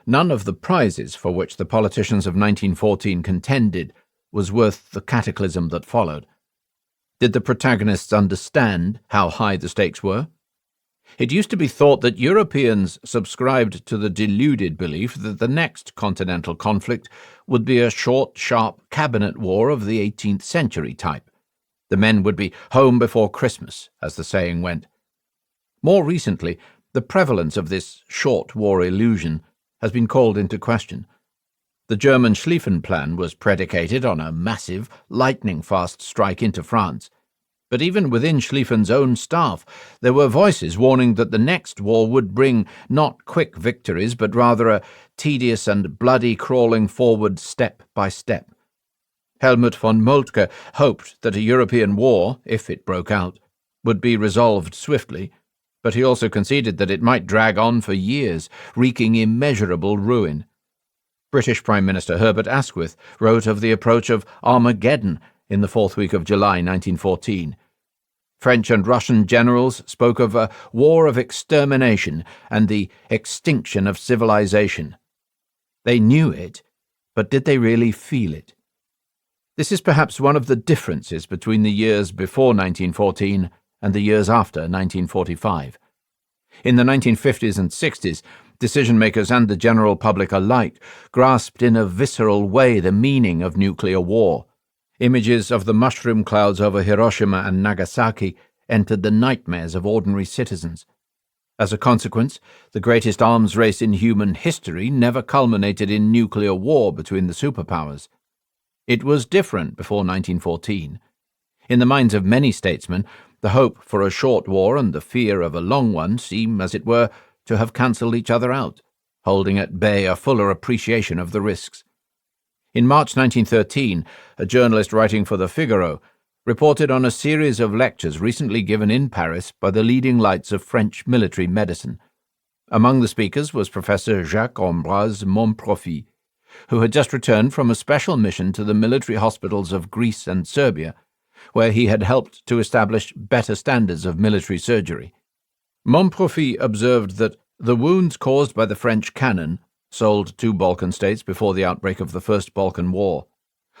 S1: None of the prizes for which the politicians of 1914 contended was worth the cataclysm that followed. Did the protagonists understand how high the stakes were? It used to be thought that Europeans subscribed to the deluded belief that the next continental conflict would be a short, sharp cabinet war of the 18th century type. The men would be home before Christmas, as the saying went. More recently, the prevalence of this short war illusion has been called into question. The German Schlieffen Plan was predicated on a massive, lightning-fast strike into France. But even within Schlieffen's own staff, there were voices warning that the next war would bring not quick victories, but rather a tedious and bloody crawling forward step by step. Helmut von Moltke hoped that a European war, if it broke out, would be resolved swiftly, but he also conceded that it might drag on for years, wreaking immeasurable ruin. British Prime Minister Herbert Asquith wrote of the approach of Armageddon in the 4th week of July 1914. French and Russian generals spoke of a war of extermination and the extinction of civilization. They knew it, but did they really feel it? This is perhaps one of the differences between the years before 1914 and the years after 1945. In the 1950s and 60s, Decision-makers and the general public alike grasped in a visceral way the meaning of nuclear war. Images of the mushroom clouds over Hiroshima and Nagasaki entered the nightmares of ordinary citizens. As a consequence, the greatest arms race in human history never culminated in nuclear war between the superpowers. It was different before 1914. In the minds of many statesmen, the hope for a short war and the fear of a long one seem, as it were, to have cancelled each other out, holding at bay a fuller appreciation of the risks. In March 1913, a journalist writing for the Figaro reported on a series of lectures recently given in Paris by the leading lights of French military medicine. Among the speakers was Professor Jacques-Ambroise Montprofit, who had just returned from a special mission to the military hospitals of Greece and Serbia, where he had helped to establish better standards of military surgery. Montprofit observed that the wounds caused by the French cannon, sold to Balkan states before the outbreak of the First Balkan War,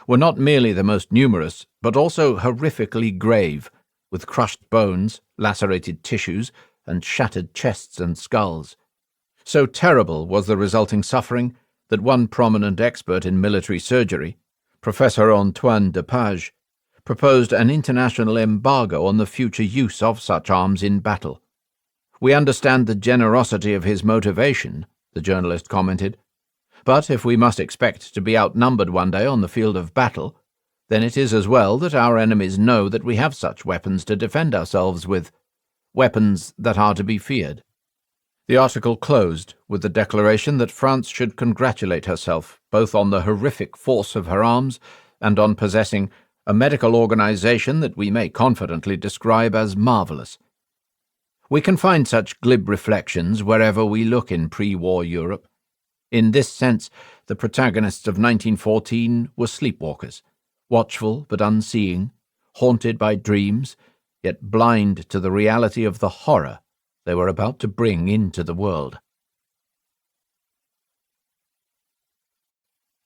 S1: were not merely the most numerous, but also horrifically grave, with crushed bones, lacerated tissues, and shattered chests and skulls. So terrible was the resulting suffering that one prominent expert in military surgery, Professor Antoine Depage, proposed an international embargo on the future use of such arms in battle. "We understand the generosity of his motivation," the journalist commented, "but if we must expect to be outnumbered one day on the field of battle, then it is as well that our enemies know that we have such weapons to defend ourselves with, weapons that are to be feared." The article closed with the declaration that France should congratulate herself both on the horrific force of her arms and on possessing a medical organization that we may confidently describe as marvelous. We can find such glib reflections wherever we look in pre-war Europe. In this sense, the protagonists of 1914 were sleepwalkers, watchful but unseeing, haunted by dreams, yet blind to the reality of the horror they were about to bring into the world.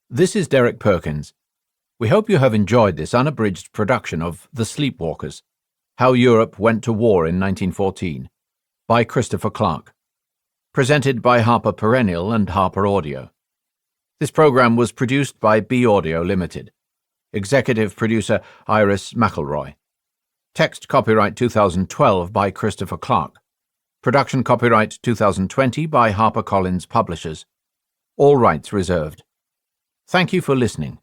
S1: This is Derek Perkins. We hope you have enjoyed this unabridged production of The Sleepwalkers, How Europe Went to War in 1914, by Christopher Clark. Presented by Harper Perennial and Harper Audio. This program was produced by B Audio Limited. Executive producer Iris McElroy. Text copyright 2012 by Christopher Clark. Production copyright 2020 by HarperCollins Publishers. All rights reserved. Thank you for listening.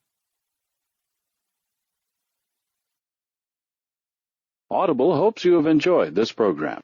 S2: Audible hopes you have enjoyed this program.